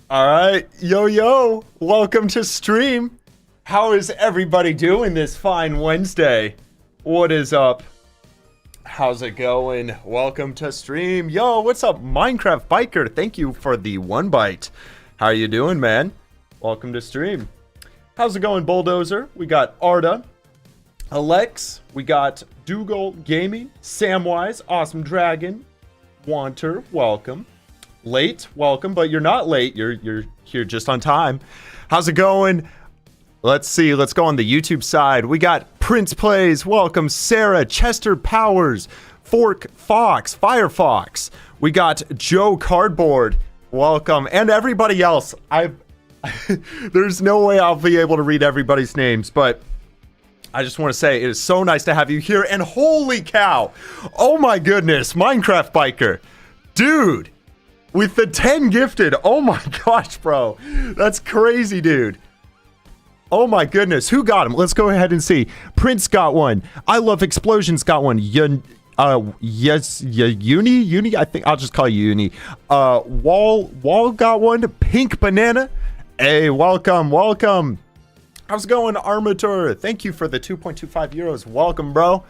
All right, yo, welcome to stream. How is everybody doing this fine Wednesday? What is up? How's it going? Welcome to stream. Yo, what's up, Minecraft Biker? Thank you for the 1 byte. How you doing, man? Welcome to stream. How's it going, Bulldozer? We got Arda, Alex, we got Dougal Gaming, Samwise, Awesome Dragon, Wanter, welcome. Late, welcome, but you're not late. You're here just on time. How's it going? Let's see. Let's go on the YouTube side. We got Prince Plays, welcome. Sarah, Chester Powers, Fork Fox, Firefox. We got Joe Cardboard, welcome, and everybody else. There's no way I'll be able to read everybody's names, but I just want to say it is so nice to have you here. And holy cow, oh my goodness, Minecraft Biker, dude. With the 10 gifted, oh my gosh, bro. That's crazy, dude. Oh my goodness, who got him? Let's go ahead and see. Prince got one. I Love Explosions got one. Uni, I think I'll just call you Uni. Wall got one. Pink Banana. Hey, welcome. How's it going, Armature? Thank you for the 2.25 euros. Welcome, bro.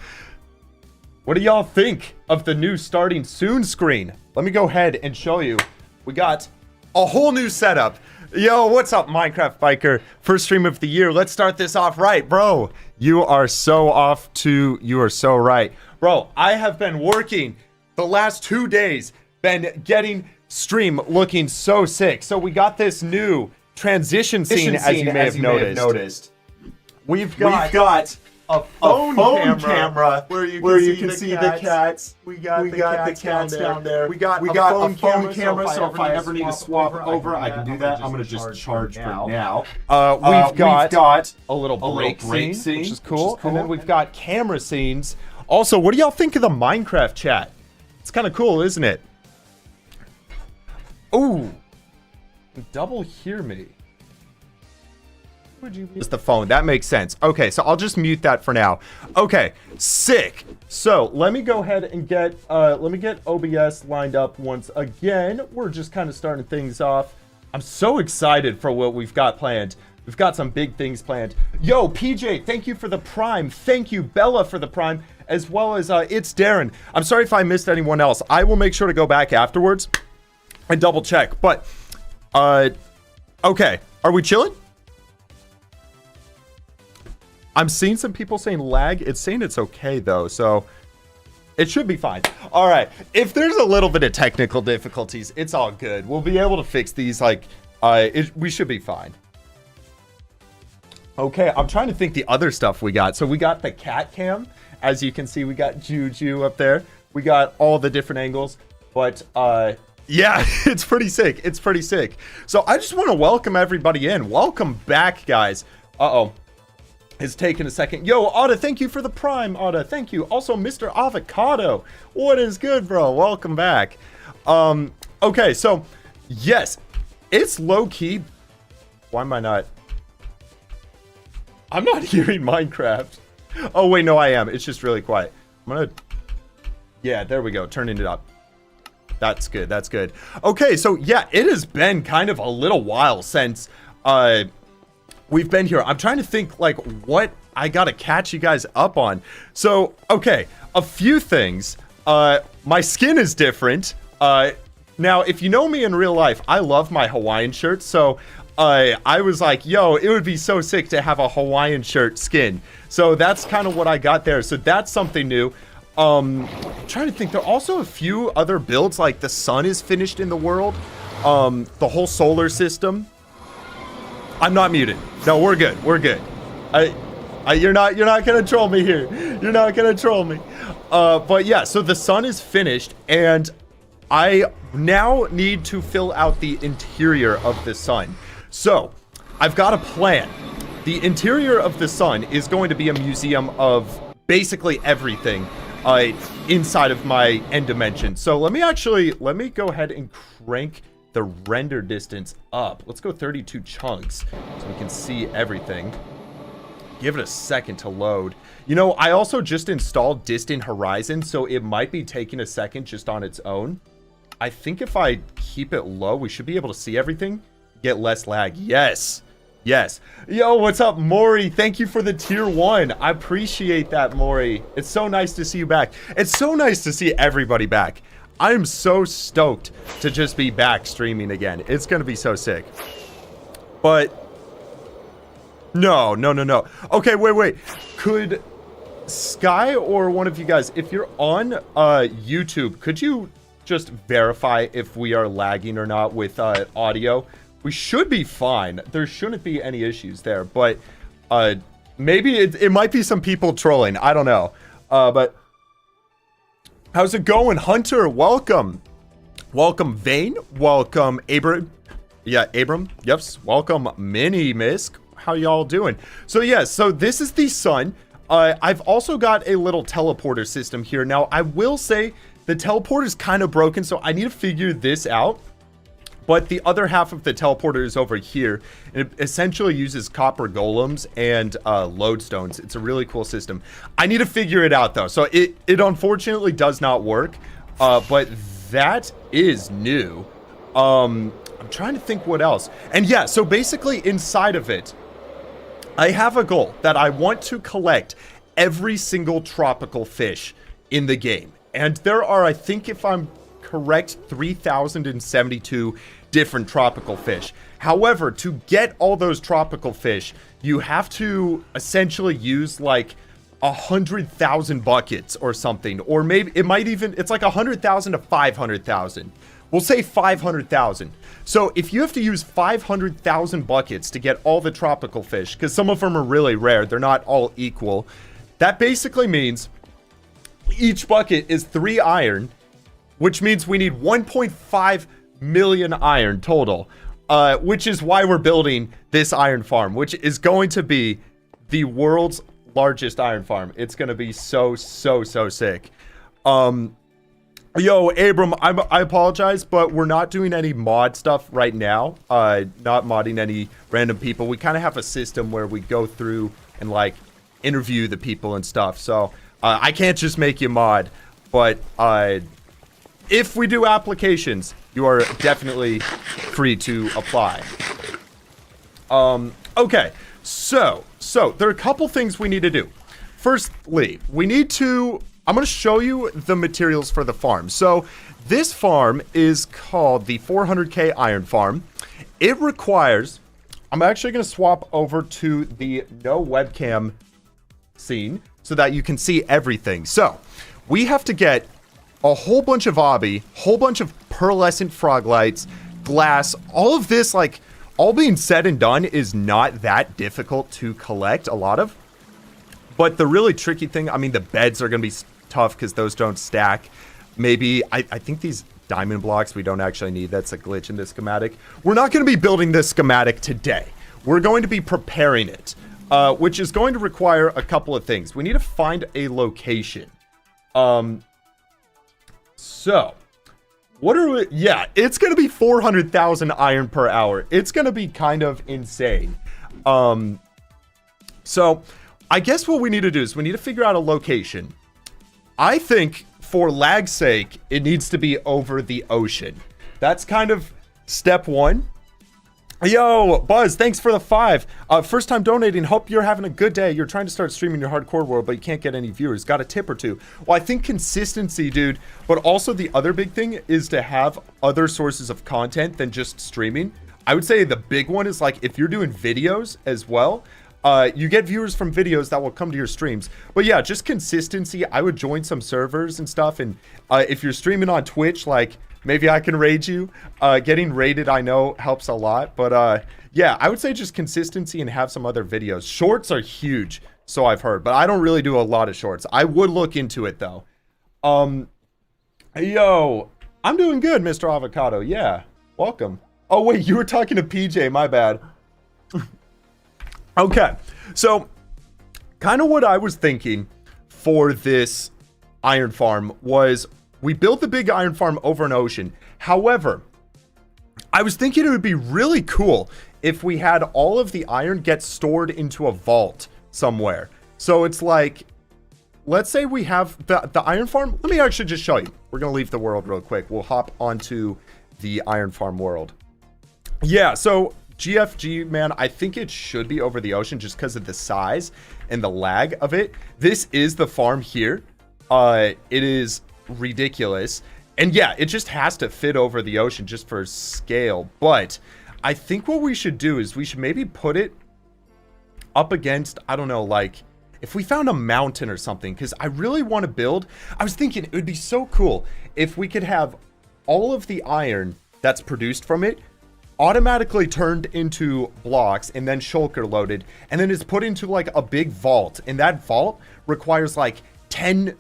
What do y'all think of the new starting soon screen? Let me go ahead and show you. We got a whole new setup. Yo, what's up, Minecraft Biker? First stream of the year. Let's start this off right, bro. You are so right. Bro, I have been working the last 2 days, been getting stream looking so sick. So we got this new transition scene, as you may have noticed. We've got a phone camera where you can see the cats. We got the cats down there. We got a phone camera, so if I ever need to swap over, I can do that. I'm gonna just charge for now. We've got a little break scene, which is cool. And then we've got camera scenes. Also, what do y'all think of the Minecraft chat? It's kind of cool, isn't it? Ooh, double hear me. It's the phone. That makes sense. Okay, so I'll just mute that for now. Okay, sick. So let me go ahead and get OBS lined up once again. We're just kind of starting things off. I'm so excited for what we've got planned. We've got some big things planned. Yo, PJ, thank you for the Prime. Thank you, Bella, for the Prime, as well as it's Darren. I'm sorry if I missed anyone else. I will make sure to go back afterwards and double check. But okay, are we chilling? I'm seeing some people saying lag. It's saying it's okay, though, so it should be fine. All right. If there's a little bit of technical difficulties, it's all good. We'll be able to fix these, we should be fine. Okay, I'm trying to think the other stuff we got. So we got the cat cam. As you can see, we got Juju up there. We got all the different angles. But, yeah, it's pretty sick. It's pretty sick. So I just want to welcome everybody in. Welcome back, guys. Uh-oh. It's taken a second. Yo, Otta, thank you for the Prime, Otta. Thank you. Also, Mr. Avocado. What is good, bro? Welcome back. Okay, so, yes, it's low-key. Why am I not? I'm not hearing Minecraft. Oh, wait, no, I am. It's just really quiet. I'm gonna... Yeah, there we go. Turning it up. That's good. That's good. Okay, so, yeah, it has been kind of a little while since, we've been here. I'm trying to think, like, what I gotta catch you guys up on. So, okay, a few things. My skin is different. Now, if you know me in real life, I love my Hawaiian shirts. So, I was like, yo, it would be so sick to have a Hawaiian shirt skin. So, that's kind of what I got there. So, that's something new. I'm trying to think. There are also a few other builds, like the sun is finished in the world. The whole solar system. I'm not muted. No, we're good. We're good. You're not gonna troll me here. You're not gonna troll me. But yeah, so the sun is finished, and I now need to fill out the interior of the sun. So I've got a plan. The interior of the sun is going to be a museum of basically everything inside of my end dimension. So let me go ahead and crank the render distance up. Let's go 32 chunks so we can see everything. Give it a second to load. You know, I also just installed Distant Horizon, so it might be taking a second just on its own. I think if I keep it low, we should be able to see everything. get less lag. Yes. Yes. Yo, what's up, Maury? Thank you for the tier 1. I appreciate that, Maury. It's so nice to see you back. It's so nice to see everybody back. I am so stoked to just be back streaming again. It's going to be so sick. But no. Okay, wait. Could Sky or one of you guys, if you're on YouTube, could you just verify if we are lagging or not with audio? We should be fine. There shouldn't be any issues there, but maybe it might be some people trolling. I don't know. But how's it going, Hunter? Welcome. Welcome, Vane. Welcome, Abram. Yeah, Abram. Yes. Welcome, Mini Misk. How y'all doing? So yeah, so this is the sun. I've also got a little teleporter system here. Now, I will say the teleporter is kind of broken, so I need to figure this out. But the other half of the teleporter is over here. And it essentially uses copper golems and lodestones. It's a really cool system. I need to figure it out, though. So it unfortunately does not work. But that is new. I'm trying to think what else. And yeah, so basically inside of it, I have a goal that I want to collect every single tropical fish in the game. And there are, I think if I'm correct, 3,072 different tropical fish. However, to get all those tropical fish, you have to essentially use like 100,000 buckets or something, or maybe it might even, it's like 100,000 to 500,000. We'll say 500,000. So if you have to use 500,000 buckets to get all the tropical fish, because some of them are really rare, they're not all equal, that basically means each bucket is 3 iron, which means we need 1.5 million iron total, which is why we're building this iron farm, which is going to be the world's largest iron farm. It's going to be so sick. Yo, Abram, I apologize, but we're not doing any mod stuff right now. Not modding any random people. We kind of have a system where we go through and like interview the people and stuff. So I can't just make you mod, but if we do applications, you are definitely free to apply. Okay, so there are a couple things we need to do. Firstly, we need to, I'm going to show you the materials for the farm. So this farm is called the 400k iron farm. It requires, I'm actually going to swap over to the no webcam scene so that you can see everything. So we have to get a whole bunch of obby, whole bunch of pearlescent frog lights, glass, all of this, like, all being said and done is not that difficult to collect a lot of. But the really tricky thing, I mean, the beds are going to be tough because those don't stack. Maybe, I think these diamond blocks we don't actually need. That's a glitch in this schematic. We're not going to be building this schematic today. We're going to be preparing it, which is going to require a couple of things. We need to find a location. So, what are we, yeah, it's going to be 400,000 iron per hour. It's going to be kind of insane. So, I guess what we need to do is we need to figure out a location. I think, for lag's sake, it needs to be over the ocean. That's kind of step 1. Yo, Buzz, thanks for the 5. First time donating. Hope you're having a good day. You're trying to start streaming your hardcore world, but you can't get any viewers. Got a tip or two? Well, I think consistency, dude. But also the other big thing is to have other sources of content than just streaming. I would say the big one is like if you're doing videos as well, you get viewers from videos that will come to your streams. But yeah, just consistency. I would join some servers and stuff. And if you're streaming on Twitch, like, maybe I can raid you. Getting raided, I know, helps a lot. But yeah, I would say just consistency and have some other videos. Shorts are huge, so I've heard. But I don't really do a lot of shorts. I would look into it, though. Yo, I'm doing good, Mr. Avocado. Yeah, welcome. Oh, wait, you were talking to PJ. My bad. Okay, so kind of what I was thinking for this iron farm was we built the big iron farm over an ocean. However, I was thinking it would be really cool if we had all of the iron get stored into a vault somewhere. So it's like, let's say we have the iron farm. Let me actually just show you. We're going to leave the world real quick. We'll hop onto the iron farm world. Yeah, so GFG, man, I think it should be over the ocean just because of the size and the lag of it. This is the farm here. It is ridiculous. And yeah, it just has to fit over the ocean just for scale. But I think what we should do is we should maybe put it up against, I don't know, like if we found a mountain or something, because I really want to build. I was thinking it would be so cool if we could have all of the iron that's produced from it automatically turned into blocks and then shulker loaded, and then it's put into like a big vault, and that vault requires like 10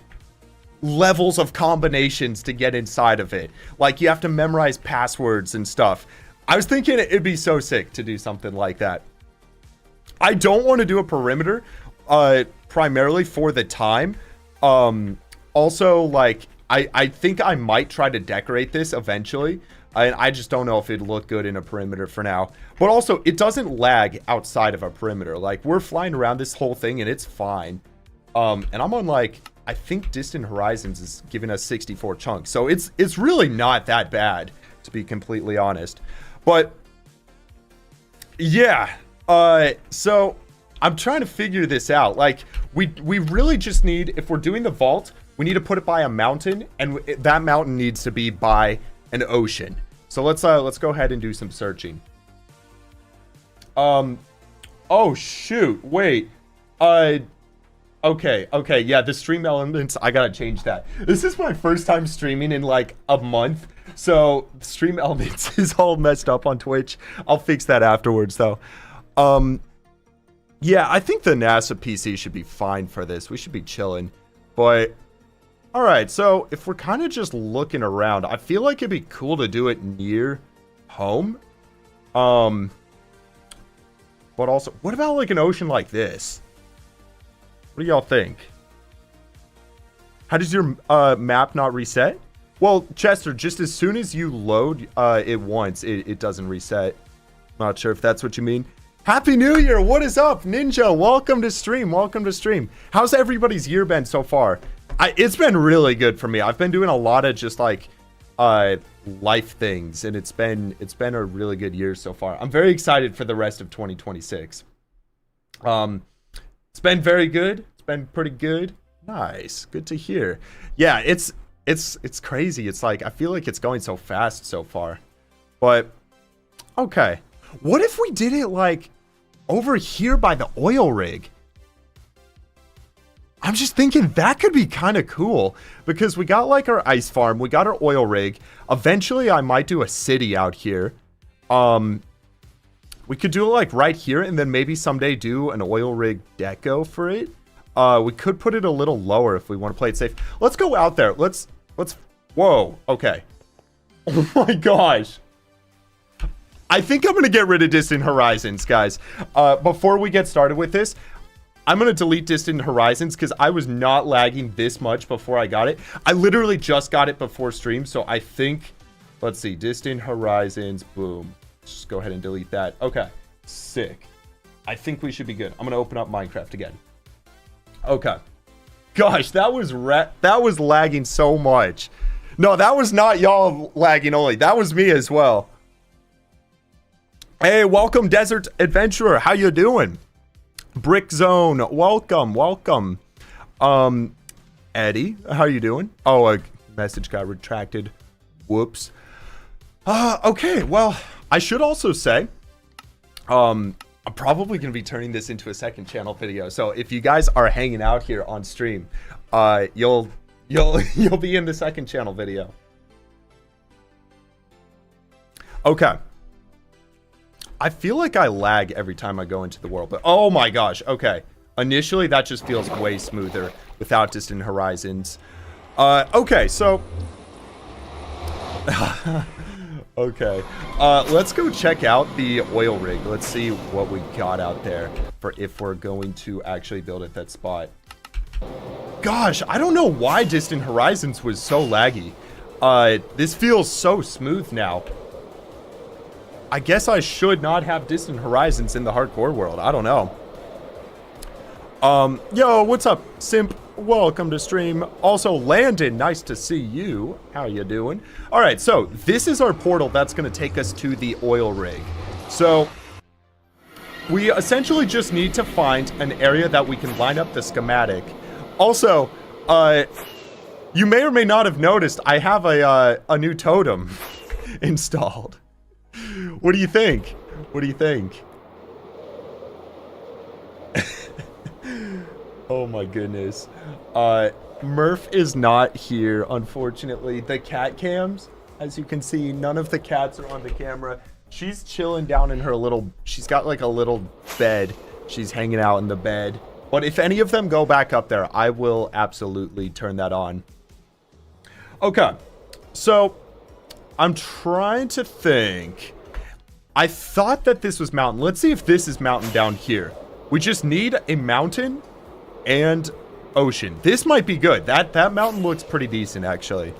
levels of combinations to get inside of it. Like you have to memorize passwords and stuff. I was thinking it'd be so sick to do something like that. I don't want to do a perimeter primarily for the time. Also, like I think I might try to decorate this eventually. I just don't know if it'd look good in a perimeter for now. But also, it doesn't lag outside of a perimeter. Like, we're flying around this whole thing, and it's fine. And I'm on, like, I think Distant Horizons is giving us 64 chunks. So it's really not that bad, to be completely honest. But, yeah. So, I'm trying to figure this out. Like, we really just need, if we're doing the vault, we need to put it by a mountain, and that mountain needs to be by an ocean. So let's go ahead and do some searching. Oh shoot, wait. Okay, yeah, the stream elements, I gotta change that. This is my first time streaming in like a month, so stream elements is all messed up on Twitch. I'll fix that afterwards though. Yeah, I think the NASA PC should be fine for this. We should be chilling, but all right, so if we're kind of just looking around, I feel like it'd be cool to do it near home. But also, what about like an ocean like this? What do y'all think? How does your map not reset? Well, Chester, just as soon as you load it once, it doesn't reset. Not sure if that's what you mean. Happy New Year! What is up, Ninja? Welcome to stream. Welcome to stream. How's everybody's year been so far? It's been really good for me. I've been doing a lot of just like life things, and it's been a really good year so far. I'm very excited for the rest of 2026. It's been very good. It's been pretty good. Nice. Good to hear. Yeah, it's crazy. It's like I feel like it's going so fast so far. But okay. What if we did it like over here by the oil rig? I'm just thinking that could be kind of cool because we got like our ice farm, we got our oil rig. Eventually I might do a city out here. We could do it like right here and then maybe someday do an oil rig deco for it. We could put it a little lower if we want to play it safe. Let's go out there. Let's, whoa, okay. Oh my gosh. I think I'm going to get rid of Distant Horizons, guys. Before we get started with this, I'm going to delete Distant Horizons because I was not lagging this much before I got it. I literally just got it before stream, so I think, let's see, Distant Horizons, boom. Let's just go ahead and delete that. Okay, sick. I think we should be good. I'm going to open up Minecraft again. Okay. Gosh, that was lagging so much. No, that was not y'all lagging only. That was me as well. Hey, welcome, Desert Adventurer. How you doing? Brick Zone, welcome. Eddie, how you doing? Oh, a message got retracted. Whoops. Okay, well, I should also say, I'm probably going to be turning this into a second channel video. So if you guys are hanging out here on stream, you'll be in the second channel video. Okay. I feel like I lag every time I go into the world, but oh my gosh, okay. Initially, that just feels way smoother without Distant Horizons. Okay, so... okay. Let's go check out the oil rig. Let's see what we got out there for if we're going to actually build at that spot. Gosh, I don't know why Distant Horizons was so laggy. This feels so smooth now. I guess I should not have Distant Horizons in the hardcore world. I don't know. Yo, what's up, Simp? welcome to stream. Also, Landon, nice to see you. How you doing? All right, so this is our portal that's going to take us to the oil rig. So we essentially just need to find an area that we can line up the schematic. Also, you may or may not have noticed I have a new totem installed. What do you think? What do you think? Oh my goodness. Murph is not here, unfortunately. The cat cams, as you can see, none of the cats are on the camera. She's chilling down in her little, she's got like a little bed. She's hanging out in the bed. But if any of them go back up there, I will absolutely turn that on. Okay, so I'm trying to think. I thought that this was mountain. Let's see if this is mountain down here. We just need a mountain and ocean. This might be good. That mountain looks pretty decent, actually.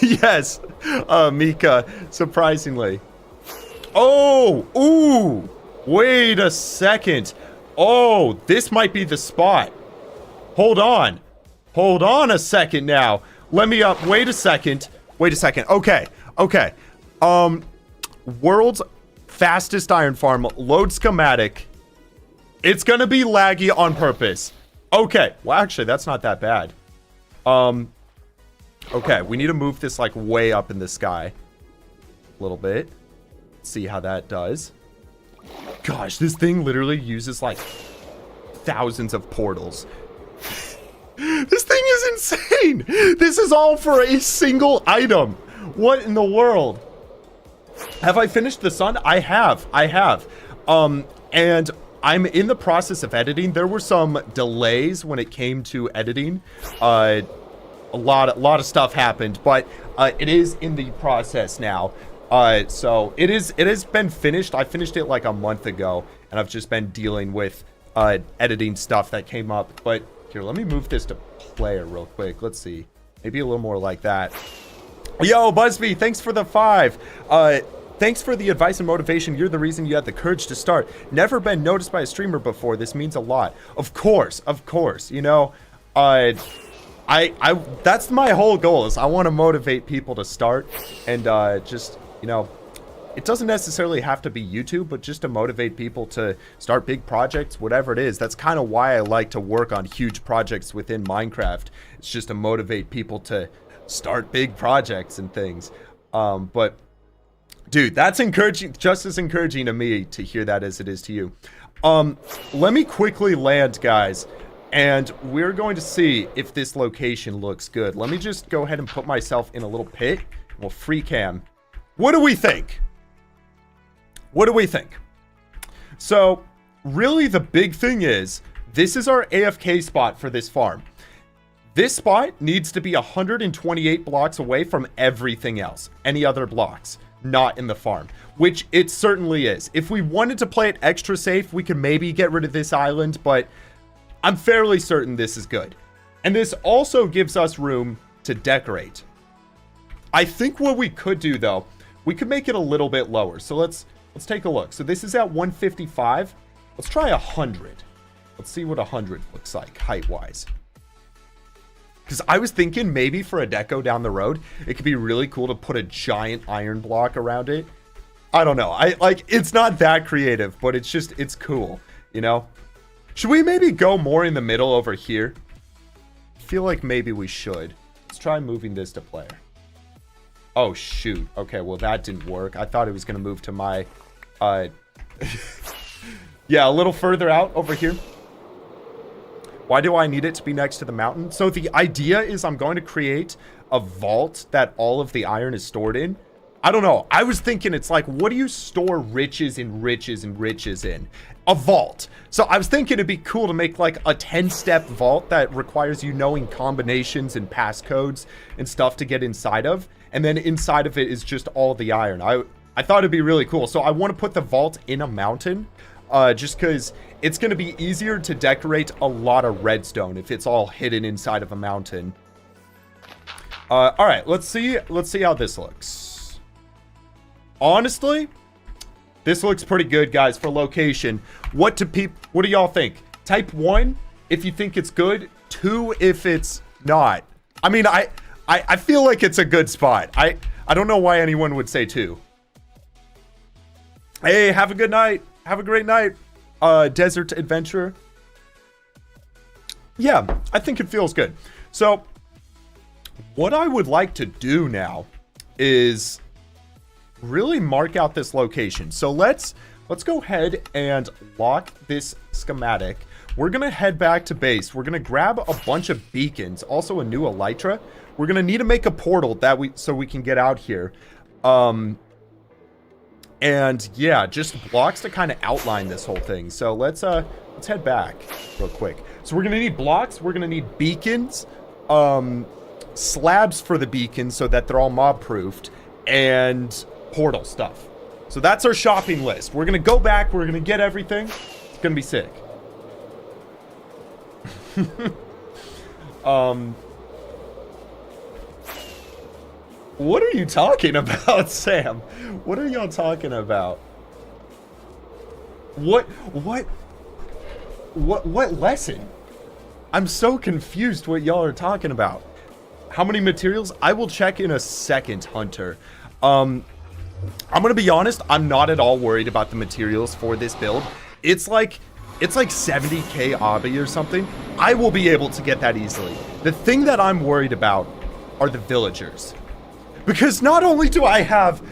Yes, Mika, surprisingly. Oh, ooh, wait a second. Oh, this might be the spot. Hold on. Hold on a second now. Let me wait a second. Wait a second. Okay. Okay. World's fastest iron farm, load schematic. It's gonna be laggy on purpose. Okay. Well, actually, that's not that bad. Okay, we need to move this like way up in the sky. A little bit. See how that does. Gosh, this thing literally uses like thousands of portals. This thing is insane. This is all for a single item. What in the world? Have I finished the sun? I have. And I'm in the process of editing. There were some delays when it came to editing. A lot of stuff happened, but it is in the process now. So it has been finished. I finished it like a month ago, and I've just been dealing with editing stuff that came up. But here, let me move this to player real quick. Let's see, maybe a little more like that. Yo, Busby, thanks for the 5. Thanks for the advice and motivation. You're the reason you had the courage to start. Never been noticed by a streamer before. This means a lot. Of course. You know, that's my whole goal, is I want to motivate people to start, and just, you know, it doesn't necessarily have to be YouTube, but just to motivate people to start big projects, whatever it is. That's kind of why I like to work on huge projects within Minecraft. It's just to motivate people to start big projects and things. But dude, that's encouraging, just as encouraging to me to hear that as it is to you. Let me quickly land, guys, and we're going to see if this location looks good. Let me just go ahead and put myself in a little pit. We'll free cam. What do we think? What do we think? So, really the big thing is, this is our AFK spot for this farm. This spot needs to be 128 blocks away from everything else. Any other blocks not in the farm, which it certainly is. If we wanted to play it extra safe, we could maybe get rid of this island, but I'm fairly certain this is good. And this also gives us room to decorate. I think what we could do, though, we could make it a little bit lower. So let's take a look. So this is at 155. Let's try 100. Let's see what 100 looks like height-wise. Because I was thinking maybe for a deco down the road, it could be really cool to put a giant iron block around it. I don't know. It's not that creative, but it's cool, you know? Should we maybe go more in the middle over here? I feel like maybe we should. Let's try moving this to player. Oh, shoot. Okay, well, that didn't work. I thought it was going to move to my... yeah, a little further out over here. Why do I need it to be next to the mountain? So the idea is I'm going to create a vault that all of the iron is stored in. I don't know. I was thinking it's like, what do you store riches and riches and riches in? A vault. So I was thinking it'd be cool to make like a 10-step vault that requires you knowing combinations and passcodes and stuff to get inside of. And then inside of it is just all the iron. I thought it'd be really cool. So I want to put the vault in a mountain. Just because it's going to be easier to decorate a lot of redstone if it's all hidden inside of a mountain. All right, let's see how this looks. Honestly, this looks pretty good, guys, for location. What do y'all think? Type 1 if you think it's good, 2 if it's not. I mean, I feel like it's a good spot. I don't know why anyone would say 2. Hey, have a good night. Have a great night, Desert Adventurer. Yeah, I think it feels good. So, what I would like to do now is really mark out this location. So let's go ahead and lock this schematic. We're gonna head back to base. We're gonna grab a bunch of beacons, also a new elytra. We're gonna need to make a portal so we can get out here. And yeah, just blocks to kind of outline this whole thing. So let's head back real quick. So we're gonna need blocks. We're gonna need beacons, slabs for the beacons so that they're all mob proofed, and portal stuff. So that's our shopping list. We're gonna go back. We're gonna get everything. It's gonna be sick. What are you talking about, Sam? What are y'all talking about? What lesson? I'm so confused what y'all are talking about. How many materials? I will check in a second, Hunter. I'm gonna be honest, I'm not at all worried about the materials for this build. It's like 70k obby or something. I will be able to get that easily. The thing that I'm worried about are the villagers. Because not only do I have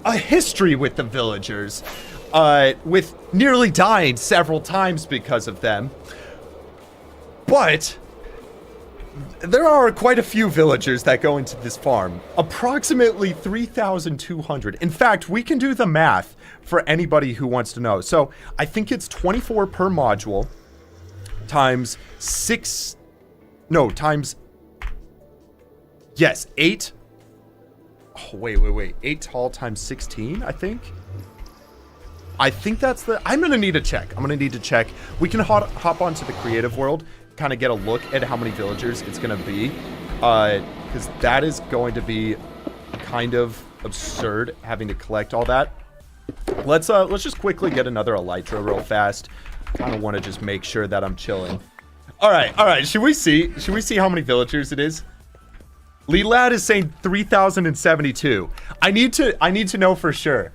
a history with the villagers, with nearly dying several times because of them, but there are quite a few villagers that go into this farm. Approximately 3,200. In fact, we can do the math for anybody who wants to know. So I think it's 24 per module times 6. No, times. Yes, 8. Oh, wait. 8 tall times 16, I think. I think that's the. I'm going to need to check. We can hop onto the creative world, kind of get a look at how many villagers it's going to be. Because that is going to be kind of absurd having to collect all that. Let's just quickly get another elytra real fast. Kind of want to just make sure that I'm chilling. All right. Should we see how many villagers it is? Lee Lad is saying 3,072. I need to know for sure.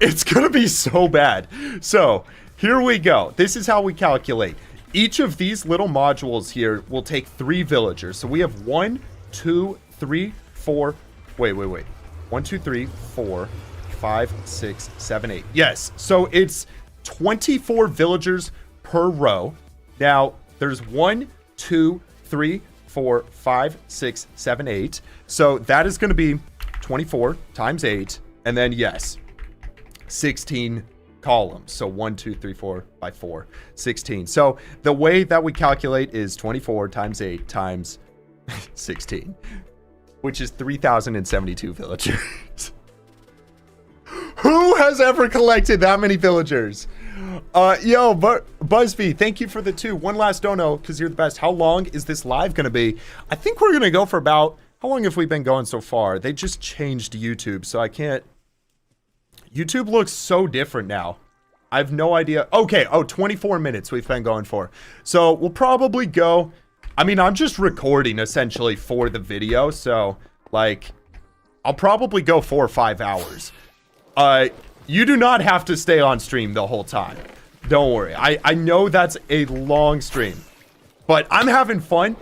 It's gonna be so bad. So here we go. This is how we calculate. Each of these little modules here will take 3 villagers. So we have 1, 2, 3, 4. Wait. 1, 2, 3, 4, 5, 6, 7, 8. Yes. So it's 24 villagers per row. Now there's 1, 2, 3, 4, 5, 6, 7, 8. So that is going to be 24 times 8. And then, yes, 16 columns. So 1, 2, 3, 4 by 4, 16. So the way that we calculate is 24 times 8 times 16, which is 3,072 villagers. Who has ever collected that many villagers? Yo, Buzzbee, thank you for the 2. One last dono, because you're the best. How long is this live going to be? I think we're going to go for about... How long have we been going so far? They just changed YouTube, so I can't... YouTube looks so different now. I have no idea. Okay, 24 minutes we've been going for. So we'll probably go... I mean, I'm just recording, essentially, for the video, so, like... I'll probably go 4 or 5 hours. You do not have to stay on stream the whole time. Don't worry. I know that's a long stream, but I'm having fun.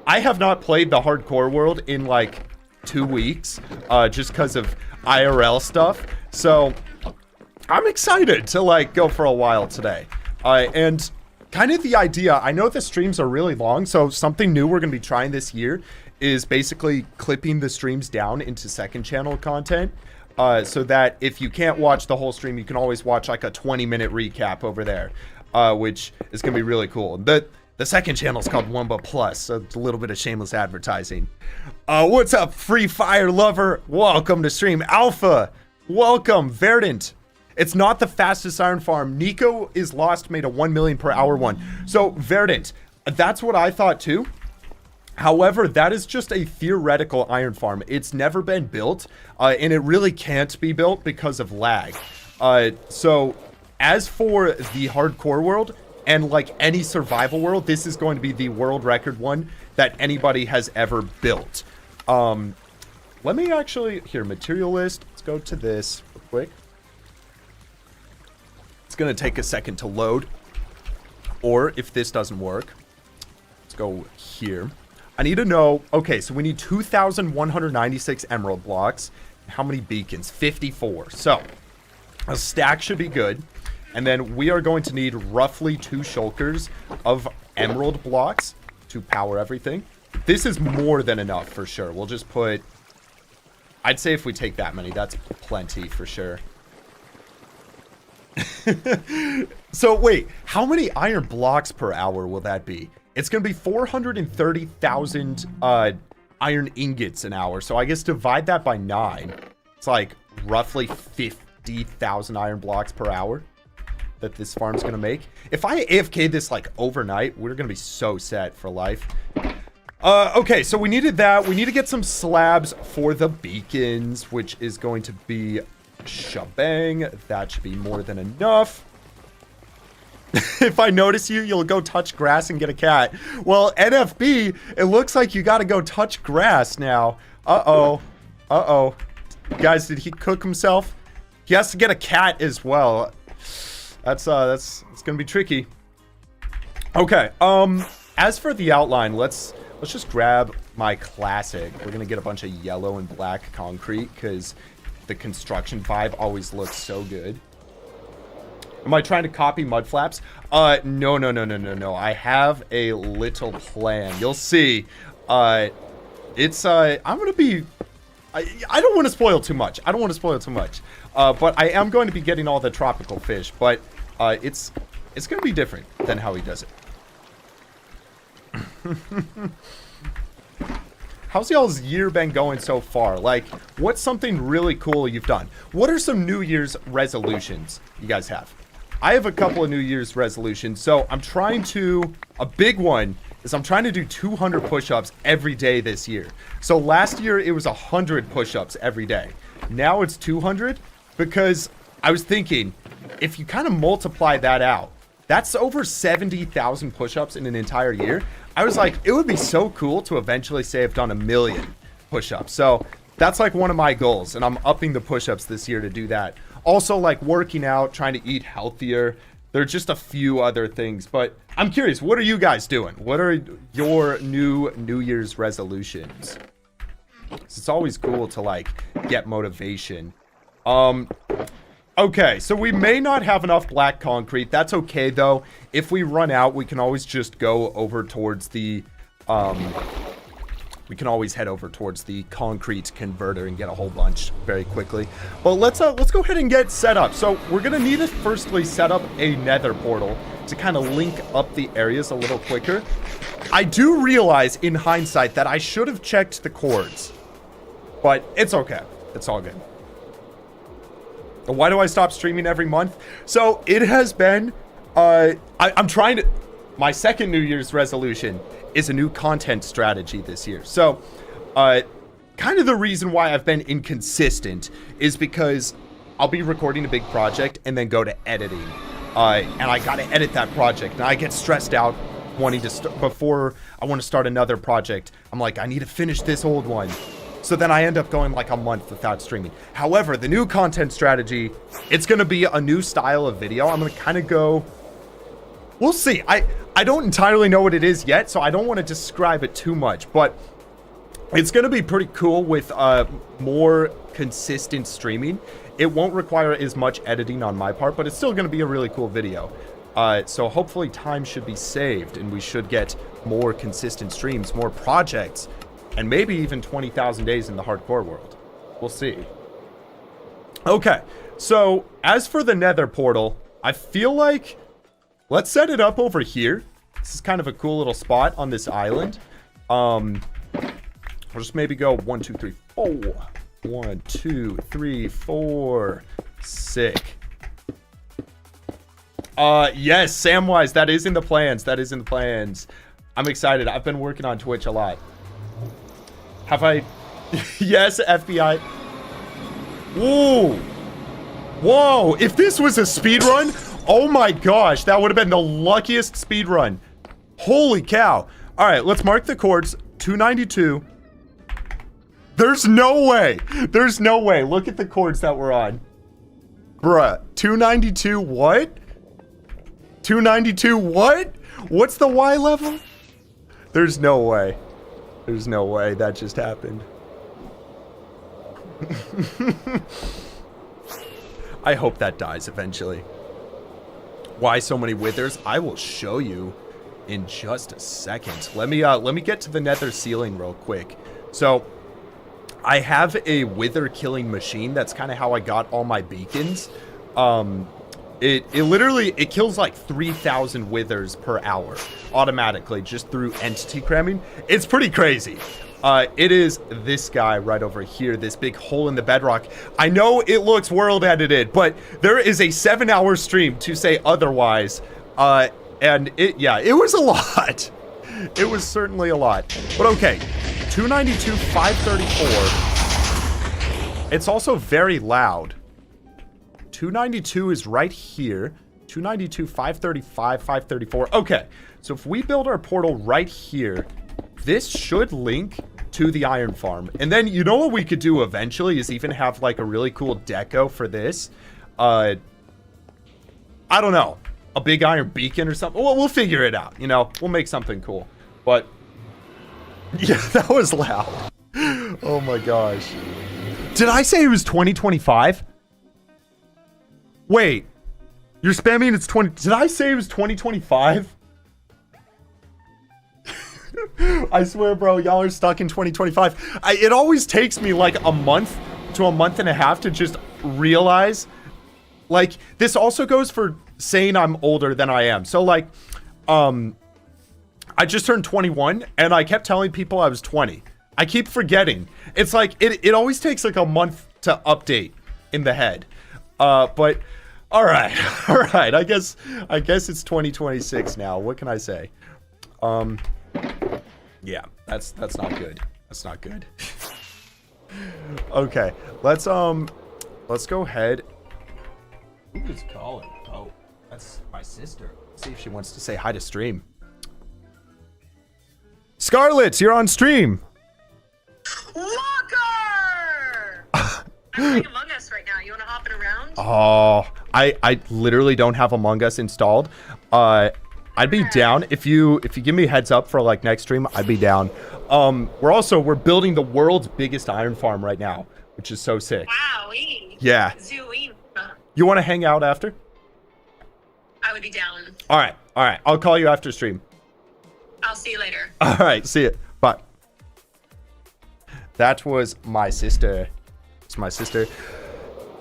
I have not played the hardcore world in like 2 weeks, just because of IRL stuff. So I'm excited to like go for a while today. And kind of the idea, I know the streams are really long, so something new we're going to be trying this year is basically clipping the streams down into second channel content. So that if you can't watch the whole stream, you can always watch like a 20-minute recap over there, which is going to be really cool. The second channel is called Wunba Plus, so it's a little bit of shameless advertising. What's up, Free Fire lover? Welcome to stream. Alpha, welcome. Verdant, it's not the fastest iron farm. Nico is lost made a 1 million per hour one. So Verdant, that's what I thought too. However, that is just a theoretical iron farm. It's never been built, and it really can't be built because of lag. So, as for the hardcore world, And like any survival world, this is going to be the world record one that anybody has ever built. Let me actually, here, material list. Let's go to this real quick. It's going to take a second to load. Or if this doesn't work, let's go here. I need to know, okay, so we need 2,196 emerald blocks. How many beacons? 54. So, a stack should be good. And then we are going to need roughly 2 shulkers of emerald blocks to power everything. This is more than enough for sure. We'll just put, I'd say if we take that many, that's plenty for sure. So wait, how many iron blocks per hour will that be? It's going to be 430,000 iron ingots an hour. So I guess divide that by 9. It's like roughly 50,000 iron blocks per hour that this farm's going to make. If I AFK this like overnight, we're going to be so set for life. Okay, so we needed that. We need to get some slabs for the beacons, which is going to be shebang. That should be more than enough. If I notice you, you'll go touch grass and get a cat. Well, NFB, it looks like you got to go touch grass now. Uh-oh. Uh-oh. Guys, did he cook himself? He has to get a cat as well. That's it's gonna be tricky. Okay, as for the outline, let's just grab my classic. We're gonna get a bunch of yellow and black concrete because the construction vibe always looks so good. Am I trying to copy mud flaps? No. I have a little plan. You'll see. I'm gonna be. I don't want to spoil too much. But I am going to be getting all the tropical fish. But it's going to be different than how he does it. How's y'all's year been going so far? Like, what's something really cool you've done? What are some New Year's resolutions you guys have? I have a couple of New Year's resolutions. So I'm trying to, a big one is I'm trying to do 200 push-ups every day this year. So last year it was 100 push-ups every day. Now it's 200 because I was thinking, if you kind of multiply that out, that's over 70,000 push-ups in an entire year. I was like, it would be so cool to eventually say I've done 1 million push-ups. So that's like one of my goals, and I'm upping the push-ups this year to do that. Also, like working out, trying to eat healthier. There are just a few other things, but I'm curious, what are you guys doing? What are your New Year's resolutions? It's always cool to like get motivation. Okay, so we may not have enough black concrete. That's okay though. If we run out, we can always just go over towards the we can always head over towards the concrete converter and get a whole bunch very quickly. But let's go ahead and get set up. So we're gonna need to firstly set up a nether portal to kind of link up the areas a little quicker. I do realize in hindsight that I should have checked the cords, but it's okay. It's all good. Why do I stop streaming every month? So it has been, I'm trying to, my second New Year's resolution is a new content strategy this year. So, kind of the reason why I've been inconsistent is because I'll be recording a big project and then go to editing. And I gotta edit that project. And I get stressed out wanting to, before I want to start another project. I'm like, I need to finish this old one. So then I end up going like a month without streaming. However, the new content strategy, it's gonna be a new style of video. I'm gonna kind of go, we'll see. I don't entirely know what it is yet, so I don't want to describe it too much, but it's going to be pretty cool with more consistent streaming. It won't require as much editing on my part, but it's still going to be a really cool video. So hopefully time should be saved, and we should get more consistent streams, more projects, and maybe even 20,000 days in the hardcore world. We'll see. Okay, so as for the nether portal, I feel like let's set it up over here. This is kind of a cool little spot on this island. We'll just maybe go 1, 2, 3, 4. 1, 2, 3, 4. Sick. Yes, Samwise, that is in the plans. That is in the plans. I'm excited. I've been working on Twitch a lot. Have I? Yes, FBI. Whoa. Whoa, if this was a speed run, Oh my gosh, that would have been the luckiest speed run. Holy cow. All right, let's mark the chords. 292. There's no way. There's no way. Look at the chords that we're on. Bruh, 292 what? 292 what? What's the Y level? There's no way. There's no way that just happened. I hope that dies eventually. Why so many withers? I will show you in just a second. Let me get to the nether ceiling real quick. So I have a wither killing machine. That's kind of how I got all my beacons. It literally kills like 3,000 withers per hour automatically just through entity cramming. It's pretty crazy. It is this guy right over here, this big hole in the bedrock. I know it looks world edited, but there is a 7-hour stream to say otherwise. And it was a lot. It was certainly a lot. But okay, 292, 534. It's also very loud. 292 is right here. 292, 535, 534. Okay, so if we build our portal right here, this should link to the iron farm. And then you know what we could do eventually is even have like a really cool deco for this. I don't know, a big iron beacon or something. We'll figure it out, you know, we'll make something cool. But yeah, that was loud. Oh my gosh. Did I say it was 2025? Wait, you're spamming it's 20. Did I say it was 2025? I swear, bro, y'all are stuck in 2025. It always takes me like a month to a month and a half to just realize. Like, this also goes for saying I'm older than I am. So, like, I just turned 21, and I kept telling people I was 20. I keep forgetting. It's like, it always takes like a month to update in the head. But, all right. All right. I guess it's 2026 now. What can I say? Yeah, that's not good. That's not good. Okay, let's go ahead. Who's calling? Oh, that's my sister. Let's see if she wants to say hi to stream. Scarlett, you're on stream. Walker! I'm playing Among Us right now. You want to hop it around? Oh, I literally don't have Among Us installed. I'd be down if you give me a heads up for like next stream. I'd be down. We're building the world's biggest iron farm right now, which is so sick. Wowee. Yeah. Zooey. You want to hang out after? I would be down. All right. I'll call you after stream. I'll see you later. All right. See you. Bye. That was my sister. It's my sister.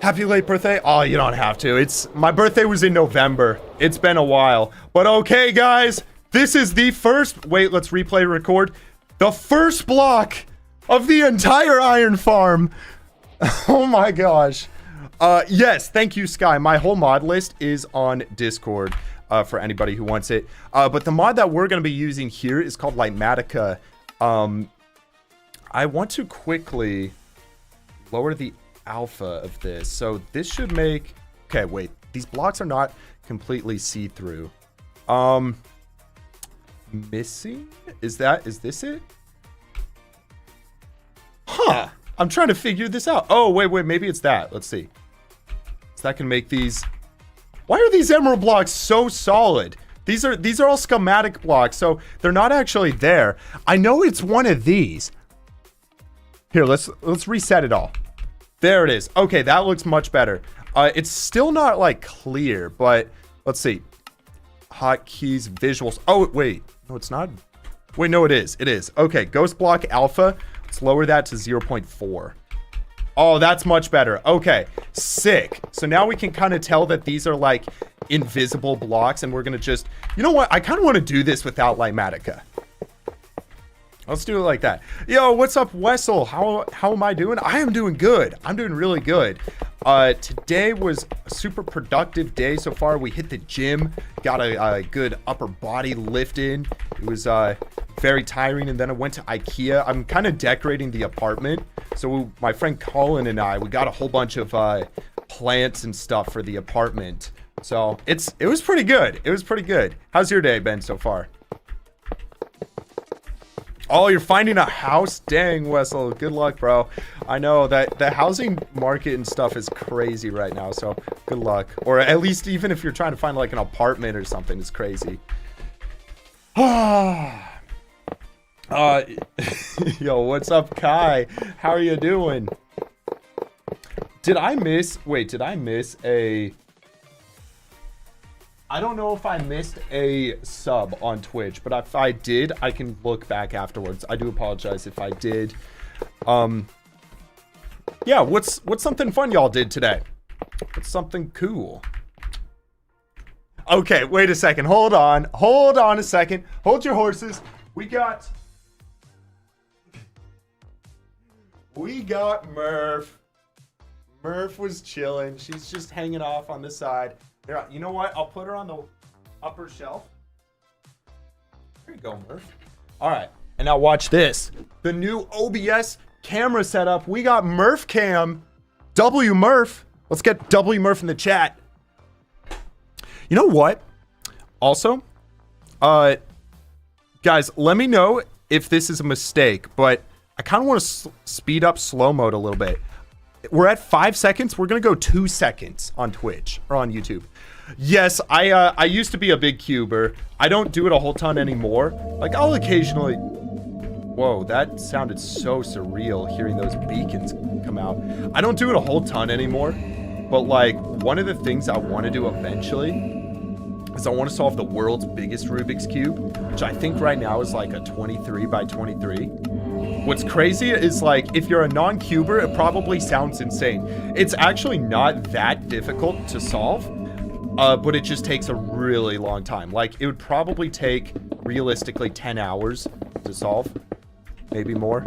Happy late birthday. Oh, you don't have to. My birthday was in November. It's been a while. But okay, guys. This is the first... Wait, let's replay record. The first block of the entire iron farm. Oh my gosh. Yes, thank you, Sky. My whole mod list is on Discord for anybody who wants it. But the mod that we're going to be using here is called Ligmatica. I want to quickly lower the alpha of this. So this should make... Okay, wait. These blocks are not completely see-through. Missing? Is this it? Huh. I'm trying to figure this out. Oh, wait. Maybe it's that. Let's see. So that can make these... Why are these emerald blocks so solid? These are all schematic blocks, so they're not actually there. I know it's one of these. Here, let's reset it all. There it is. Okay, that looks much better. It's still not like clear, but let's see. Hotkeys, visuals. Oh, wait. No, it's not. Wait, no, it is. It is. Okay, ghost block alpha. Let's lower that to 0.4. Oh, that's much better. Okay, sick. So now we can kind of tell that these are like invisible blocks, and we're going to just... You know what? I kind of want to do this without Ligmatica. Let's do it like that. Yo, what's up, Wessel? How am I doing? I am doing good. I'm doing really good. Today was a super productive day so far. We hit the gym, got a good upper body lift in. It was very tiring, and then I went to IKEA. I'm kind of decorating the apartment. So my friend Colin and we got a whole bunch of plants and stuff for the apartment. So it was pretty good. It was pretty good. How's your day been so far? Oh, you're finding a house? Dang, Wessel. Good luck, bro. I know that the housing market and stuff is crazy right now, so good luck. Or at least even if you're trying to find like an apartment or something, it's crazy. Yo, what's up, Kai? How are you doing? Did I miss a... I don't know if I missed a sub on Twitch, but if I did, I can look back afterwards. I do apologize if I did. Yeah, what's something fun y'all did today? What's something cool? Okay, wait a second. Hold on a second. Hold your horses. We got Murph. Murph was chilling. She's just hanging off on the side. Here, you know what? I'll put her on the upper shelf. There you go, Murph. All right, and now watch this. The new OBS camera setup. We got Murph Cam. W Murph. Let's get W Murph in the chat. You know what? Also, guys, let me know if this is a mistake, but I kind of want to speed up slow mode a little bit. We're at 5 seconds. We're going to go 2 seconds on Twitch or on YouTube. Yes, I used to be a big cuber. I don't do it a whole ton anymore. Like, I'll occasionally... Whoa, that sounded so surreal, hearing those beacons come out. I don't do it a whole ton anymore. But, like, one of the things I want to do eventually is I want to solve the world's biggest Rubik's Cube, which I think right now is like a 23 by 23. What's crazy is, like, if you're a non-cuber, it probably sounds insane. It's actually not that difficult to solve, but it just takes a really long time. Like, it would probably take, realistically, 10 hours to solve. Maybe more.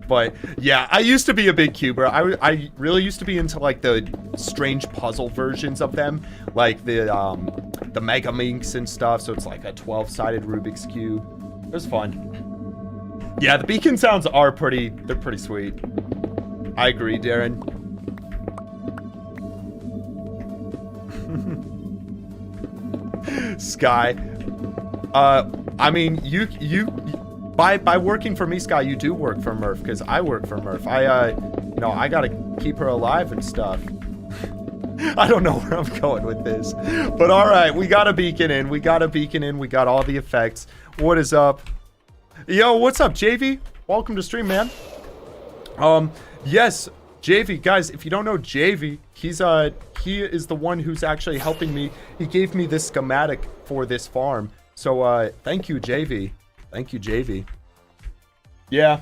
But, yeah, I used to be a big cuber. I really used to be into, like, the strange puzzle versions of them. Like, the Mega Minx and stuff. So it's, like, a 12-sided Rubik's Cube. It was fun. Yeah, the beacon sounds are they're pretty sweet. I agree, Darren. Sky. I mean, by working for me, Sky, you do work for Murph, because I work for Murph. You know, I gotta keep her alive and stuff. I don't know where I'm going with this. But alright, we got a beacon in. We got all the effects. What is up? Yo, what's up, JV? Welcome to stream, man. Yes, JV, guys, if you don't know JV, he is the one who's actually helping me. He gave me this schematic for this farm. So, thank you, JV. Thank you, JV. Yeah,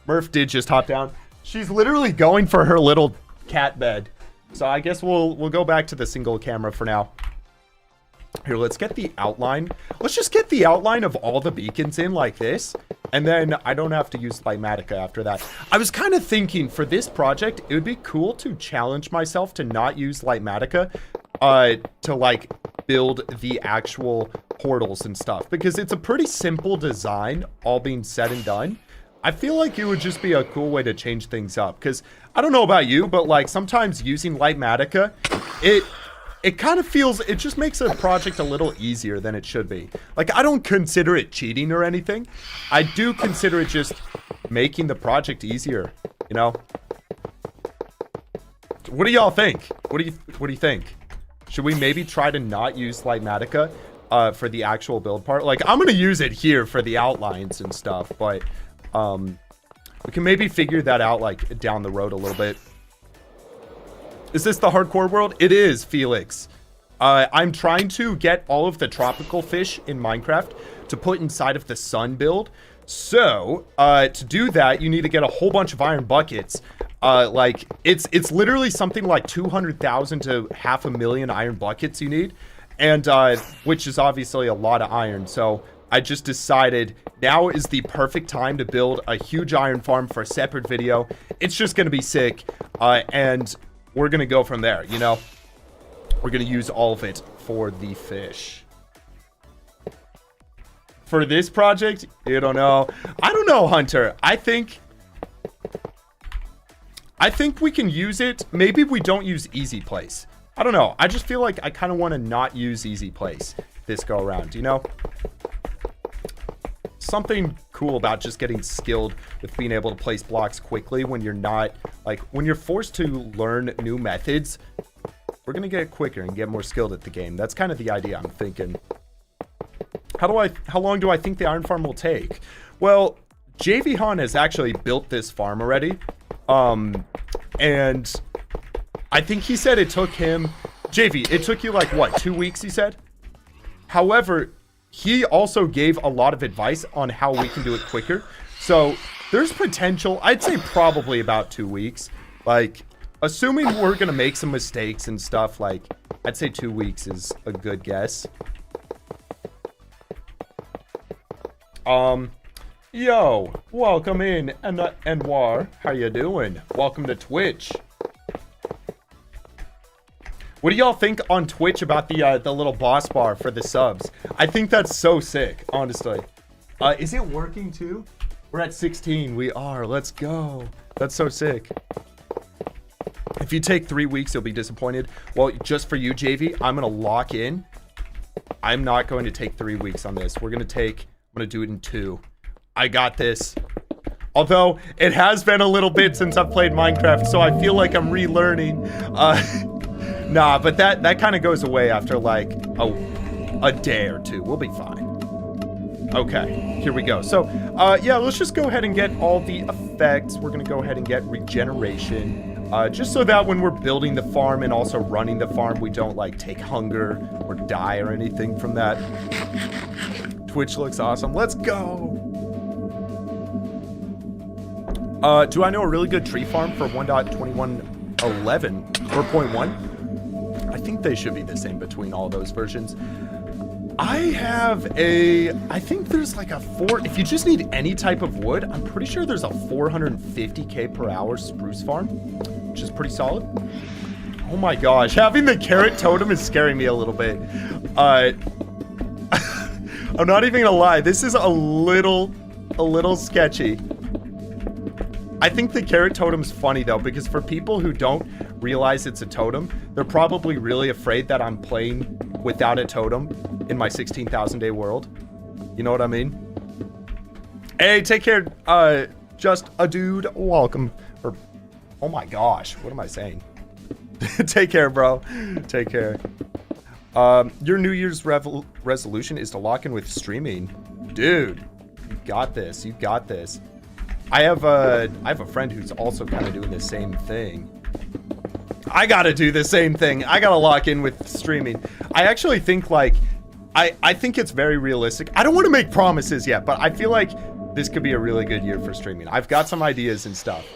Murph did just hop down. She's literally going for her little cat bed. So I guess we'll go back to the single camera for now. Here, let's get the outline. Let's just get the outline of all the beacons in like this. And then I don't have to use Lighmatica after that. I was kind of thinking for this project, it would be cool to challenge myself to not use Lighmatica to like build the actual portals and stuff. Because it's a pretty simple design, all being said and done. I feel like it would just be a cool way to change things up. Because I don't know about you, but like sometimes using Lighmatica, it kind of feels, it just makes a project a little easier than it should be. Like, I don't consider it cheating or anything. I do consider it just making the project easier, you know? What do y'all think? What do you think? Should we maybe try to not use Lighmatica for the actual build part? Like, I'm gonna use it here for the outlines and stuff, but we can maybe figure that out, like, down the road a little bit. Is this the hardcore world? It is, Felix. I'm trying to get all of the tropical fish in Minecraft to put inside of the sun build. So, to do that, you need to get a whole bunch of iron buckets. Like, it's literally something like 200,000 to 500,000 iron buckets you need. And, which is obviously a lot of iron. So, I just decided now is the perfect time to build a huge iron farm for a separate video. It's just gonna be sick. And we're gonna go from there, you know? We're gonna use all of it for the fish. For this project, you don't know. I don't know, Hunter. I think we can use it. Maybe we don't use easy place. I don't know. I just feel like I kind of want to not use easy place this go around, you know? Something cool about just getting skilled with being able to place blocks quickly when you're not, like, when you're forced to learn new methods, we're going to get quicker and get more skilled at the game. That's kind of the idea I'm thinking. How long do I think the iron farm will take? Well, JV Han has actually built this farm already. And I think he said it took him, JV, it took you like what, 2 weeks, he said? However, he also gave a lot of advice on how we can do it quicker. So there's potential. I'd say probably about 2 weeks. Like, assuming we're going to make some mistakes and stuff, like, I'd say 2 weeks is a good guess. Yo, welcome in, Anwar. How you doing? Welcome to Twitch. What do y'all think on Twitch about the little boss bar for the subs? I think that's so sick, honestly. Is it working too? We're at 16. We are. Let's go. That's so sick. If you take 3 weeks, you'll be disappointed. Well, just for you, JV, I'm going to lock in. I'm not going to take 3 weeks on this. I'm going to do it in 2. I got this. Although, it has been a little bit since I've played Minecraft, so I feel like I'm relearning. Nah, but that kind of goes away after like a day or 2. We'll be fine. Okay, here we go. So, yeah, let's just go ahead and get all the effects. We're going to go ahead and get regeneration. Just so that when we're building the farm and also running the farm, we don't like take hunger or die or anything from that. Twitch looks awesome. Let's go. Do I know a really good tree farm for 1.2111 or 0.1? I think they should be the same between all those versions. I think there's like a if you just need any type of wood, I'm pretty sure there's a 450k per hour spruce farm, which is pretty solid. Oh my gosh, having the carrot totem is scaring me a little bit. I'm not even gonna lie, this is a little sketchy. I think the carrot totem's funny though, because for people who don't realize it's a totem, they're probably really afraid that I'm playing without a totem in my 16,000 day world. You know what I mean? Hey, take care, just a dude, welcome. Or, oh my gosh, what am I saying? Take care, bro. Take care. Your New Year's resolution is to lock in with streaming. Dude, you got this. You got this. I have a friend who's also kind of doing the same thing. I gotta do the same thing. I gotta lock in with streaming. I actually think like, I think it's very realistic. I don't want to make promises yet, but I feel like this could be a really good year for streaming. I've got some ideas and stuff.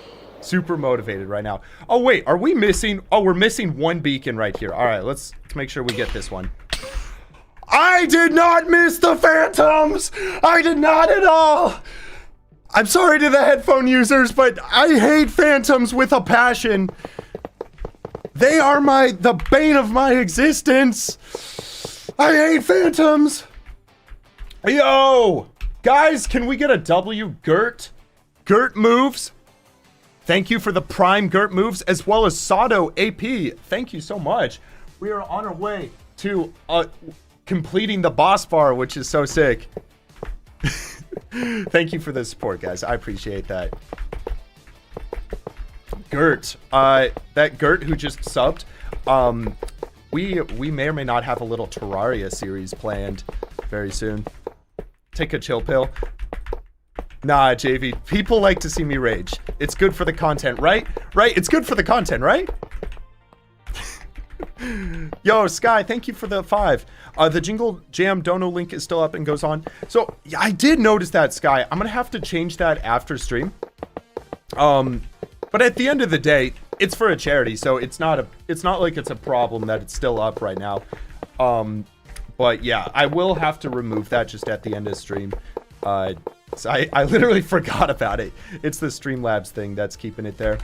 Super motivated right now. Oh wait, are we missing? Oh, we're missing one beacon right here. All right, let's make sure we get this one. I did not miss the phantoms. I did not at all. I'm sorry to the headphone users, but I hate phantoms with a passion. They are the bane of my existence. I hate phantoms. Yo, guys, can we get a W, Gert? Gert moves. Thank you for the prime Gert moves, as well as Sado AP. Thank you so much. We are on our way to completing the boss bar, which is so sick. Thank you for the support, guys. I appreciate that. Gert, that Gert who just subbed, we may or may not have a little Terraria series planned very soon. Take a chill pill. Nah, JV, people like to see me rage. It's good for the content, right? Right? It's good for the content, right? Yo, Sky, thank you for the 5. The Jingle Jam Dono link is still up and goes on. So, yeah, I did notice that, Sky. I'm gonna have to change that after stream. But at the end of the day, it's for a charity, so it's not like it's a problem that it's still up right now. But yeah, I will have to remove that just at the end of stream. So I literally forgot about it. It's the Streamlabs thing that's keeping it there.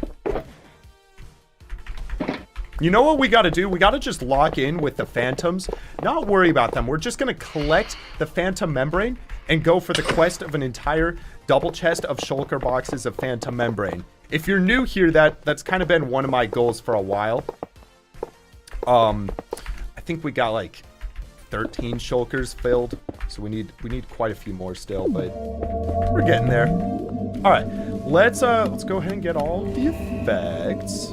You know what we gotta do? We gotta just lock in with the phantoms. Not worry about them. We're just gonna collect the phantom membrane and go for the quest of an entire double chest of shulker boxes of phantom membrane. If you're new here, that's kind of been one of my goals for a while. I think we got like 13 shulkers filled, so we need quite a few more still, but we're getting there. All right, let's go ahead and get all the effects.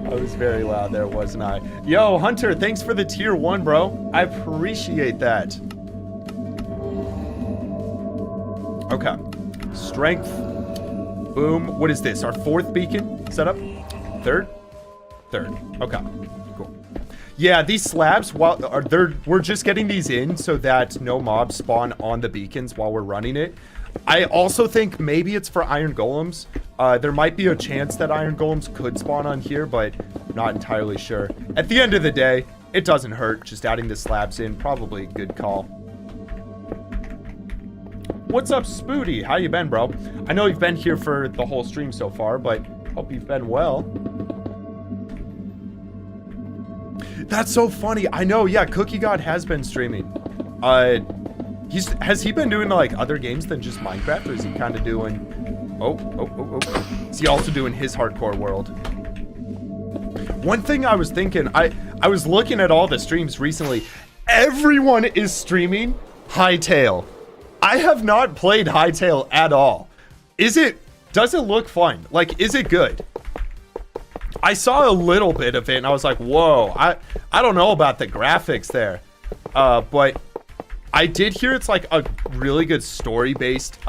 I was very loud there, wasn't I? Yo, Hunter, thanks for the tier 1, bro. I appreciate that. Okay. Strength. Boom. What is this? Our 4th beacon setup? 3rd? 3rd. Okay. Cool. Yeah, these slabs, we're just getting these in so that no mobs spawn on the beacons while we're running it. I also think maybe it's for iron golems. There might be a chance that iron golems could spawn on here, but not entirely sure. At the end of the day, it doesn't hurt. Just adding the slabs in, probably a good call. What's up, Spooty? How you been, bro? I know you've been here for the whole stream so far, but hope you've been well. That's so funny. I know, yeah, Cookie God has been streaming. Has he been doing like other games than just Minecraft, or is he kind of doing... Oh. Is he also doing his hardcore world? One thing I was thinking, I was looking at all the streams recently. Everyone is streaming Hytale. I have not played Hytale at all. Does it look fun? Like, is it good? I saw a little bit of it and I was like, whoa, I don't know about the graphics there. But I did hear it's like a really good story-based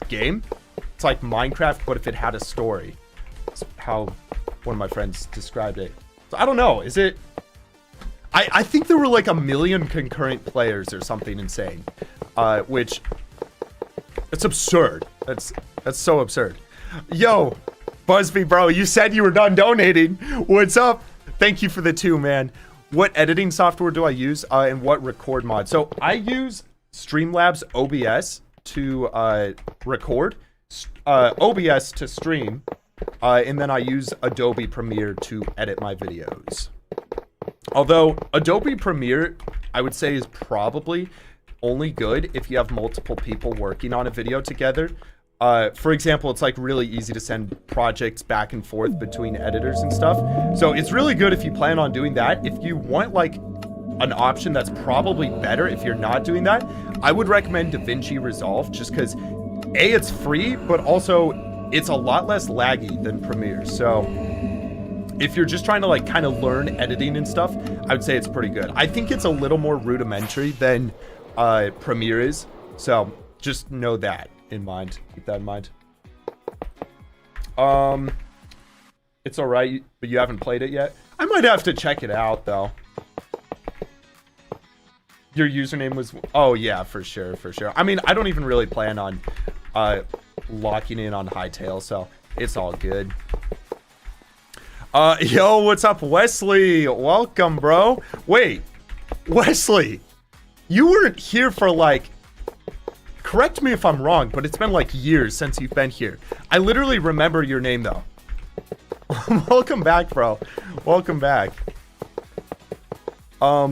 game. It's like Minecraft, but if it had a story. That's how one of my friends described it. So I don't know, is it... I think there were like 1 million concurrent players or something insane. Which... It's absurd. That's so absurd. Yo, Busby, bro, you said you were done donating. What's up? Thank you for the 2, man. What editing software do I use, and what record mod? So I use Streamlabs OBS to record, OBS to stream, and then I use Adobe Premiere to edit my videos. Although Adobe Premiere, I would say, is probably only good if you have multiple people working on a video together. For example, it's like really easy to send projects back and forth between editors and stuff. So it's really good if you plan on doing that. If you want like an option that's probably better if you're not doing that, I would recommend DaVinci Resolve, just because A, it's free, but also it's a lot less laggy than Premiere. So if you're just trying to like kind of learn editing and stuff, I would say it's pretty good. I think it's a little more rudimentary than Premiere is. So just know that in mind. Keep that in mind. It's all right, but you haven't played it yet. I might have to check it out though. Your username was... Oh yeah, for sure. I mean, I don't even really plan on locking in on Hytale, so it's all good. Yo, what's up, Wesley? Welcome, bro. Wait, Wesley, you weren't here for like... Correct me if I'm wrong, but it's been like years since you've been here. I literally remember your name though. Welcome back, bro. Welcome back. How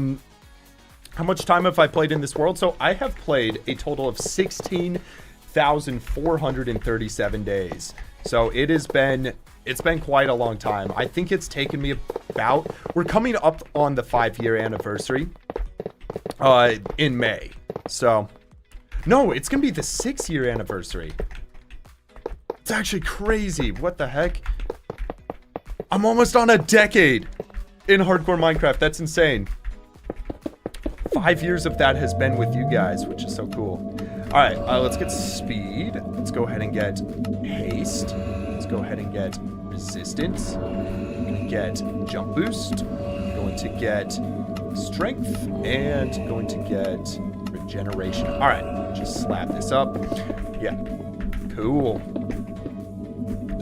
much time have I played in this world? So I have played a total of 16,437 days. So it's been quite a long time. I think it's taken me about... We're coming up on the 5-year anniversary in May. So... No, it's going to be the 6-year anniversary. It's actually crazy. What the heck? I'm almost on a decade in hardcore Minecraft. That's insane. 5 years of that has been with you guys, which is so cool. All right, let's get speed. Let's go ahead and get haste. Let's go ahead and get resistance. We're going to get jump boost. We're going to get strength. And going to get... regeneration. All right, just slap this up. Yeah, cool.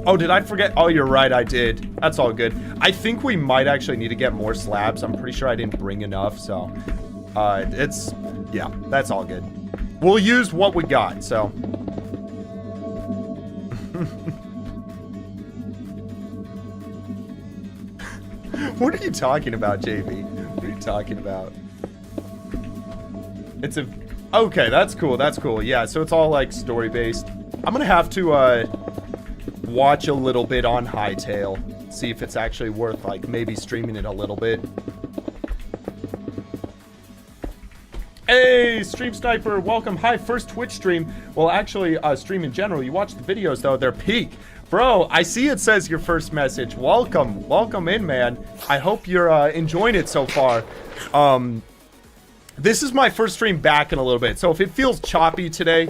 Oh, did I forget? Oh, you're right, I did. That's all good. I think we might actually need to get more slabs. I'm pretty sure I didn't bring enough, so yeah, that's all good. We'll use what we got, so. What are you talking about, JB? What are you talking about? It's a... Okay, that's cool. Yeah, so it's all, like, story-based. I'm gonna have to, watch a little bit on Hightail. See if it's actually worth, like, maybe streaming it a little bit. Hey, Stream Sniper, welcome. Hi, first Twitch stream. Well, actually, stream in general. You watch the videos, though. They're peak. Bro, I see it says your first message. Welcome. Welcome in, man. I hope you're enjoying it so far. This is my first stream back in a little bit. So if it feels choppy today,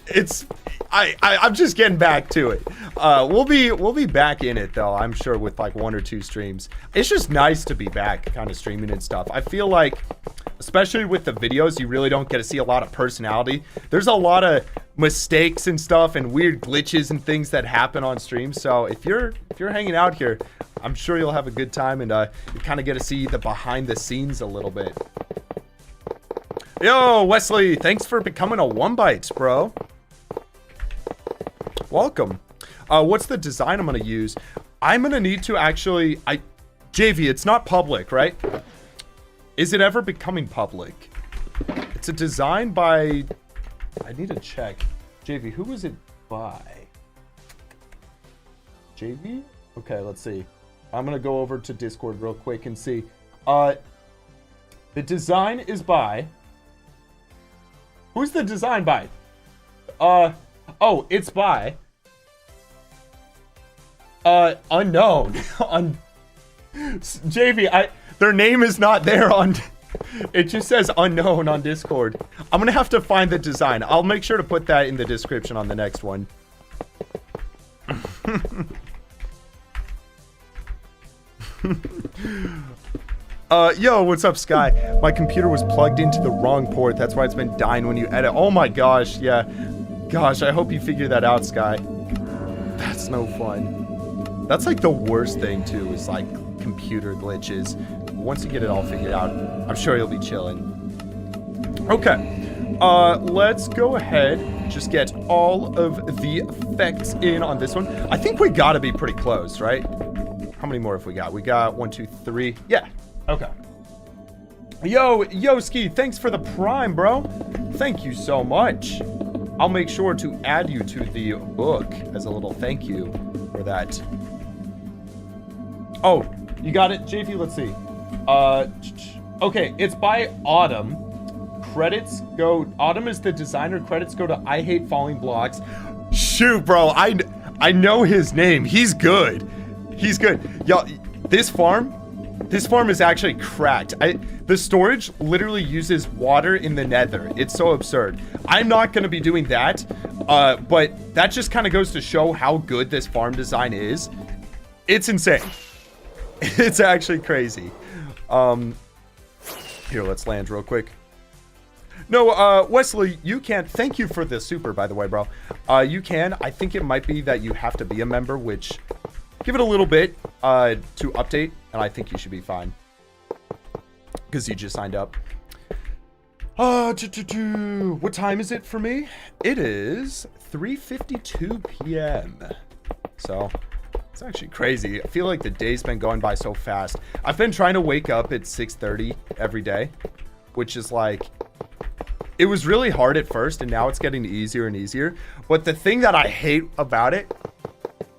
it's... I'm just getting back to it. We'll be back in it, though, I'm sure, with like 1 or 2 streams. It's just nice to be back kind of streaming and stuff. I feel like, especially with the videos, you really don't get to see a lot of personality. There's a lot of mistakes and stuff and weird glitches and things that happen on stream. So if you're hanging out here, I'm sure you'll have a good time, and you kind of get to see the behind the scenes a little bit. Yo, Wesley, thanks for becoming a Wunba, bro. Welcome. What's the design I'm gonna use? I'm gonna need to actually, JV, it's not public, right? Is it ever becoming public? It's a design by, I need to check. JV, who was it by? JV? Okay, let's see. I'm gonna go over to Discord real quick and see. The design is by, who's the design by? Oh, it's by unknown. JV, their name is not there on, it just says unknown on Discord. I'm gonna have to find the design. I'll make sure to put that in the description on the next one. Yo, what's up, Sky? My computer was plugged into the wrong port. That's why it's been dying when you edit. Oh my gosh, yeah. Gosh, I hope you figure that out, Sky. That's no fun. That's like the worst thing, too, is like computer glitches. Once you get it all figured out, I'm sure you'll be chilling. Okay. Let's go ahead. Just get all of the effects in on this one. I think we gotta be pretty close, right? How many more have we got? We got 1, 2, 3. Yeah. Okay. Yo, Ski, thanks for the prime, bro. Thank you so much. I'll make sure to add you to the book as a little thank you for that. Oh, you got it, JV? Let's see. Okay, it's by Autumn. Credits go... Autumn is the designer. Credits go to I Hate Falling Blocks. Shoot, bro. I know his name. He's good. He's good. Y'all, this farm is actually cracked. The storage literally uses water in the Nether. It's so absurd. I'm not going to be doing that, but that just kind of goes to show how good this farm design is. It's insane. It's actually crazy. Here, let's land real quick. No, Wesley, you can. Thank you for the super, by the way, bro. You can. I think it might be that you have to be a member, which... Give it a little bit to update, and I think you should be fine. Because you just signed up. What time is it for me? It is 3:52 p.m. So, it's actually crazy. I feel like the day's been going by so fast. I've been trying to wake up at 6:30 every day, which is like... It was really hard at first, and now it's getting easier and easier. But the thing that I hate about it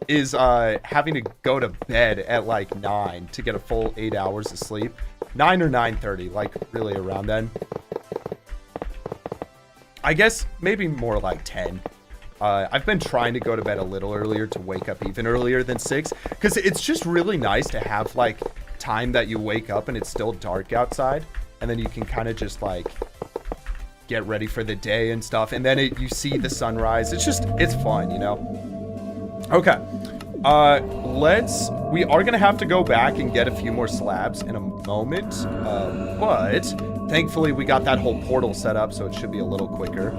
is having to go to bed at like 9 to get a full 8 hours of sleep. 9 or 9:30, like really around then. I guess maybe more like 10. I've been trying to go to bed a little earlier to wake up even earlier than 6, because it's just really nice to have like time that you wake up and it's still dark outside, and then you can kind of just like get ready for the day and stuff, and then you see the sunrise. It's fun, you know? Okay, we are gonna have to go back and get a few more slabs in a moment, but thankfully we got that whole portal set up, so it should be a little quicker.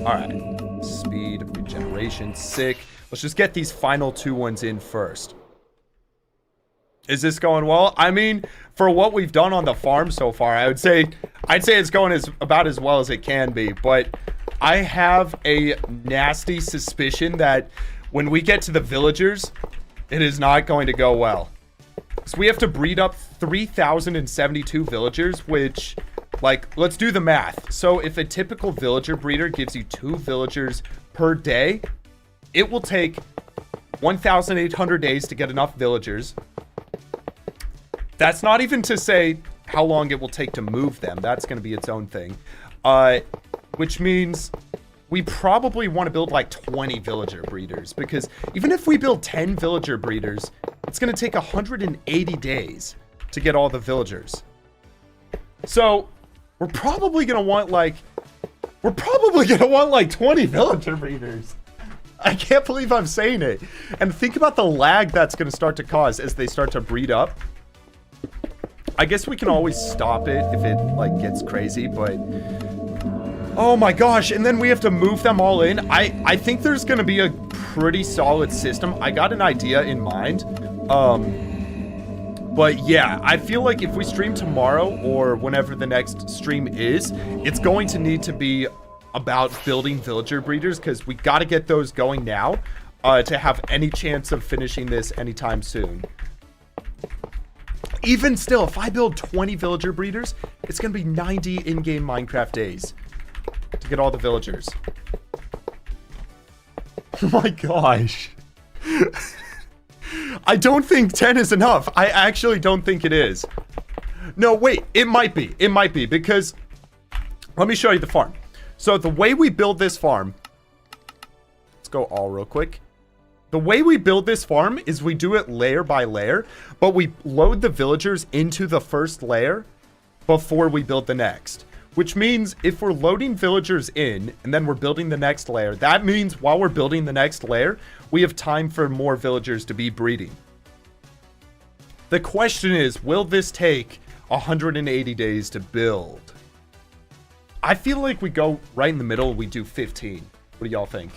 All right, speed, regeneration, sick. Let's just get these final 2 ones in first. Is this going well? I mean, for what we've done on the farm so far, I'd say it's going about as well as it can be, but I have a nasty suspicion that when we get to the villagers, it is not going to go well. So we have to breed up 3,072 villagers, which, like, let's do the math. So if a typical villager breeder gives you 2 villagers per day, it will take 1,800 days to get enough villagers. That's not even to say how long it will take to move them. That's going to be its own thing. Which means we probably want to build like 20 villager breeders, because even if we build 10 villager breeders, it's going to take 180 days to get all the villagers. So we're probably going to want like 20 villager breeders. I can't believe I'm saying it. And think about the lag that's going to start to cause as they start to breed up. I guess we can always stop it if it like gets crazy, but oh my gosh, and then we have to move them all in. I think there's going to be a pretty solid system. I got an idea in mind. But yeah, I feel like if we stream tomorrow or whenever the next stream is, it's going to need to be about building villager breeders, because we got to get those going now to have any chance of finishing this anytime soon. Even still, if I build 20 villager breeders, it's going to be 90 in-game Minecraft days to get all the villagers. Oh my gosh. I don't think 10 is enough. I actually don't think it is. No, wait, it might be. It might be, because let me show you the farm. So the way we build this farm, let's go all real quick. The way we build this farm is we do it layer by layer, but we load the villagers into the first layer before we build the next. Which means if we're loading villagers in and then we're building the next layer, that means while we're building the next layer, we have time for more villagers to be breeding. The question is, will this take 180 days to build? I feel like we go right in the middle, we do 15. What do y'all think?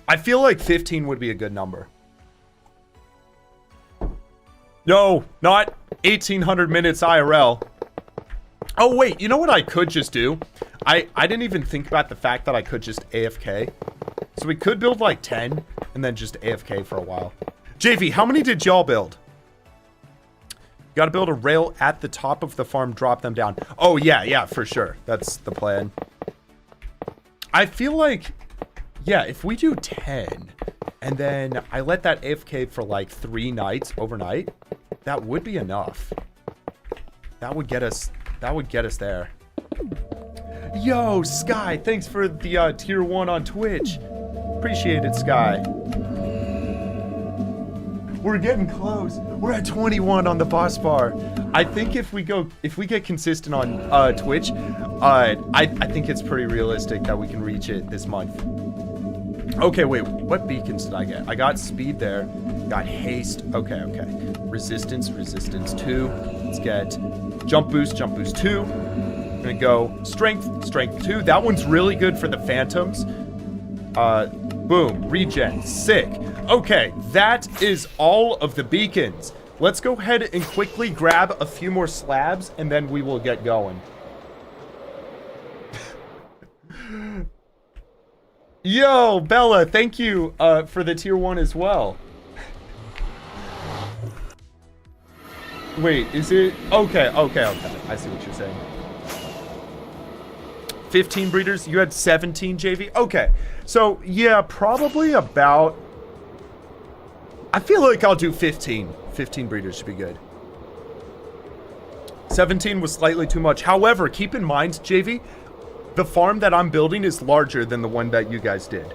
I feel like 15 would be a good number. No, not 1800 minutes IRL. Oh, wait, you know what I could just do? I didn't even think about the fact that I could just AFK. So we could build like 10 and then just AFK for a while. JV, how many did y'all build? You gotta build a rail at the top of the farm, drop them down. Oh, yeah, for sure. That's the plan. I feel like, yeah, if we do 10 and then I let that AFK for like 3 nights overnight, that would be enough. That would get us there. Yo, Sky, thanks for the tier 1 on Twitch. Appreciate it, Sky. We're getting close. We're at 21 on the boss bar. I think if we get consistent on Twitch, I think it's pretty realistic that we can reach it this month. Okay, wait, what beacons did I get? I got speed there, got haste. Okay. Resistance 2. Let's get jump boost 2. I'm gonna go strength 2. That one's really good for the phantoms. Boom, regen, sick. Okay, that is all of the beacons. Let's go ahead and quickly grab a few more slabs and then we will get going. Yo, Bella, thank you for the tier 1 as well. Wait, is it? Okay. I see what you're saying. 15 breeders. You had 17, JV? Okay. So, yeah, probably about... I feel like I'll do 15. 15 breeders should be good. 17 was slightly too much. However, keep in mind, JV, the farm that I'm building is larger than the one that you guys did.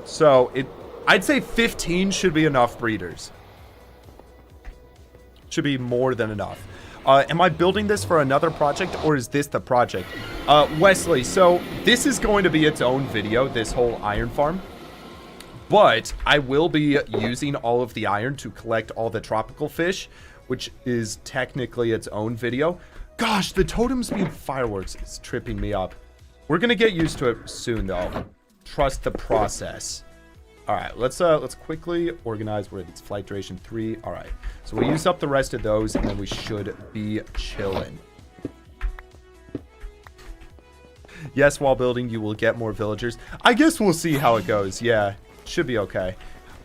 So, I'd say 15 should be enough breeders. Should be more than enough. Am I building this for another project, or is this the project? Wesley, so this is going to be its own video, this whole iron farm. But I will be using all of the iron to collect all the tropical fish, which is technically its own video. Gosh, the totems being fireworks is tripping me up. We're gonna get used to it soon, though. Trust the process. All right, let's quickly organize where it's flight duration 3. All right, so we'll use up the rest of those, and then we should be chilling. Yes, while building, you will get more villagers. I guess we'll see how it goes. Yeah, should be okay.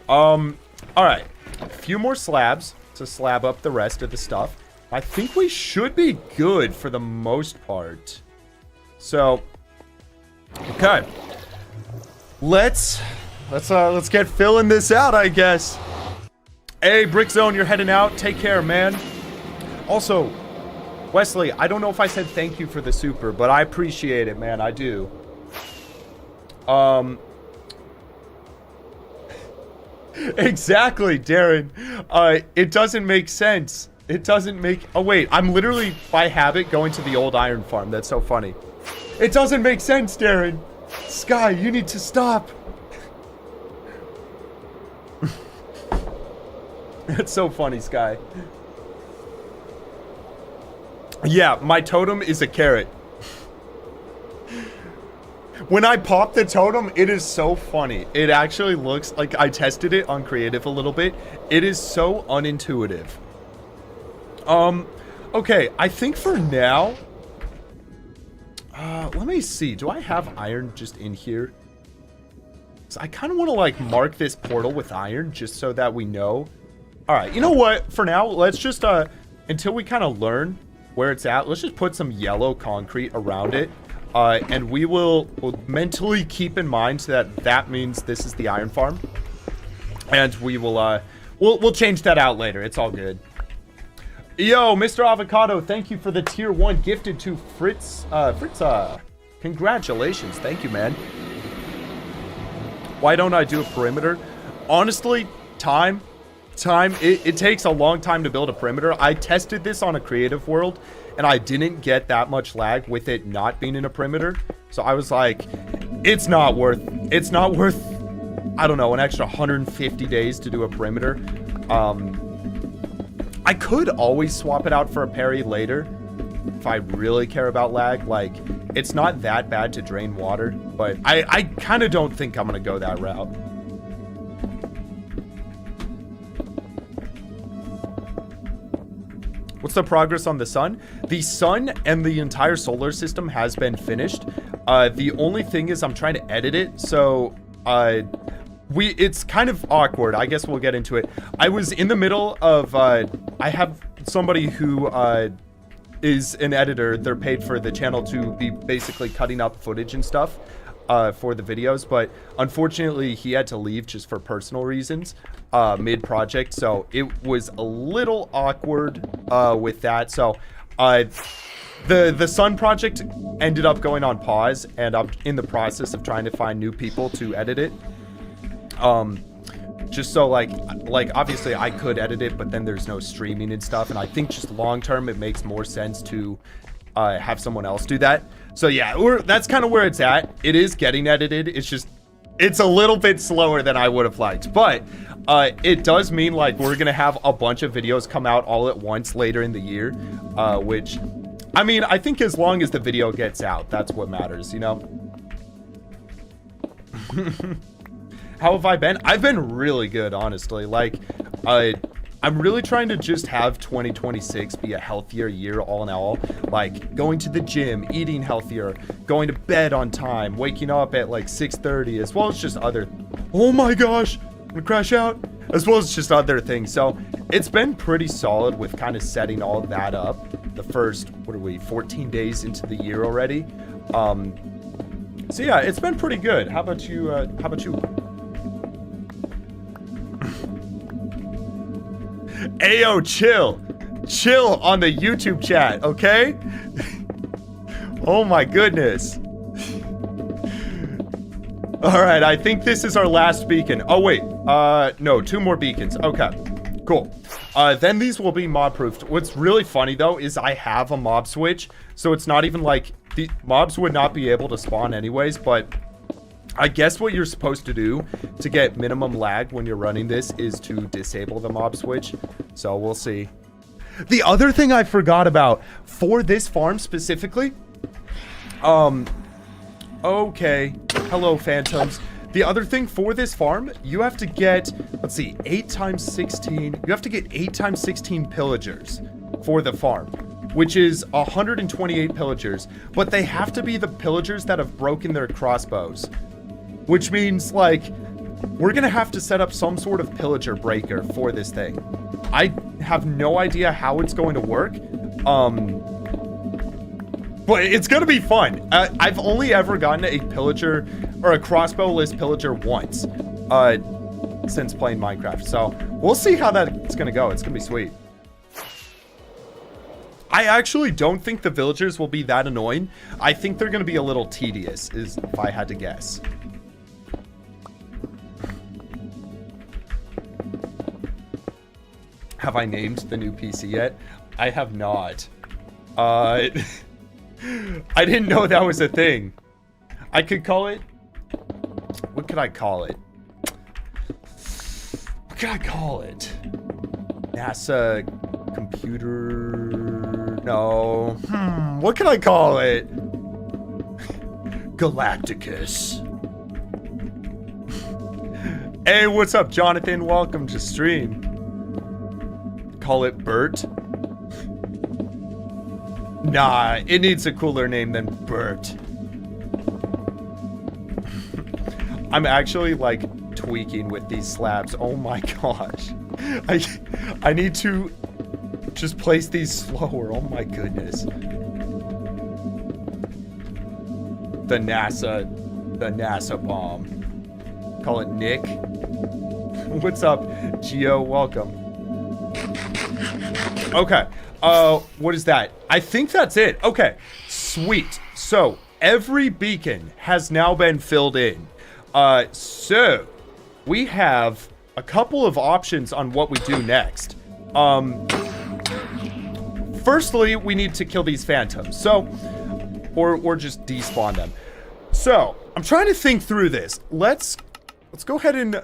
All right, a few more slabs to slab up the rest of the stuff. I think we should be good for the most part. So, okay. Let's let's get filling this out, I guess. Hey, Brickzone, you're heading out. Take care, man. Also, Wesley, I don't know if I said thank you for the super, but I appreciate it, man. I do. Exactly, Darren. It doesn't make sense. It doesn't make... Oh, wait. I'm literally, by habit, going to the old iron farm. That's so funny. It doesn't make sense, Darren. Sky, you need to stop. That's so funny, Sky. Yeah, my totem is a carrot. When I pop the totem, it is so funny. It actually looks like... I tested it on creative a little bit. It is so unintuitive. Okay, I think for now... let me see. Do I have iron just in here? So I kind of want to, like, mark this portal with iron just so that we know. Alright, you know what? For now, let's just, until we kind of learn where it's at, let's just put some yellow concrete around it. And we'll mentally keep in mind that means this is the iron farm. And we will, we'll change that out later. It's all good. Yo, Mr. Avocado, thank you for the tier 1 gifted to Fritz. Congratulations. Thank you, man. Why don't I do a perimeter? Honestly, time. It takes a long time to build a perimeter. I tested this on a creative world, and I didn't get that much lag with it not being in a perimeter. So I was like, it's not worth, I don't know, an extra 150 days to do a perimeter. I could always swap it out for a parry later if I really care about lag. Like, it's not that bad to drain water, but I kind of don't think I'm going to go that route. What's the progress on the sun? The sun and the entire solar system has been finished. The only thing is I'm trying to edit it, so it's kind of awkward. I guess we'll get into it. I was in the middle of I have somebody who is an editor. They're paid for the channel to be basically cutting up footage and stuff for the videos, but unfortunately he had to leave just for personal reasons mid-project, so it was a little awkward with that. So the sun project ended up going on pause, and I'm in the process of trying to find new people to edit it. Just so like obviously I could edit it, but then there's no streaming and stuff, and I think just long term it makes more sense to have someone else do that. So yeah, that's kind of where it's at. It is getting edited. It's a little bit slower than I would have liked, but it does mean like we're gonna have a bunch of videos come out all at once later in the year, which, I mean, I think as long as the video gets out, that's what matters, you know? How have I been? I've been really good, honestly. Like, I'm really trying to just have 2026 be a healthier year all in all. Like, going to the gym, eating healthier, going to bed on time, waking up at like 6:30, as well as just other... Oh my gosh! I'm gonna crash out! As well as just other things. So, it's been pretty solid with kind of setting all that up. The first, what are we, 14 days into the year already? So yeah, it's been pretty good. How about you, Ayo, chill on the YouTube chat, okay? Oh my goodness. All right, I think this is our last beacon. Oh wait, no, 2 more beacons. Okay, cool. Then these will be mob proofed. What's really funny though is I have a mob switch, so it's not even like the mobs would not be able to spawn anyways, but I guess what you're supposed to do to get minimum lag when you're running this is to disable the mob switch. So we'll see. The other thing I forgot about for this farm specifically, okay, hello phantoms. The other thing for this farm, you have to get, let's see, 8 times 16. You have to get 8 times 16 pillagers for the farm, which is 128 pillagers, but they have to be the pillagers that have broken their crossbows. Which means, like, we're gonna have to set up some sort of pillager breaker for this thing. I have no idea how it's going to work, but it's gonna be fun. I've only ever gotten a pillager or a crossbow-less pillager once, since playing Minecraft. So we'll see how that's gonna go. It's gonna be sweet. I actually don't think the villagers will be that annoying. I think they're gonna be a little tedious, is if I had to guess. Have I named the new PC yet? I have not. I didn't know that was a thing. I could call it... What could I call it? What could I call it? NASA computer... No. What can I call it? Galacticus. Hey, what's up, Jonathan? Welcome to stream. Call it Bert? Nah, it needs a cooler name than Bert. I'm actually like tweaking with these slabs. Oh my gosh. I need to just place these slower. Oh my goodness. The NASA bomb. Call it Nick. What's up, Geo? Welcome. Okay. What is that? I think that's it. Okay. Sweet. So every beacon has now been filled in. So we have a couple of options on what we do next. Firstly, we need to kill these phantoms. So, or just despawn them. So I'm trying to think through this. Let's go ahead and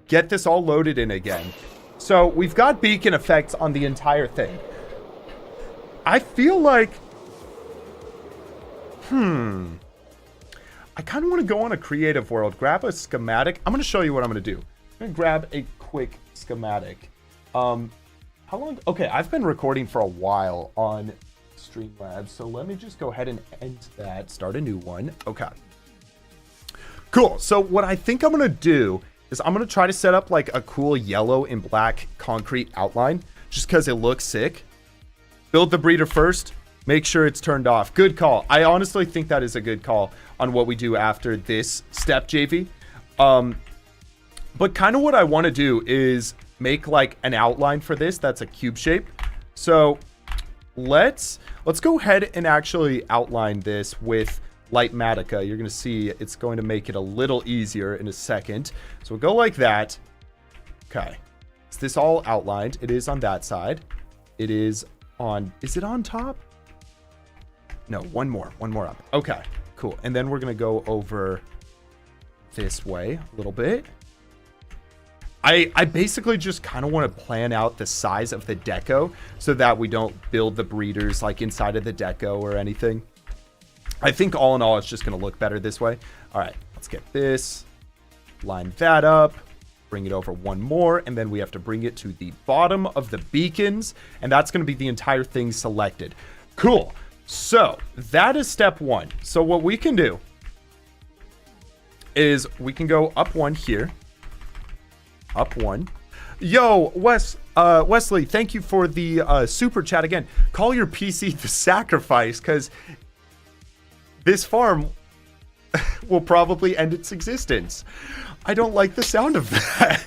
get this all loaded in again. So we've got beacon effects on the entire thing. I feel like, I kind of want to go on a creative world, grab a schematic. I'm going to show you what I'm going to do. I'm going to grab a quick schematic. How long? Okay, I've been recording for a while on Streamlabs, so let me just go ahead and end that, start a new one. Okay. Cool. So what I think I'm going to do is I'm going to try to set up like a cool yellow and black concrete outline just because it looks sick. Build the breeder first. Make sure it's turned off. Good call. I honestly think that is a good call on what we do after this step, JV. But kind of what I want to do is make like an outline for this that's a cube shape. So let's go ahead and actually outline this with Lightmatica. You're going to see it's going to make it a little easier in a second. So we'll go like that. Okay. Is this all outlined? It is on that side. It is on... Is it on top? No, one more up. Okay, cool. And then we're going to go over this way a little bit. I basically just kind of want to plan out the size of the deco so that we don't build the breeders like inside of the deco or anything. I think all in all, it's just going to look better this way. All right, let's get this. Line that up. Bring it over one more. And then we have to bring it to the bottom of the beacons. And that's going to be the entire thing selected. Cool. So that is step one. So what we can do is we can go up one here. Up one. Yo, Wesley, thank you for the super chat again. Call your PC the sacrifice because this farm will probably end its existence. I don't like the sound of that.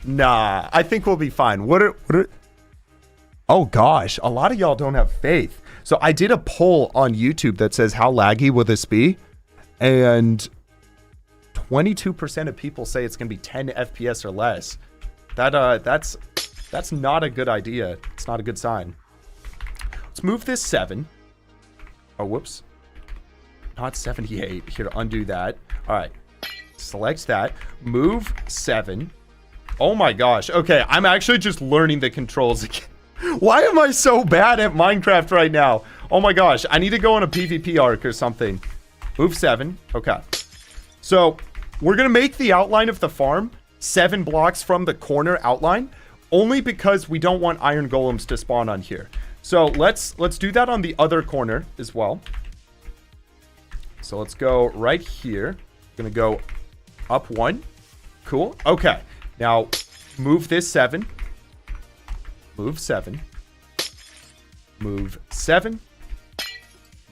Nah, I think we'll be fine. Oh gosh, a lot of y'all don't have faith. So I did a poll on YouTube that says, how laggy will this be? And 22% of people say it's going to be 10 FPS or less. That's not a good idea. It's not a good sign. Let's move this 7. Oh, whoops. Not 78. Here, undo that. All right. Select that. Move 7. Oh my gosh. Okay, I'm actually just learning the controls again. Why am I so bad at Minecraft right now? Oh my gosh. I need to go on a PvP arc or something. Move 7. Okay. So we're going to make the outline of the farm 7 blocks from the corner outline, only because we don't want iron golems to spawn on here. So let's do that on the other corner as well. So let's go right here. Going to go up 1. Cool. Okay. Now move this 7. Move 7. Move 7.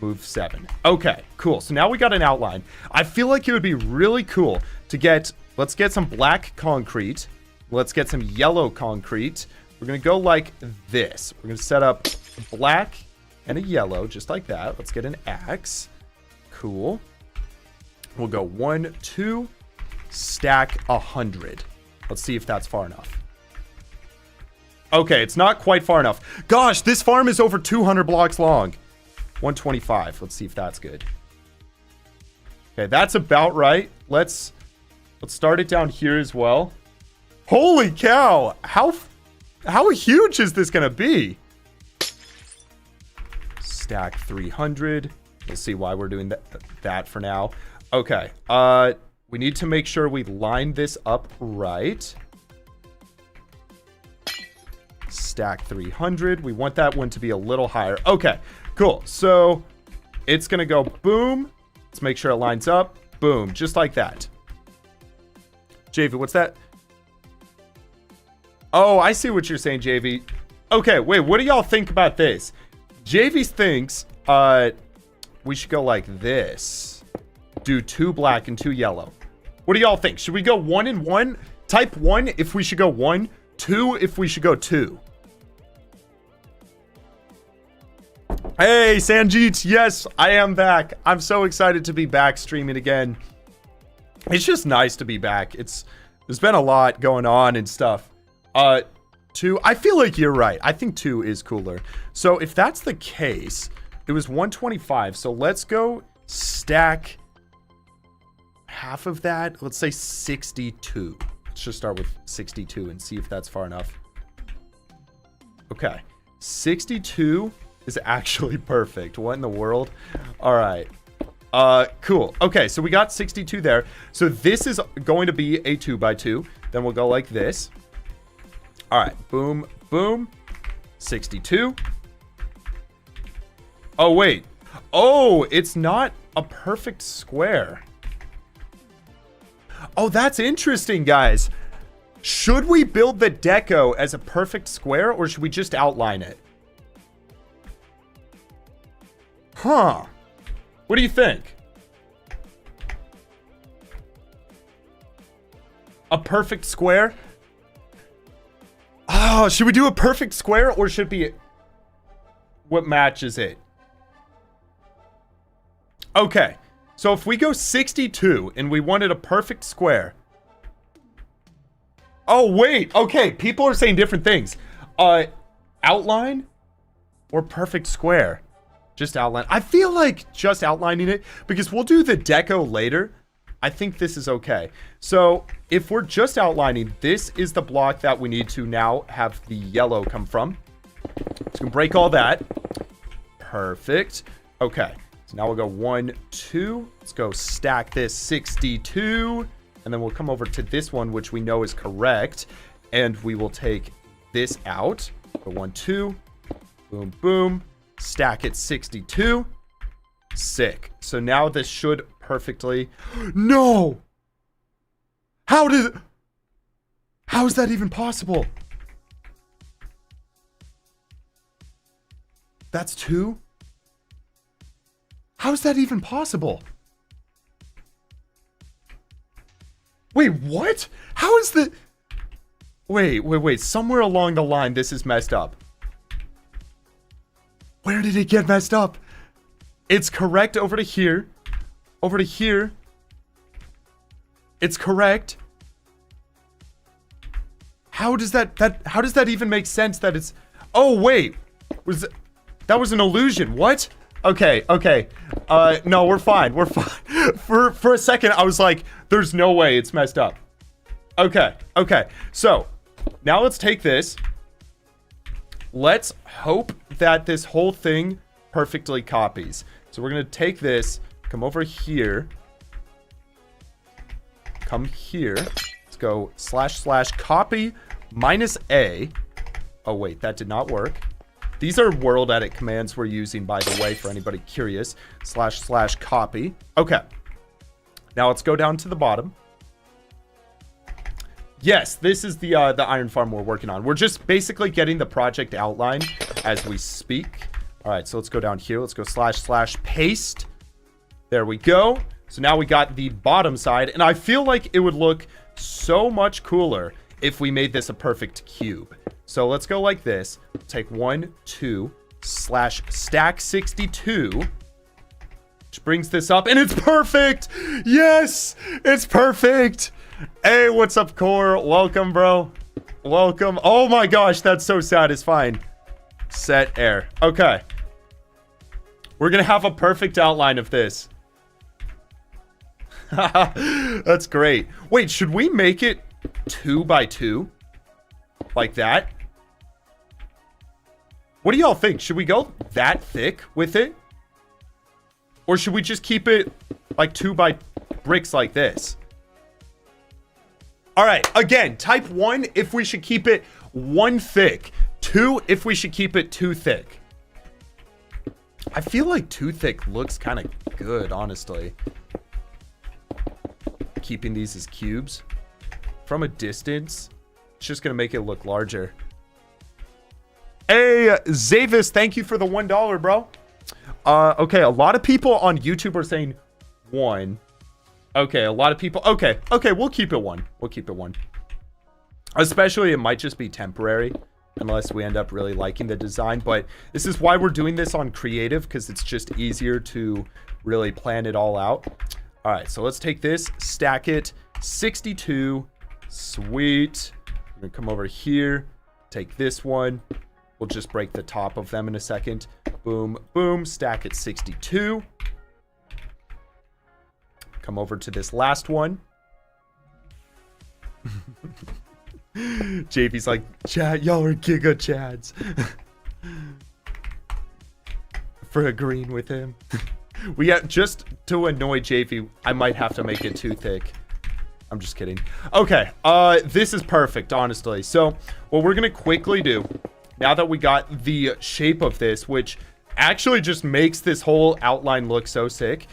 move 7. Okay, cool. So now we got an outline. I feel like it would be really cool to get, let's get some black concrete. Let's get some yellow concrete. We're going to go like this. We're going to set up black and a yellow, just like that. Let's get an axe. Cool. We'll go 1, 2, stack 100. Let's see if that's far enough. Okay, it's not quite far enough. Gosh, this farm is over 200 blocks long. 125. Let's see if that's good. Okay, that's about right. Let's start it down here as well. Holy cow! How huge is this gonna be? Stack 300. We'll see why we're doing that for now. Okay. We need to make sure we line this up right. Stack 300. We want that one to be a little higher. Okay, cool. So it's gonna go boom. Let's make sure it lines up. Boom, just like that. JV, what's that? Oh, I see what you're saying, JV. Okay, wait, what do y'all think about this? JV thinks we should go like this. Do 2 black and 2 yellow. What do y'all think? Should we go 1 and 1? Type 1 if we should go 1. 2 if we should go 2. Hey, Sanjeet. Yes, I am back. I'm so excited to be back streaming again. It's just nice to be back. There's been a lot going on and stuff. 2, I feel like you're right. I think 2 is cooler. So if that's the case, it was 125. So let's go stack half of that. Let's say 62. Let's just start with 62 and see if that's far enough. Okay. 62 is actually perfect. What in the world? All right. Cool. Okay, so we got 62 there. So this is going to be a 2x2. Then we'll go like this. All right, boom, boom, 62. Oh, wait. Oh, it's not a perfect square. Oh, that's interesting, guys. Should we build the deco as a perfect square, or should we just outline it? Huh. What do you think? A perfect square? Oh, should we do a perfect square, or should it be... What matches it? Okay. So if we go 62 and we wanted a perfect square... Oh, wait. Okay, people are saying different things. Outline or perfect square? Just outline. I feel like just outlining it, because we'll do the deco later. I think this is okay. So if we're just outlining, this is the block that we need to now have the yellow come from. So we can break all that. Perfect. Okay. So now we'll go 1, 2. Let's go stack this 62. And then we'll come over to this one, which we know is correct. And we will take this out. Go 1, 2. Boom, boom. Stack it 62. Sick. So now this should perfectly... No! How is that even possible? That's 2? How is that even possible? Wait, what? How is the... Wait. Somewhere along the line, this is messed up. Where did it get messed up? It's correct over to here. Over to here. It's correct. How does that even make sense that it's... Oh, wait. That was an illusion. What? Okay. No, we're fine. We're fine. For a second, I was like, there's no way it's messed up. Okay. So, now let's take this. Let's hope that this whole thing perfectly copies. So we're going to take this, come over here. Come here. Let's go / copy -A. Oh, wait, that did not work. These are world edit commands we're using, by the way, for anybody curious. / copy. Okay. Now let's go down to the bottom. Yes, this is the iron farm we're working on. We're just basically getting the project outline as we speak. All right, so let's go down here. Let's go / paste. There we go. So now we got the bottom side, and I feel like it would look so much cooler if we made this a perfect cube. So let's go like this. Take 1, 2, /stack 62, which brings this up, and it's perfect. Yes, it's perfect. Hey, what's up, Core? Welcome, bro. Welcome. Oh my gosh, that's so satisfying. Set air. Okay. We're gonna have a perfect outline of this. That's great. Wait, should we make it 2 by 2? Like that? What do y'all think? Should we go that thick with it? Or should we just keep it like 2 by bricks like this? All right, again, type 1 if we should keep it 1 thick. 2 if we should keep it 2 thick. I feel like 2 thick looks kind of good, honestly. Keeping these as cubes. From a distance, it's just going to make it look larger. Hey, Zavis, thank you for the $1, bro. Okay, a lot of people on YouTube are saying 1. Okay, a lot of people. Okay, we'll keep it 1. We'll keep it 1. Especially, it might just be temporary unless we end up really liking the design. But this is why we're doing this on creative, because it's just easier to really plan it all out. All right, so let's take this, stack it, 62. Sweet. I'm gonna come over here, take this one. We'll just break the top of them in a second. Boom, boom, stack it 62. Come over to this last one. JP's like, Chad, y'all are giga chads. For agreeing with him. We have, just to annoy JP, I might have to make it too thick. I'm just kidding. Okay, this is perfect, honestly. So, what we're gonna quickly do, now that we got the shape of this, which actually just makes this whole outline look so sick,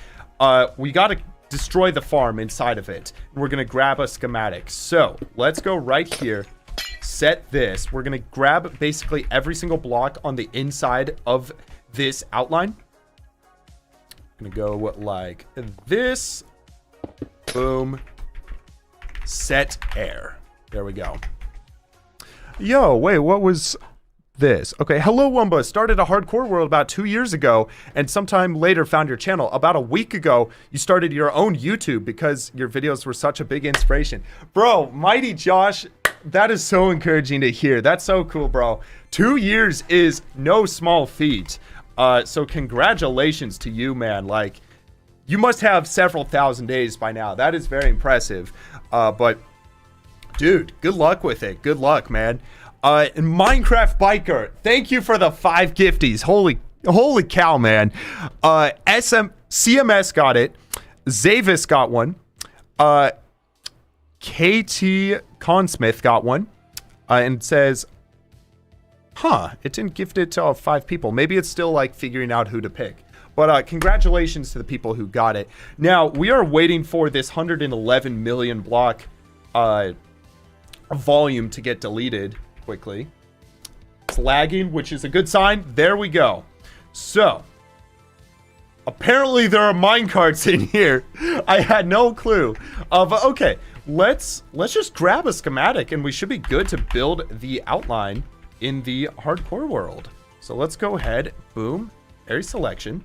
we gotta destroy the farm inside of it. We're gonna grab a schematic. So, let's go right here, set this. We're gonna grab basically every single block on the inside of this outline. I'm gonna go like this. Boom. Set air. There we go. Yo, wait, what was this? Okay, hello Wunba. Started a hardcore world about 2 years ago, and sometime later found your channel. About a week ago, you started your own YouTube because your videos were such a big inspiration. Bro, Mighty Josh, that is so encouraging to hear. That's so cool, bro. 2 years is no small feat. So congratulations to you, man. Like, you must have several thousand days by now. That is very impressive. But dude, good luck with it. Good luck, man. And Minecraft Biker, thank you for the 5 gifties. Holy cow, man. CMS got it. Zavis got one. KT Consmith got one. And it says, it didn't gift it to 5 people. Maybe it's still like figuring out who to pick. But congratulations to the people who got it. Now, we are waiting for this 111 million block volume to get deleted quickly. It's lagging, which is a good sign. There we go. So, apparently there are minecarts in here. I had no clue. But okay, let's just grab a schematic and we should be good to build the outline in the hardcore world. So let's go ahead. Boom. Area selection.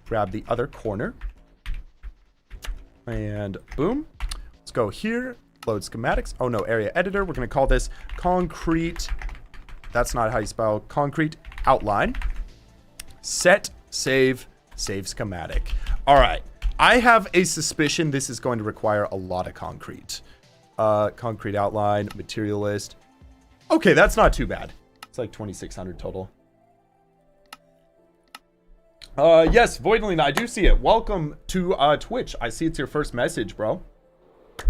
Grab the other corner. And boom. Let's go here. Load schematics. Oh no, area editor. We're going to call this concrete. That's not how you spell concrete outline. Set, save, save schematic. All right. I have a suspicion this is going to require a lot of concrete. Concrete outline, material list. Okay, that's not too bad. It's like 2,600 total. Yes, Voidlina, I do see it. Welcome to Twitch. I see it's your first message, bro.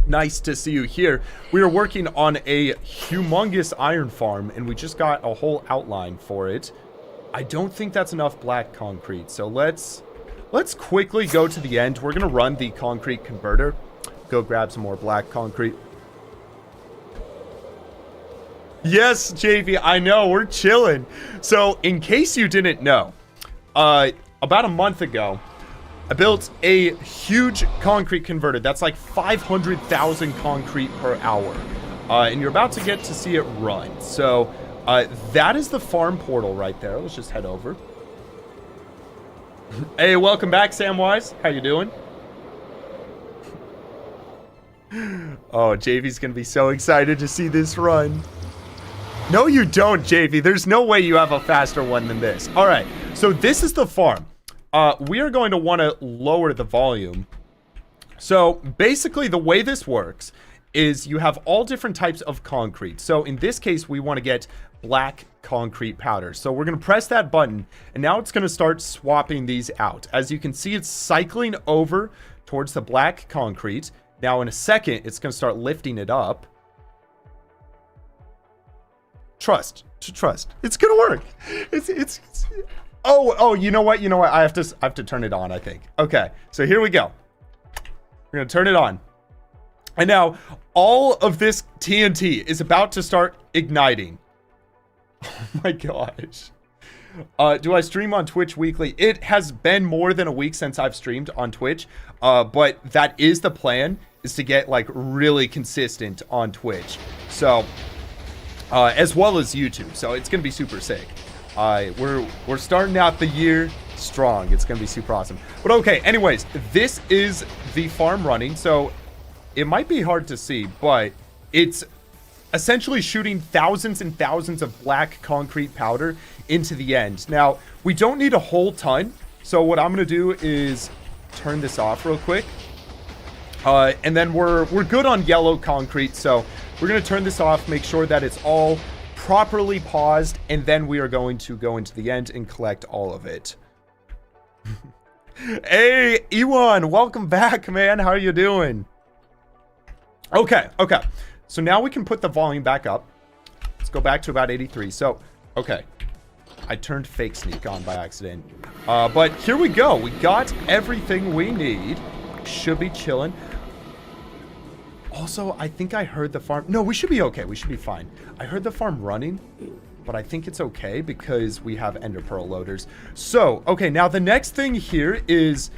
Nice to see you here. We are working on a humongous iron farm, and we just got a whole outline for it. I don't think that's enough black concrete, so let's quickly go to the end. We're gonna run the concrete converter. Go grab some more black concrete. Yes, JV, I know, we're chilling. So, in case you didn't know, about a month ago, I built a huge concrete converter. That's like 500,000 concrete per hour. And you're about to get to see it run. So, that is the farm portal right there. Let's just head over. Hey, welcome back, Samwise. How you doing? Oh, JV's gonna be so excited to see this run. No, you don't, JV. There's no way you have a faster one than this. All right, so this is the farm. We are going to want to lower the volume. So basically the way this works is you have all different types of concrete. So in this case, we want to get black concrete powder. So we're going to press that button, and now it's going to start swapping these out. As you can see, it's cycling over towards the black concrete. Now in a second, it's going to start lifting it up. Trust. It's going to work. It's Oh, you know what? I have to turn it on, I think. Okay, so here we go. We're going to turn it on. And now all of this TNT is about to start igniting. Oh my gosh. Do I stream on Twitch weekly? It has been more than a week since I've streamed on Twitch. But that is the plan, is to get like really consistent on Twitch. So, as well as YouTube. So it's going to be super sick. We're starting out the year strong. It's going to be super awesome. But okay, anyways, this is the farm running. So it might be hard to see, but it's essentially shooting thousands and thousands of black concrete powder into the end. Now, we don't need a whole ton. So what I'm going to do is turn this off real quick. And then we're good on yellow concrete. So we're going to turn this off, make sure that it's all properly paused, and then we are going to go into the end and collect all of it. Hey, Ewan, welcome back, man. How are you doing? Okay. So now we can put the volume back up. Let's go back to about 83. So, okay. I turned fake sneak on by accident. But here we go. We got everything we need. Should be chilling. Also, I think I heard the farm. No, we should be okay. We should be fine. I heard the farm running, but I think it's okay because we have ender pearl loaders. So, okay, now the next thing here is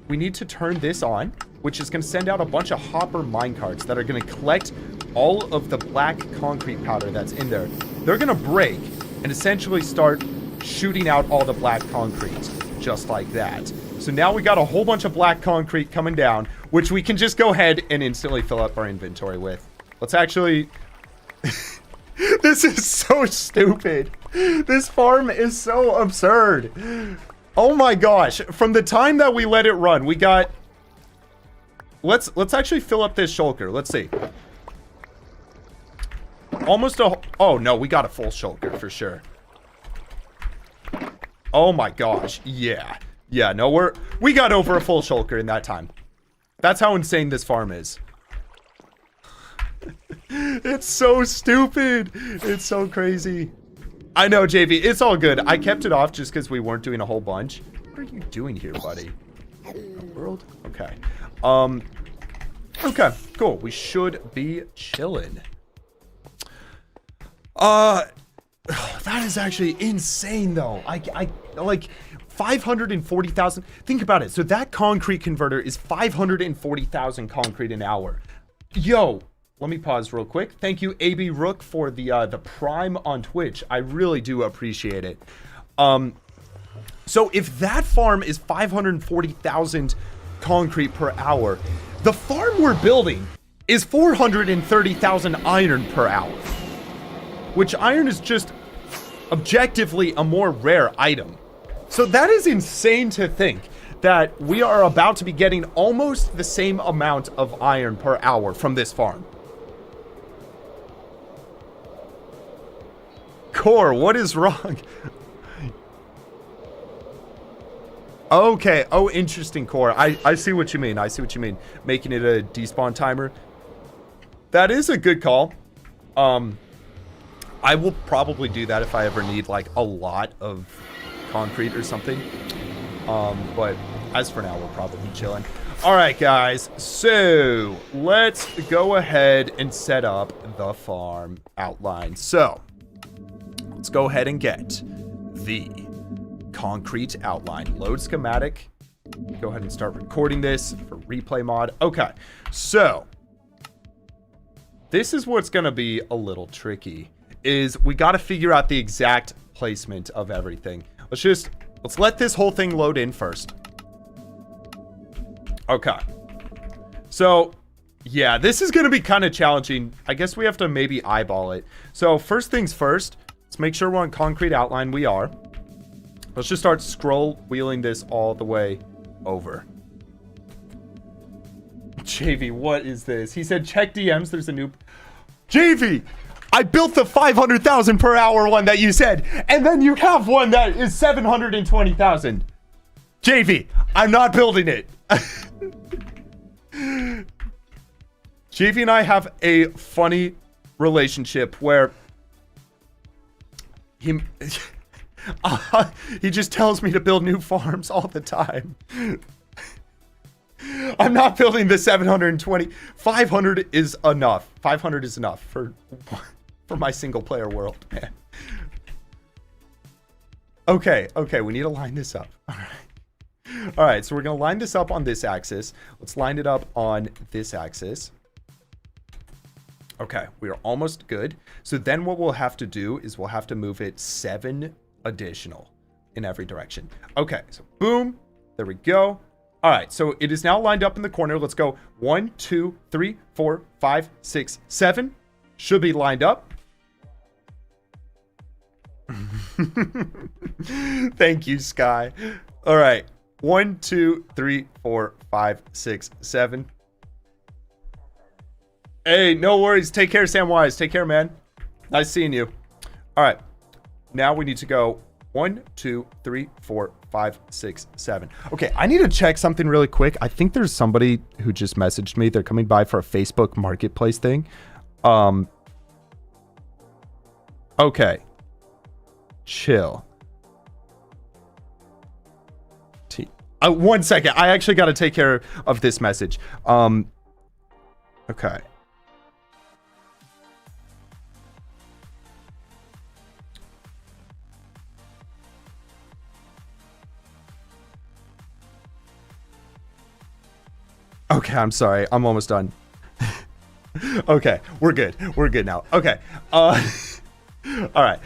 we need to turn this on, which is going to send out a bunch of hopper minecarts that are going to collect all of the black concrete powder that's in there. They're going to break and essentially start shooting out all the black concrete, just like that. So now we got a whole bunch of black concrete coming down, which we can just go ahead and instantly fill up our inventory with. Let's actually... This is so stupid. This farm is so absurd. Oh my gosh. From the time that we let it run, we got... Let's actually fill up this shulker. Let's see. Almost a... Oh, no, we got a full shulker for sure. Oh my gosh. Yeah. Yeah, no, we got over a full shulker in that time. That's how insane this farm is. It's so stupid. It's so crazy. I know, JV. It's all good. I kept it off just because we weren't doing a whole bunch. What are you doing here, buddy? World? Okay. Okay, cool. We should be chilling. That is actually insane, though. I like... 540,000. Think about it. So that concrete converter is 540,000 concrete an hour. Yo, let me pause real quick. Thank you, AB Rook, for the Prime on Twitch. I really do appreciate it. So if that farm is 540,000 concrete per hour, the farm we're building is 430,000 iron per hour, which iron is just objectively a more rare item. So that is insane to think that we are about to be getting almost the same amount of iron per hour from this farm. Core, what is wrong? Okay. Oh, interesting, Core. I see what you mean. I see what you mean. Making it a despawn timer. That is a good call. I will probably do that if I ever need like a lot of concrete or something. But as for now, we're probably chilling. All right, guys. So let's go ahead and set up the farm outline. So let's go ahead and get the concrete outline. Load schematic. Go ahead and start recording this for replay mod. Okay, so this is what's gonna be a little tricky, is we gotta figure out the exact placement of everything. Let's let this whole thing load in first. Okay. So, yeah, this is gonna be kind of challenging. I guess we have to maybe eyeball it. So, first things first, let's make sure we're on concrete outline. We are. Let's just start scroll wheeling this all the way over. JV, what is this? He said, check DMs. There's a new... JV, I built the 500,000 per hour one that you said, and then you have one that is 720,000. JV, I'm not building it. JV and I have a funny relationship where he just tells me to build new farms all the time. I'm not building the 720. 500 is enough. 500 is enough for my single player world, man. Okay, we need to line this up. All right, so we're gonna line this up on this axis. Let's line it up on this axis. Okay, we are almost good. So then what we'll have to do is we'll have to move it 7 additional in every direction. Okay, so boom, there we go. All right, so it is now lined up in the corner. Let's go 1, 2, 3, 4, 5, 6, 7. Should be lined up. Thank you, Sky. All right, 1, 2, 3, 4, 5, 6, 7. Hey, no worries. Take care, Samwise. Take care, man. Nice seeing you. All right. Now we need to go 1, 2, 3, 4, 5, 6, 7. Okay, I need to check something really quick. I think there's somebody who just messaged me. They're coming by for a Facebook Marketplace thing. Okay. Chill. 1 second. I actually got to take care of this message. Okay. Okay, I'm sorry. I'm almost done. Okay, we're good. We're good now. Okay. All right.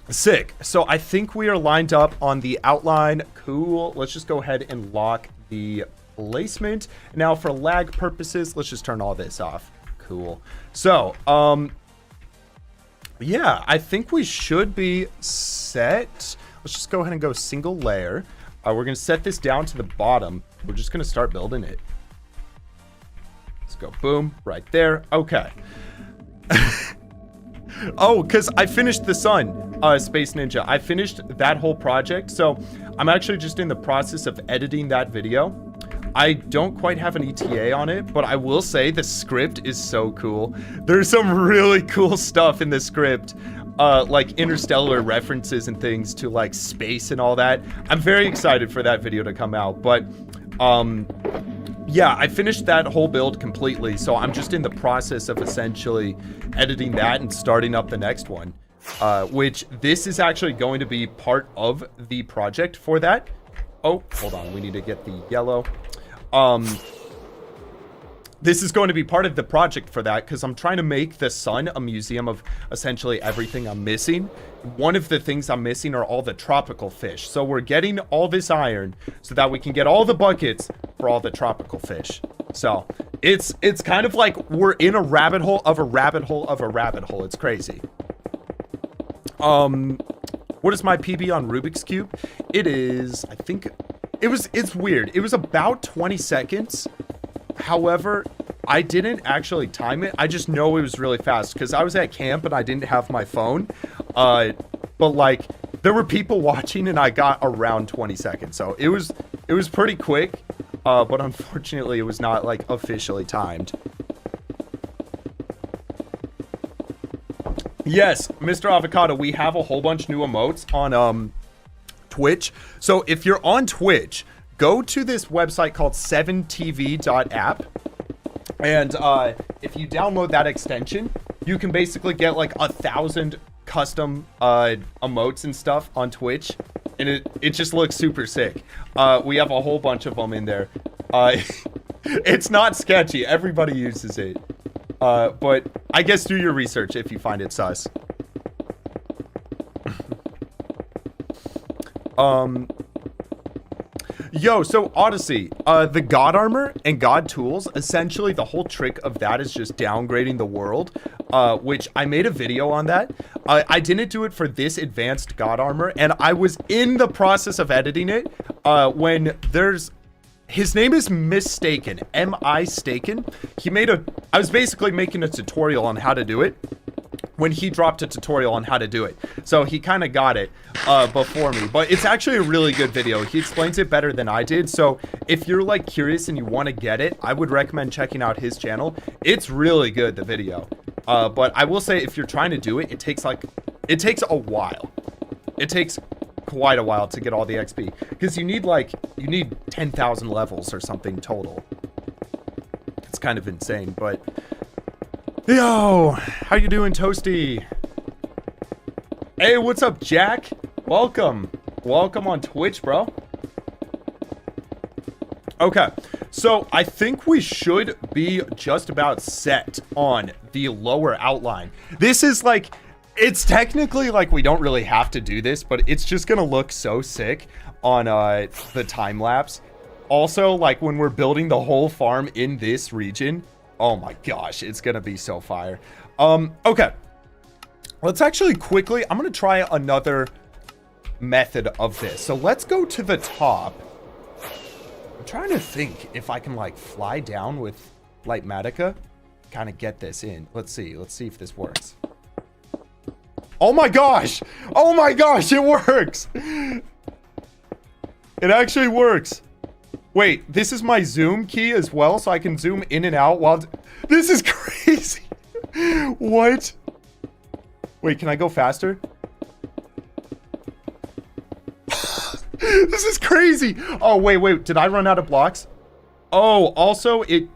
Sick. So I think we are lined up on the outline. Cool. Let's just go ahead and lock the placement. Now for lag purposes, let's just turn all this off. Cool. So, yeah, I think we should be set. Let's just go ahead and go single layer. We're going to set this down to the bottom. We're just going to start building it. Let's go boom right there. Okay. Oh, because I finished the sun, Space Ninja. I finished that whole project. So I'm actually just in the process of editing that video. I don't quite have an ETA on it, but I will say the script is so cool. There's some really cool stuff in the script. Like interstellar references and things to like space and all that. I'm very excited for that video to come out, but yeah, I finished that whole build completely, so I'm just in the process of essentially editing that and starting up the next one, which this is actually going to be part of the project for that. Oh, hold on, we need to get the yellow. This is going to be part of the project for that because I'm trying to make the sun a museum of essentially everything I'm missing. One of the things I'm missing are all the tropical fish. So we're getting all this iron so that we can get all the buckets for all the tropical fish. So it's kind of like we're in a rabbit hole of a rabbit hole of a rabbit hole. It's crazy. What is my PB on Rubik's Cube? It is, I think, it's weird. It was about 20 seconds. However, I didn't actually time it. I just know it was really fast because I was at camp and I didn't have my phone. But like there were people watching and I got around 20 seconds. So it was pretty quick. But unfortunately it was not like officially timed. Yes, Mr. Avocado, we have a whole bunch new emotes on Twitch. So if you're on Twitch, go to this website called 7tv.app, and if you download that extension, you can basically get like 1,000 custom emotes and stuff on Twitch, and it just looks super sick. We have a whole bunch of them in there. It's not sketchy. Everybody uses it. But I guess do your research if you find it sus. Yo, so Odyssey, the God Armor and God Tools, essentially the whole trick of that is just downgrading the world, which I made a video on that. I didn't do it for this advanced God Armor, and I was in the process of editing it, when his name is Mistaken, M-I-Staken. I was basically making a tutorial on how to do it, when he dropped a tutorial on how to do it. So he kind of got it before me, but it's actually a really good video. He explains it better than I did. So if you're like curious and you want to get it, I would recommend checking out his channel. It's really good, the video. But I will say if you're trying to do it, it takes a while. It takes quite a while to get all the XP, because you need 10,000 levels or something total. It's kind of insane, but yo, how you doing, Toasty? Hey, what's up, Jack? Welcome on Twitch, bro. Okay, so I think we should be just about set on the lower outline. This is like, it's technically like we don't really have to do this, but it's just gonna look so sick on the time lapse. Also, like when we're building the whole farm in this region, oh my gosh, it's gonna be so fire. Okay, let's actually quickly, I'm gonna try another method of this. So let's go to the top. I'm trying to think if I can like fly down with Lightmatica, kind of get this in. Let's see if this works. Oh my gosh, it works. It actually works. Wait, this is my zoom key as well, so I can zoom in and out while... This is crazy. What? Wait, can I go faster? This is crazy. Oh, wait. Did I run out of blocks? Oh, also, it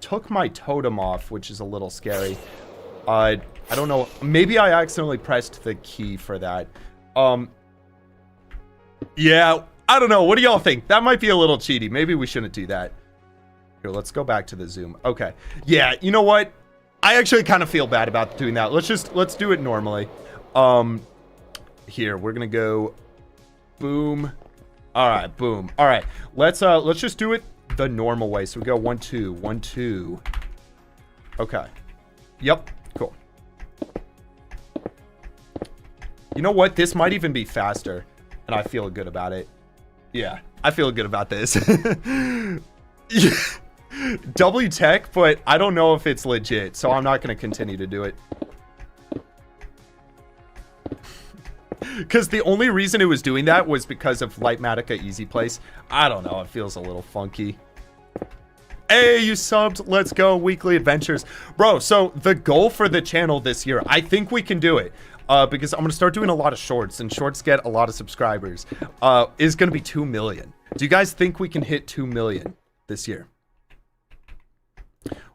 took my totem off, which is a little scary. I don't know. Maybe I accidentally pressed the key for that. Yeah, I don't know. What do y'all think? That might be a little cheaty. Maybe we shouldn't do that. Here, let's go back to the zoom. Okay. Yeah, you know what? I actually kind of feel bad about doing that. Let's do it normally. Here, we're gonna go boom. All right, boom. All right, let's just do it the normal way. So we go 1 2 1 2. Okay. Yep. Cool. You know what? This might even be faster, and I feel good about it. Yeah, I feel good about this. Yeah. W tech, but I don't know if it's legit, so I'm not going to continue to do it. Because the only reason it was doing that was because of Lightmatica Easy Place. I don't know, it feels a little funky. Hey, you subbed. Let's go. Weekly adventures. Bro, so the goal for the channel this year, I think we can do it. Because I'm going to start doing a lot of shorts, and shorts get a lot of subscribers. Is going to be 2 million. Do you guys think we can hit 2 million this year?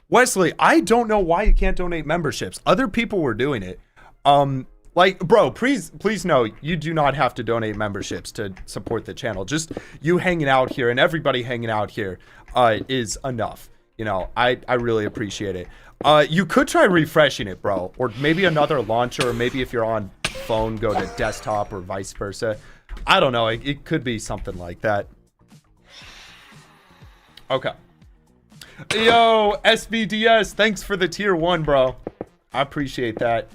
Wesley, I don't know why you can't donate memberships. Other people were doing it. Like, bro, please know you do not have to donate memberships to support the channel. Just you hanging out here and everybody hanging out here is enough. You know, I really appreciate it. You could try refreshing it, bro. Or maybe another launcher, or maybe if you're on phone, go to desktop or vice versa. I don't know. It could be something like that. Okay. Yo, SVDS, thanks for the tier 1, bro. I appreciate that.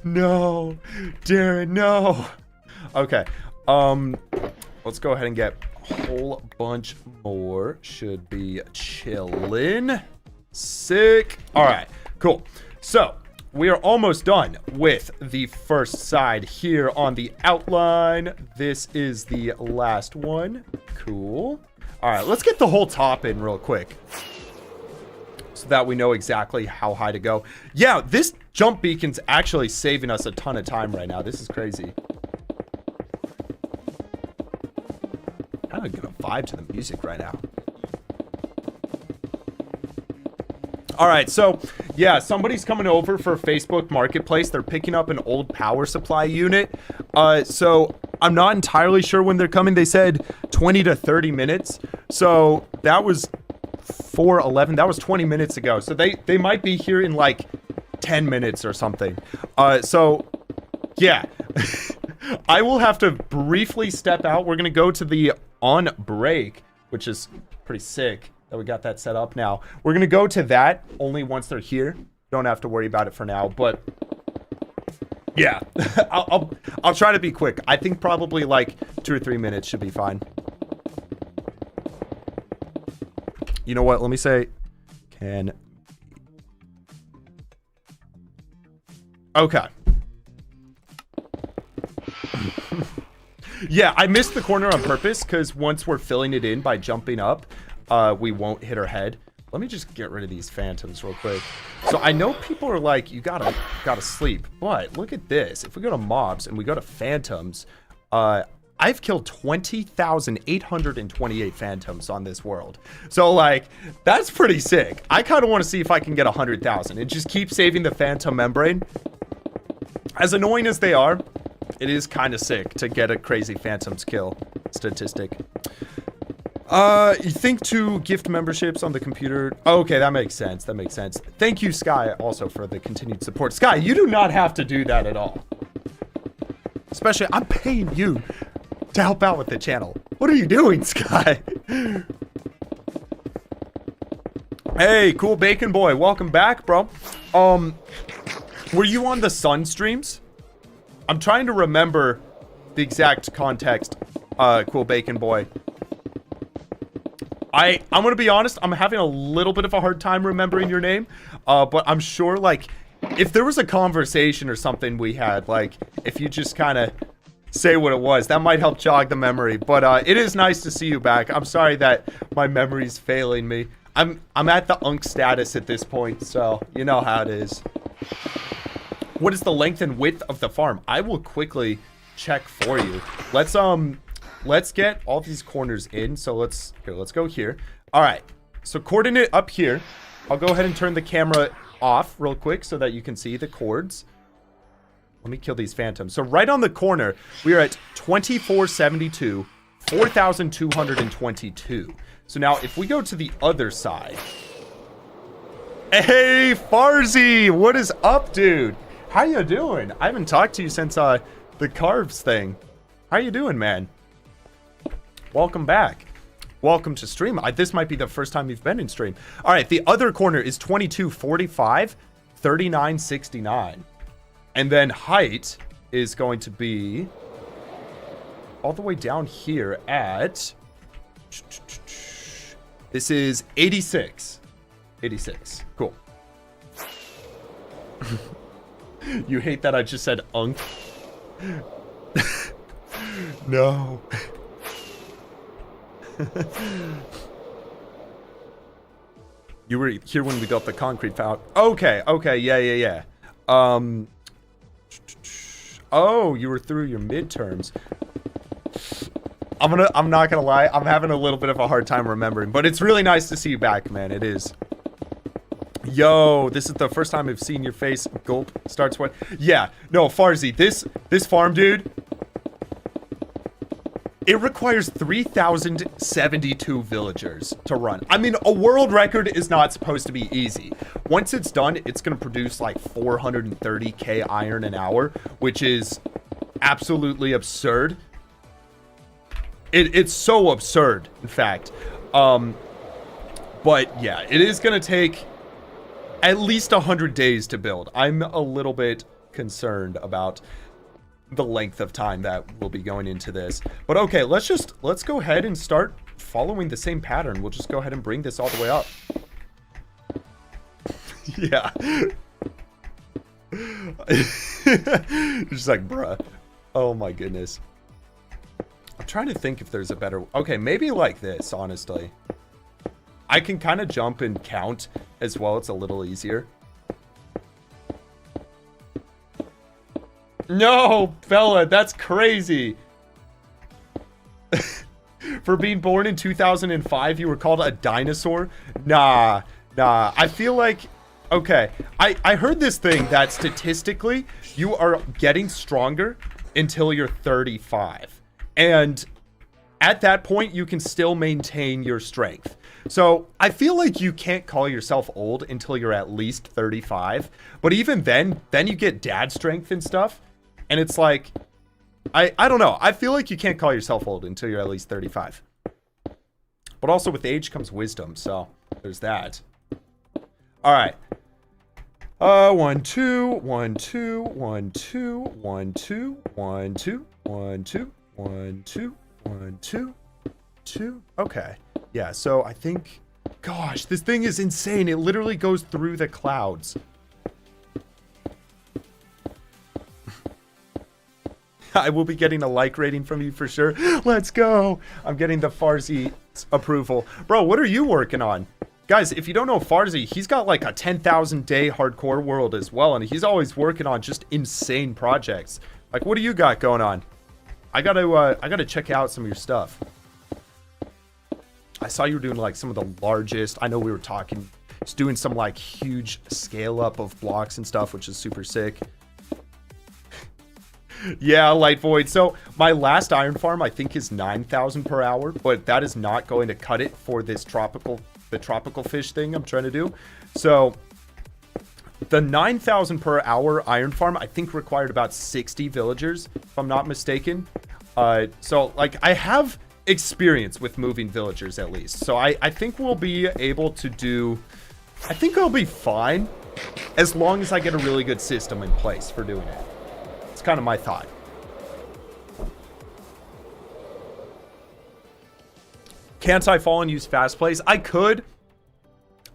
No, Darren, no. Okay, let's go ahead and get a whole bunch more. Should be chillin'. Sick. All right, cool. So we are almost done with the first side here on the outline. This is the last one. Cool. All right, let's get the whole top in real quick, so that we know exactly how high to go. Yeah, this jump beacon's actually saving us a ton of time right now. This is crazy. I'm gonna vibe to the music right now. All right, so yeah, somebody's coming over for Facebook Marketplace. They're picking up an old power supply unit. So I'm not entirely sure when they're coming. They said 20 to 30 minutes. So that was 4:11. That was 20 minutes ago. So they might be here in like 10 minutes or something. So yeah, I will have to briefly step out. We're gonna go to the on break, which is pretty sick that we got that set up now. We're gonna go to that only once they're here. Don't have to worry about it for now, but yeah, I'll try to be quick. I think probably like 2 or 3 minutes should be fine. You know what? Let me say, can. Okay. Yeah, I missed the corner on purpose because once we're filling it in by jumping up, we won't hit our head. Let me just get rid of these phantoms real quick. So I know people are like, you gotta sleep, but look at this. If we go to mobs and we go to phantoms, I've killed 20,828 phantoms on this world. So like, that's pretty sick. I kind of want to see if I can get 100,000 and just keep saving the phantom membrane. As annoying as they are, it is kind of sick to get a crazy phantoms kill statistic. You think to gift memberships on the computer. Okay, that makes sense. That makes sense. Thank you, Sky, also for the continued support. Sky, you do not have to do that at all. Especially, I'm paying you to help out with the channel. What are you doing, Sky? Hey, Cool Bacon Boy, welcome back, bro. Were you on the Sun streams? I'm trying to remember the exact context, Cool Bacon Boy. I'm gonna be honest, I'm having a little bit of a hard time remembering your name, but I'm sure, like, if there was a conversation or something we had, like, if you just kind of say what it was, that might help jog the memory. But it is nice to see you back. I'm sorry that my memory's failing me. I'm at the unk status at this point, so you know how it is. What is the length and width of the farm? I will quickly check for you. Let's get all these corners in. So let's go here. All right. So coordinate up here. I'll go ahead and turn the camera off real quick so that you can see the chords. Let me kill these phantoms. So right on the corner, we are at 2472, 4,222. So now if we go to the other side. Hey, Farzy, what is up, dude? How you doing? I haven't talked to you since the carbs thing. How you doing, man? Welcome back. Welcome to stream. This might be the first time you've been in stream. All right, the other corner is 2245, 3969. And then height is going to be all the way down here at... This is 86. 86. Cool. You hate that I just said unk? No. You were here when we built the concrete fountain. Okay, yeah. Oh, you were through your midterms. I'm not gonna lie, I'm having a little bit of a hard time remembering, but it's really nice to see you back, man. It is. Yo, this is the first time I've seen your face. Gulp, start sweat. Yeah, no, Farzy, this farm, dude, it requires 3,072 villagers to run. I mean, a world record is not supposed to be easy. Once it's done, it's gonna produce like 430k iron an hour, which is absolutely absurd. It's so absurd, in fact. But yeah, it is gonna take at least 100 days to build. I'm a little bit concerned about the length of time that will be going into this. But okay, let's go ahead and start following the same pattern. We'll just go ahead and bring this all the way up. Yeah. Just like, bruh. Oh my goodness. I'm trying to think if there's a better... Okay, maybe like this, honestly. I can kind of jump and count as well. It's a little easier. No, Bella, that's crazy. For being born in 2005, you were called a dinosaur? Nah, Nah, I feel like, okay, I heard this thing that statistically you are getting stronger until you're 35. And at that point, you can still maintain your strength. So I feel like you can't call yourself old until you're at least 35. But even then you get dad strength and stuff. And it's like, I don't know. I feel like you can't call yourself old until you're at least 35. But also with age comes wisdom. So there's that. All right. 1 2 1 2 1 2 1 2 1 2 1 2 1 2 1 2 2. Okay. Yeah, so I think, gosh, this thing is insane. It literally goes through the clouds. I will be getting a like rating from you for sure. Let's go. I'm getting the Farzi approval. Bro, what are you working on? Guys, if you don't know Farzi, he's got like a 10,000 day hardcore world as well, and he's always working on just insane projects. Like, what do you got going on? I gotta check out some of your stuff. I saw you were doing like some of the largest. I know we were talking, just doing some like huge scale up of blocks and stuff, which is super sick. Yeah, Light Void. So my last iron farm, I think, is 9,000 per hour, but that is not going to cut it for this tropical fish thing I'm trying to do. So the 9,000 per hour iron farm, I think, required about 60 villagers, if I'm not mistaken. So like I have experience with moving villagers at least. So I think we'll be able to do, I think I'll be fine as long as I get a really good system in place for doing it. It's kind of my thought. Can't I fall and use fast plays? I could.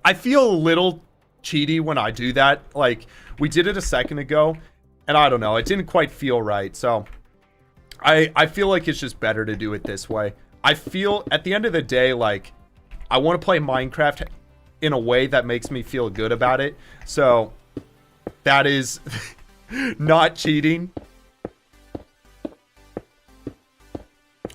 I feel a little cheaty when I do that. Like, we did it a second ago, and I don't know, it didn't quite feel right. So I feel like it's just better to do it this way. I feel at the end of the day, like, I want to play Minecraft in a way that makes me feel good about it. So that is not cheating.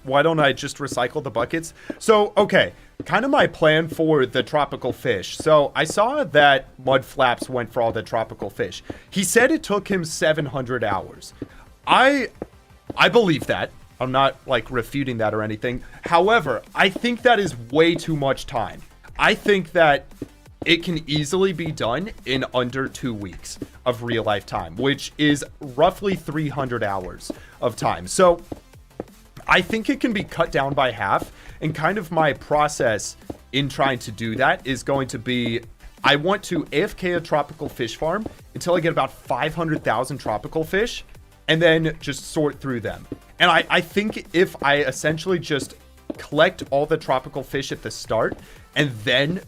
Why don't I just recycle the buckets? So, okay, kind of my plan for the tropical fish. So I saw that Mudflaps went for all the tropical fish. He said it took him 700 hours. I believe that. I'm not like refuting that or anything. However, I think that is way too much time. I think that it can easily be done in under 2 weeks of real life time, which is roughly 300 hours of time. So I think it can be cut down by half, and kind of my process in trying to do that is going to be, I want to AFK a tropical fish farm until I get about 500,000 tropical fish, and then just sort through them. And I think if I essentially just collect all the tropical fish at the start and then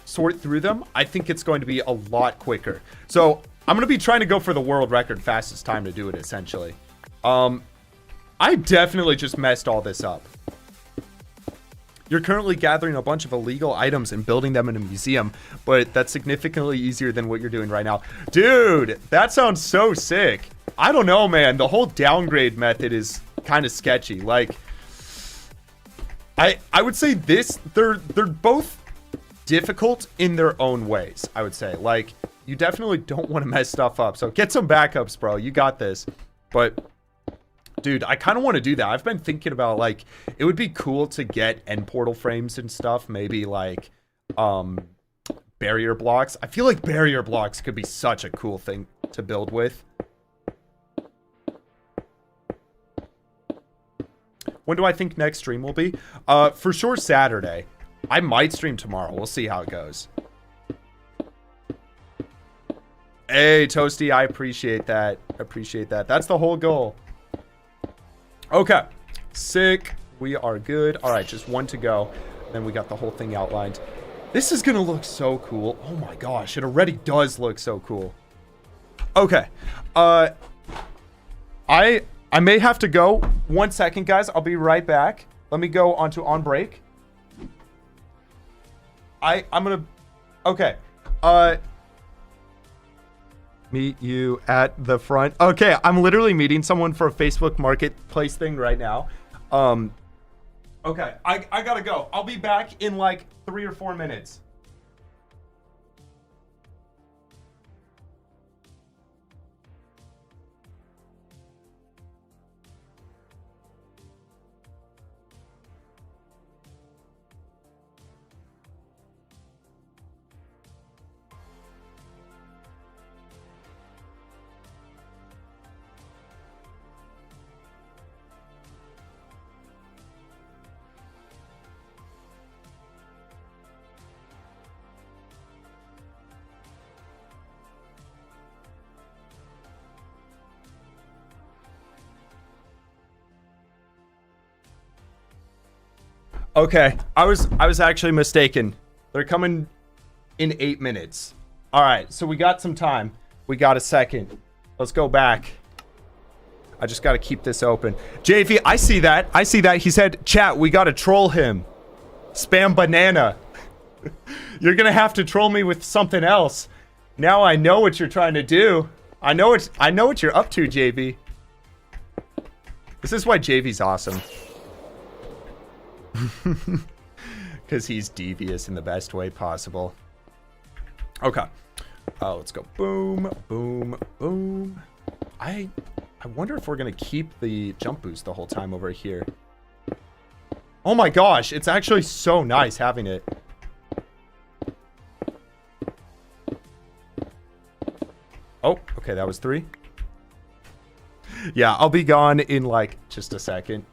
sort through them, I think it's going to be a lot quicker. So I'm going to be trying to go for the world record fastest time to do it, essentially. I definitely just messed all this up. You're currently gathering a bunch of illegal items and building them in a museum, but that's significantly easier than what you're doing right now. Dude, that sounds so sick. I don't know, man. The whole downgrade method is kind of sketchy. Like, I would say they're both difficult in their own ways, I would say. Like, you definitely don't want to mess stuff up. So get some backups, bro. You got this. But dude, I kind of want to do that. I've been thinking about, like, it would be cool to get end portal frames and stuff. Maybe, like, barrier blocks. I feel like barrier blocks could be such a cool thing to build with. When do I think next stream will be? For sure Saturday. I might stream tomorrow. We'll see how it goes. Hey, Toasty, I appreciate that. Appreciate that. That's the whole goal. Okay. Sick. We are good. All right, just one to go. Then we got the whole thing outlined. This is going to look so cool. Oh my gosh, it already does look so cool. Okay. I may have to go. 1 second, guys. I'll be right back. Let me go onto on break. I'm gonna... Okay. Meet you at the front. Okay, I'm literally meeting someone for a Facebook Marketplace thing right now. Okay, I gotta go. I'll be back in like 3 or 4 minutes. Okay, I was actually mistaken. They're coming in 8 minutes. All right, so we got some time. We got a second. Let's go back. I just got to keep this open. JV, I see that. I see that. He said, chat, we got to troll him. Spam banana. You're going to have to troll me with something else. Now I know what you're trying to do. I know what you're up to, JV. This is why JV's awesome. Because he's devious in the best way possible. Okay. Let's go. Boom, boom, boom. I wonder if we're going to keep the jump boost the whole time over here. Oh my gosh, it's actually so nice having it. Oh, okay, that was 3. Yeah, I'll be gone in like just a second.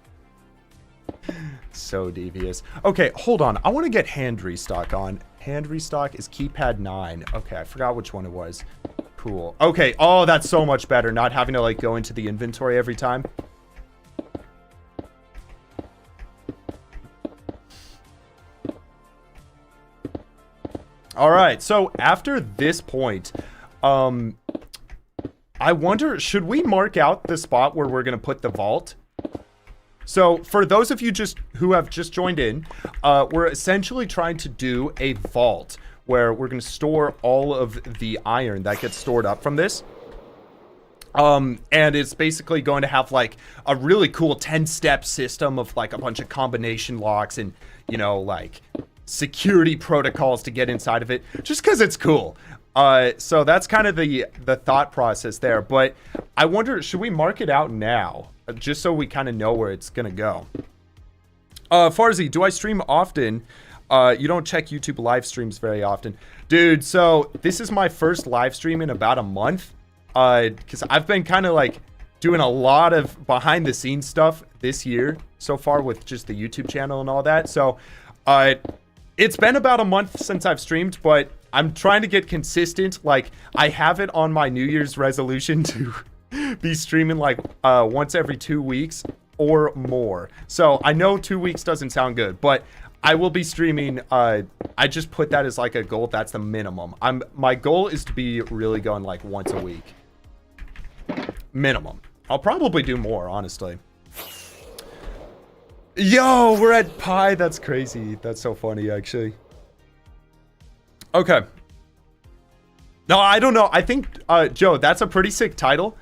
So devious. Okay, hold on. I want to get hand restock on. Hand restock is keypad 9. Okay, I forgot which one it was. Cool. Okay, oh, that's so much better. Not having to like go into the inventory every time. All right, so after this point, I wonder, should we mark out the spot where we're going to put the vault? So for those of you who have just joined in, we're essentially trying to do a vault where we're going to store all of the iron that gets stored up from this. And it's basically going to have like a really cool 10-step system of like a bunch of combination locks and, you know, like security protocols to get inside of it, just because it's cool. So that's kind of the thought process there. But I wonder, should we mark it out now? Just so we kind of know where it's going to go. Farzy, do I stream often? You don't check YouTube live streams very often. Dude, so this is my first live stream in about a month. Because I've been kind of like doing a lot of behind the scenes stuff this year so far with just the YouTube channel and all that. So it's been about a month since I've streamed, but I'm trying to get consistent. Like, I have it on my New Year's resolution to be streaming like once every 2 weeks or more. So I know 2 weeks doesn't sound good, but I will be streaming. I just put that as like a goal. That's the minimum. My goal is to be really going like once a week. Minimum. I'll probably do more, honestly. Yo, we're at pi. That's crazy. That's so funny, actually. Okay. No, I don't know. I think, Joe, that's a pretty sick title.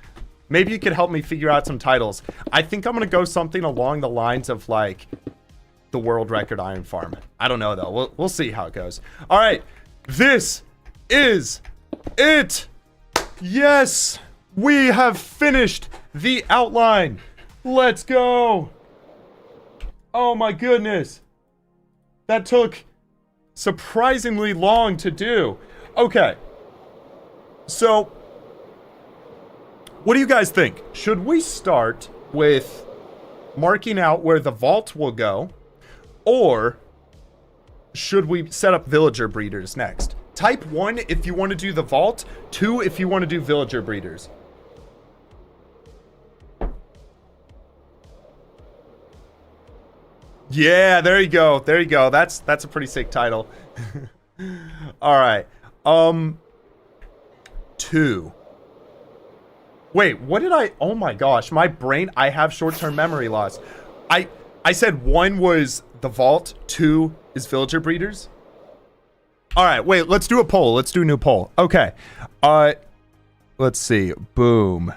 Maybe you could help me figure out some titles. I think I'm going to go something along the lines of, like, the world record iron farm. I don't know, though. We'll see how it goes. All right. This is it. Yes. We have finished the outline. Let's go. Oh, my goodness. That took surprisingly long to do. Okay. So, what do you guys think? Should we start with marking out where the vault will go? Or should we set up villager breeders next? Type 1 if you want to do the vault. 2 if you want to do villager breeders. Yeah, there you go. There you go. That's a pretty sick title. All right. 2. Wait, what did I... Oh my gosh, my brain... I have short-term memory loss. I said 1 was the vault, 2 is villager breeders. All right, wait, let's do a poll. Let's do a new poll. Okay. Let's see. Boom.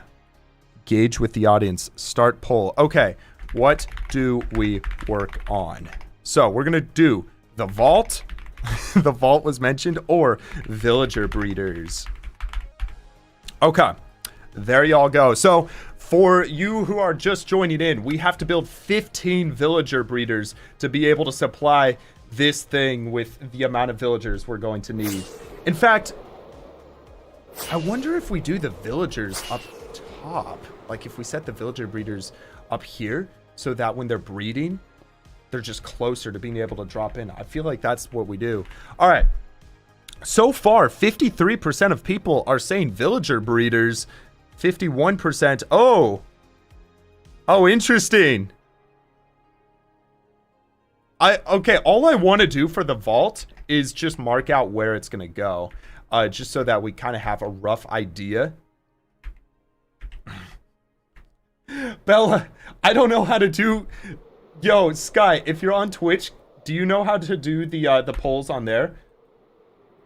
Gauge with the audience. Start poll. Okay. What do we work on? So we're going to do the vault. The vault was mentioned, or villager breeders. Okay. There y'all go. So for you who are just joining in, we have to build 15 villager breeders to be able to supply this thing with the amount of villagers we're going to need. In fact, I wonder if we do the villagers up top. Like if we set the villager breeders up here so that when they're breeding, they're just closer to being able to drop in. I feel like that's what we do. All right. So far, 53% of people are saying villager breeders. 51%. Oh, interesting. Okay, all I want to do for the vault is just mark out where it's gonna go. Just so that we kind of have a rough idea. Bella, I don't know how to do... Yo, Sky, if you're on Twitch, do you know how to do the polls on there?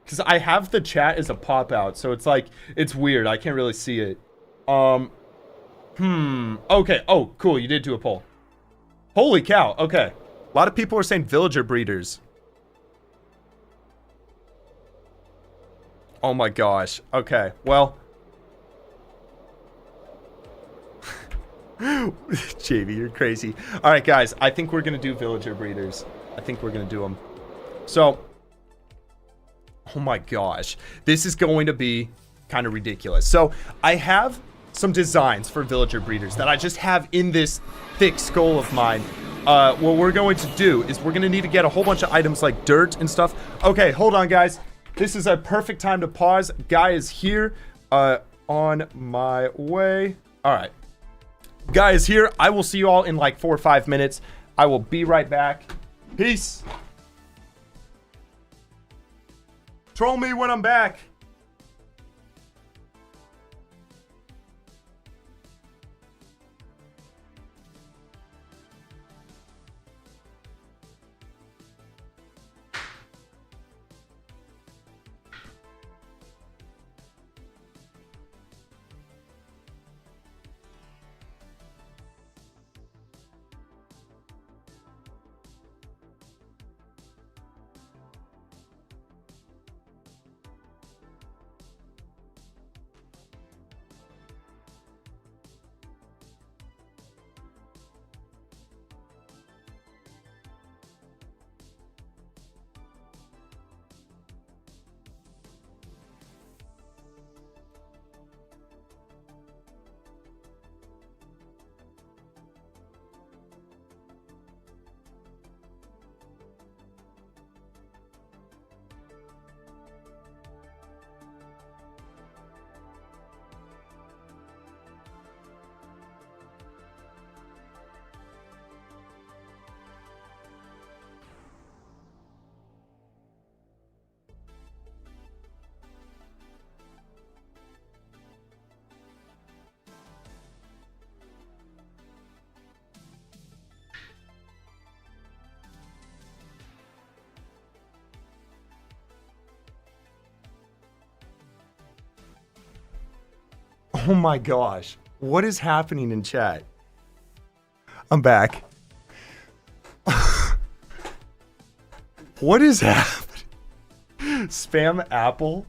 Because I have the chat as a pop-out, so it's like, it's weird. I can't really see it. Okay. Oh, cool. You did do a poll. Holy cow. Okay. A lot of people are saying villager breeders. Oh my gosh. Okay. Well. JV, you're crazy. All right, guys. I think we're going to do villager breeders. I think we're going to do them. So. Oh my gosh. This is going to be kind of ridiculous. So I have some designs for villager breeders that I just have in this thick skull of mine. What we're going to do is we're going to need to get a whole bunch of items like dirt and stuff. Okay, hold on, guys. This is a perfect time to pause. Guy is here on my way. All right. Guy is here. I will see you all in like 4 or 5 minutes. I will be right back. Peace. Troll me when I'm back. Oh my gosh. What is happening in chat? I'm back. What is happening? Spam Apple?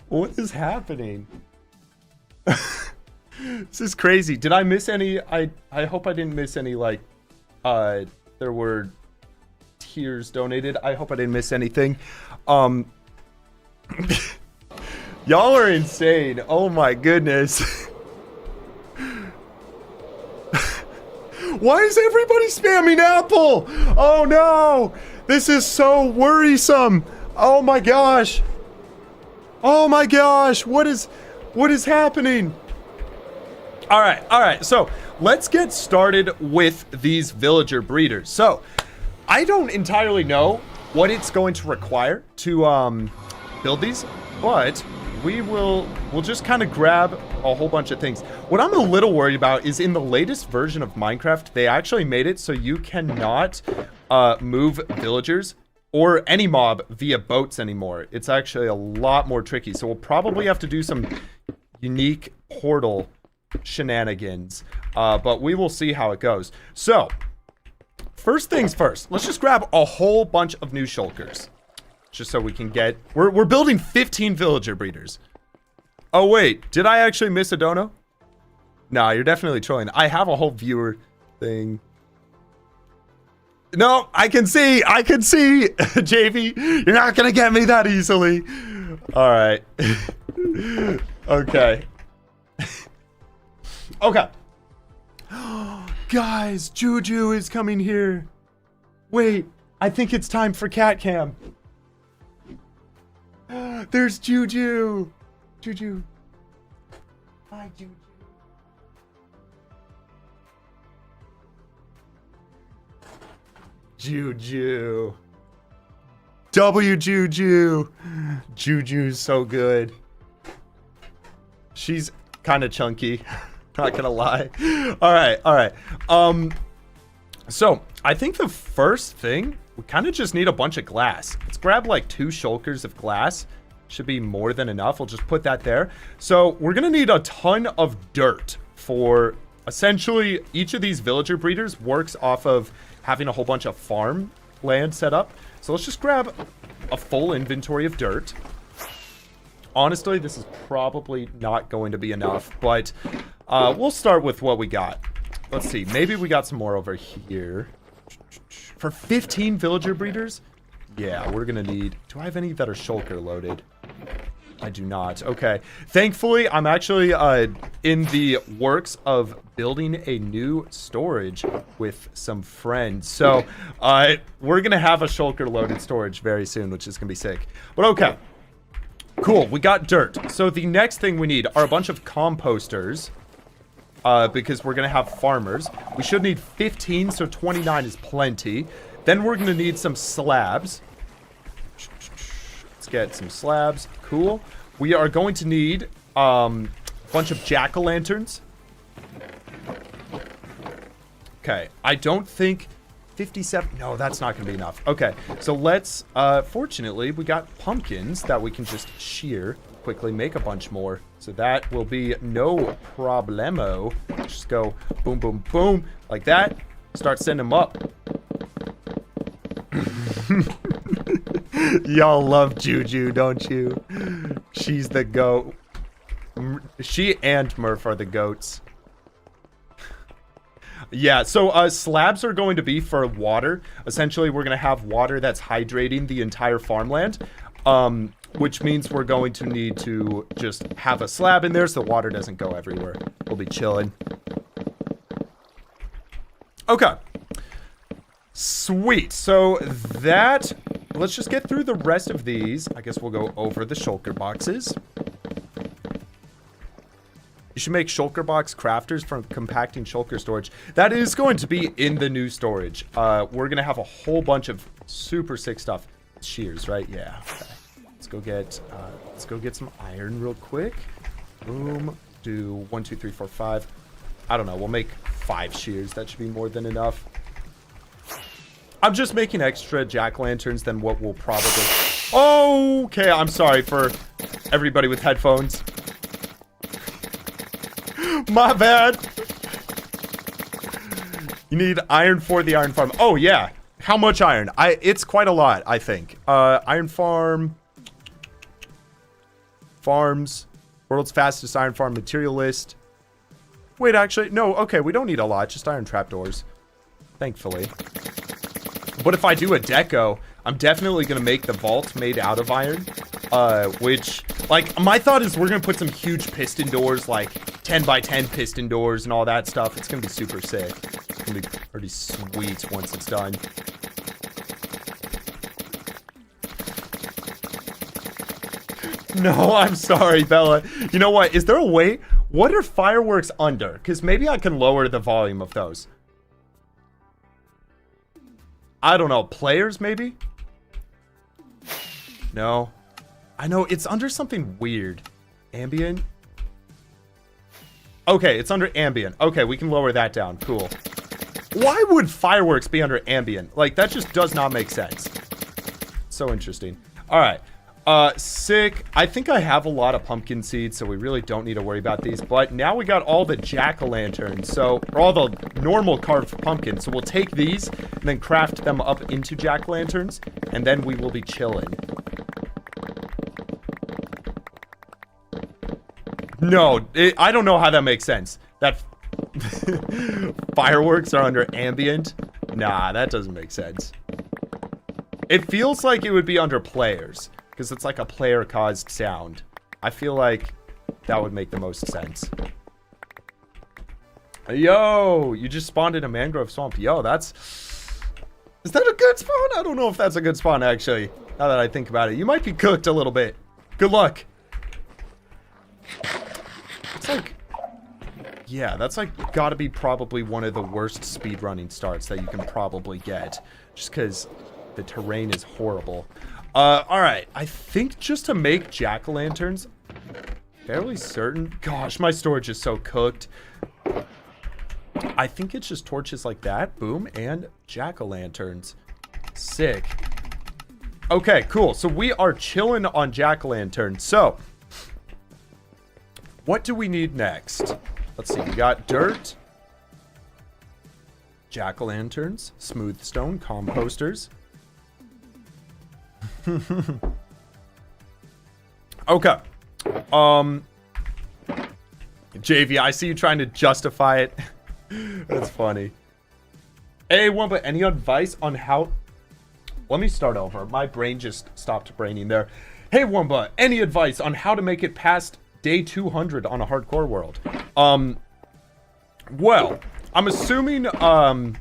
What is happening? This is crazy. Did I miss any? I hope I didn't miss any, like, there were tiers donated. I hope I didn't miss anything. Y'all are insane. Oh my goodness. Why is everybody spamming Apple? Oh no. This is so worrisome. Oh my gosh. Oh my gosh. What is happening? All right. So let's get started with these villager breeders. So I don't entirely know what it's going to require to build these, but we'll just kind of grab a whole bunch of things. What I'm a little worried about is in the latest version of Minecraft, they actually made it so you cannot move villagers or any mob via boats anymore. It's actually a lot more tricky. So we'll probably have to do some unique portal shenanigans, but we will see how it goes. So first things first, let's just grab a whole bunch of new shulkers. Just so we can get... We're building 15 villager breeders. Oh, wait. Did I actually miss a dono? Nah, you're definitely trolling. I have a whole viewer thing. No, I can see. JV, you're not going to get me that easily. All right. Okay. Okay. Guys, Juju is coming here. Wait, I think it's time for cat cam. There's Juju. Juju. Hi, Juju. Juju. W Juju. Juju's so good. She's kind of chunky. Not gonna lie. All right. So I think the first thing, we kind of just need a bunch of glass. Let's grab like 2 shulkers of glass. Should be more than enough. We'll just put that there. So we're gonna need a ton of dirt for essentially each of these villager breeders works off of having a whole bunch of farm land set up. So let's just grab a full inventory of dirt. Honestly, this is probably not going to be enough, but we'll start with what we got. Let's see. Maybe we got some more over here. For 15 villager breeders? Yeah, we're going to need... Do I have any that are shulker loaded? I do not. Okay. Thankfully, I'm actually in the works of building a new storage with some friends. So, we're going to have a shulker loaded storage very soon, which is going to be sick. But okay. Cool. We got dirt. So the next thing we need are a bunch of composters. Because we're going to have farmers. We should need 15, so 29 is plenty. Then we're going to need some slabs. Let's get some slabs. Cool. We are going to need a bunch of jack-o'-lanterns. Okay. I don't think 57... No, that's not going to be enough. Okay. So let's... fortunately, we got pumpkins that we can just shear. Quickly make a bunch more. So that will be no problemo. Just go boom, boom, boom. Like that. Start sending them up. Y'all love Juju, don't you? She's the goat. She and Murph are the goats. Yeah, so slabs are going to be for water. Essentially, we're going to have water that's hydrating the entire farmland. Which means we're going to need to just have a slab in there so the water doesn't go everywhere. We'll be chilling. Okay. Sweet. So that... Let's just get through the rest of these. I guess we'll go over the shulker boxes. You should make shulker box crafters from compacting shulker storage. That is going to be in the new storage. We're going to have a whole bunch of super sick stuff. Shears, right? Yeah. Okay. Let's go get some iron real quick. Boom. Do 1, 2, 3, 4, 5. I don't know. We'll make 5 shears. That should be more than enough. I'm just making extra jack-lanterns than what we'll probably... Okay, I'm sorry for everybody with headphones. My bad. You need iron for the iron farm. Oh, yeah. How much iron? It's quite a lot, I think. Iron farm... Farms. World's fastest iron farm material list. Wait, actually, no, okay, we don't need a lot, just iron trapdoors. Thankfully. But if I do a deco, I'm definitely going to make the vault made out of iron. Which, like, my thought is we're going to put some huge piston doors, like 10 by 10 piston doors and all that stuff. It's going to be super sick. It's going to be pretty sweet once it's done. No, I'm sorry, Bella. You know what? Is there a way? What are fireworks under? Because maybe I can lower the volume of those. I don't know. Players, maybe? No. I know. It's under something weird. Ambient? Okay, it's under ambient. Okay, we can lower that down. Cool. Why would fireworks be under ambient? Like, that just does not make sense. So interesting. All right. Sick. I think I have a lot of pumpkin seeds, so we really don't need to worry about these. But now we got all the jack-o'-lanterns, so, or all the normal carved pumpkins. So we'll take these and then craft them up into jack-o'-lanterns, and then we will be chilling. No, I don't know how that makes sense. That fireworks are under ambient? Nah, that doesn't make sense. It feels like it would be under players. Because it's like a player-caused sound. I feel like that would make the most sense. Yo! You just spawned in a mangrove swamp. Yo, that's... Is that a good spawn? I don't know if that's a good spawn, actually. Now that I think about it. You might be cooked a little bit. Good luck. It's like... Yeah, that's like gotta be probably one of the worst speedrunning starts that you can probably get. Just because the terrain is horrible. Alright. I think just to make jack-o'-lanterns, fairly certain. Gosh, my storage is so cooked. I think it's just torches like that. Boom. And jack-o'-lanterns. Sick. Okay, cool. So we are chilling on jack-o'-lanterns. So, what do we need next? Let's see. We got dirt, jack-o'-lanterns, smooth stone, composters. Okay. JV, I see you trying to justify it. That's funny. Hey, Wunba, any advice on how... Let me start over. My brain just stopped braining there. Hey, Wunba, any advice on how to make it past day 200 on a hardcore world? Well, I'm assuming, a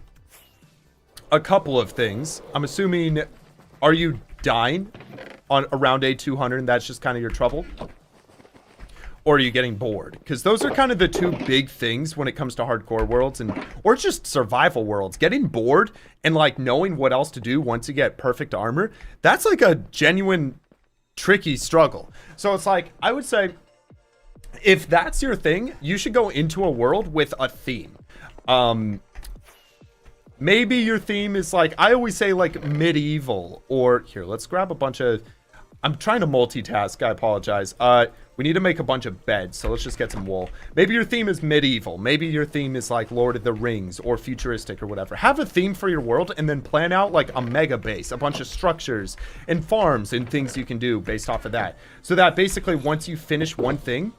couple of things. I'm assuming, are you dying on around day 200 and that's just kind of your trouble? Or are you getting bored? Because those are kind of the two big things when it comes to hardcore worlds or just survival worlds. Getting bored and like knowing what else to do once you get perfect armor, that's like a genuine tricky struggle. So it's like, I would say, if that's your thing, you should go into a world with a theme. Maybe your theme is like, I always say like medieval, or here, let's grab a bunch of, I'm trying to multitask, I apologize. We need to make a bunch of beds, so let's just get some wool. Maybe your theme is medieval. Maybe your theme is like Lord of the Rings or futuristic or whatever. Have a theme for your world and then plan out like a mega base, a bunch of structures and farms and things you can do based off of that. So that basically once you finish one thing,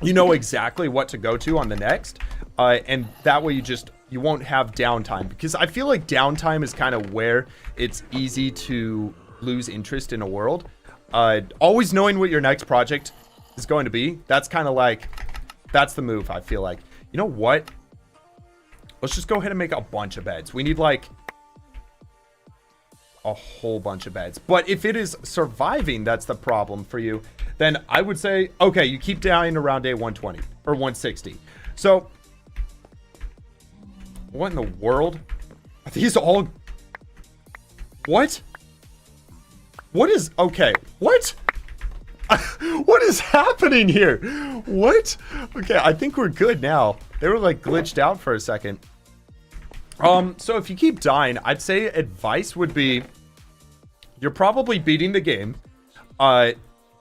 you know exactly what to go to on the next. And that way you won't have downtime. Because I feel like downtime is kind of where it's easy to lose interest in a world. Always knowing what your next project is going to be, that's kind of like, that's the move, I feel like. You know what? Let's just go ahead and make a bunch of beds. We need like a whole bunch of beds. But if it is surviving that's the problem for you, then I would say, okay, you keep dying around day 120 or 160. So, what in the world? Are these all... What? What is... Okay. What? What is happening here? What? Okay, I think we're good now. They were like glitched out for a second. So if you keep dying, I'd say advice would be... You're probably beating the game.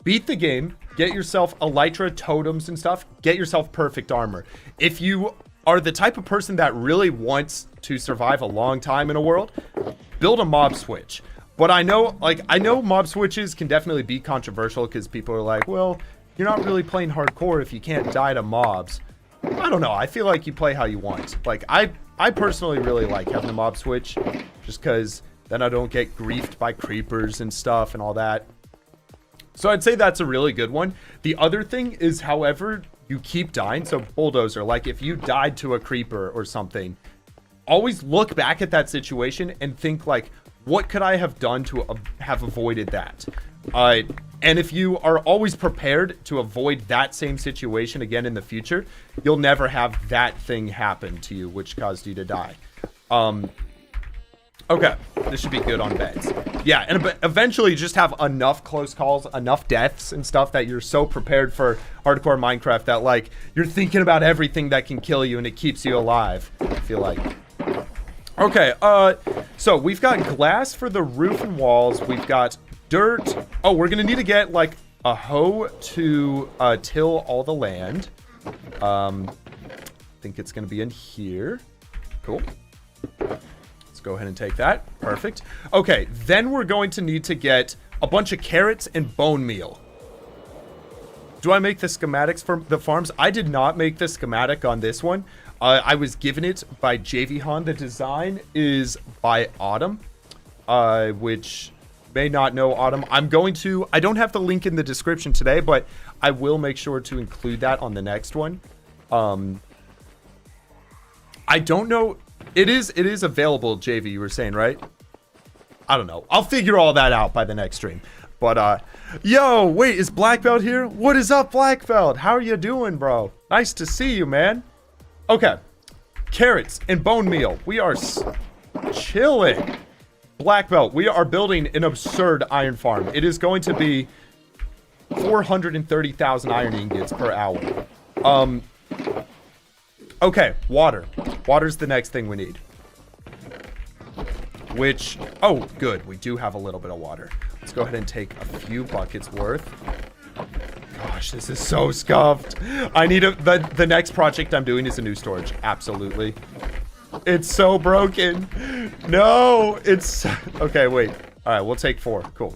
Beat the game. Get yourself elytra, totems, and stuff. Get yourself perfect armor. If you are the type of person that really wants to survive a long time in a world, build a mob switch. But I know mob switches can definitely be controversial because people are like, well, you're not really playing hardcore if you can't die to mobs. I don't know. I feel like you play how you want. Like, I personally really like having a mob switch just because then I don't get griefed by creepers and stuff and all that. So I'd say that's a really good one. The other thing is, however, you keep dying. So bulldozer, like if you died to a creeper or something, always look back at that situation and think like, what could I have done to have avoided that? And if you are always prepared to avoid that same situation again in the future, you'll never have that thing happen to you, which caused you to die. Okay, this should be good on beds. Yeah, and eventually just have enough close calls, enough deaths and stuff that you're so prepared for hardcore Minecraft that like you're thinking about everything that can kill you and it keeps you alive, I feel like. Okay, so we've got glass for the roof and walls. We've got dirt. Oh, we're gonna need to get like a hoe to till all the land. I think it's gonna be in here. Cool. Let's go ahead and take that. Perfect. Okay, then we're going to need to get a bunch of carrots and bone meal. Do I make the schematics for the farms? I did not make the schematic on this one. I was given it by JV Han. The design is by Autumn, which may not know Autumn. I don't have the link in the description today, but I will make sure to include that on the next one. I don't know. It is available, JV, you were saying, right? I don't know. I'll figure all that out by the next stream. But, yo, wait, is Black Belt here? What is up, Black Belt? How are you doing, bro? Nice to see you, man. Okay. Carrots and bone meal. We are chilling. Black belt. We are building an absurd iron farm. It is going to be 430,000 iron ingots per hour. Okay, water. Water's the next thing we need. Which, oh, good. We do have a little bit of water. Let's go ahead and take a few buckets worth. Gosh, this is so scuffed. I need the next project I'm doing is a new storage. Absolutely. It's so broken. No, it's, okay, wait. All right, we'll take 4. Cool.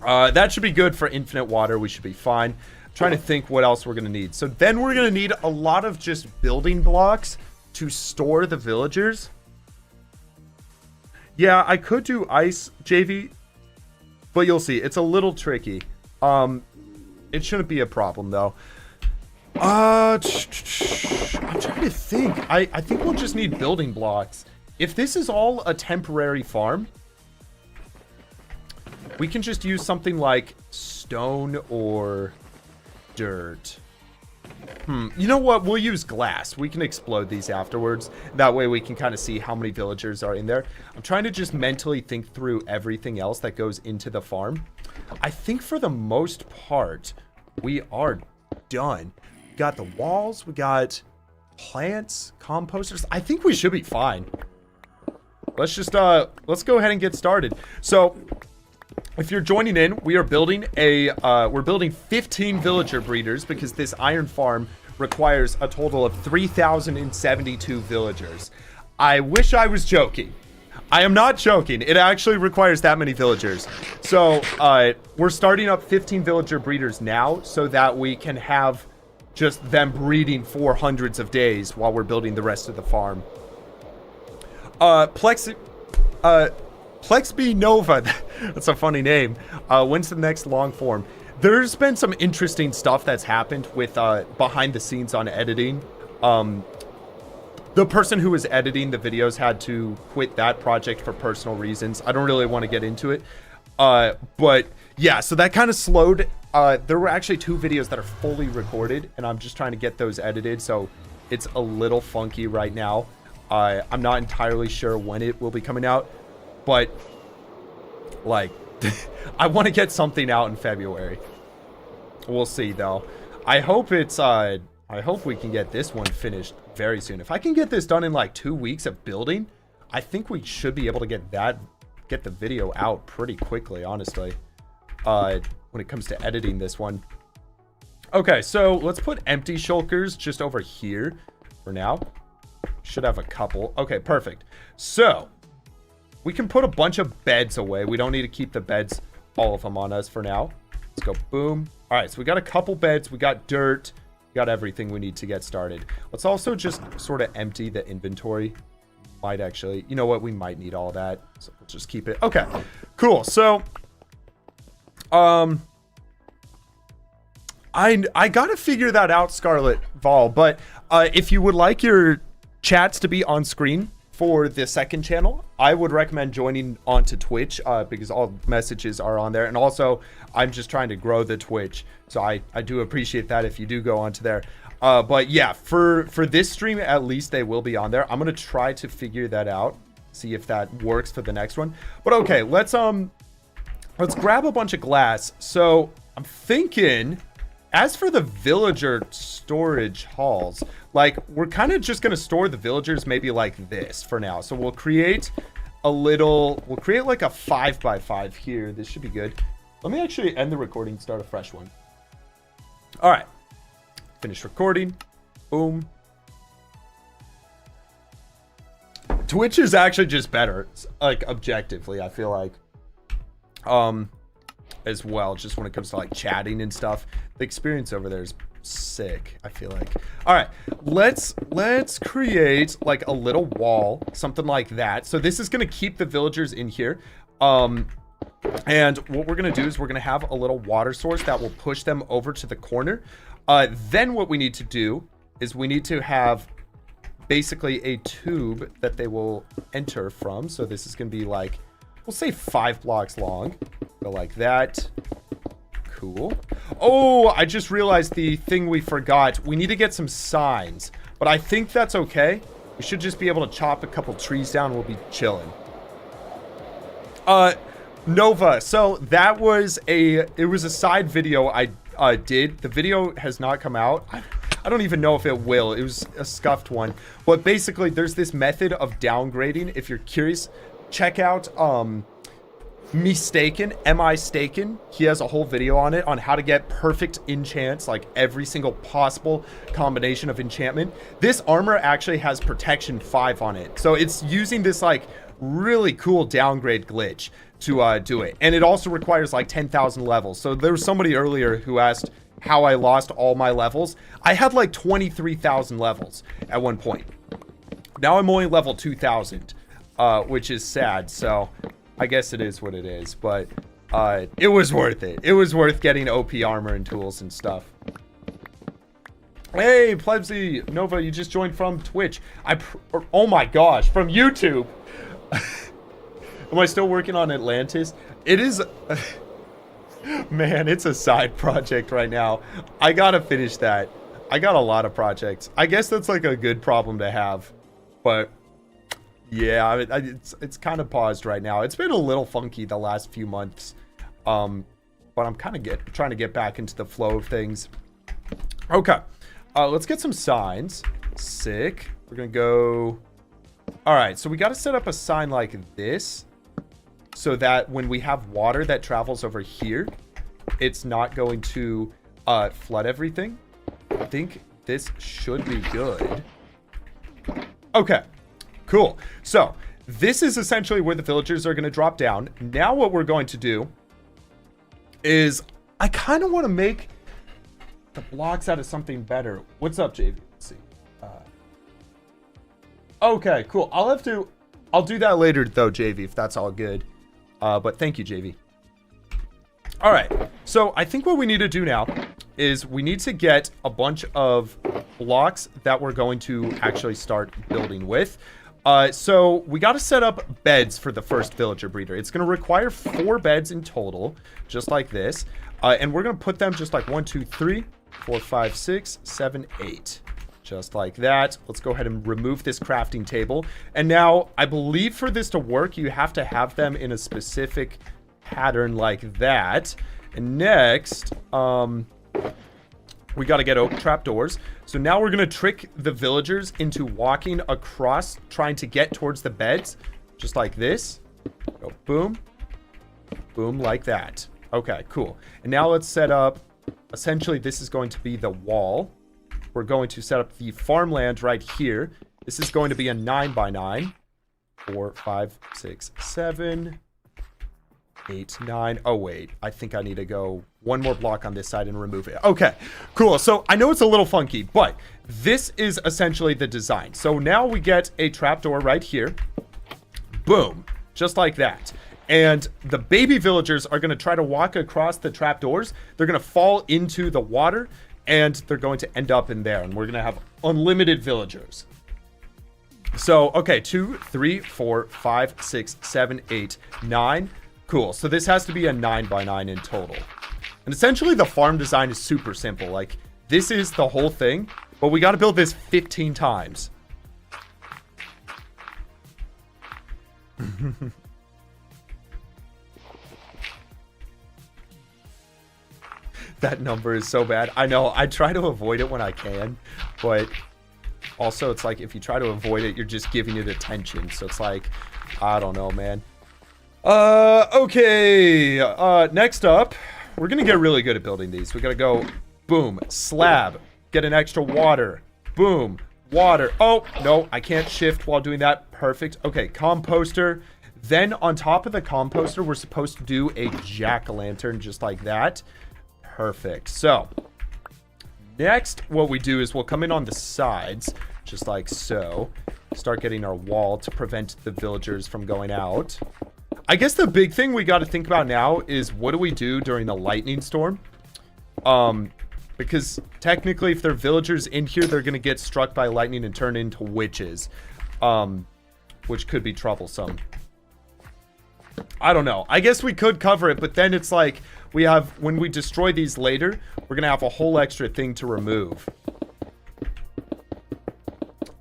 That should be good for infinite water. We should be fine. I'm trying to think what else we're going to need. So then we're going to need a lot of just building blocks to store the villagers. Yeah, I could do ice, JV, but you'll see. It's a little tricky. It shouldn't be a problem, though. I'm trying to think. I think we'll just need building blocks. If this is all a temporary farm, we can just use something like stone or dirt. You know what? We'll use glass. We can explode these afterwards. That way we can kind of see how many villagers are in there. I'm trying to just mentally think through everything else that goes into the farm. I think for the most part, we are done. We got the walls. We got plants, composters. I think we should be fine. Let's just, let's go ahead and get started. So, if you're joining in, we are building we're building 15 villager breeders because this iron farm requires a total of 3,072 villagers. I wish I was joking. I am not joking. It actually requires that many villagers. So, we're starting up 15 villager breeders now so that we can have just them breeding for hundreds of days while we're building the rest of the farm. Plexby Nova, that's a funny name. When's the next long form? There's been some interesting stuff that's happened with behind the scenes on editing. The person who was editing the videos had to quit that project for personal reasons. I don't really want to get into it. But yeah, so that kind of slowed. There were actually 2 videos that are fully recorded, and I'm just trying to get those edited, so it's a little funky right now. I'm not entirely sure when it will be coming out. But, like, I want to get something out in February. We'll see, though. I hope it's, I hope we can get this one finished very soon. If I can get this done in, like, 2 weeks of building, I think we should be able to get the video out pretty quickly, honestly. When it comes to editing this one. Okay, so let's put empty shulkers just over here for now. Should have a couple. Okay, perfect. So, we can put a bunch of beds away. We don't need to keep the beds, all of them on us for now. Let's go boom. All right, so we got a couple beds. We got dirt. We got everything we need to get started. Let's also just sort of empty the inventory. Might actually, you know what? We might need all that. So we'll just keep it. Okay, cool. So, I gotta figure that out, Scarlet Vol. But if you would like your chats to be on screen for the second channel, I would recommend joining onto Twitch because all messages are on there. And also, I'm just trying to grow the Twitch. So I do appreciate that if you do go onto there. But yeah, for this stream, at least they will be on there. I'm going to try to figure that out. See if that works for the next one. But okay, let's grab a bunch of glass. So I'm thinking, as for the villager storage halls, like, we're kind of just going to store the villagers maybe like this for now. So we'll create like a 5x5 here. This should be good. Let me actually end the recording, start a fresh one. All right. Finish recording. Boom. Twitch is actually just better. It's, like, objectively, I feel like. As well, just when it comes to, like, chatting and stuff. The experience over there is sick, I feel like. All right, let's create like a little wall, something like that. So this is going to keep the villagers in here. And what we're going to do is we're going to have a little water source that will push them over to the corner. Then what we need to do is we need to have basically a tube that they will enter from. So this is going to be like, we'll say 5 blocks long. Go like that. Cool. Oh, I just realized the thing we forgot. We need to get some signs. But I think that's okay. We should just be able to chop a couple trees down. We'll be chilling. Nova. So that was it was a side video I did. The video has not come out. I don't even know if it will. It was a scuffed one. But basically, there's this method of downgrading. If you're curious, check out Mistaken, M-I-Staken. He has a whole video on it on how to get perfect enchants, like every single possible combination of enchantment. This armor actually has protection 5 on it. So it's using this like really cool downgrade glitch to do it. And it also requires like 10,000 levels. So there was somebody earlier who asked how I lost all my levels. I had like 23,000 levels at one point. Now I'm only level 2,000, which is sad. So I guess it is what it is, but it was worth it. It was worth getting OP armor and tools and stuff. Hey, Plebsy Nova, you just joined from Twitch. Oh my gosh, from YouTube. Am I still working on Atlantis? It is... Man, it's a side project right now. I gotta finish that. I got a lot of projects. I guess that's like a good problem to have. But yeah, I mean, it's kind of paused right now. It's been a little funky the last few months. But I'm kind of trying to get back into the flow of things. Okay. Let's get some signs. Sick. We're gonna go... Alright, so we gotta set up a sign like this, so that when we have water that travels over here, it's not going to flood everything. I think this should be good. Okay, cool. So this is essentially where the villagers are going to drop down. Now what we're going to do is I kind of want to make the blocks out of something better. What's up, JV? Let's see. Okay, cool. I'll do that later though, JV, if that's all good. But thank you, JV. All right, so I think what we need to do now is we need to get a bunch of blocks that we're going to actually start building with. So we got to set up beds for the first villager breeder. It's going to require 4 beds in total, just like this. And we're going to put them just like 1, 2, 3, 4, 5, 6, 7, 8. Just like that. Let's go ahead and remove this crafting table. And now, I believe for this to work, you have to have them in a specific pattern like that. And next, we got to get oak trapdoors. So now we're going to trick the villagers into walking across, trying to get towards the beds. Just like this. Go boom. Boom, like that. Okay, cool. And now let's set up, essentially this is going to be the wall. We're going to set up the farmland right here. This is going to be a 9x9. 4, 5, 6, 7, 8, 9. Oh, wait. I think I need to go one more block on this side and remove it. Okay, cool. So I know it's a little funky, but this is essentially the design. So now we get a trapdoor right here. Boom. Just like that. And the baby villagers are going to try to walk across the trapdoors. They're going to fall into the water, and they're going to end up in there, and we're going to have unlimited villagers. So, okay, 2, 3, 4, 5, 6, 7, 8, 9. Cool. So this has to be a 9x9 in total. And essentially the farm design is super simple. Like, this is the whole thing, but we got to build this 15 times. That number is so bad. I know. I try to avoid it when I can, but also it's like if you try to avoid it, you're just giving it attention. So it's like, I don't know, man. Okay. Next up, we're gonna get really good at building these. We gotta go, boom, slab, get an extra water, boom, water. Oh no, I can't shift while doing that. Perfect. Okay, composter. Then on top of the composter, we're supposed to do a jack-o'-lantern just like that. Perfect. So next what we do is we'll come in on the sides just like so, start getting our wall to prevent the villagers from going out. I guess the big thing we got to think about now is what do we do during the lightning storm, because technically if they're villagers in here, they're gonna get struck by lightning and turn into witches, which could be troublesome. I don't know. I guess we could cover it, but then it's like we have, when we destroy these later, we're going to have a whole extra thing to remove.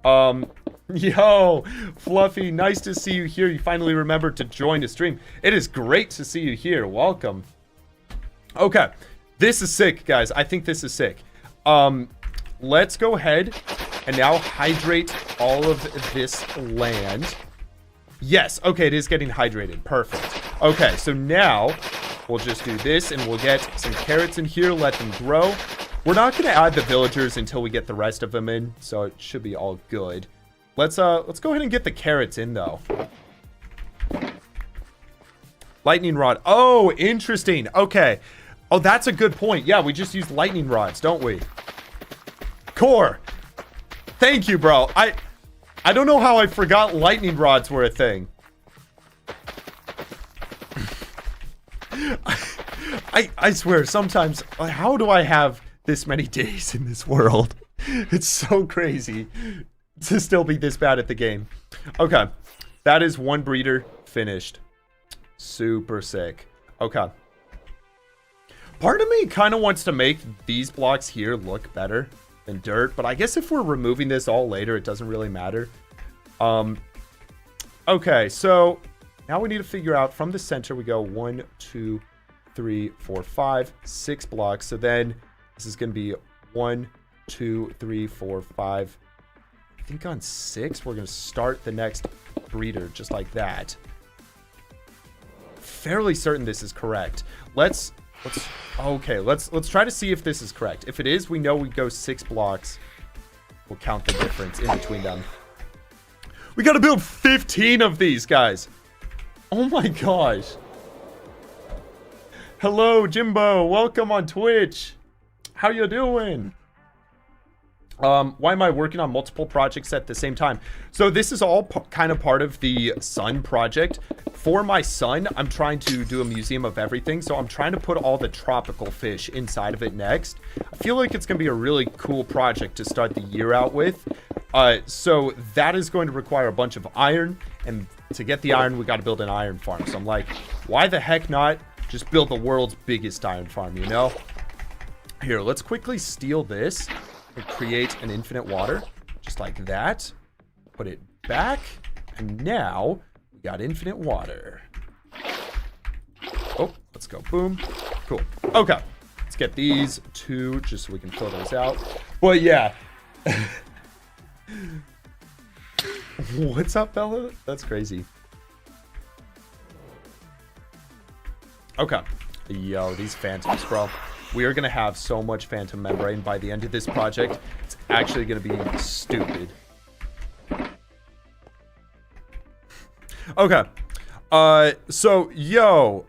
Yo, Fluffy, nice to see you here. You finally remembered to join the stream. It is great to see you here. Welcome. Okay, this is sick, guys. I think this is sick. Let's go ahead and now hydrate all of this land. Yes, okay, it is getting hydrated. Perfect. Okay, so now we'll just do this and we'll get some carrots in here, let them grow. We're not going to add the villagers until we get the rest of them in, so it should be all good. Let's go ahead and get the carrots in, though. Lightning rod. Oh, interesting. Okay. Oh, that's a good point. Yeah, we just use lightning rods, don't we? Core. Thank you, bro. I don't know how I forgot lightning rods were a thing. I swear, sometimes, how do I have this many days in this world? It's so crazy to still be this bad at the game. Okay, that is one breeder finished. Super sick. Okay. Part of me kind of wants to make these blocks here look better than dirt, but I guess if we're removing this all later, it doesn't really matter. Okay, so now we need to figure out from the center, we go 1, 2, 3, 4, 5, 6 blocks. So then this is going to be 1, 2, 3, 4, 5. I think on 6, we're going to start the next breeder just like that. Fairly certain this is correct. Let's try to see if this is correct. If it is, we know we go 6 blocks. We'll count the difference in between them. We got to build 15 of these, guys. Oh my gosh. Hello, Jimbo. Welcome on Twitch. How you doing? Why am I working on multiple projects at the same time? So this is all kind of part of the sun project. For my son, I'm trying to do a museum of everything. So I'm trying to put all the tropical fish inside of it next. I feel like it's going to be a really cool project to start the year out with. So that is going to require a bunch of iron. And to get the iron, we got to build an iron farm. So I'm like, why the heck not just build the world's biggest iron farm, you know? Here, let's quickly steal this. And create an infinite water, just like that. Put it back, and now we got infinite water. Oh, let's go. Boom. Cool. Okay, let's get these 2 just so we can fill those out. But yeah. What's up, Bella? That's crazy. Okay. Yo, these phantoms, bro. We are going to have so much phantom membrane by the end of this project. It's actually going to be stupid. Okay. So, yo,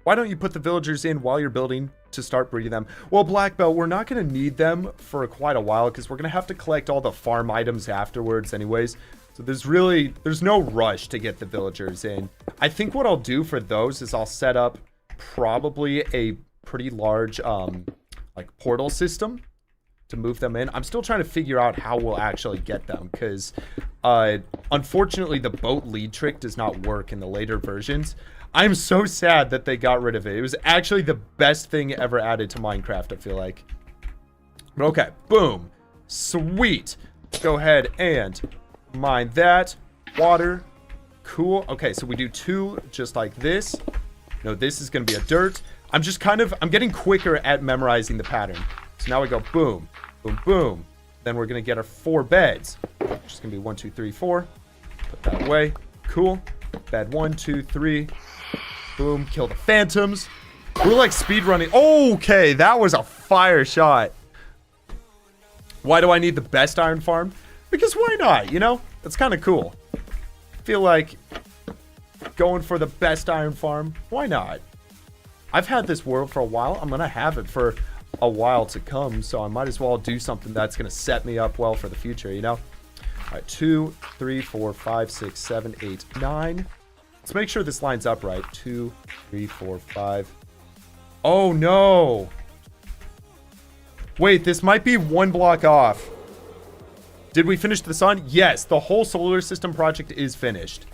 why don't you put the villagers in while you're building to start breeding them? Well, Black Belt, we're not going to need them for quite a while because we're going to have to collect all the farm items afterwards anyways. So there's no rush to get the villagers in. I think what I'll do for those is I'll set up probably a pretty large like portal system to move them in. I'm still trying to figure out how we'll actually get them because unfortunately the boat lead trick does not work in the later versions. I'm so sad that they got rid of it. It was actually the best thing ever added to Minecraft, I feel like. But okay, boom. Sweet. Let's go ahead and mine that. Water. Cool. Okay, so we do 2 just like this. No, this is going to be a dirt. I'm getting quicker at memorizing the pattern. So now we go boom, boom, boom. Then we're going to get our 4 beds. Which is going to be 1, 2, 3, 4. Put that away. Cool. Bed 1, 2, 3. Boom. Kill the phantoms. We're like speed running. Okay, that was a fire shot. Why do I need the best iron farm? Because why not, you know? That's kind of cool. I feel like going for the best iron farm. Why not? I've had this world for a while. I'm going to have it for a while to come. So I might as well do something that's going to set me up well for the future, you know? All right, 2, 3, 4, 5, 6, 7, 8, 9. Let's make sure this lines up right. 2, 3, 4, 5. Oh, no. Wait, this might be 1 block off. Did we finish the sun? Yes, the whole solar system project is finished.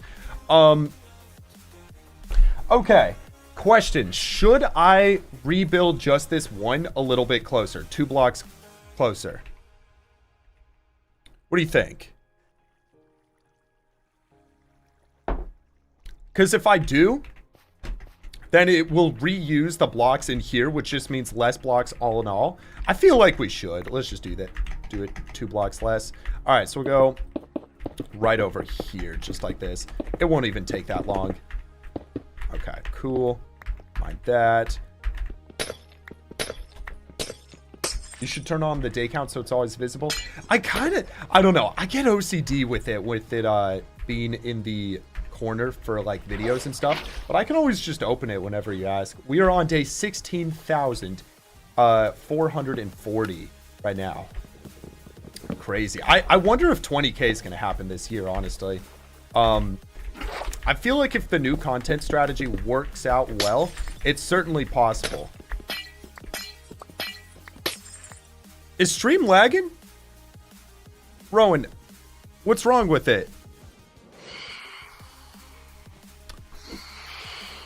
Okay. Question, should I rebuild just this one a little bit closer? 2 blocks closer. What do you think? Because if I do, then it will reuse the blocks in here, which just means less blocks all in all. I feel like we should. Let's just do that. Do it 2 blocks less. All right, so we'll go right over here, just like this. It won't even take that long. Okay, cool. Mind that. You should turn on the day count so it's always visible. I don't know. I get OCD with it being in the corner for like videos and stuff, but I can always just open it whenever you ask. We are on day 16,440 right now. Crazy. I wonder if 20k is going to happen this year, honestly. I feel like if the new content strategy works out well, it's certainly possible. Is stream lagging? Rowan, what's wrong with it?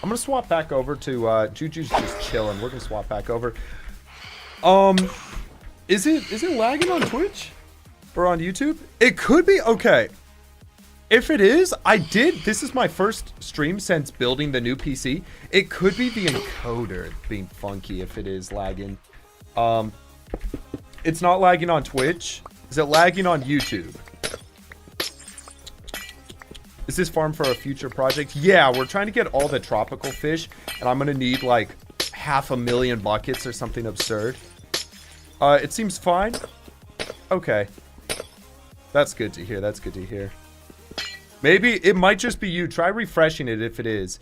I'm gonna swap back over to Juju's just chilling. We're gonna swap back over. Is it lagging on Twitch or on YouTube? It could be. Okay. If it is, this is my first stream since building the new PC. It could be the encoder being funky if it is lagging. It's not lagging on Twitch. Is it lagging on YouTube? Is this farm for a future project? Yeah, we're trying to get all the tropical fish, and I'm gonna need like 500,000 buckets or something absurd. It seems fine. Okay. That's good to hear. That's good to hear. Maybe it might just be you. Try refreshing it if it is.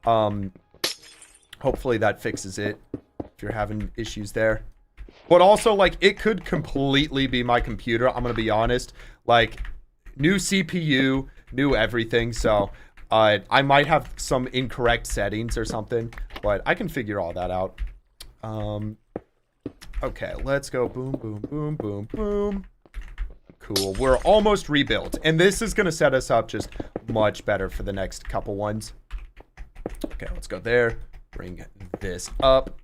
Hopefully that fixes it if you're having issues there. But also, like, it could completely be my computer. I'm gonna be honest. Like, new CPU, new everything. So, I might have some incorrect settings or something. But I can figure all that out. Okay, let's go. Boom, boom, boom, boom, boom. Cool. We're almost rebuilt. And this is going to set us up just much better for the next couple ones. Okay, let's go there. Bring this up.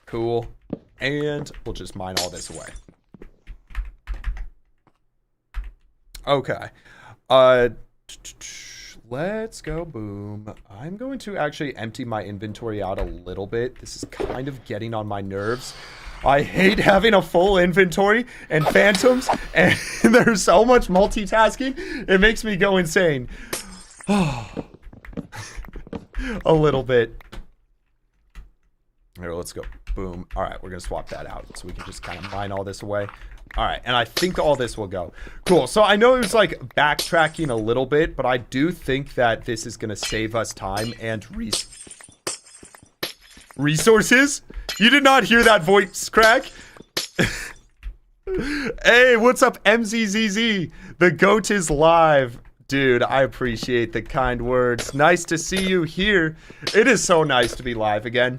Cool. And we'll just mine all this away. Okay. Let's go. Boom. I'm going to actually empty my inventory out a little bit. This is kind of getting on my nerves. I hate having a full inventory and phantoms, and there's so much multitasking. It makes me go insane. A little bit. Here, let's go. Boom. All right, we're going to swap that out so we can just kind of mine all this away. All right, and I think all this will go. Cool. So I know it was like backtracking a little bit, but I do think that this is going to save us time and resources. You did not hear that voice crack? Hey, what's up, MZZZ? The GOAT is live. Dude, I appreciate the kind words. Nice to see you here. It is so nice to be live again.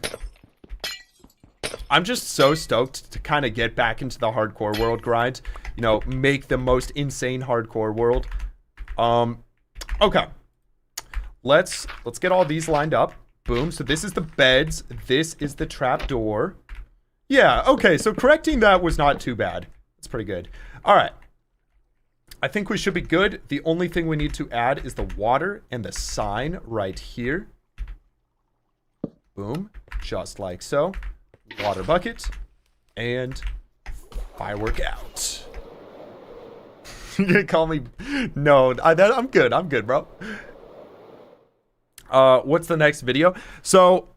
I'm just so stoked to kind of get back into the hardcore world grind. You know, make the most insane hardcore world. Okay. Let's get all these lined up. Boom. So this is the beds. This is the trap door. Yeah, okay. So correcting that was not too bad. It's pretty good. All right. I think we should be good. The only thing we need to add is the water and the sign right here. Boom. Just like so. Water bucket. And firework out. You gonna call me? No, I'm good. I'm good, bro. What's the next video? So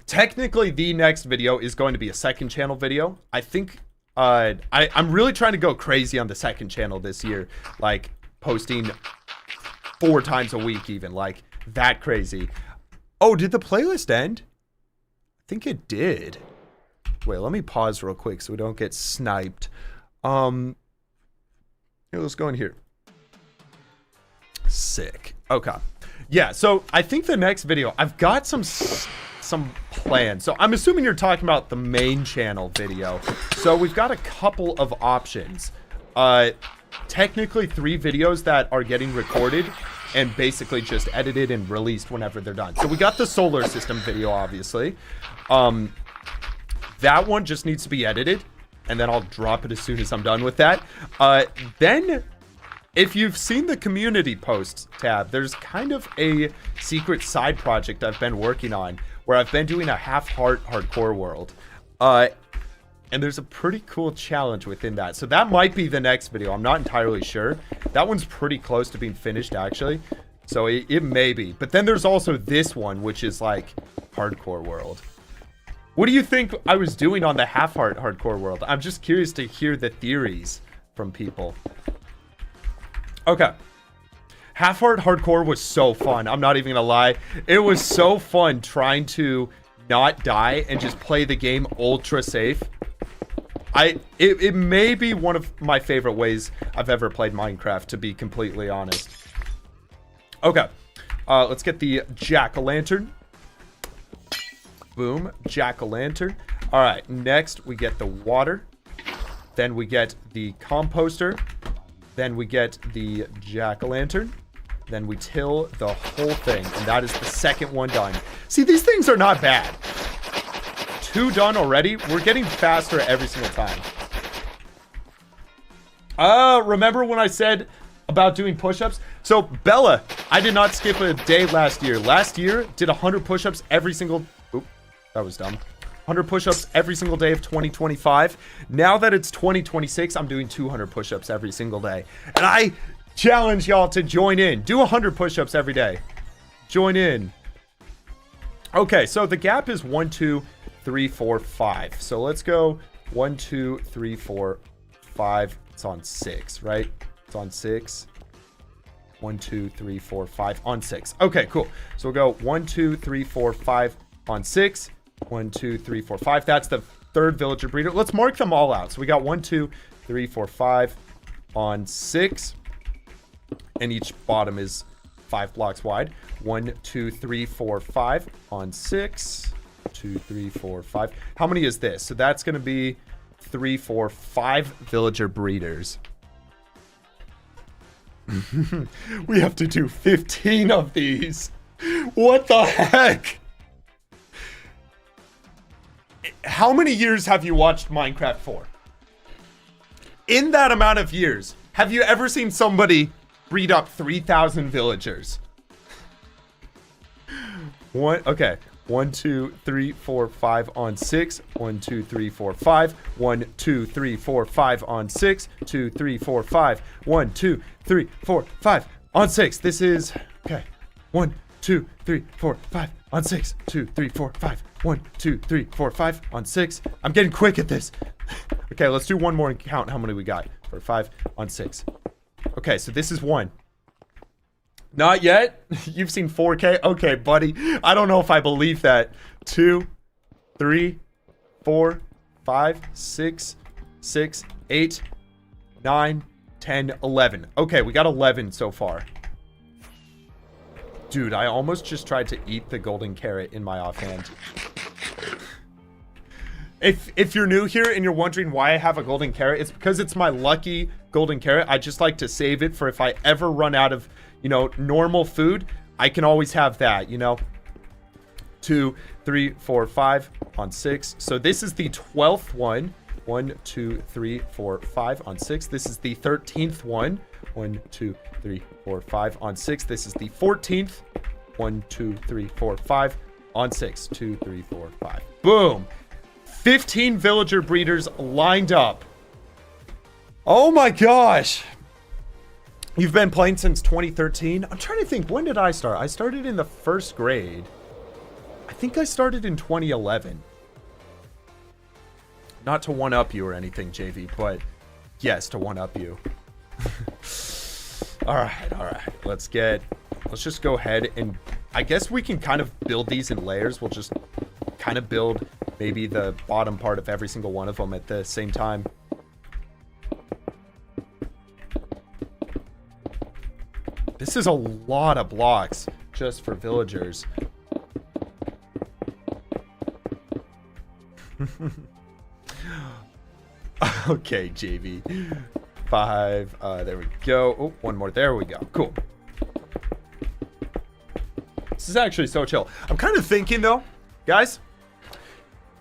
technically the next video is going to be a second channel video. I think I'm really trying to go crazy on the second channel this year, like posting 4 times a week, even like that crazy. Oh, did the playlist end? I think it did. Wait, let me pause real quick so we don't get sniped. Here, let's go in here. Sick. Okay. Yeah, so I think the next video, I've got some plans. So I'm assuming you're talking about the main channel video. So we've got a couple of options. Technically 3 videos that are getting recorded and basically just edited and released whenever they're done. So we got the solar system video, obviously. That one just needs to be edited, and then I'll drop it as soon as I'm done with that. Then if you've seen the community posts tab, there's kind of a secret side project I've been working on where I've been doing a half-heart hardcore world. And there's a pretty cool challenge within that. So that might be the next video. I'm not entirely sure. That one's pretty close to being finished, actually. So it may be. But then there's also this one, which is like hardcore world. What do you think I was doing on the half-heart hardcore world? I'm just curious to hear the theories from people. Okay. Half-heart hardcore was so fun. I'm not even gonna lie. It was so fun trying to not die and just play the game ultra safe. It may be one of my favorite ways I've ever played Minecraft, to be completely honest. Okay, let's get the jack-o'-lantern. Boom, jack-o'-lantern. All right, next we get the water. Then we get the composter. Then we get the jack-o'-lantern. Then we till the whole thing, and that is the second one done. See, these things are not bad. 2 done already. We're getting faster every single time. Remember when I said about doing push-ups? So, Bella, I did not skip a day last year. Last year, did 100 push-ups every single... Oop, that was dumb. 100 push-ups every single day of 2025. Now that it's 2026, I'm doing 200 push-ups every single day. And I challenge y'all to join in. Do 100 push-ups every day. Join in. Okay, so the gap is 1, 2, 3, 4, 5. So let's go 1, 2, 3, 4, 5. It's on 6, right? It's on 6. 1, 2, 3, 4, 5 on 6. Okay, cool. So we'll go 1, 2, 3, 4, 5 on 6. 1, 2, 3, 4, 5. That's the third villager breeder. Let's mark them all out. So we got 1, 2, 3, 4, 5 on 6. And each bottom is 5 blocks wide. 1, 2, 3, 4, 5 on 6. 2, 3, 4, 5. How many is this? So that's going to be 3, 4, 5 villager breeders. We have to do 15 of these. What the heck? How many years have you watched Minecraft for? In that amount of years, have you ever seen somebody breed up 3,000 villagers? Okay. 1, 2, 3, 4, 5 on 6. 1, 2, 3, 4, 5. 1, 2, 3, 4, 5 on 6. 2, 3, 4, 5. 1, 2, 3, 4, 5 on 6. This is okay. 1, 2, 3, 4, 5 on 6. 2, 3, 4, 5. 1, 2, 3, 4, 5 on 6. I'm getting quick at this. Okay, let's do one more and count how many we got. 4, 5 on 6. Okay, so this is 1. Not yet? You've seen 4K? Okay, buddy. I don't know if I believe that. 2, 3, 4, 5, 6, 8, 9, 10, 11. Okay, we got 11 so far. Dude, I almost just tried to eat the golden carrot in my offhand. If you're new here and you're wondering why I have a golden carrot, it's because it's my lucky golden carrot. I just like to save it for if I ever run out of, you know, normal food, I can always have that, you know. 2, 3, 4, 5 on 6. So this is the 12th one. 1, 2, 3, 4, 5 on 6. This is the 13th one. 1, 2, 3, 4, 5 on 6. This is the 14th. 1, 2, 3, 4, 5 on 6. 2, 3, 4, 5. Boom. 15 villager breeders lined up. Oh my gosh. You've been playing since 2013? I'm trying to think, when did I start? I started in the 1st grade. I think I started in 2011. Not to one-up you or anything, JV, but yes, to one-up you. All right. Let's just go ahead and I guess we can kind of build these in layers. We'll just kind of build maybe the bottom part of every single one of them at the same time. This is a lot of blocks just for villagers. Okay, JV. 5. There we go. Oh, one more. There we go. Cool. This is actually so chill. I'm kind of thinking, though, guys.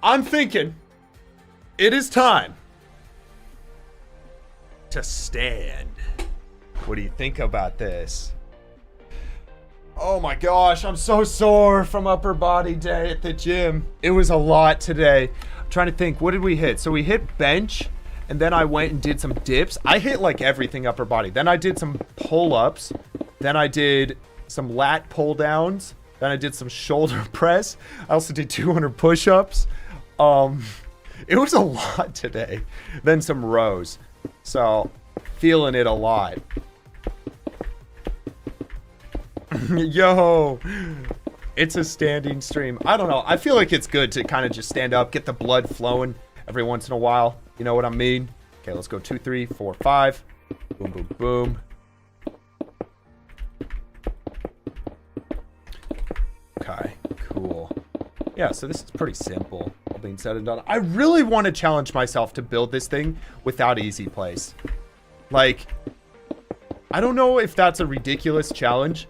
I'm thinking it is time to stand. What do you think about this? Oh my gosh, I'm so sore from upper body day at the gym. It was a lot today. I'm trying to think, what did we hit? So we hit bench, and then I went and did some dips. I hit like everything upper body. Then I did some pull-ups. Then I did some lat pull-downs. Then I did some shoulder press. I also did 200 push-ups. It was a lot today. Then some rows. So, feeling it a lot. Yo, it's a standing stream. I don't know. I feel like it's good to kind of just stand up, get the blood flowing every once in a while. You know what I mean? Okay, let's go 2, 3, 4, 5. Boom, boom, boom. Okay, cool. Yeah, so this is pretty simple, all being said and done. I really want to challenge myself to build this thing without easy place. Like, I don't know if that's a ridiculous challenge,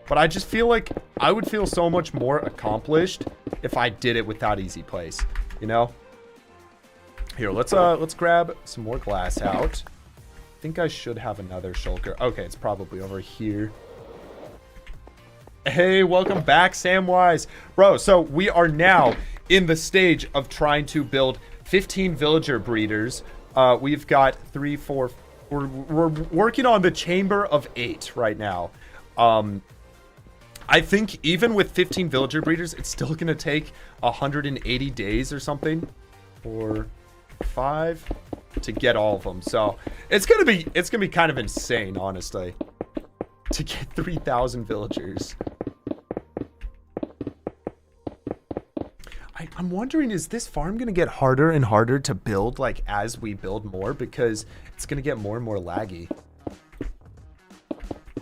but I just feel like I would feel so much more accomplished if I did it without easy place, you know? Here, let's grab some more glass out. I think I should have another shulker. Okay, it's probably over here. Hey, welcome back, Samwise. Bro, so we are now in the stage of trying to build 15 villager breeders. We've got 3, 4... We're working on the chamber of 8 right now. I think even with 15 villager breeders, it's still going to take 180 days or something. Or 5 to get all of them. So it's gonna be kind of insane, honestly, to get 3,000 villagers. I'm wondering, is this farm gonna get harder and harder to build, like, as we build more, because it's gonna get more and more laggy?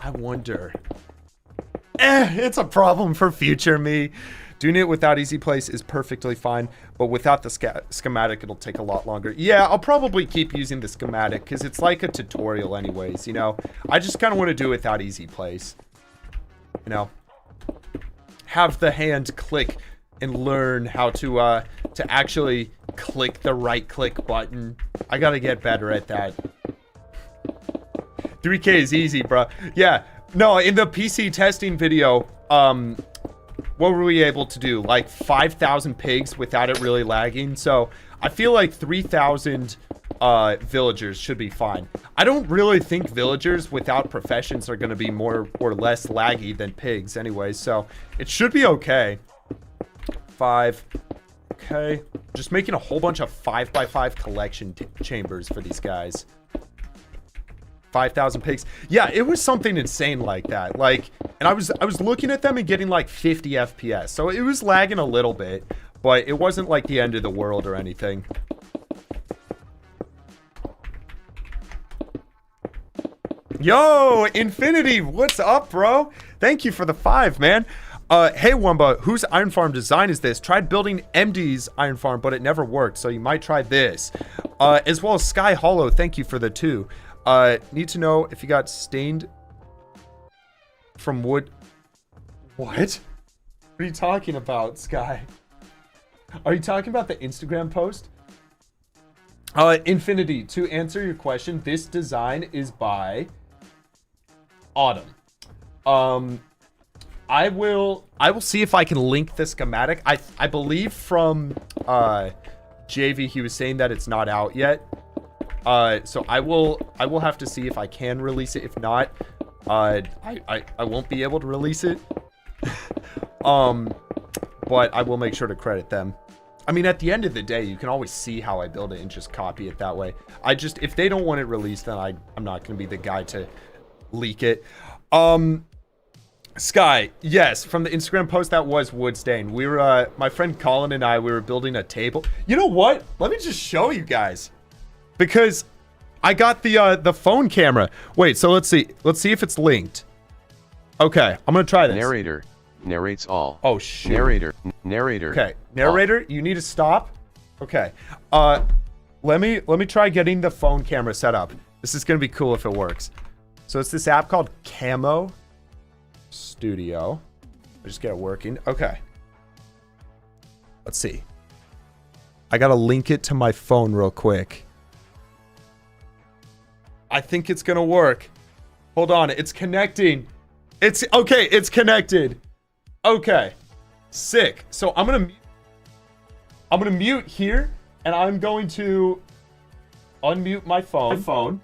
I wonder. It's a problem for future me. Doing it without easy place is perfectly fine, but without the schematic, it'll take a lot longer. Yeah, I'll probably keep using the schematic, because it's like a tutorial anyways, you know? I just kind of want to do it without easy place. You know? Have the hand click and learn how to actually click the right click button. I gotta get better at that. 3K is easy, bro. Yeah, no, in the PC testing video, what were we able to do? Like 5,000 pigs without it really lagging. So I feel like 3,000 villagers should be fine. I don't really think villagers without professions are going to be more or less laggy than pigs anyway. So it should be okay. 5. Okay. Just making a whole bunch of 5x5 collection chambers for these guys. 5,000 pigs. Yeah, it was something insane like that. Like, and I was looking at them and getting like 50 FPS. So it was lagging a little bit, but it wasn't like the end of the world or anything. Yo, Infinity, what's up, bro? Thank you for the 5, man. Hey, Wunba, whose iron farm design is this? Tried building MD's iron farm, but it never worked, so you might try this. As well as Sky Hollow, thank you for the 2. Need to know if you got stained from wood. What? What are you talking about, Sky? Are you talking about the Instagram post? Infinity, to answer your question, this design is by Autumn. I will see if I can link the schematic. I believe from JV he was saying that it's not out yet. So I will have to see if I can release it. If not, I won't be able to release it. But I will make sure to credit them. I mean, at the end of the day, you can always see how I build it and just copy it that way. If they don't want it released, then I'm not going to be the guy to leak it. Sky, yes, from the Instagram post, that was wood stain. We were, my friend Colin and I, we were building a table. You know what? Let me just show you guys. Because I got the phone camera. Wait, so let's see. Let's see if it's linked. Okay, I'm going to try this. Narrator. Narrates all. Oh, shoot. Narrator. Okay, narrator, all. You need to stop. Okay. Let me try getting the phone camera set up. This is going to be cool if it works. So it's this app called Camo Studio. I just get it working. Okay. Let's see. I got to link it to my phone real quick. I think it's going to work. Hold on, it's connecting. It's okay, it's connected. Okay. Sick. So I'm gonna mute here, and I'm going to unmute my phone.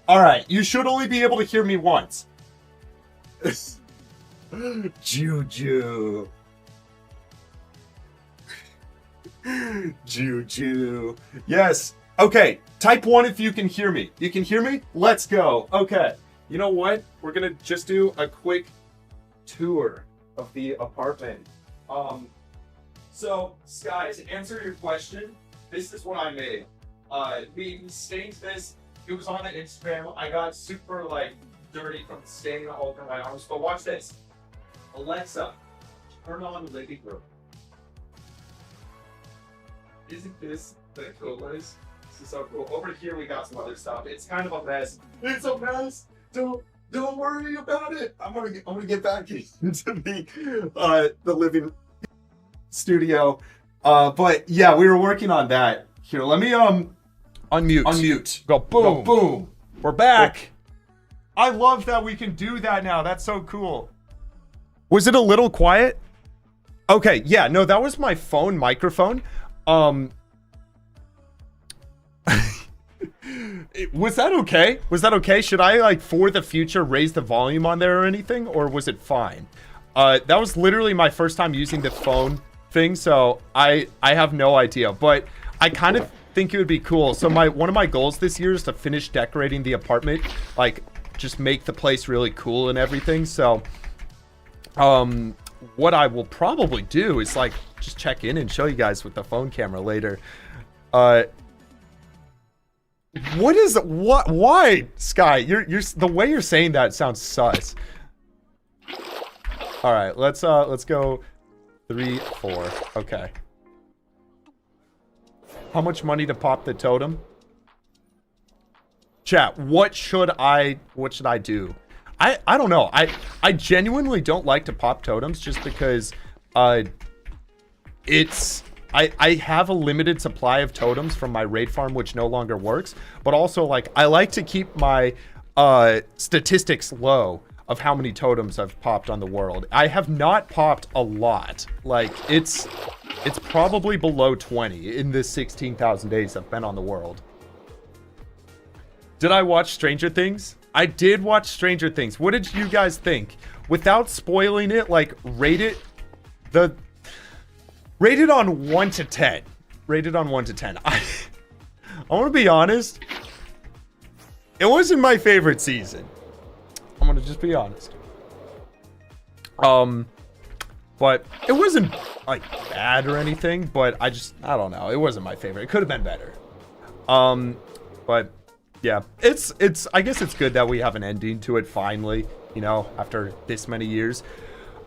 Alright, you should only be able to hear me once. Juju. Juju. Yes. Okay, type 1 if you can hear me. You can hear me? Let's go. Okay. You know what? We're gonna just do a quick tour of the apartment. So, Sky, to answer your question, this is what I made. We stained this. It was on the Instagram. I got super, like, dirty from staining all over my arms. But watch this. Alexa, turn on the living room. Isn't this the coolest? This is so cool. Over here, we got some other stuff. It's kind of a mess. It's a mess. Don't worry about it. I'm gonna get back into the living studio. But yeah, we were working on that. Here, let me unmute. Go boom. Go boom. We're back. I love that we can do that now. That's so cool. Was it a little quiet? Okay, yeah, no, that was my phone microphone. Was that okay? Was that okay? Should I, like, for the future raise the volume on there or anything, or was it fine? That was literally my first time using the phone thing, so I have no idea, but I kind of think it would be cool. So one of my goals this year is to finish decorating the apartment, like, just make the place really cool and everything. So what I will probably do is, like, just check in and show you guys with the phone camera later. Why, Sky? You're the way you're saying that sounds sus. All right, let's go 3, 4. Okay. How much money to pop the totem? Chat, what should I do? I don't know. I genuinely don't like to pop totems just because I have a limited supply of totems from my raid farm, which no longer works. But also, like, I like to keep my statistics low of how many totems I've popped on the world. I have not popped a lot. Like, it's probably below 20 in the 16,000 days I've been on the world. Did I watch Stranger Things? I did watch Stranger Things. What did you guys think? Without spoiling it, like, rate it on 1 to 10. Rated on 1 to 10. I want to be honest. It wasn't my favorite season. I'm going to just be honest. But it wasn't, like, bad or anything. But I don't know. It wasn't my favorite. It could have been better. But yeah, I guess it's good that we have an ending to it finally, you know, after this many years.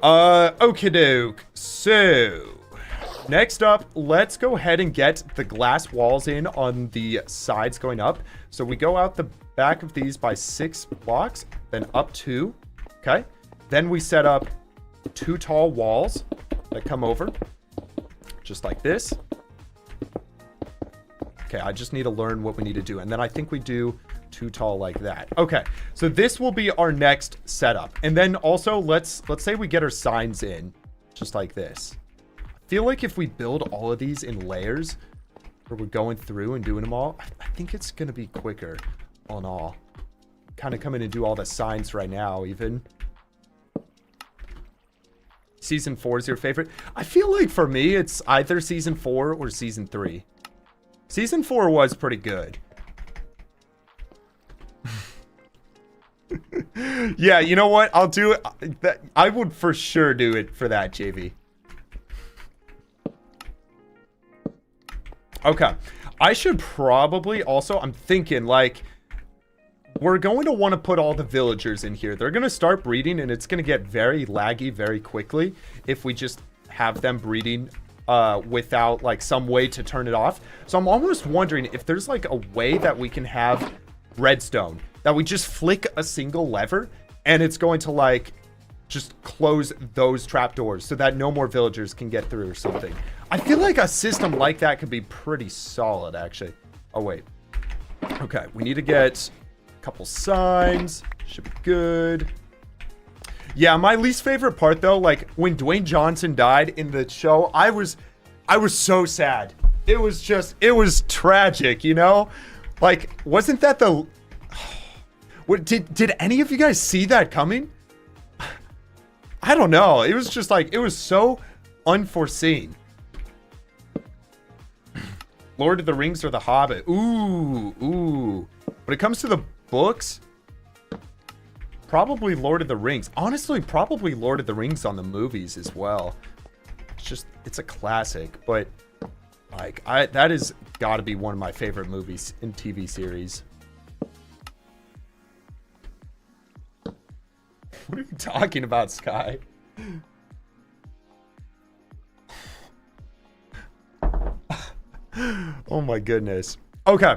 Okie doke. So next up, let's go ahead and get the glass walls in on the sides going up. So we go out the back of these by 6 blocks, then up 2. Okay. Then we set up 2 tall walls that come over just like this. Okay, I just need to learn what we need to do. And then I think we do 2 tall like that. Okay, so this will be our next setup. And then also, let's say we get our signs in just like this. I feel like if we build all of these in layers, where we're going through and doing them all, I think it's going to be quicker on all. Kind of come in and do all the signs right now, even. Season 4 is your favorite? I feel like for me, it's either Season 4 or Season 3. Season 4 was pretty good. Yeah, you know what? I'll do it. I would for sure do it for that, JV. Okay. I should probably also, I'm thinking, like, we're going to want to put all the villagers in here. They're going to start breeding, and it's going to get very laggy very quickly if we just have them breeding without, like, some way to turn it off. So I'm almost wondering if there's, like, a way that we can have redstone, that we just flick a single lever and it's going to, like, just close those trapdoors so that no more villagers can get through or something. I feel like a system like that could be pretty solid, actually. Oh, wait. Okay, we need to get Couple signs. Should be good. Yeah, my least favorite part though, like when Dwayne Johnson died in the show, I was so sad. It was tragic, you know? Like, wasn't that the... What, did any of you guys see that coming? I don't know. It was just like, it was so unforeseen. Lord of the Rings or The Hobbit. Ooh. When it comes to the books, probably Lord of the Rings. Honestly, probably Lord of the Rings on the movies as well. It's a classic, but like, that is gotta be one of my favorite movies in TV series. What are you talking about, Sky? Oh my goodness. Okay.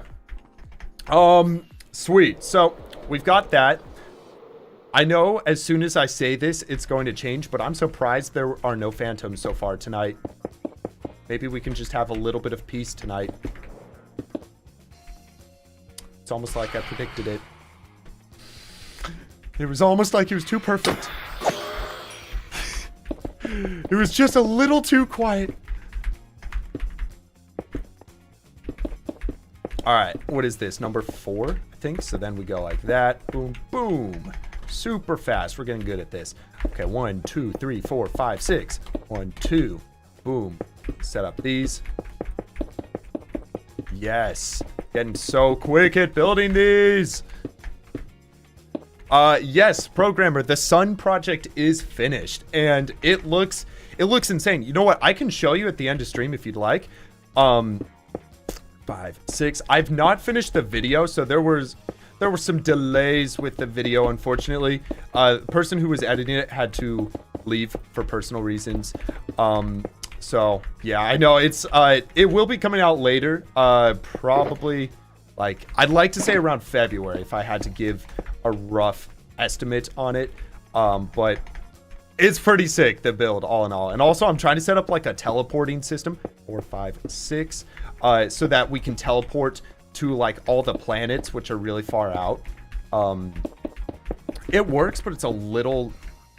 Sweet. So, we've got that. I know as soon as I say this, it's going to change, but I'm surprised there are no phantoms so far tonight. Maybe we can just have a little bit of peace tonight. It's almost like I predicted it. It was almost like it was too perfect. It was just a little too quiet. All right, what is this? Number 4, I think. So then we go like that. Boom, boom. Super fast. We're getting good at this. Okay, 1, 2, 3, 4, 5, 6. 1, 2. Boom. Set up these. Yes. Getting so quick at building these. Yes, programmer, the Sun project is finished and it looks insane. You know what? I can show you at the end of stream if you'd like. 5, 6. I've not finished the video, so there were some delays with the video, unfortunately. The person who was editing it had to leave for personal reasons. So yeah, I know it will be coming out later. Probably like, I'd like to say around February if I had to give a rough estimate on it. But it's pretty sick, the build, all in all. And also, I'm trying to set up like a teleporting system, 4, 5, 6, so that we can teleport to like all the planets, which are really far out. It works, but it's a little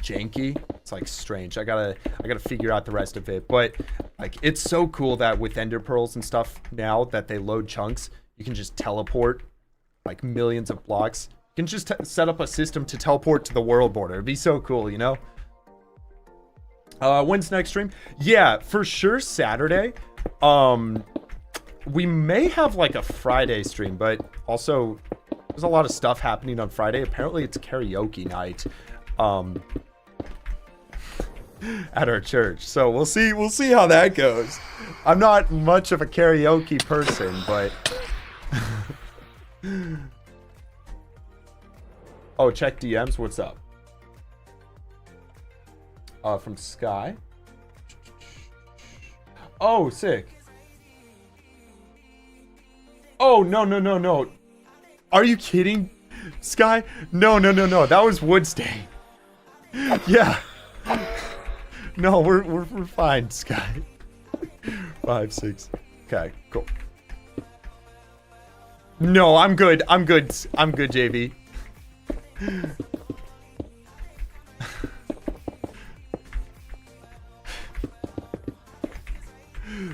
janky. It's like strange. I gotta figure out the rest of it. But like, it's so cool that with ender pearls and stuff now that they load chunks, you can just teleport like millions of blocks. You can just set up a system to teleport to the world border. It'd be so cool, you know? When's next stream? Yeah, for sure Saturday. We may have like a Friday stream, but also there's a lot of stuff happening on Friday. Apparently it's karaoke night at our church. So we'll see how that goes. I'm not much of a karaoke person, but oh, check DMs. What's up? From Sky. Oh, sick. Oh, no. Are you kidding, Sky? No. That was Woodstay. Yeah. No, we're fine, Sky. 5, 6. Okay, cool. No, I'm good, JV.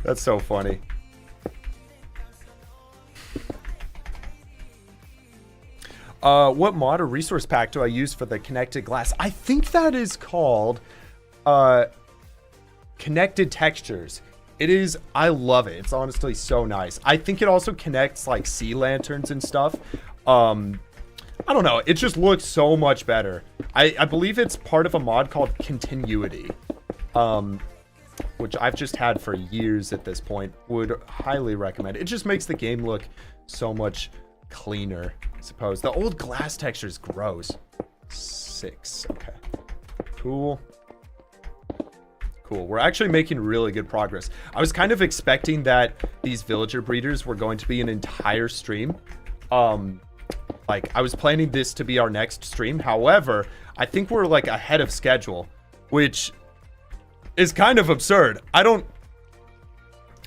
That's so funny. What mod or resource pack do I use for the connected glass? I think that is called connected textures. It is, I love it. It's honestly so nice. I think it also connects like sea lanterns and stuff. I don't know. It just looks so much better. I believe it's part of a mod called Continuity, which I've just had for years at this point. Would highly recommend. It just makes the game look so much cleaner, I suppose. The old glass texture is gross. 6. Okay. Cool. We're actually making really good progress. I was kind of expecting that these villager breeders were going to be an entire stream. Like, I was planning this to be our next stream. However, I think we're like ahead of schedule, which is kind of absurd. I don't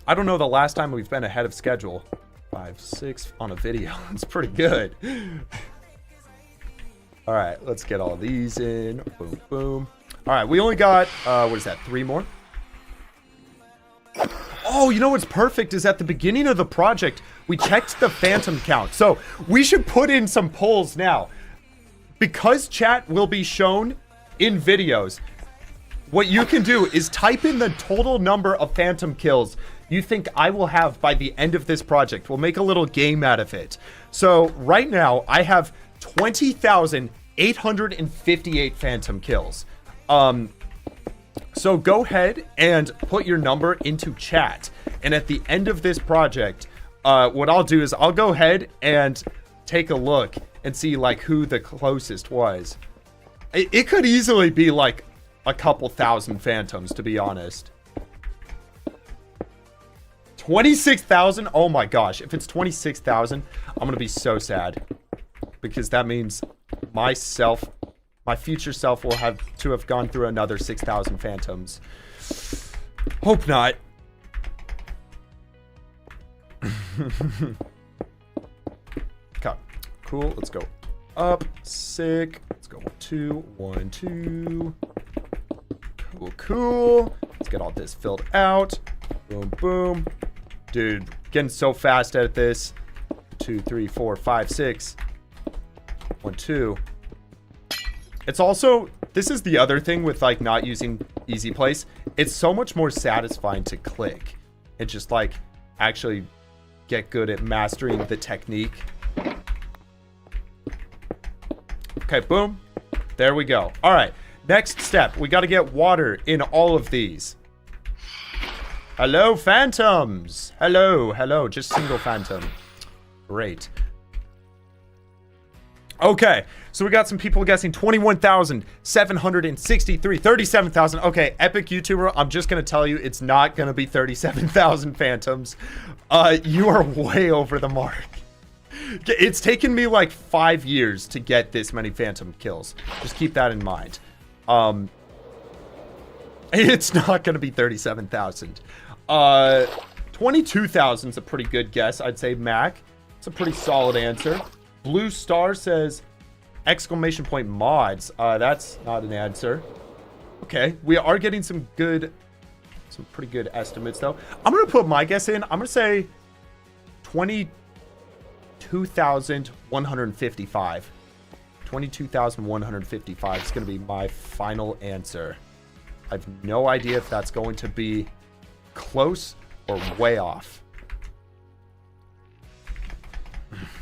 know the last time we've been ahead of schedule. 5, 6 on a video. It's pretty good. All right, let's get all these in. Boom, boom. All right, we only got, what is that, 3 more? Oh, you know what's perfect is at the beginning of the project, we checked the phantom count. So we should put in some polls now. Because chat will be shown in videos, what you can do is type in the total number of phantom kills you think I will have by the end of this project. We'll make a little game out of it. So right now, I have 20,858 phantom kills. So go ahead and put your number into chat. And at the end of this project, what I'll do is I'll go ahead and take a look and see like who the closest was. It could easily be like a couple thousand phantoms, to be honest. 26,000? Oh my gosh. If it's 26,000, I'm going to be so sad. Because that means my future self will have to have gone through another 6,000 phantoms. Hope not. Okay. Cool. Let's go up. Sick. Let's go 2, 1, 2. Cool, cool. Let's get all this filled out. Boom, boom. Dude, getting so fast at this. 2, 3, 4, 5, 6. 1, 2. It's also, this is the other thing with like not using easy place. It's so much more satisfying to click and just like actually get good at mastering the technique. Okay, boom. There we go. All right. Next step. We got to get water in all of these. Hello, phantoms. Hello, hello. Just single phantom. Great. Okay. So we got some people guessing 21,763. 37,000. Okay, epic YouTuber. I'm just going to tell you it's not going to be 37,000 phantoms. You are way over the mark. It's taken me like 5 years to get this many phantom kills. Just keep that in mind. It's not going to be 37,000. 22,000 is a pretty good guess. I'd say Mac. It's a pretty solid answer. Blue Star says exclamation point mods. That's not an answer. Okay. We are getting some pretty good estimates though. I'm going to put my guess in. I'm going to say 22,155. 22,155 is going to be my final answer. I have no idea if that's going to be close or way off.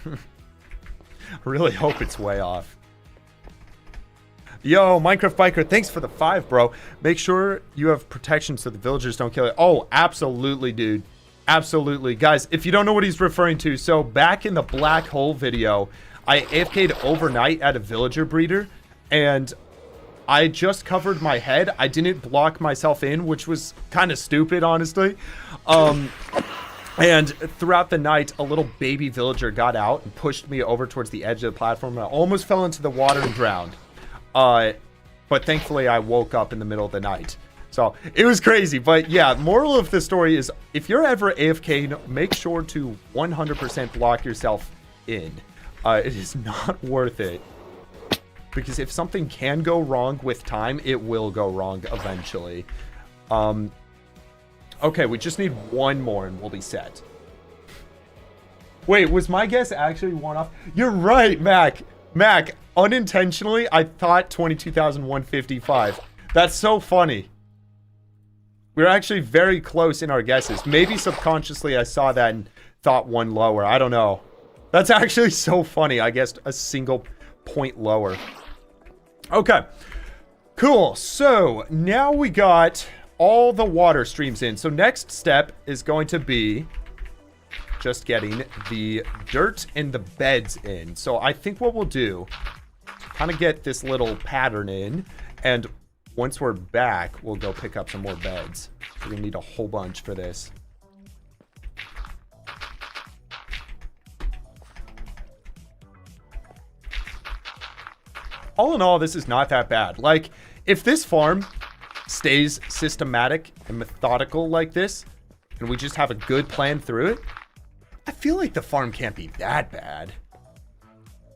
I really hope it's way off. Yo, Minecraft Biker, thanks for the 5, bro. Make sure you have protection so the villagers don't kill it. Oh, absolutely, dude. Absolutely. Guys, if you don't know what he's referring to, so back in the black hole video, I AFK'd overnight at a villager breeder, and I just covered my head. I didn't block myself in, which was kind of stupid, honestly. And throughout the night, a little baby villager got out and pushed me over towards the edge of the platform. I almost fell into the water and drowned. But thankfully, I woke up in the middle of the night. So it was crazy. But yeah, moral of the story is if you're ever AFK, make sure to 100% block yourself in. It is not worth it. Because if something can go wrong with time, it will go wrong eventually. Okay, we just need one more and we'll be set. Wait, was my guess actually one off? You're right, Mac. Mac, unintentionally, I thought 22,155. That's so funny. We're actually very close in our guesses. Maybe subconsciously I saw that and thought one lower. I don't know. That's actually so funny. I guessed a single point lower. Okay. Cool. So now we got all the water streams in. So next step is going to be just getting the dirt and the beds in. So I think what we'll do, kind of get this little pattern in, and once we're back, we'll go pick up some more beds. We're gonna need a whole bunch for this. All in all, this is not that bad. Like, if this farm stays systematic and methodical like this, and we just have a good plan through it, I feel like the farm can't be that bad.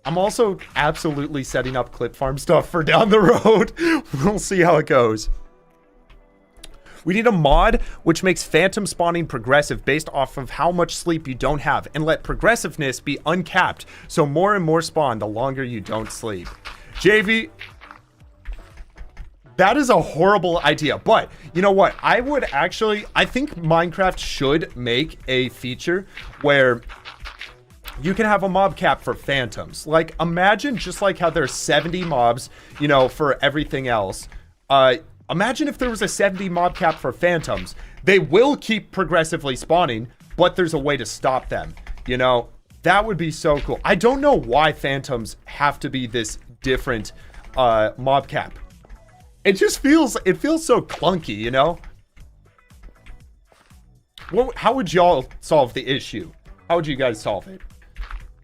I'm also absolutely setting up clip farm stuff for down the road. We'll see how it goes. We need a mod which makes phantom spawning progressive based off of how much sleep you don't have, and let progressiveness be uncapped, so more and more spawn the longer you don't sleep. JV, that is a horrible idea, but you know what? I think Minecraft should make a feature where you can have a mob cap for phantoms. Like, imagine just like how there's 70 mobs, you know, for everything else. Imagine if there was a 70 mob cap for phantoms. They will keep progressively spawning, but there's a way to stop them. You know, that would be so cool. I don't know why phantoms have to be this different mob cap. It feels so clunky, you know? How would y'all solve the issue? How would you guys solve it?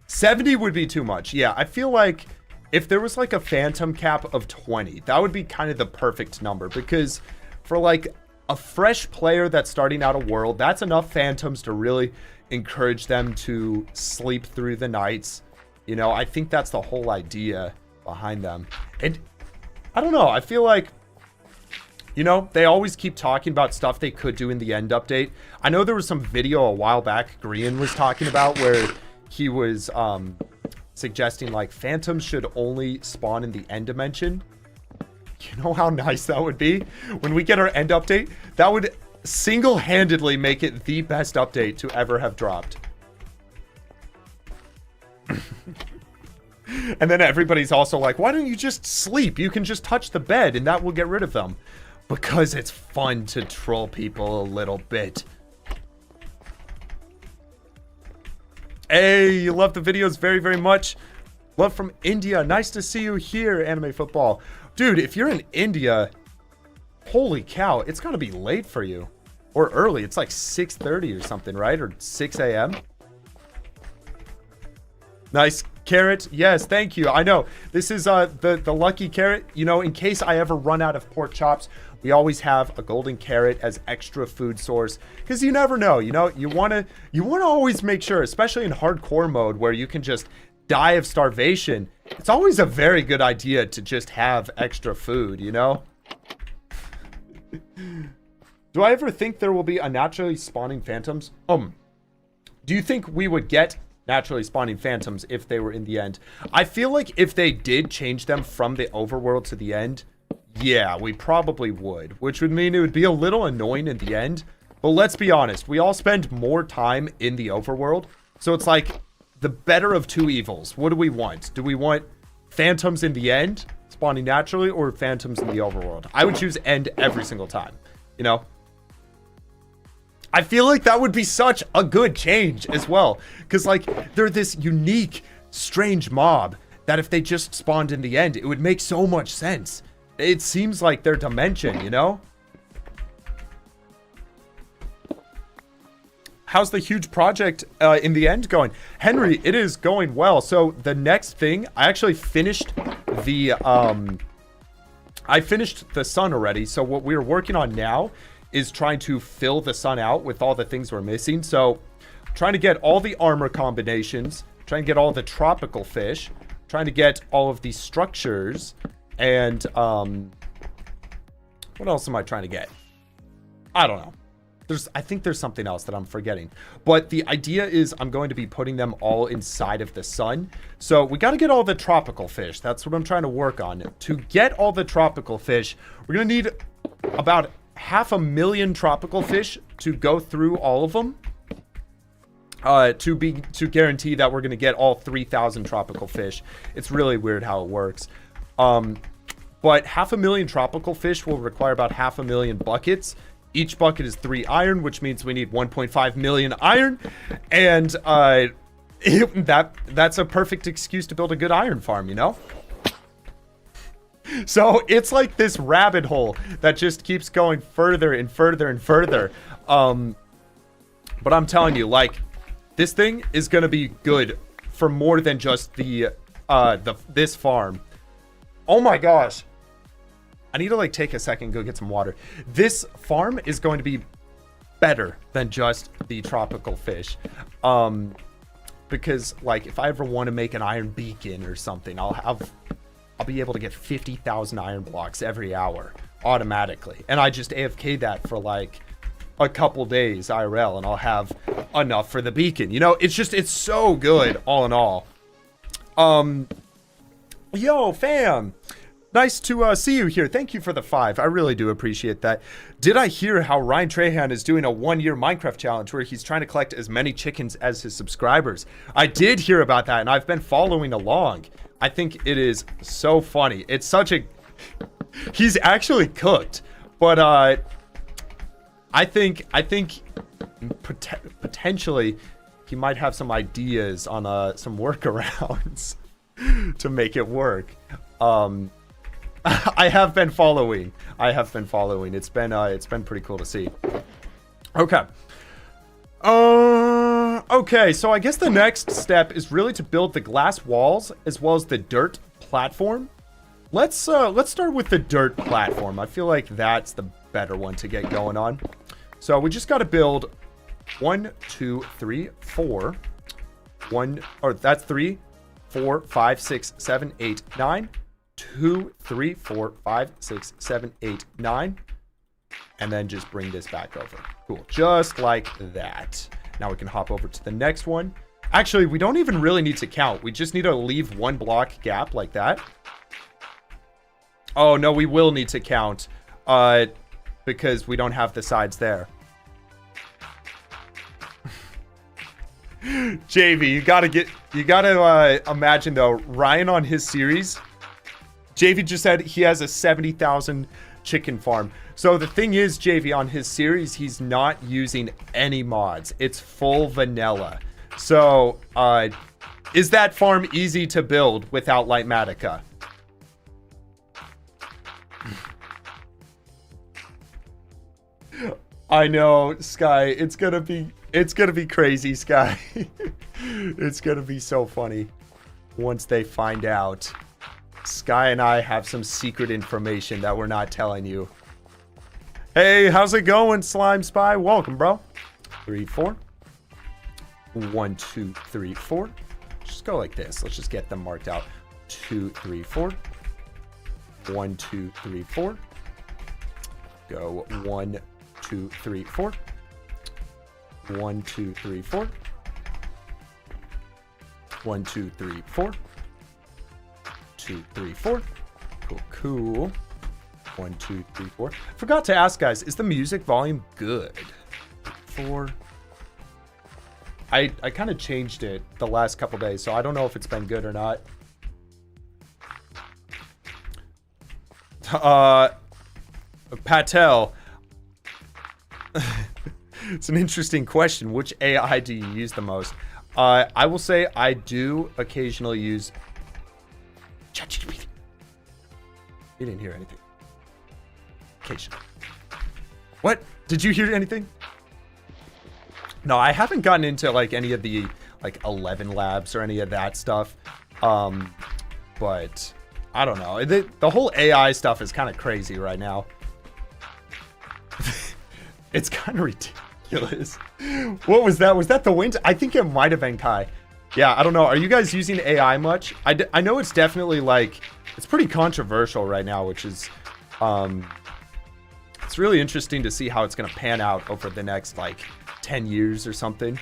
70 would be too much. Yeah, I feel like if there was like a phantom cap of 20, that would be kind of the perfect number, because for like a fresh player that's starting out a world, that's enough phantoms to really encourage them to sleep through the nights. You know, I think that's the whole idea behind them. And I don't know, I feel like, you know, they always keep talking about stuff they could do in the end update. I know there was some video a while back Grian was talking about where he was suggesting like phantoms should only spawn in the end dimension. You know how nice that would be? When we get our end update, that would single-handedly make it the best update to ever have dropped. And then everybody's also like, why don't you just sleep? You can just touch the bed and that will get rid of them. Because it's fun to troll people a little bit. Hey, you love the videos very, very much. Love from India. Nice to see you here, Anime Football. Dude, if you're in India, holy cow, it's got to be late for you. Or early. It's like 6:30 or something, right? Or 6 a.m. Nice carrot. Yes, thank you. I know. This is the lucky carrot. You know, in case I ever run out of pork chops, we always have a golden carrot as extra food source, because you never know. You know, you want to always make sure, especially in hardcore mode where you can just die of starvation. It's always a very good idea to just have extra food, you know? Do I ever think there will be a naturally spawning phantoms? Do you think we would get naturally spawning phantoms if they were in the end? I feel like if they did change them from the overworld to the end, yeah, we probably would, which would mean it would be a little annoying in the end. But let's be honest, we all spend more time in the overworld, so it's like the better of two evils. What do we want? Do we want phantoms in the end spawning naturally, or phantoms in the overworld? I would choose end every single time, you know? I feel like that would be such a good change as well, because like they're this unique, strange mob that if they just spawned in the end, it would make so much sense. It seems like their dimension, you know? How's the huge project in the end going? Henry, it is going well. So the next thing, I actually finished the sun already. So what we're working on now is trying to fill the sun out with all the things we're missing. So trying to get all the armor combinations, trying to get all the tropical fish, trying to get all of these structures, and what else am I trying to get? I don't know. I think there's something else that I'm forgetting. But the idea is I'm going to be putting them all inside of the sun. So we got to get all the tropical fish. That's what I'm trying to work on. To get all the tropical fish, we're going to need about 500,000 tropical fish to go through all of them. To guarantee that we're going to get all 3,000 tropical fish. It's really weird how it works. But 500,000 tropical fish will require about 500,000 buckets. Each bucket is 3 iron, which means we need 1.5 million iron. And that's a perfect excuse to build a good iron farm, you know? So it's like this rabbit hole that just keeps going further and further and further. But I'm telling you, like, this thing is going to be good for more than just this farm. Oh my gosh. I need to like take a second and go get some water. This farm is going to be better than just the tropical fish. because like if I ever want to make an iron beacon or something, I'll be able to get 50,000 iron blocks every hour automatically, and I just AFK that for like a couple days IRL, and I'll have enough for the beacon. You know, it's so good all in all. Yo, fam. Nice to see you here. Thank you for the 5. I really do appreciate that. Did I hear how Ryan Trahan is doing a 1-year Minecraft challenge where he's trying to collect as many chickens as his subscribers? I did hear about that, and I've been following along. I think it is so funny. It's such a... He's actually cooked, but I think potentially he might have some ideas on some workarounds to make it work. I have been following. It's been pretty cool to see. Okay. Okay, so I guess the next step is really to build the glass walls as well as the dirt platform. Let's start with the dirt platform. I feel like that's the better one to get going on. So we just got to build 1, 2, 3, 4. That's 3, 4, 5, 6, 7, 8, 9. 2, 3, 4, 5, 6, 7, 8, 9. And then just bring this back over. Cool. Just like that. Now we can hop over to the next one. Actually, we don't even really need to count. We just need to leave 1 block gap like that. Oh, no, we will need to count. Because we don't have the sides there. JV, you gotta imagine though, Ryan on his series, JV just said he has a 70,000 chicken farm. So the thing is, JV, on his series, he's not using any mods. It's full vanilla. So, is that farm easy to build without Lightmatica? I know, Sky. It's gonna be crazy, Sky. It's gonna be so funny once they find out. Sky and I have some secret information that we're not telling you. Hey, how's it going, Slime Spy? Welcome, bro. 3, 4. 1, 2, 3, 4. Just go like this. Let's just get them marked out. 2, 3, 4. 1, 2, 3, 4. Go 1, 2, 3, 4. 1, 2, 3, 4. 1, 2, 3, 4. 2, 3, 4. Cool, cool. 1, 2, 3, 4. Forgot to ask, guys, is the music volume good? 4. I kind of changed it the last couple days, so I don't know if it's been good or not. Patel. It's an interesting question. Which AI do you use the most? I will say I do occasionally use ChatGPT. You didn't hear anything. Occasionally. What? Did you hear anything? No, I haven't gotten into like any of the like 11 labs or any of that stuff. But I don't know. The whole AI stuff is kind of crazy right now. It's kind of ridiculous. What was that? Was that the wind? I think it might have been Kai. Yeah, I don't know. Are you guys using AI much? I know it's definitely like, it's pretty controversial right now, which is, it's really interesting to see how it's going to pan out over the next like 10 years or something.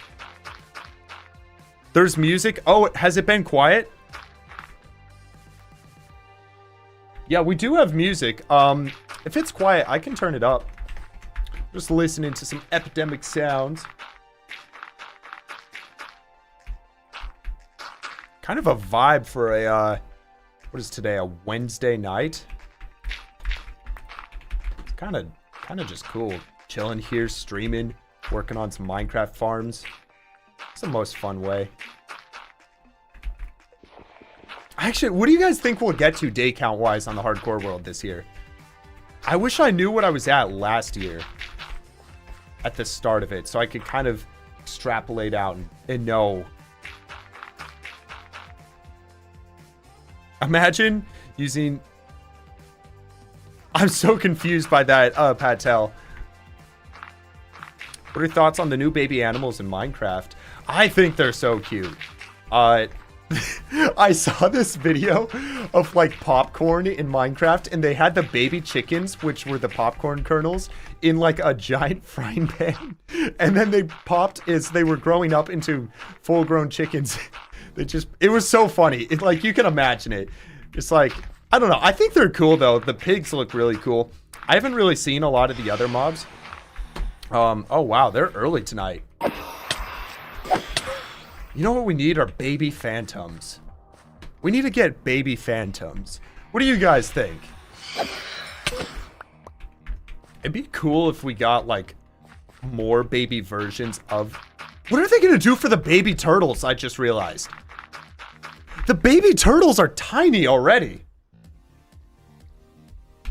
There's music. Oh, has it been quiet? Yeah, we do have music. If it's quiet, I can turn it up. Just listening to some epidemic sounds. Kind of a vibe for a, what is today, a Wednesday night? It's kind of just cool. Chilling here, streaming, working on some Minecraft farms. It's the most fun way. Actually, what do you guys think we'll get to day count wise on the hardcore world this year? I wish I knew what I was at last year at the start of it, so I could kind of extrapolate out and know. Imagine using... I'm so confused by that, Patel. What are your thoughts on the new baby animals in Minecraft? I think they're so cute. I saw this video of like popcorn in Minecraft, and they had the baby chickens, which were the popcorn kernels, in like a giant frying pan, and then they popped as they were growing up into full-grown chickens. It was so funny. It, like, you can imagine it. It's like, I don't know. I think they're cool though. The pigs look really cool. I haven't really seen a lot of the other mobs. Oh wow, they're early tonight. You know what we need are baby phantoms. We need to get baby phantoms. What do you guys think? It'd be cool if we got like more baby versions of... What are they gonna do for the baby turtles? I just realized. The baby turtles are tiny already.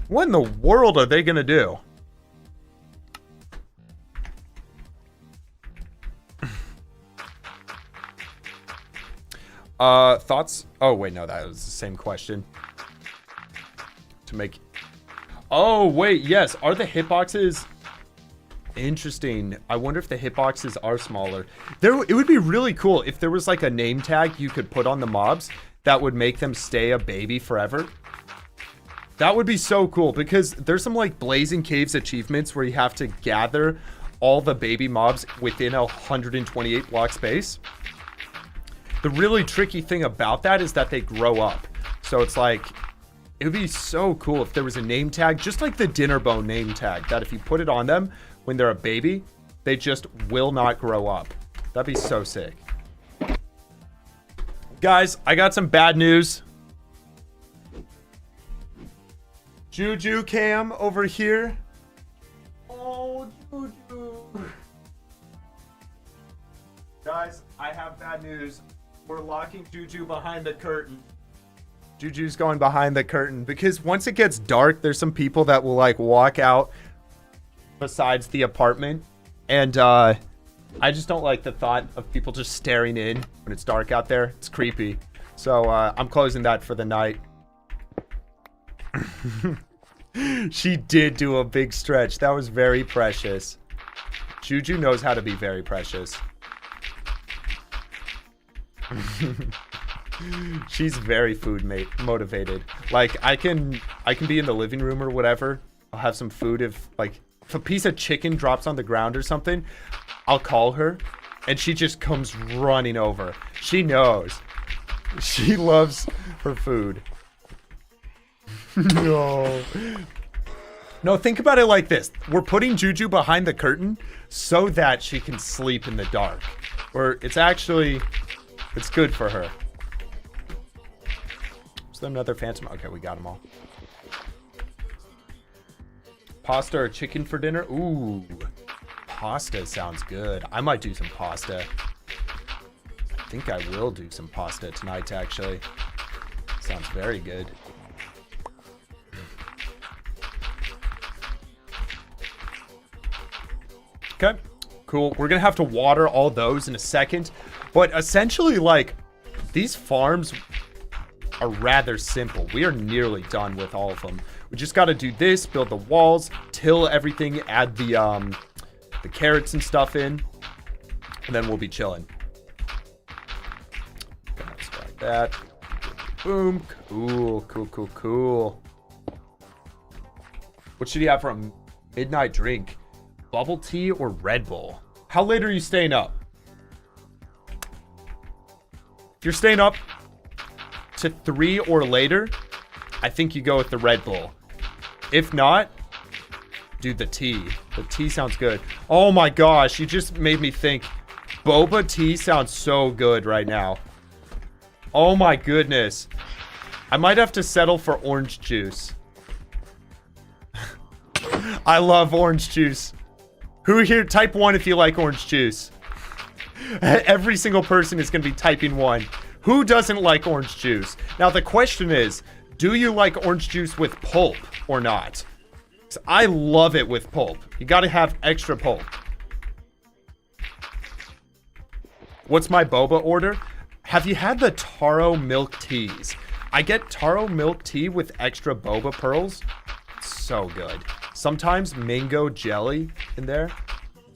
What in the world are they gonna do? Thoughts? Oh, wait, no, that was the same question. To make... Oh, wait, yes. Are the hitboxes... Interesting. I wonder if the hitboxes are smaller. It would be really cool if there was like a name tag you could put on the mobs that would make them stay a baby forever. That would be so cool, because there's some like Blazing Caves achievements where you have to gather all the baby mobs within a 128 block space. The really tricky thing about that is that they grow up. So it's like, it would be so cool if there was a name tag, just like the dinner bone name tag, that if you put it on them when they're a baby, they just will not grow up. That'd be so sick. Guys, I got some bad news. Juju Cam over here. Oh, Juju. Guys, I have bad news. We're locking Juju behind the curtain. Juju's going behind the curtain because once it gets dark, there's some people that will like walk out besides the apartment. And I just don't like the thought of people just staring in when it's dark out there. It's creepy. So I'm closing that for the night. She did do a big stretch. That was very precious. Juju knows how to be very precious. She's very food motivated. Like I can be in the living room or whatever. I'll have some food if a piece of chicken drops on the ground or something, I'll call her and she just comes running over. She knows. She loves her food. No, think about it like this. We're putting Juju behind the curtain so that she can sleep in the dark. Or it's good for her. Is there another phantom? Okay, we got them all. Pasta or chicken for dinner? Ooh, pasta sounds good. I might do some pasta. I think I will do some pasta tonight, actually. Sounds very good. Okay, cool. We're gonna have to water all those in a second. But essentially, like, these farms are rather simple. We are nearly done with all of them. We just got to do this, build the walls, till everything, add the carrots and stuff in, and then we'll be chilling. Okay, let's go like that. Boom. Cool. What should you have for a midnight drink? Bubble tea or Red Bull? How late are you staying up? If you're staying up to 3 or later, I think you go with the Red Bull. If not, do the tea. The tea sounds good. Oh my gosh, you just made me think. Boba tea sounds so good right now. Oh my goodness. I might have to settle for orange juice. I love orange juice. Who here, type 1 if you like orange juice. Every single person is going to be typing 1. Who doesn't like orange juice? Now the question is, do you like orange juice with pulp or not? 'Cause I love it with pulp. You got to have extra pulp. What's my boba order? Have you had the taro milk teas? I get taro milk tea with extra boba pearls. So good. Sometimes mango jelly in there.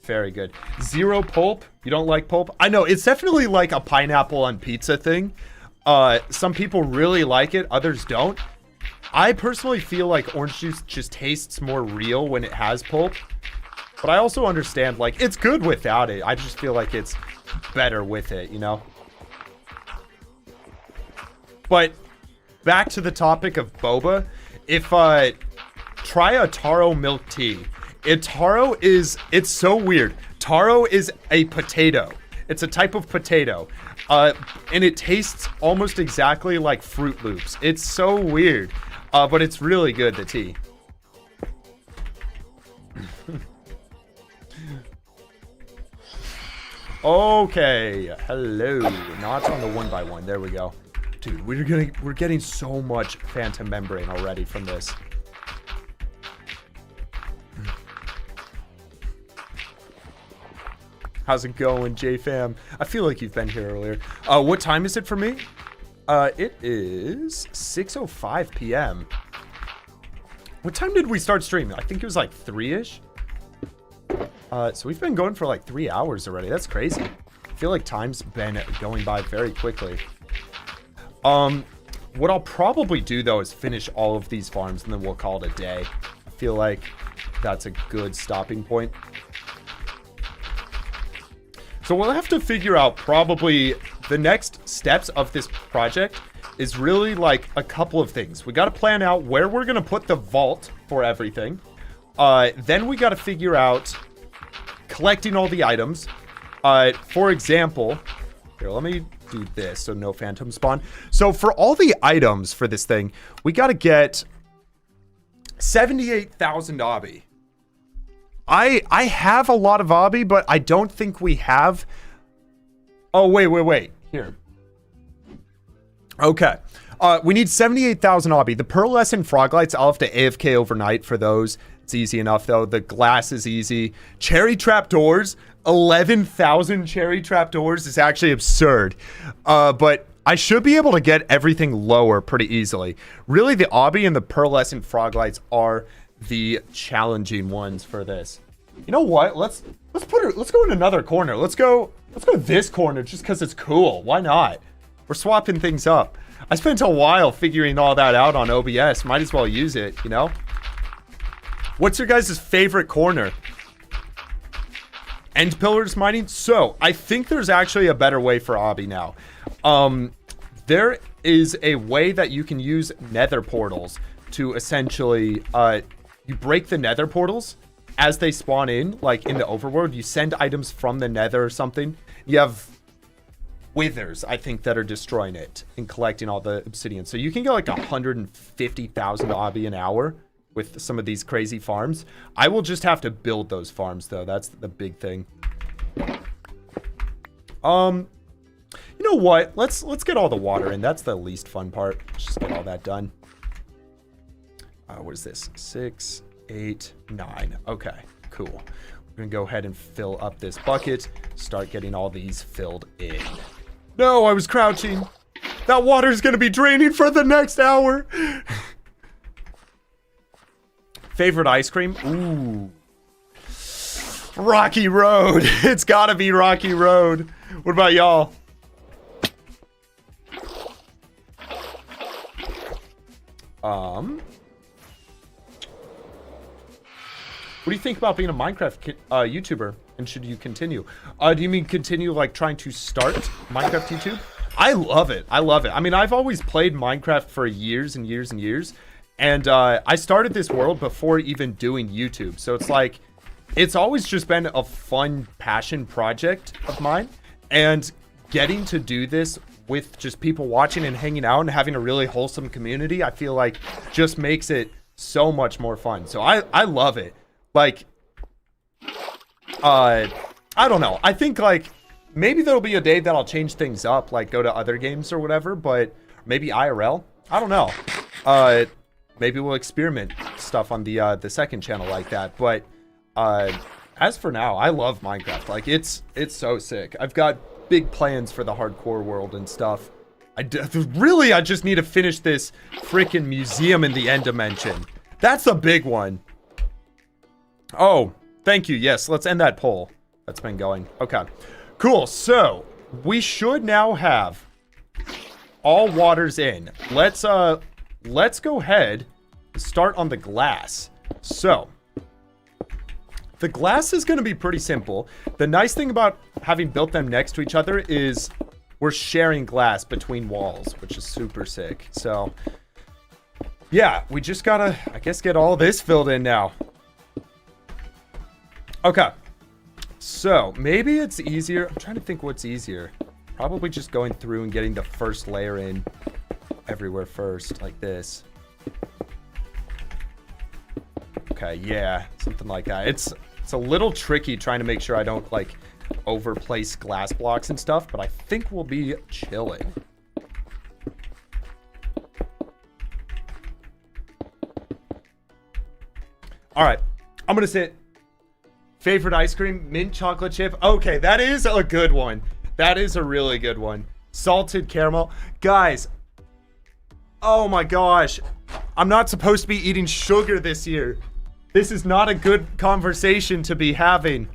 Very good. Zero pulp? You don't like pulp? I know, it's definitely like a pineapple on pizza thing. Some people really like it, others don't. I personally feel like orange juice just tastes more real when it has pulp. But I also understand, like, it's good without it. I just feel like it's better with it, you know? But back to the topic of boba. If, try a taro milk tea. It's so weird. Taro is a potato. It's a type of potato. And it tastes almost exactly like Fruit Loops. It's so weird. But it's really good, the tea. Okay. Hello. Not on the 1x1. There we go. Dude, we're getting so much phantom membrane already from this. How's it going, JFam? I feel like you've been here earlier. What time is it for me? It is 6:05 p.m. What time did we start streaming? I think it was like 3-ish. So we've been going for like 3 hours already. That's crazy. I feel like time's been going by very quickly. What I'll probably do though is finish all of these farms and then we'll call it a day. I feel like that's a good stopping point. So we'll have to figure out probably the next steps of this project is really like a couple of things. We got to plan out where we're going to put the vault for everything. Then we got to figure out collecting all the items. For example, here, let me do this so no phantom spawn. So for all the items for this thing, we got to get 78,000 obby. I have a lot of obby, but I don't think we have. Oh, wait. Here. Okay. We need 78,000 obby. The pearlescent frog lights, I'll have to AFK overnight for those. It's easy enough, though. The glass is easy. Cherry trapdoors. 11,000 cherry trapdoors is actually absurd. But I should be able to get everything lower pretty easily. Really, the obby and the pearlescent frog lights are the challenging ones for this. You know what? Let's go in another corner. Let's go this corner just because it's cool. Why not? We're swapping things up. I spent a while figuring all that out on OBS. Might as well use it, you know? What's your guys' favorite corner? End pillars mining? So, I think there's actually a better way for obby now. There is a way that you can use nether portals to essentially, you break the nether portals as they spawn in, like in the overworld. You send items from the nether or something. You have withers, I think, that are destroying it and collecting all the obsidian. So you can get like 150,000 obby an hour with some of these crazy farms. I will just have to build those farms though. That's the big thing. You know what? Let's get all the water in. That's the least fun part. Let's just get all that done. What is this? 6, 8, 9. Okay, cool. We're gonna go ahead and fill up this bucket. Start getting all these filled in. No, I was crouching. That water's gonna be draining for the next hour. Favorite ice cream? Ooh. Rocky Road. It's gotta be Rocky Road. What about y'all? What do you think about being a Minecraft YouTuber? And should you continue? Do you mean continue like trying to start Minecraft YouTube? I love it. I love it. I mean, I've always played Minecraft for years and years and years. And I started this world before even doing YouTube. So it's like, it's always just been a fun passion project of mine. And getting to do this with just people watching and hanging out and having a really wholesome community, I feel like just makes it so much more fun. So I love it. Like, I don't know. I think like maybe there'll be a day that I'll change things up, like go to other games or whatever, but maybe IRL. I don't know. Maybe we'll experiment stuff on the second channel like that. But as for now, I love Minecraft. Like it's so sick. I've got big plans for the hardcore world and stuff. I just need to finish this freaking museum in the end dimension. That's a big one. Oh, thank you. Yes, let's end that poll. that's been going. Okay, cool. So we should now have all waters in. Let's go ahead and start on the glass. So the glass is going to be pretty simple. The nice thing about having built them next to each other is we're sharing glass between walls, which is super sick. So yeah, we just gotta, I guess, get all this filled in now. Okay, so maybe it's easier. I'm trying to think what's easier. Probably just going through and getting the first layer in everywhere first, like this. Okay, yeah, something like that. It's a little tricky trying to make sure I don't, like, overplace glass blocks and stuff, but I think we'll be chilling. All right, I'm gonna sit. Favorite ice cream, mint chocolate chip. Okay, that is a good one. That is a really good one. Salted caramel. Guys, oh my gosh. I'm not supposed to be eating sugar this year. This is not a good conversation to be having.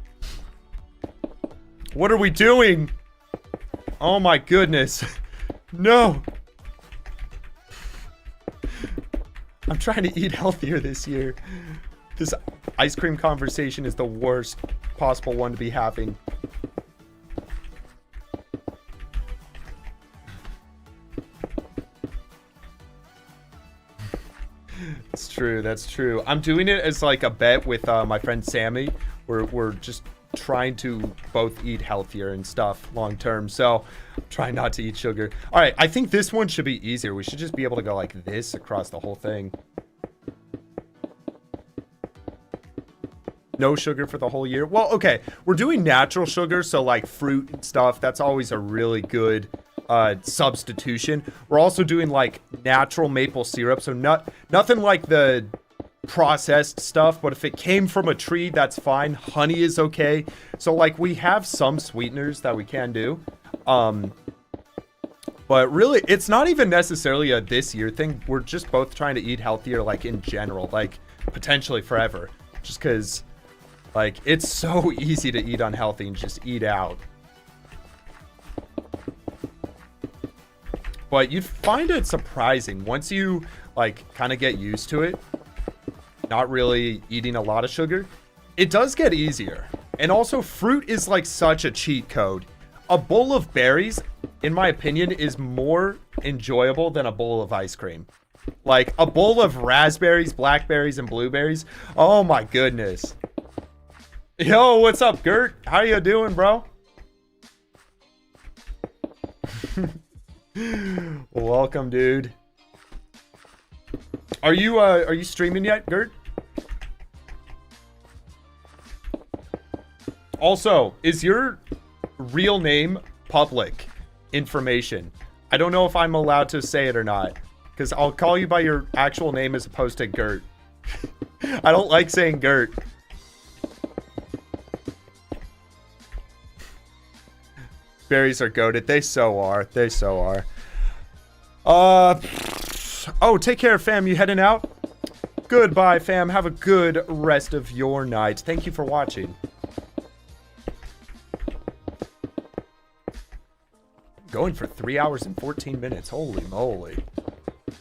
What are we doing? Oh my goodness. No. I'm trying to eat healthier this year. This ice cream conversation is the worst possible one to be having. It's true, that's true. I'm doing it as like a bet with my friend Sammy. We're just trying to both eat healthier and stuff long term, so try not to eat sugar. All right, I think this one should be easier. We should just be able to go like this across the whole thing. No sugar for the whole year. Well, okay, we're doing natural sugar, so like fruit and stuff, that's always a really good substitution. We're also doing like natural maple syrup, so nothing like the processed stuff, but if it came from a tree, that's fine. Honey is okay. So like we have some sweeteners that we can do. But really, it's not even necessarily a this year thing. We're just both trying to eat healthier, like in general, like potentially forever, just because like it's so easy to eat unhealthy and just eat out. But you'd find it surprising once you like kind of get used to it, not really eating a lot of sugar. It does get easier. And also fruit is like such a cheat code. A bowl of berries, in my opinion, is more enjoyable than a bowl of ice cream. Like a bowl of raspberries, blackberries, and blueberries. Oh my goodness. Yo, what's up, Gert? How you doing, bro? Welcome, dude. Are you streaming yet, Gert? Also, is your real name public information? I don't know if I'm allowed to say it or not, because I'll call you by your actual name as opposed to Gert. I don't like saying Gert. Berries are goated. They so are. They so are. Oh, take care, fam. You heading out? Goodbye, fam. Have a good rest of your night. Thank you for watching. Going for 3 hours and 14 minutes. Holy moly.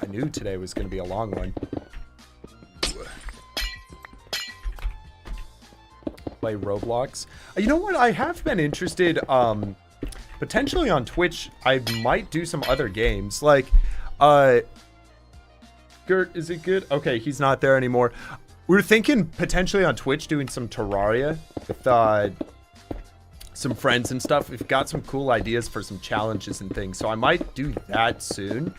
I knew today was going to be a long one. Play Roblox. You know what? I have been interested, potentially on Twitch. I might do some other games. Like, Gert, is it good? Okay, he's not there anymore. We were thinking potentially on Twitch doing some Terraria with, some friends and stuff. We've got some cool ideas for some challenges and things, so I might do that soon.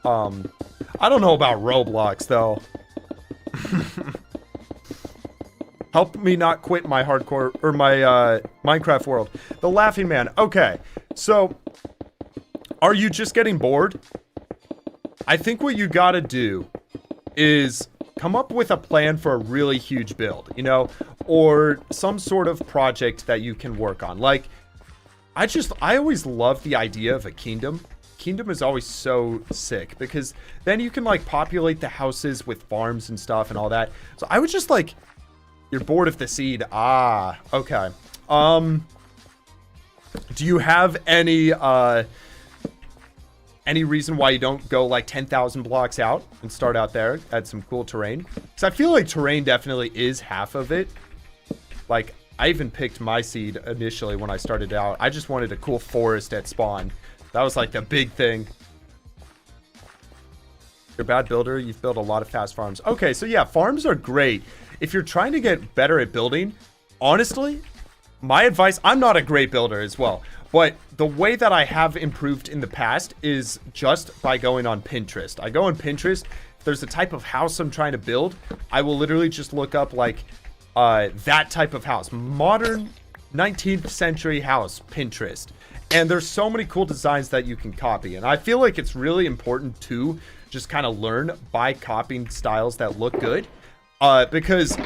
I don't know about Roblox though. Help me not quit my hardcore or my Minecraft world. The Laughing Man. Okay, so are you just getting bored? I think what you gotta do is come up with a plan for a really huge build, you know, or some sort of project that you can work on. Like, I always love the idea of a kingdom. Kingdom is always so sick because then you can like populate the houses with farms and stuff and all that. So I would just like, you're bored of the seed. Ah, okay. Do you have any reason why you don't go like 10,000 blocks out and start out there at some cool terrain? Because I feel like terrain definitely is half of it. Like, I even picked my seed initially when I started out. I just wanted a cool forest at spawn. That was like the big thing. You're a bad builder. You've built a lot of fast farms. Okay, so yeah, farms are great. If you're trying to get better at building, honestly, my advice, I'm not a great builder as well, but the way that I have improved in the past is just by going on Pinterest. I go on Pinterest. If there's a type of house I'm trying to build, I will literally just look up like that type of house. Modern 19th century house, Pinterest. And there's so many cool designs that you can copy. And I feel like it's really important to just kind of learn by copying styles that look good. Because,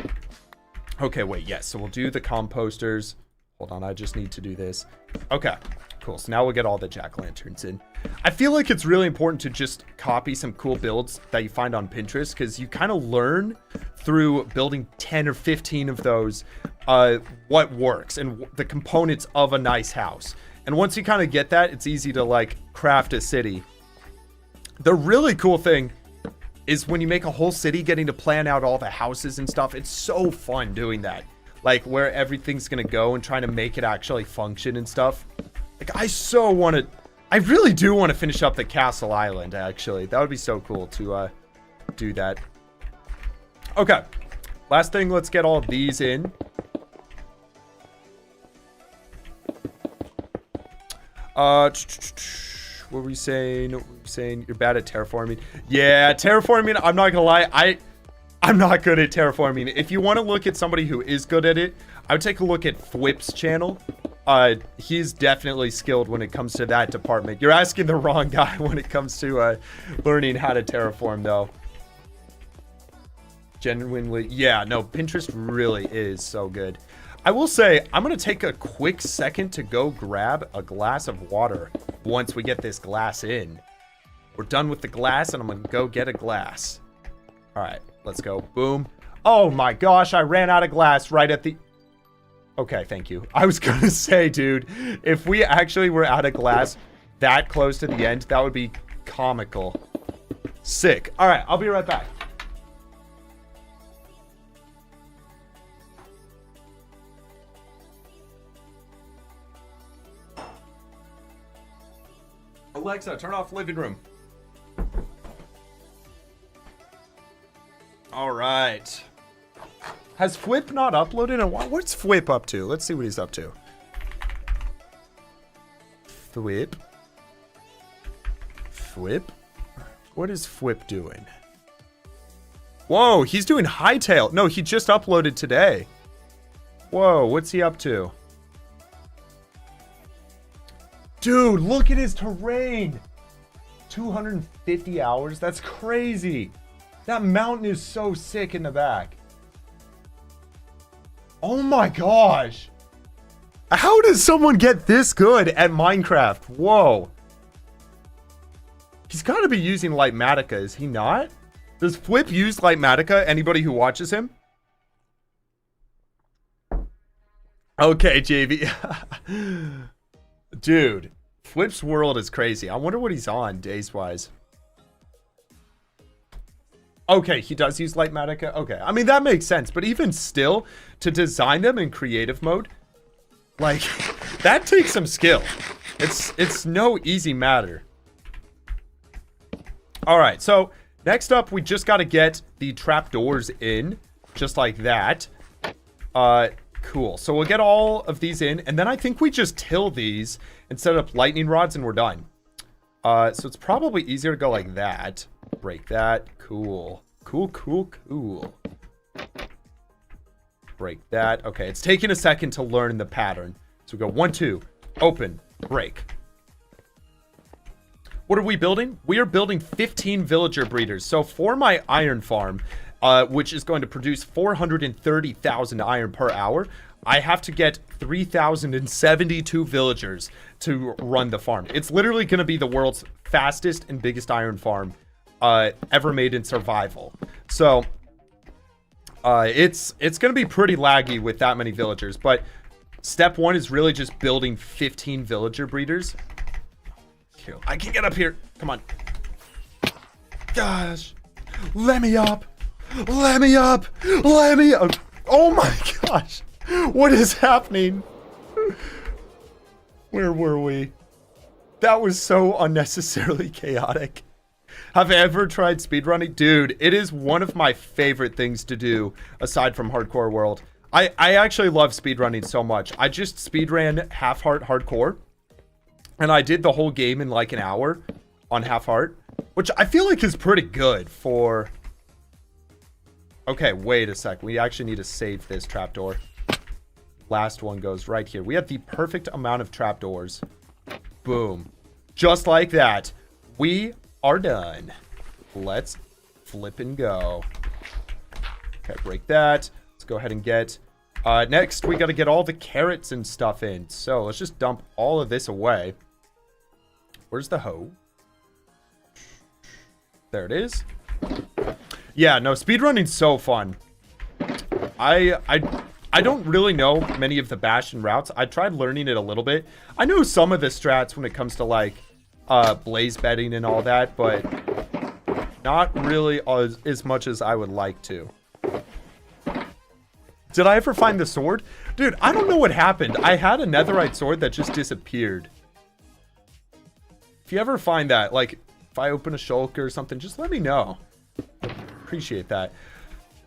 okay, wait, yes. So we'll do the composters. Hold on, I just need to do this. Okay, cool. So now we'll get all the jack-o'-lanterns in. I feel like it's really important to just copy some cool builds that you find on Pinterest, because you kind of learn through building 10 or 15 of those what works and the components of a nice house. And once you kind of get that, it's easy to like craft a city. The really cool thing is when you make a whole city, getting to plan out all the houses and stuff. It's so fun doing that. Like where everything's gonna go and trying to make it actually function and stuff. Like I really do want to finish up the Castle Island, actually. That would be so cool to do that. Okay. Last thing, let's get all these in. What were we saying? You're bad at terraforming. Yeah, terraforming, I'm not gonna lie. I'm not good at terraforming. If you want to look at somebody who is good at it, I would take a look at Thwip's channel. He's definitely skilled when it comes to that department. You're asking the wrong guy when it comes to learning how to terraform, though. Genuinely, yeah, no, Pinterest really is so good. I will say, I'm going to take a quick second to go grab a glass of water once we get this glass in. We're done with the glass, and I'm going to go get a glass. All right, let's go. Boom. Oh my gosh, I ran out of glass right at the... Okay, thank you. I was going to say, dude, if we actually were out of glass that close to the end, that would be comical. Sick. All right, I'll be right back. Alexa, turn off living room. All right. Has Thwip not uploaded in a while? What's Thwip up to? Let's see what he's up to. Thwip. What is Thwip doing? Whoa, he's doing Hightail. No, he just uploaded today. Whoa, what's he up to? Dude, look at his terrain. 250 hours? That's crazy. That mountain is so sick in the back. Oh my gosh. How does someone get this good at Minecraft? Whoa. He's got to be using Lightmatica, is he not? Does Thwip use Lightmatica? Anybody who watches him? Okay, JV. Dude, Thwip's world is crazy. I wonder what he's on days-wise. Okay, he does use Lightmatica. Okay, I mean, that makes sense. But even still, to design them in creative mode, like, that takes some skill. It's no easy matter. All right, so next up, we just got to get the trapdoors in, just like that. Cool. So we'll get all of these in, and then I think we just till these and set up lightning rods, and we're done. So it's probably easier to go like that. Break that. Cool. Cool. Break that. Okay, it's taking a second to learn the pattern. So we go 1, 2, open, break. What are we building? We are building 15 villager breeders. So for my iron farm, which is going to produce 430,000 iron per hour, I have to get 3,072 villagers to run the farm. It's literally going to be the world's fastest and biggest iron farm ever made in survival. So it's going to be pretty laggy with that many villagers, but Step 1 is really just building 15 villager breeders. Here, I can get up here. Come on. Gosh. Let me up. Let me up. Let me up. Oh my gosh. What is happening? Where were we? That was so unnecessarily chaotic. Have I ever tried speedrunning? Dude, it is one of my favorite things to do aside from Hardcore World. I actually love speedrunning so much. I just speedran Half Heart Hardcore. And I did the whole game in like an hour on Half Heart. Which I feel like is pretty good for... Okay, wait a sec. We actually need to save this trapdoor. Last one goes right here. We have the perfect amount of trapdoors. Boom. Just like that. We are done. Let's flip and go. Okay, break that. Let's go ahead and get... next, we got to get all the carrots and stuff in. So, let's just dump all of this away. Where's the hoe? There it is. Yeah, no, speedrunning's so fun. I don't really know many of the Bastion routes. I tried learning it a little bit. I know some of the strats when it comes to, like, blaze bedding and all that, but not really as much as I would like to. Did I ever find the sword? Dude, I don't know what happened. I had a netherite sword that just disappeared. If you ever find that, like, if I open a shulker or something, just let me know. Appreciate that.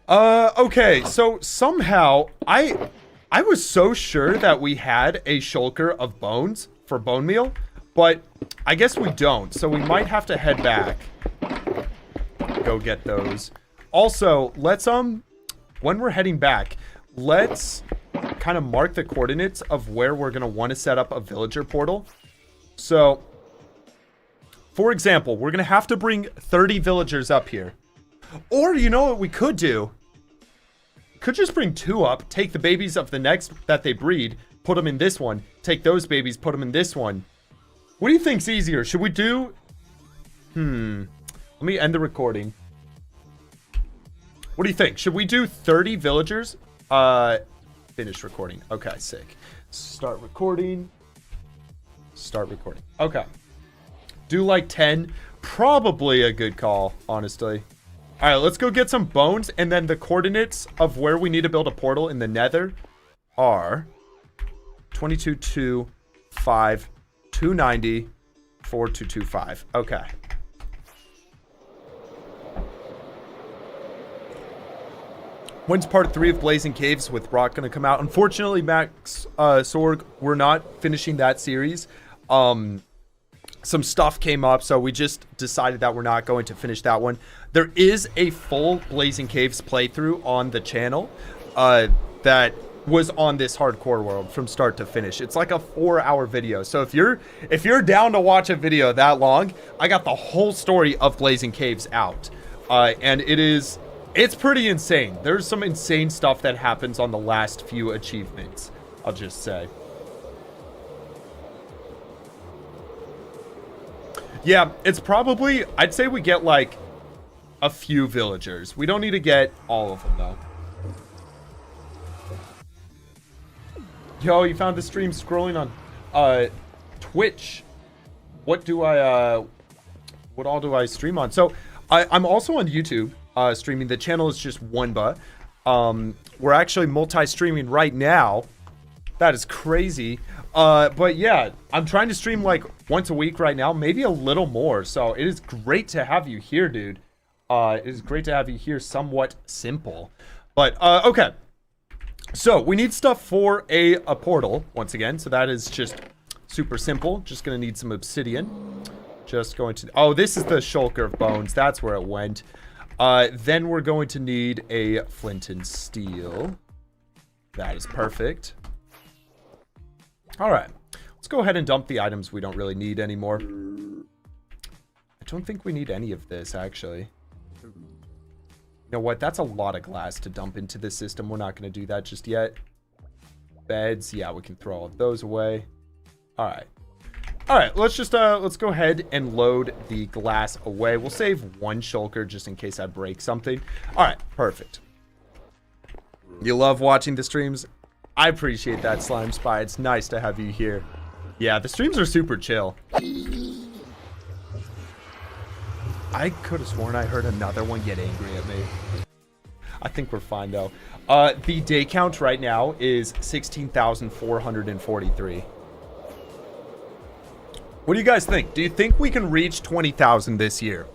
Okay, so somehow, I was so sure that we had a shulker of bones for bone meal, but I guess we don't, so we might have to head back. Go get those. Also, let's, when we're heading back, let's kind of mark the coordinates of where we're going to want to set up a villager portal. So, for example, we're going to have to bring 30 villagers up here. Or, you know what we could do? Could just bring 2 up, take the babies of the next that they breed, put them in this one, take those babies, put them in this one. What do you think's easier? Should we do... Let me end the recording. What do you think? Should we do 30 villagers? Finish recording. Okay, sick. Start recording. Start recording. Okay. Do like 10. Probably a good call, honestly. All right, let's go get some bones, and then the coordinates of where we need to build a portal in the Nether are 22, 2, 5, 290, 4, 2, 2, 5. Okay. When's part 3 of Blazing Caves with Brock going to come out? Unfortunately, Max Sorg, we're not finishing that series. Some stuff came up, so we just decided that we're not going to finish that one. There is a full Blazing Caves playthrough on the channel that was on this Hardcore World from start to finish. It's like a 4-hour video. So if you're down to watch a video that long, I got the whole story of Blazing Caves out. And it's pretty insane. There's some insane stuff that happens on the last few achievements, I'll just say. Yeah, it's probably, I'd say we get like a few villagers. We don't need to get all of them though. Yo, you found the stream scrolling on Twitch. What all do I stream on? So I'm also on YouTube streaming. The channel is just Wunba. We're actually multi-streaming right now. That is crazy. But yeah, I'm trying to stream like once a week right now, maybe a little more. So it is great to have you here, dude. It is great to have you here. Somewhat simple, but okay. So we need stuff for a portal once again. So that is just super simple. Just gonna need some obsidian. Just going to, oh, this is the shulker of bones. That's where it went. Then we're going to need a flint and steel. That is perfect. All right, let's go ahead and dump the items we don't really need anymore. I don't think we need any of this, actually. You know what? That's a lot of glass to dump into the system. We're not going to do that just yet. Beds, yeah, we can throw all of those away. All right. All right, let's just, let's go ahead and load the glass away. We'll save one shulker just in case I break something. All right, perfect. You love watching the streams? I appreciate that, Slime Spy. It's nice to have you here. Yeah, the streams are super chill. I could have sworn I heard another one get angry at me. I think we're fine, though. The day count right now is 16,443. What do you guys think? Do you think we can reach 20,000 this year?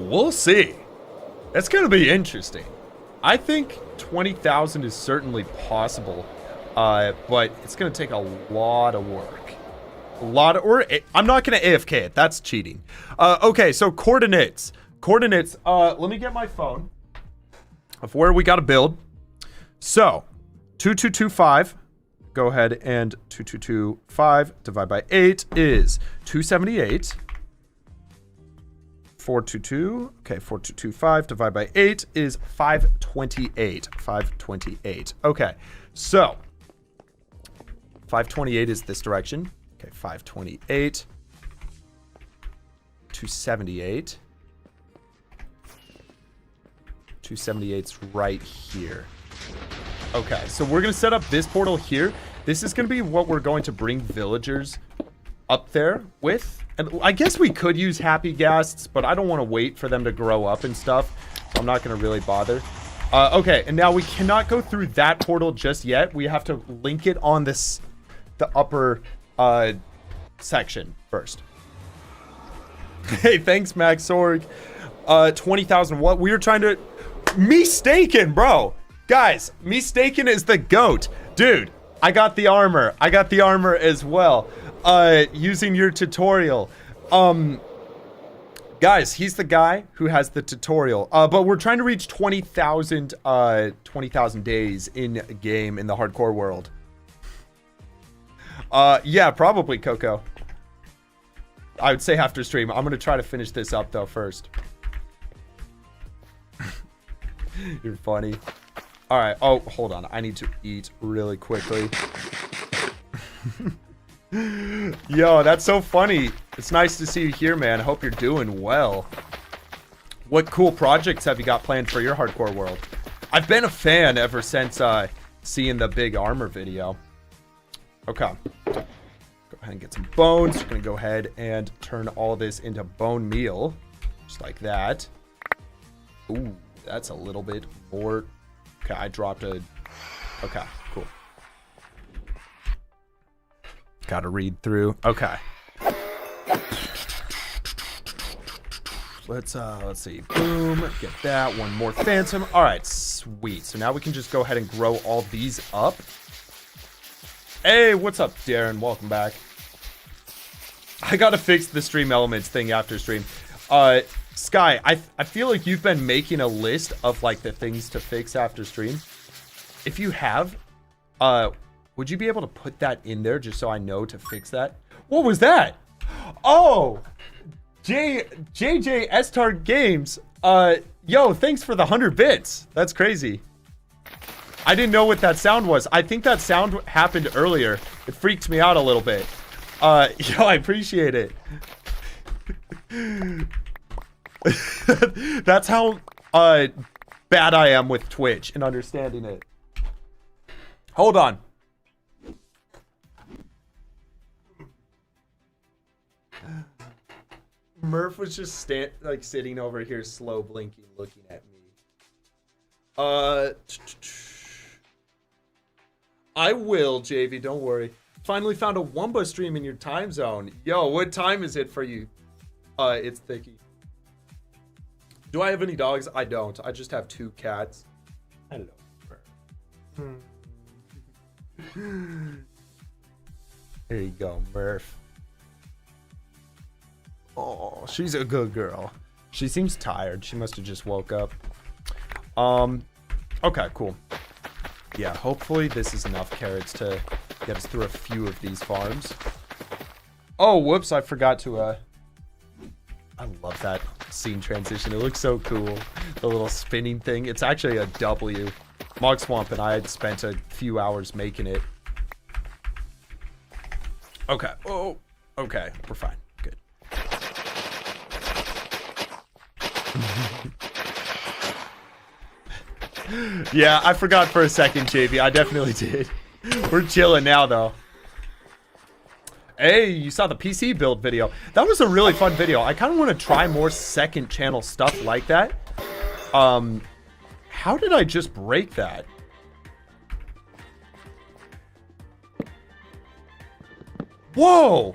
We'll see. It's going to be interesting. I think 20,000 is certainly possible, but it's going to take a lot of work. I'm not going to AFK it. That's cheating. Okay, so coordinates. Coordinates. Let me get my phone of where we got to build. So, 2225. Go ahead and 2225 divided by 8 is 278. 422. Okay, 4225 divided by 8 is 528. 528. Okay, so 528 is this direction. Okay, 528. 278. 278's right here. Okay, so we're going to set up this portal here. This is going to be what we're going to bring villagers up there with. And I guess we could use happy guests, but I don't want to wait for them to grow up and stuff. So I'm not going to really bother. Okay, and now we cannot go through that portal just yet. We have to link it on the upper section first. Hey, thanks, Max Sorg. 20,000 what? We were trying to... Mistaken, bro. Guys, Mistaken is the GOAT. Dude, I got the armor. I got the armor as well. Using your tutorial. Guys, he's the guy who has the tutorial. But we're trying to reach 20,000 days in game in the hardcore world. Yeah, probably, Coco. I would say after stream. I'm going to try to finish this up, though, first. You're funny. All right. Oh, hold on. I need to eat really quickly. Yo, that's so funny. It's nice to see you here, man. I hope you're doing well. What cool projects have you got planned for your hardcore world? I've been a fan ever since seeing the big armor video. Okay. Go ahead and get some bones. We're going to go ahead and turn all this into bone meal. Just like that. Ooh, that's a little bit more. Okay, I dropped a... Okay, cool. Gotta read through. Okay. Let's see. Boom. Get that. One more phantom. All right, sweet. So now we can just go ahead and grow all these up. Hey, what's up, Darren? Welcome back. I gotta fix the stream elements thing after stream. Sky, I feel like you've been making a list of like the things to fix after stream. If you have, would you be able to put that in there just so I know to fix that? What was that? Oh, JJ Estar Games. Yo, thanks for the 100 bits. That's crazy. I didn't know what that sound was. I think that sound happened earlier. It freaked me out a little bit. Yo, I appreciate it. That's how bad I am with Twitch and understanding it. Hold on. Murph was just sitting over here slow blinking looking at me. I will, JV, don't worry. Finally found a Wunba stream in your time zone. Yo, what time is it for you? It's Thicky. Do I have any dogs? I don't. I just have 2 cats. Hello. There you go, Murph. Oh, she's a good girl. She seems tired. She must have just woke up. Okay, cool. Yeah, hopefully this is enough carrots to get us through a few of these farms. Oh, whoops, I forgot to, I love that scene transition. It looks so cool. The little spinning thing. It's actually a W. Mog Swamp and I had spent a few hours making it. Okay. Oh, okay. We're fine. Good. Yeah, I forgot for a second, JV. I definitely did. We're chilling now, though. Hey, you saw the PC build video. That was a really fun video. I kind of want to try more second channel stuff like that. How did I just break that? Whoa!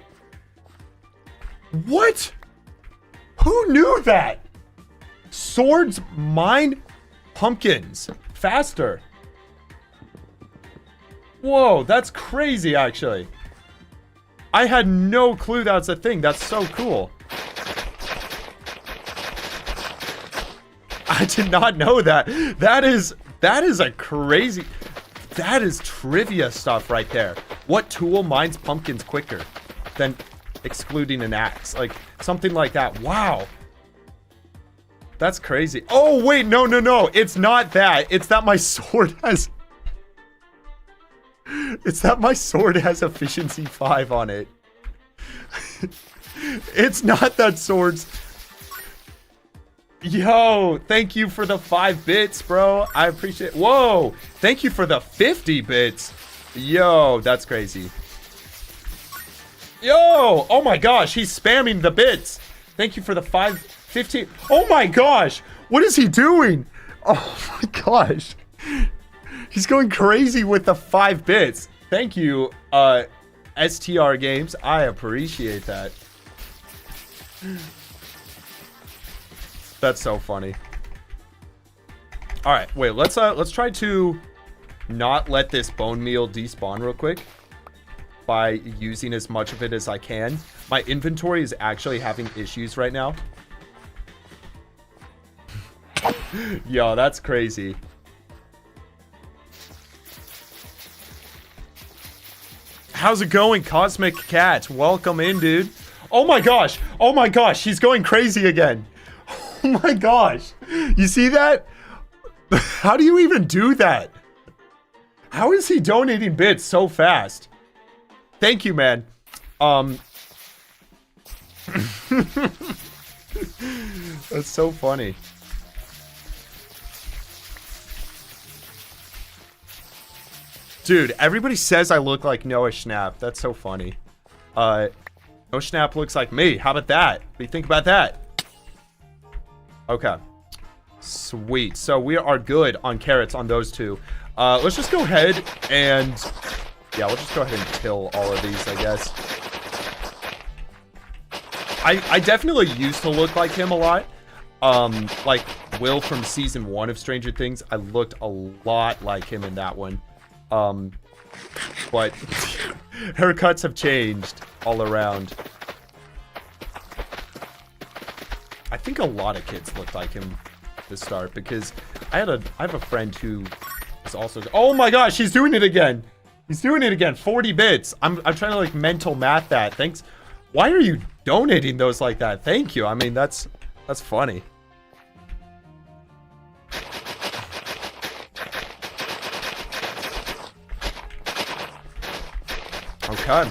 What? Who knew that? Swords mine pumpkins faster. Whoa, that's crazy, actually. I had no clue that's a thing. That's so cool. I did not know that. That is a crazy... That is trivia stuff right there. What tool mines pumpkins quicker than excluding an axe? Like, something like that. Wow. That's crazy. Oh, wait, no. It's not that. It's that my sword has... It's that my sword has efficiency 5 on it. It's not that swords... Yo, thank you for the 5 bits, bro. I appreciate... Whoa, thank you for the 50 bits. Yo, that's crazy. Yo, oh my gosh, he's spamming the bits. Thank you for the 15. Oh my gosh, what is he doing? Oh my gosh. He's going crazy with the 5 bits. Thank you, STR Games. I appreciate that. That's so funny. All right, wait. Let's try to not let this bone meal despawn real quick by using as much of it as I can. My inventory is actually having issues right now. Yo, that's crazy. How's it going, Cosmic Cat? Welcome in, dude. Oh my gosh. Oh my gosh. He's going crazy again. Oh my gosh. You see that? How do you even do that? How is he donating bits so fast? Thank you, man. That's so funny. Dude, everybody says I look like Noah Schnapp. That's so funny. Noah Schnapp looks like me. How about that? What do you think about that? Okay. Sweet. So we are good on carrots on those two. Let's just go ahead and... Yeah, we'll just go ahead and kill all of these, I guess. I definitely used to look like him a lot. Like Will from season 1 of Stranger Things. I looked a lot like him in that one. But haircuts have changed all around. I think a lot of kids look like him to start because I have a friend who is also... Oh my gosh, he's doing it again. He's doing it again. 40 bits. I'm trying to like mental math that. Thanks. Why are you donating those like that? Thank you. I mean, that's funny. Okay.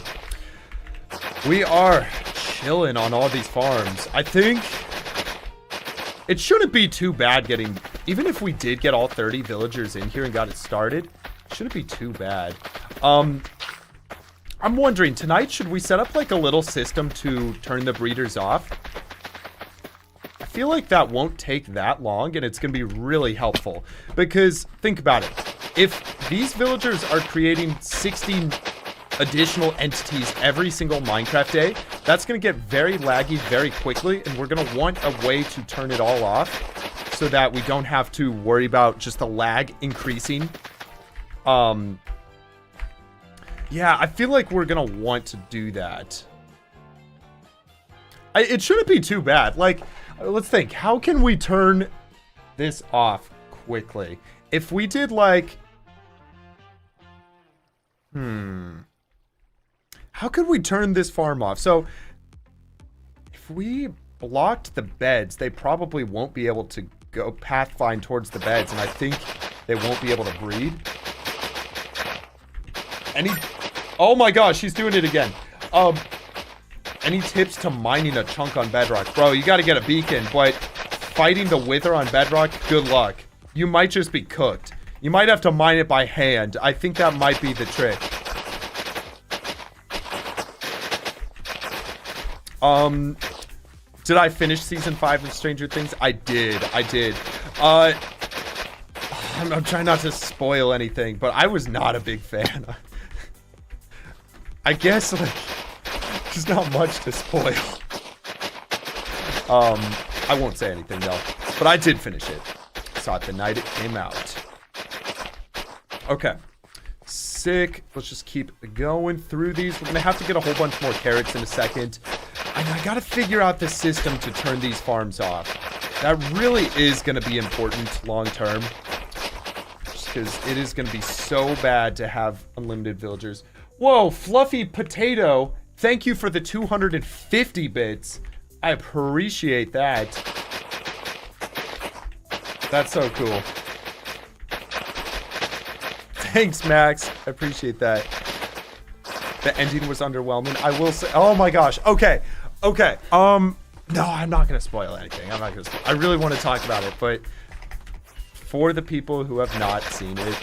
We are chilling on all these farms. I think it shouldn't be too bad getting... Even if we did get all 30 villagers in here and got it started, it shouldn't be too bad. I'm wondering, tonight, should we set up like a little system to turn the breeders off? I feel like that won't take that long and it's going to be really helpful. Because, think about it. If these villagers are creating 16 additional entities every single Minecraft day, that's going to get very laggy very quickly, and we're going to want a way to turn it all off so that we don't have to worry about just the lag increasing. Yeah, I feel like we're going to want to do that. It shouldn't be too bad. Like, let's think. How can we turn this off quickly? If we did like... How could we turn this farm off? So, if we blocked the beds, they probably won't be able to go pathfind towards the beds, and I think they won't be able to breed. Oh my gosh, he's doing it again. Any tips to mining a chunk on bedrock? Bro, you gotta get a beacon, but fighting the wither on bedrock, good luck. you might just be cooked. You might have to mine it by hand. I think that might be the trick. Did I finish season 5 of Stranger Things? I did. I'm trying not to spoil anything, but I was not a big fan. I guess, like, there's not much to spoil. I won't say anything, though. But I did finish it. Saw it the night it came out. Okay. Sick. Let's just keep going through these. We're going to have to get a whole bunch more carrots in a second. And I got to figure out the system to turn these farms off. That really is going to be important long term. Just because it is going to be so bad to have unlimited villagers. Whoa, Fluffy Potato. Thank you for the 250 bits. I appreciate that. That's so cool. Thanks, Max. I appreciate that. The ending was underwhelming. I will say, oh my gosh. Okay. No, I'm not gonna spoil anything. I really want to talk about it, but for the people who have not seen it,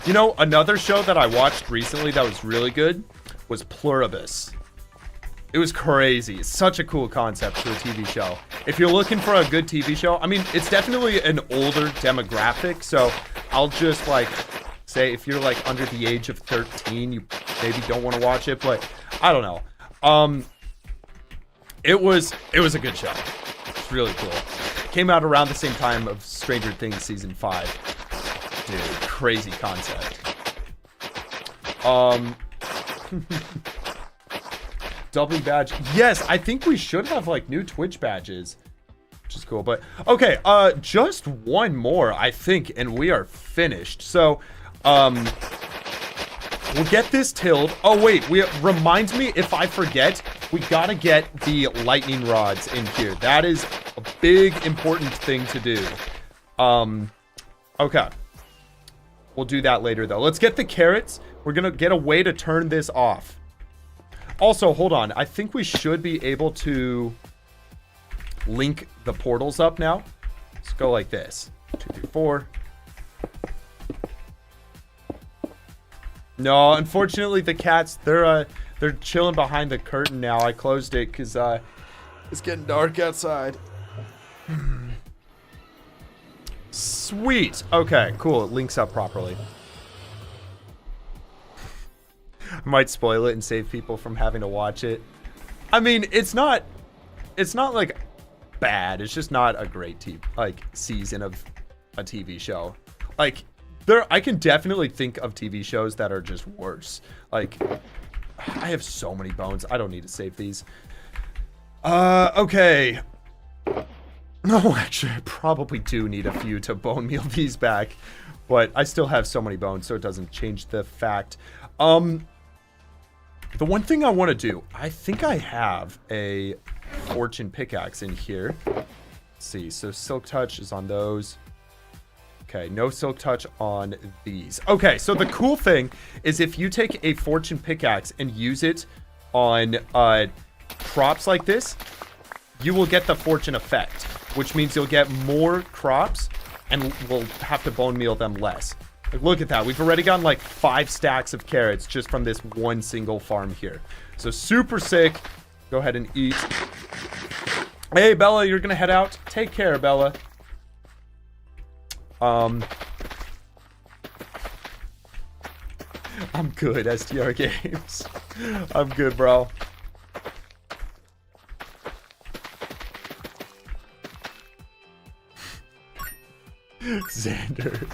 you know, another show that I watched recently that was really good was Pluribus. It was crazy. It's such a cool concept to a TV show. If you're looking for a good TV show, I mean, it's definitely an older demographic, so I'll just, like, say if you're, like, under the age of 13, you maybe don't want to watch it, but I don't know. It was a good show. It's really cool. Came out around the same time of Stranger Things Season 5. Dude, crazy concept. W badge. Yes, I think we should have like new Twitch badges, which is cool. But okay, just one more, I think, and we are finished. So, we'll get this tilled. Oh wait, reminds me if I forget, we gotta get the lightning rods in here. That is a big important thing to do. Okay. We'll do that later though. Let's get the carrots. We're gonna get a way to turn this off. Also, hold on. I think we should be able to link the portals up now. Let's go like this. 2, 3, 4. No, unfortunately, the cats, they're chilling behind the curtain now. I closed it because it's getting dark outside. Sweet. Okay, cool. It links up properly. I might spoil it and save people from having to watch it. I mean, it's not like bad. It's just not a great season of a TV show. Like I can definitely think of TV shows that are just worse. Like I have so many bones. I don't need to save these. Okay. No, actually, I probably do need a few to bone meal these back, but I still have so many bones, so it doesn't change the fact. The one thing I want to do, I think I have a fortune pickaxe in here. Let's see, so silk touch is on those. Okay, no silk touch on these. Okay, so the cool thing is if you take a fortune pickaxe and use it on crops like this, you will get the fortune effect, which means you'll get more crops and we'll have to bone meal them less. Like, look at that. We've already gotten like 5 stacks of carrots just from this one single farm here. So super sick. Go ahead and eat. Hey, Bella, you're going to head out. Take care, Bella. I'm good, STR Games. I'm good, bro. Xander.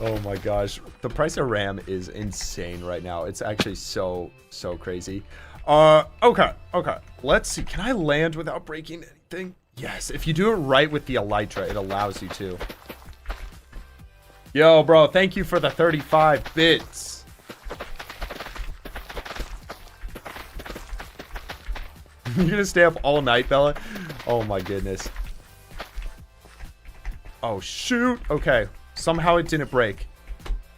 Oh my gosh. The price of RAM is insane right now. It's actually so crazy. Okay. Let's see. Can I land without breaking anything? Yes. If you do it right with the elytra, it allows you to. Yo, bro. Thank you for the 35 bits. You're gonna stay up all night, Bella? Oh my goodness. Oh, shoot. Okay. Somehow it didn't break.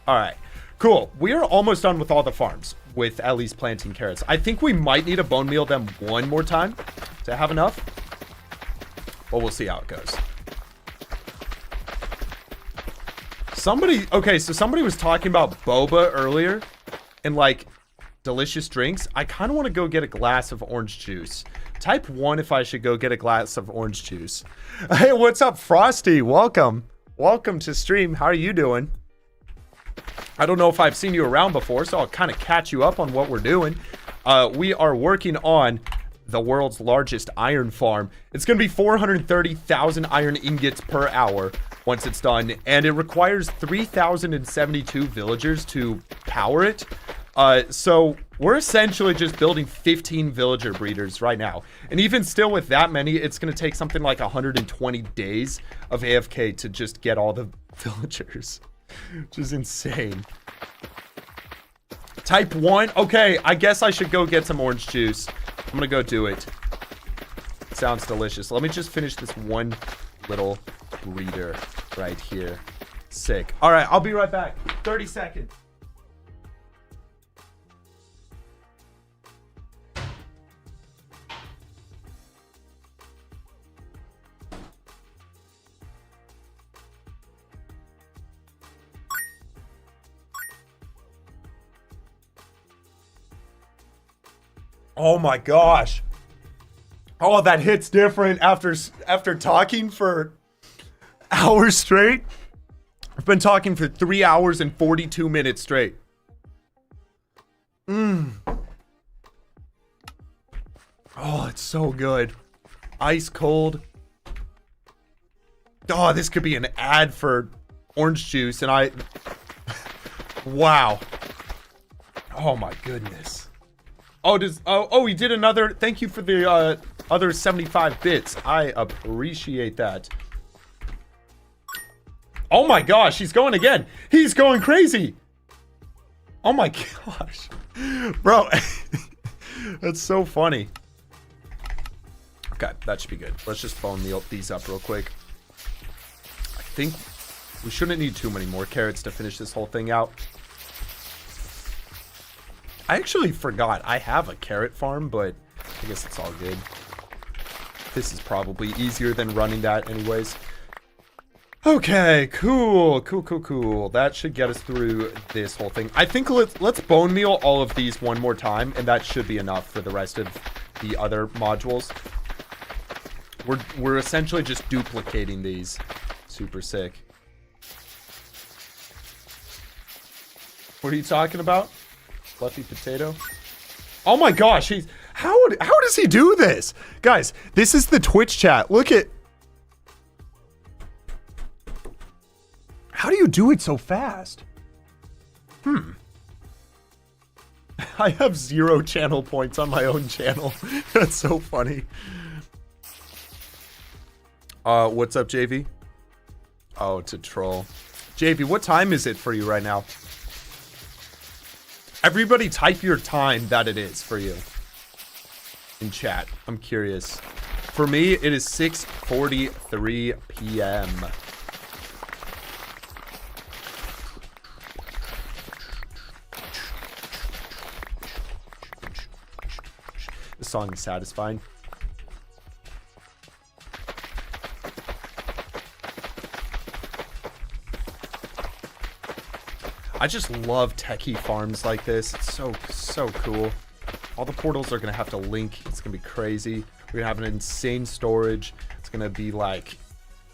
All right. Cool. We are almost done with all the farms, with at least planting carrots. I think we might need to bone meal them one more time to have enough. But we'll see how it goes. Okay, so somebody was talking about boba earlier and like delicious drinks. I kind of want to go get a glass of orange juice. Type 1 if I should go get a glass of orange juice. Hey, what's up, Frosty? Welcome. Welcome to stream. How are you doing? I don't know if I've seen you around before, so I'll kind of catch you up on what we're doing. We are working on the world's largest iron farm. It's going to be 430,000 iron ingots per hour once it's done, and it requires 3,072 villagers to power it. So we're essentially just building 15 villager breeders right now. And even still with that many, it's going to take something like 120 days of AFK to just get all the villagers, which is insane. Type 1. Okay, I guess I should go get some orange juice. I'm going to go do it. Sounds delicious. Let me just finish this one little breeder right here. Sick. All right, I'll be right back. 30 seconds. Oh my gosh. Oh, that hits different after talking for hours straight. I've been talking for 3 hours and 42 minutes straight. Oh, it's so good. Ice cold. Oh, this could be an ad for orange juice and I... Wow. Oh my goodness. Oh, he did another. Thank you for the other 75 bits. I appreciate that. Oh my gosh, he's going again. He's going crazy. Oh my gosh. Bro, that's so funny. Okay, that should be good. Let's just phone these up real quick. I think we shouldn't need too many more carrots to finish this whole thing out. I actually forgot I have a carrot farm, but I guess it's all good. This is probably easier than running that anyways. Okay, cool. That should get us through this whole thing. I think let's bone meal all of these one more time, and that should be enough for the rest of the other modules. We're essentially just duplicating these. Super sick. What are you talking about? Fluffy potato. Oh my gosh, how does he do this? Guys, this is the Twitch chat. Look at... How do you do it so fast? I have 0 channel points on my own channel. That's so funny. What's up, JV? Oh, it's a troll. JV, what time is it for you right now? Everybody type your time that it is for you in chat. I'm curious. For me, it is 6:43 p.m. This song is satisfying. I just love techie farms like this. It's so cool. All the portals are gonna have to link. It's gonna be crazy. We're gonna have an insane storage. It's gonna be like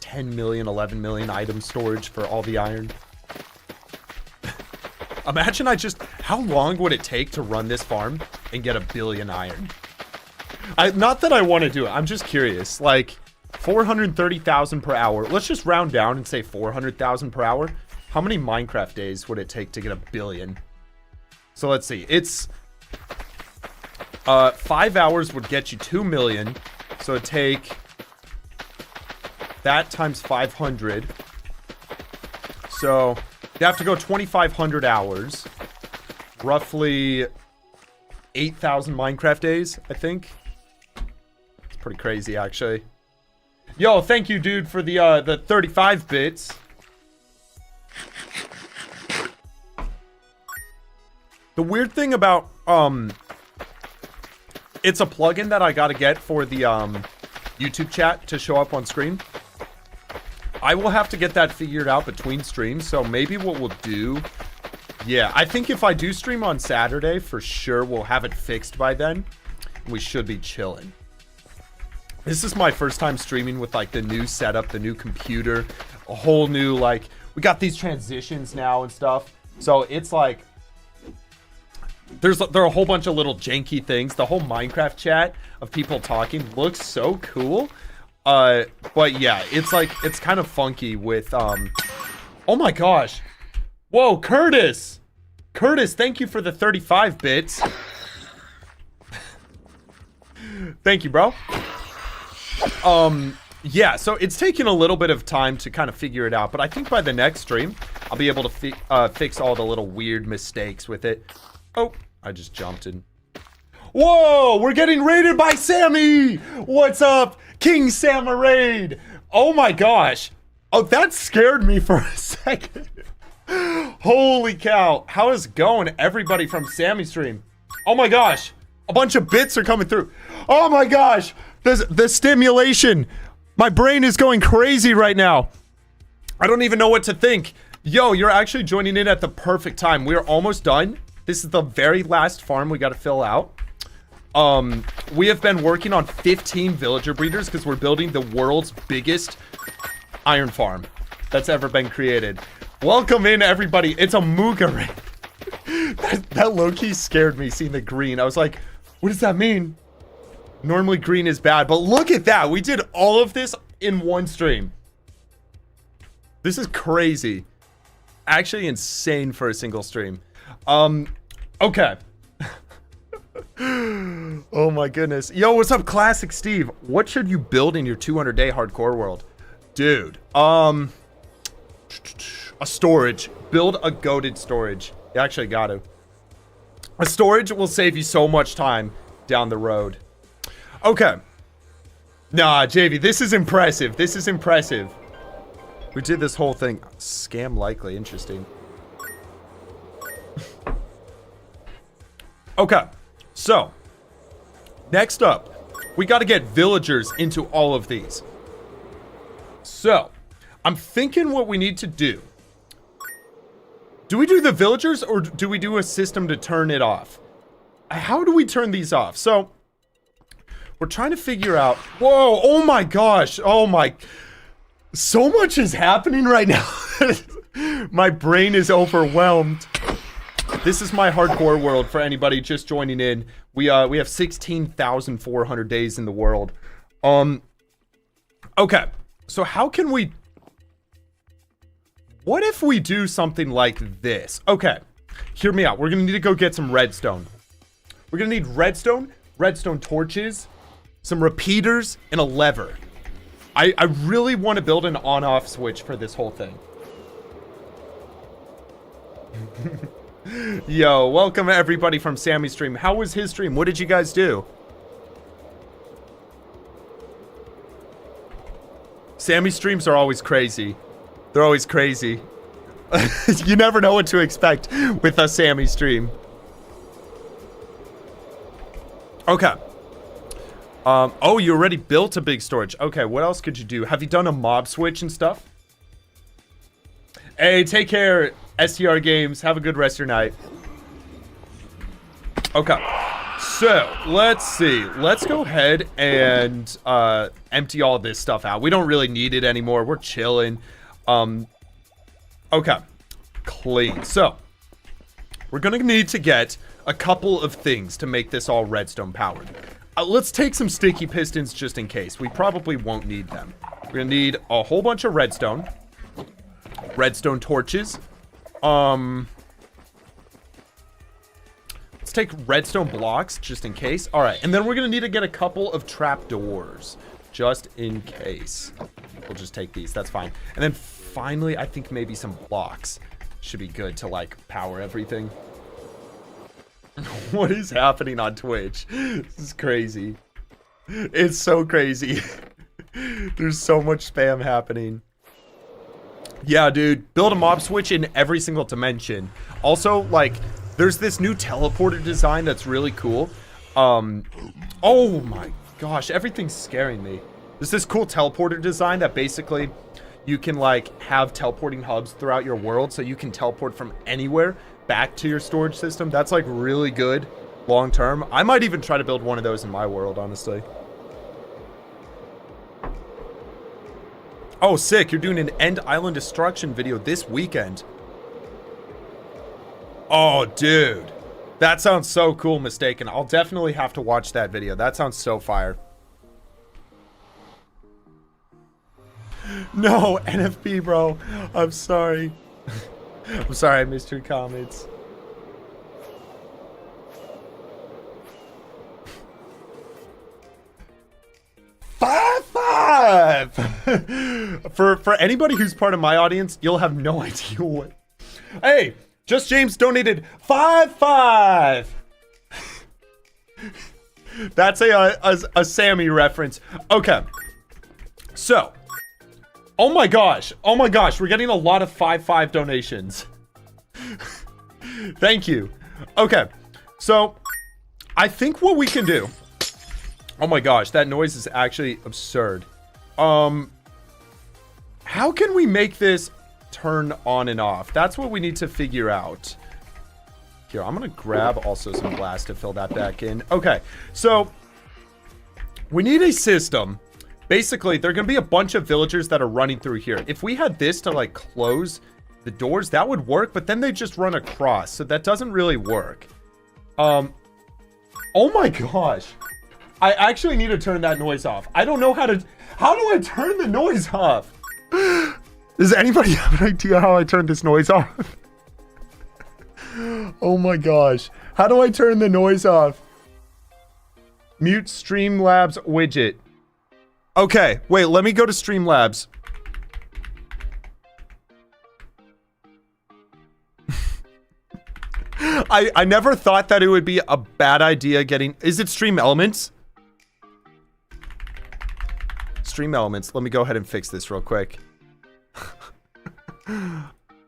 10 million, 11 million item storage for all the iron. Imagine how long would it take to run this farm and get 1 billion iron? Not that I want to do it. I'm just curious. Like 430,000 per hour. Let's just round down and say 400,000 per hour. How many Minecraft days would it take to get 1 billion? So let's see. It's 5 hours would get you 2 million. So it'd take that times 500. So you have to go 2,500 hours. Roughly 8,000 Minecraft days, I think. It's pretty crazy, actually. Yo, thank you, dude, for the 35 bits. The weird thing about, it's a plugin that I gotta get for the, YouTube chat to show up on screen. I will have to get that figured out between streams, so maybe what we'll do... Yeah, I think if I do stream on Saturday, for sure we'll have it fixed by then. We should be chilling. This is my first time streaming with, like, the new setup, the new computer, a whole new, like... We got these transitions now and stuff, so it's like... There are a whole bunch of little janky things. The whole Minecraft chat of people talking looks so cool. But yeah, it's like, it's kind of funky with, oh my gosh. Whoa, Curtis! Curtis, thank you for the 35 bits. Thank you, bro. Yeah, so it's taking a little bit of time to kind of figure it out, but I think by the next stream, I'll be able to fix all the little weird mistakes with it. Oh, I just jumped in. Whoa, we're getting raided by Sammy! What's up? King Samarade! Oh my gosh. Oh, that scared me for a second. Holy cow. How is it going, everybody from Sammy stream? Oh my gosh. A bunch of bits are coming through. Oh my gosh. The stimulation. My brain is going crazy right now. I don't even know what to think. Yo, you're actually joining in at the perfect time. We're almost done. This is the very last farm we got to fill out. We have been working on 15 villager breeders because we're building the world's biggest iron farm that's ever been created. Welcome in, everybody. It's a Muga raid. that low-key scared me seeing the green. I was like, what does that mean? Normally green is bad, but look at that. We did all of this in one stream. This is crazy. Actually insane for a single stream. Okay. Oh my goodness. Yo, what's up, Classic Steve? What should you build in your 200-day hardcore world? Dude, a storage. Build a goated storage. You actually got to. A storage will save you so much time down the road. Okay. Nah, JV, this is impressive. This is impressive. We did this whole thing. Scam likely. Interesting. Okay. So, next up, we got to get villagers into all of these. So, I'm thinking what we need to do. Do we do the villagers or do we do a system to turn it off? How do we turn these off? So, we're trying to figure out... Whoa, oh my gosh, oh my... So much is happening right now. My brain is overwhelmed. This is my hardcore world for anybody just joining in. We have 16,400 days in the world. Okay. So how can we... What if we do something like this? Okay. Hear me out. We're going to need to go get some redstone. We're going to need redstone torches, some repeaters, and a lever. I really want to build an on-off switch for this whole thing. Yo, welcome everybody from Sammy's stream. How was his stream? What did you guys do? Sammy's streams are always crazy. They're always crazy. You never know what to expect with a Sammy stream. Okay. Oh, you already built a big storage. Okay, what else could you do? Have you done a mob switch and stuff? Hey, take care, STR Games. Have a good rest of your night. Okay. So, let's see. Let's go ahead and empty all this stuff out. We don't really need it anymore. We're chilling. Okay. Clean. So, we're going to need to get a couple of things to make this all redstone powered. Let's take some sticky pistons just in case. We probably won't need them. We're going to need a whole bunch of redstone. Redstone torches. Let's take redstone blocks just in case. All right, and then we're gonna need to get a couple of trapdoors just in case. We'll just take these. That's fine. And then finally, I think maybe some blocks should be good to like power everything. What is happening on Twitch? This is crazy. It's so crazy. There's so much spam happening. Yeah, dude, build a mob switch in every single dimension. Also, like, There's this new teleporter design that's really cool. Oh my gosh, everything's scaring me. There's this cool teleporter design that basically you can like have teleporting hubs throughout your world, so you can teleport from anywhere back to your storage system. That's like really good long term. I might even try to build one of those in my world, honestly. Oh, sick. You're doing an End Island Destruction video this weekend. Oh, dude. That sounds so cool, Mistaken. I'll definitely have to watch that video. That sounds so fire. No, NFP, bro. I'm sorry. I'm sorry I missed your comments. Five. For anybody who's part of my audience, you'll have no idea what. Hey, Just James donated 5. That's a Sammy reference. Okay. So, oh my gosh, we're getting a lot of 5 donations. Thank you. Okay. So, I think what we can do. Oh my gosh, that noise is actually absurd. How can we make this turn on and off? That's what we need to figure out. Here, I'm gonna grab also some glass to fill that back in. Okay, so we need a system. Basically, there are gonna be a bunch of villagers that are running through here. If we had this to like close the doors, that would work, but then they just run across, so that doesn't really work. Oh my gosh. I actually need to turn that noise off. I don't know how do I turn the noise off? Does anybody have an idea how I turn this noise off? Oh my gosh. How do I turn the noise off? Mute Streamlabs widget. Okay, wait, let me go to Streamlabs. I never thought that it would be a bad idea getting... Is it Stream Elements? Stream Elements. Let me go ahead and fix this real quick.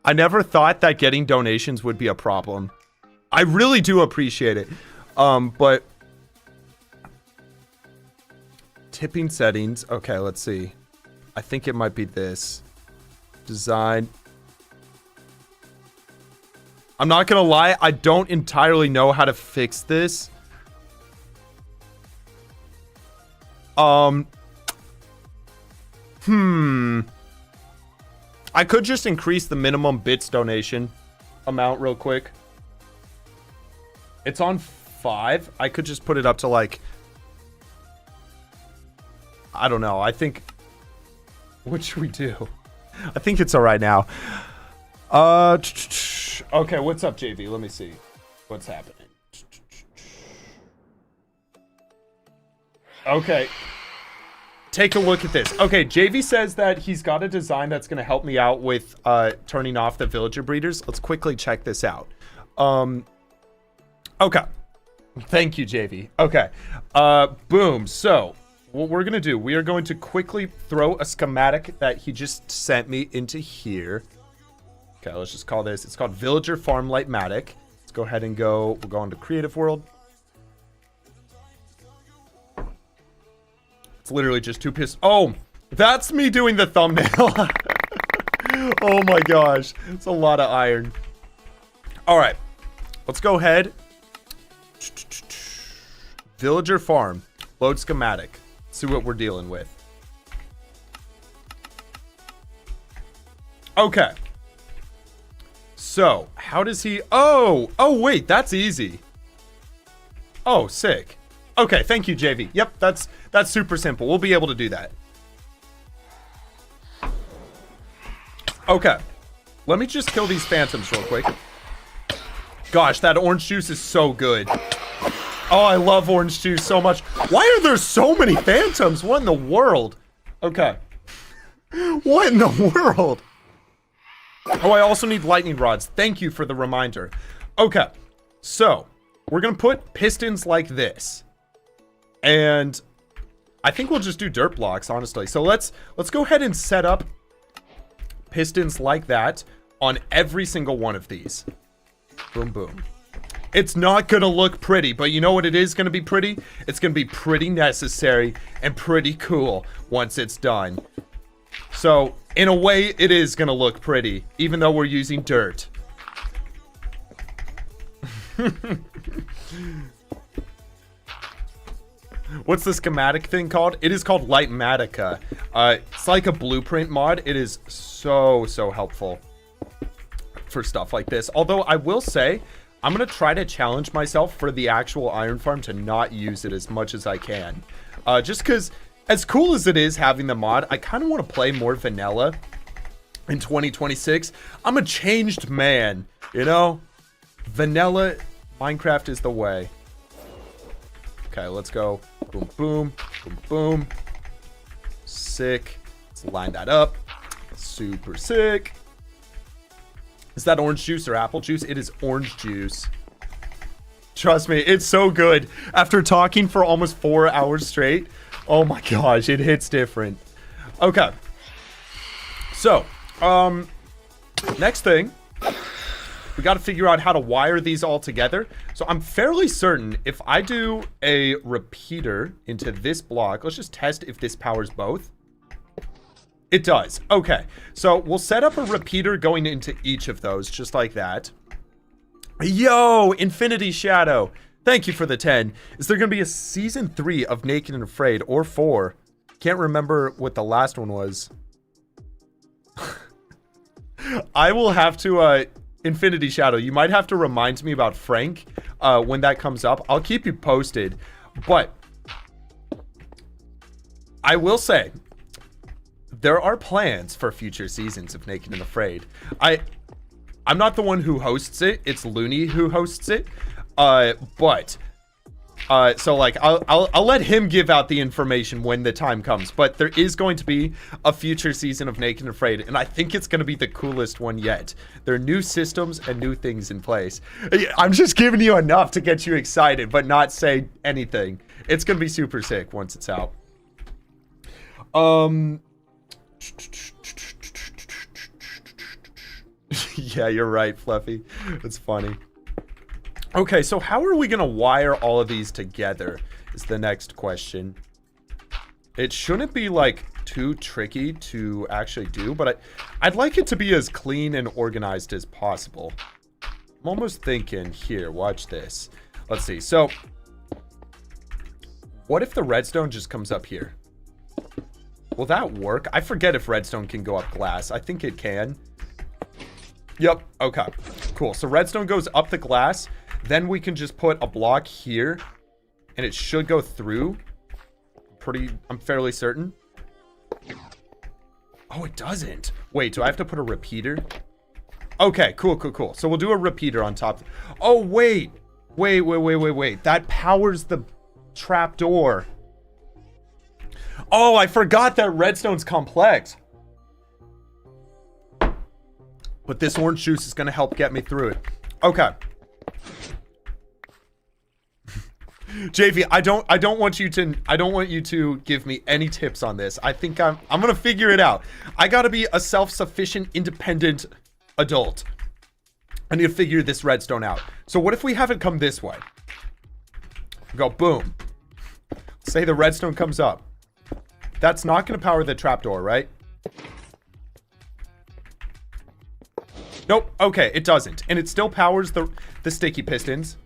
I never thought that getting donations would be a problem. I really do appreciate it. But... Tipping settings. Okay, let's see. I think it might be this. Design... I'm not gonna lie, I don't entirely know how to fix this. I could just increase the minimum bits donation amount real quick. It's on 5. I could just put it up to like... I don't know, I think... What should we do? I think it's alright now. Okay, what's up, JV? Let me see what's happening. Okay. Take a look at this. Okay, JV says that he's got a design that's going to help me out with turning off the villager breeders. Let's quickly check this out. Okay. Thank you, JV. Okay. Boom. So, what we're going to do, we are going to quickly throw a schematic that he just sent me into here. Okay, let's just call this, it's called Villager Farm Lightmatic. Let's go ahead and we'll go into Creative World. It's literally just 2 pieces. Oh, that's me doing the thumbnail. Oh my gosh, it's a lot of iron. All right, let's go ahead. Villager Farm, load schematic. See what we're dealing with. Okay. So, how does he... Oh, wait, that's easy. Oh, sick. Okay, thank you, JV. Yep, that's super simple. We'll be able to do that. Okay. Let me just kill these phantoms real quick. Gosh, that orange juice is so good. Oh, I love orange juice so much. Why are there so many phantoms? What in the world? Okay. What in the world? Oh, I also need lightning rods. Thank you for the reminder. Okay, so we're gonna put pistons like this, and I think we'll just do dirt blocks, honestly. So let's go ahead and set up pistons like that on every single one of these. Boom, boom. It's not gonna look pretty, but you know what it is gonna be pretty? It's gonna be pretty necessary and pretty cool once it's done. So, in a way, it is gonna look pretty, even though we're using dirt. What's the schematic thing called? It is called Lightmatica. It's like a blueprint mod. It is so helpful for stuff like this. Although I will say, I'm gonna try to challenge myself for the actual iron farm to not use it as much as I can. Just because, as cool as it is having the mod, I kind of want to play more vanilla in 2026. I'm a changed man, you know? Vanilla Minecraft is the way. Okay, let's go. Boom, boom, boom, boom. Sick. Let's line that up. Super sick. Is that orange juice or apple juice? It is orange juice. Trust me, it's so good. After talking for almost 4 hours straight, oh my gosh, it hits different. Okay. So, next thing, we got to figure out how to wire these all together. So I'm fairly certain if I do a repeater into this block, let's just test if this powers both. It does. Okay. So we'll set up a repeater going into each of those, just like that. Yo, Infinity Shadow. Thank you for the 10. Is there going to be a season 3 of Naked and Afraid or 4? Can't remember what the last one was. I will have to, Infinity Shadow, you might have to remind me about Frank when that comes up. I'll keep you posted. But I will say, there are plans for future seasons of Naked and Afraid. I'm not the one who hosts it. It's Looney who hosts it. So like I'll let him give out the information when the time comes. But there is going to be a future season of Naked and Afraid, and I think it's going to be the coolest one yet. There are new systems and new things in place. I'm just giving you enough to get you excited, but not say anything. It's going to be super sick once it's out. Yeah, you're right, Fluffy. That's funny. Okay, so how are we gonna wire all of these together is the next question. It shouldn't be like too tricky to actually do, but I'd like it to be as clean and organized as possible. I'm almost thinking, here, watch this. Let's see, so what if the redstone just comes up here? Will that work? I forget if redstone can go up glass. I think it can. Yep, okay, cool. So redstone goes up the glass, then we can just put a block here, and it should go through. I'm fairly certain. Oh, it doesn't. Wait, do I have to put a repeater? Okay, cool. So we'll do a repeater on top. Oh, wait. That powers the trapdoor. Oh, I forgot that redstone's complex. But this orange juice is going to help get me through it. Okay. JV, I don't want you to give me any tips on this. I think I'm going to figure it out. I got to be a self-sufficient, independent adult. I need to figure this redstone out. So what if we have it come this way? Go boom. Say the redstone comes up. That's not going to power the trapdoor, right? Nope. Okay, it doesn't. And it still powers the sticky pistons.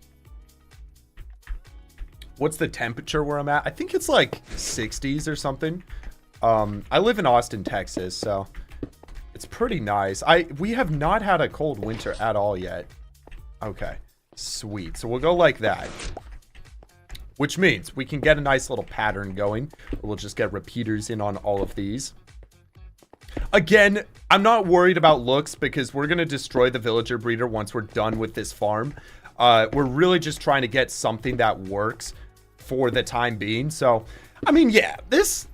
What's the temperature where I'm at? I think it's like 60s or something. I live in Austin, Texas, so it's pretty nice. We have not had a cold winter at all yet. Okay, sweet. So we'll go like that. Which means we can get a nice little pattern going. We'll just get repeaters in on all of these. Again, I'm not worried about looks because we're going to destroy the villager breeder once we're done with this farm. We're really just trying to get something that works for the time being. So, I mean, yeah, this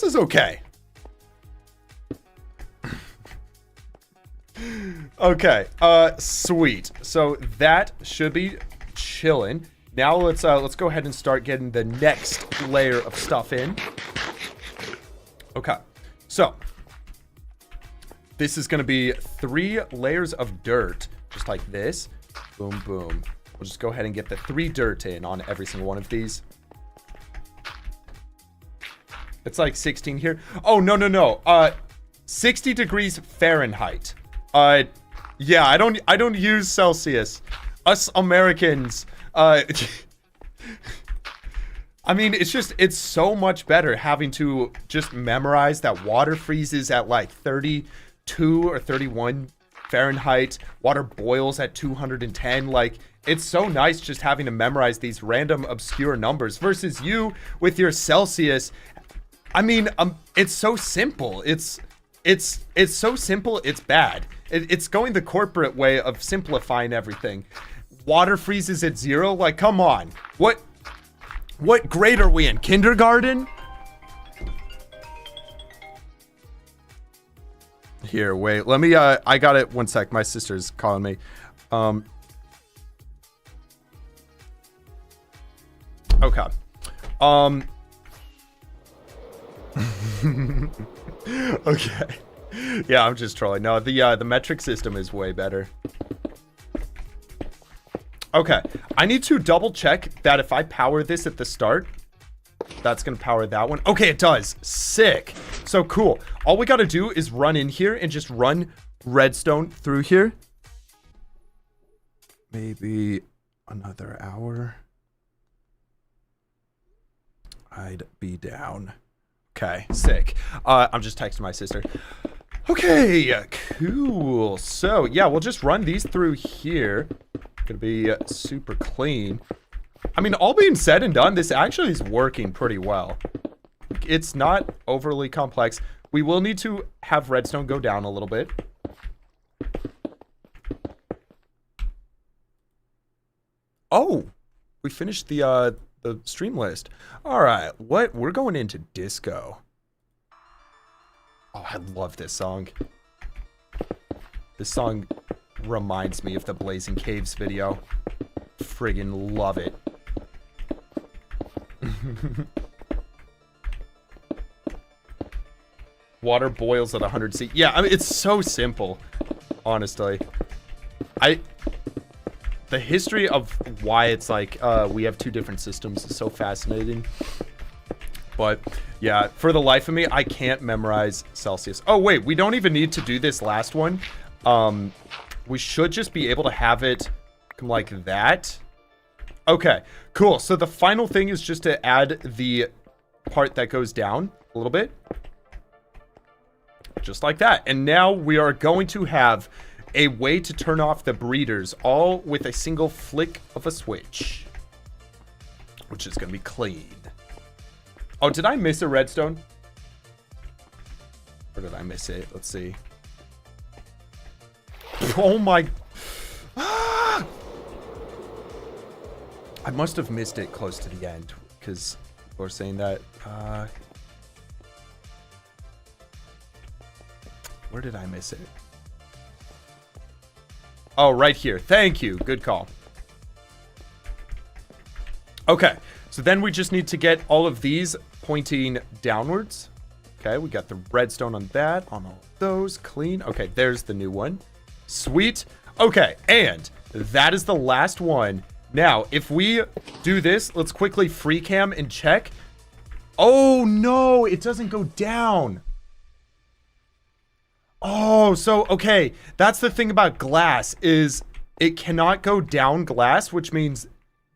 is okay. Okay, sweet. So that should be chilling. Now let's go ahead and start getting the next layer of stuff in. Okay, so this is going to be 3 layers of dirt, just like this. Boom, boom. We'll just go ahead and get the 3 dirt in on every single one of these. It's like 16 here. Oh, no. 60 degrees Fahrenheit. Yeah, I don't use Celsius. Us Americans, I mean, it's so much better having to just memorize that water freezes at like 32 or 31 Fahrenheit. Water boils at 210. Like, it's so nice just having to memorize these random obscure numbers versus you with your Celsius. I mean, it's so simple. It's so simple, it's bad. It's going the corporate way of simplifying everything. Water freezes at 0. Like, come on. What grade are we in? Kindergarten? Here, wait. Let me, I got it. One sec. My sister's calling me. Okay. Okay. Yeah, I'm just trolling. No, the metric system is way better. Okay. I need to double check that if I power this at the start, that's going to power that one. Okay, it does. Sick. So cool. All we got to do is run in here and just run redstone through here. Maybe another hour. I'd be down. Okay, sick. I'm just texting my sister. Okay, cool. So, yeah, we'll just run these through here. Gonna be super clean. I mean, all being said and done, this actually is working pretty well. It's not overly complex. We will need to have redstone go down a little bit. Oh, we finished the stream list. All right, we're going into disco. Oh, I love this song. This song reminds me of the Blazing Caves video. Friggin' love it. Water boils at 100 C. Yeah, I mean, it's so simple, honestly. The history of why it's like we have 2 different systems is so fascinating. But yeah, for the life of me, I can't memorize Celsius. Oh wait, we don't even need to do this last one. We should just be able to have it come like that. Okay, cool. So the final thing is just to add the part that goes down a little bit. Just like that. And now we are going to have a way to turn off the breeders, all with a single flick of a switch, which is going to be clean. Oh, did I miss a redstone? Or did I miss it? Let's see. Oh my... I must have missed it close to the end, because people are saying that. Where did I miss it? Oh, right here. Thank you. Good call. Okay, so then we just need to get all of these pointing downwards. Okay, we got the redstone on that, on all of those. Clean. Okay, there's the new one. Sweet. Okay, and that is the last one. Now, if we do this, let's quickly free cam and check. Oh, no, it doesn't go down. Oh, so, okay, that's the thing about glass, is it cannot go down glass, which means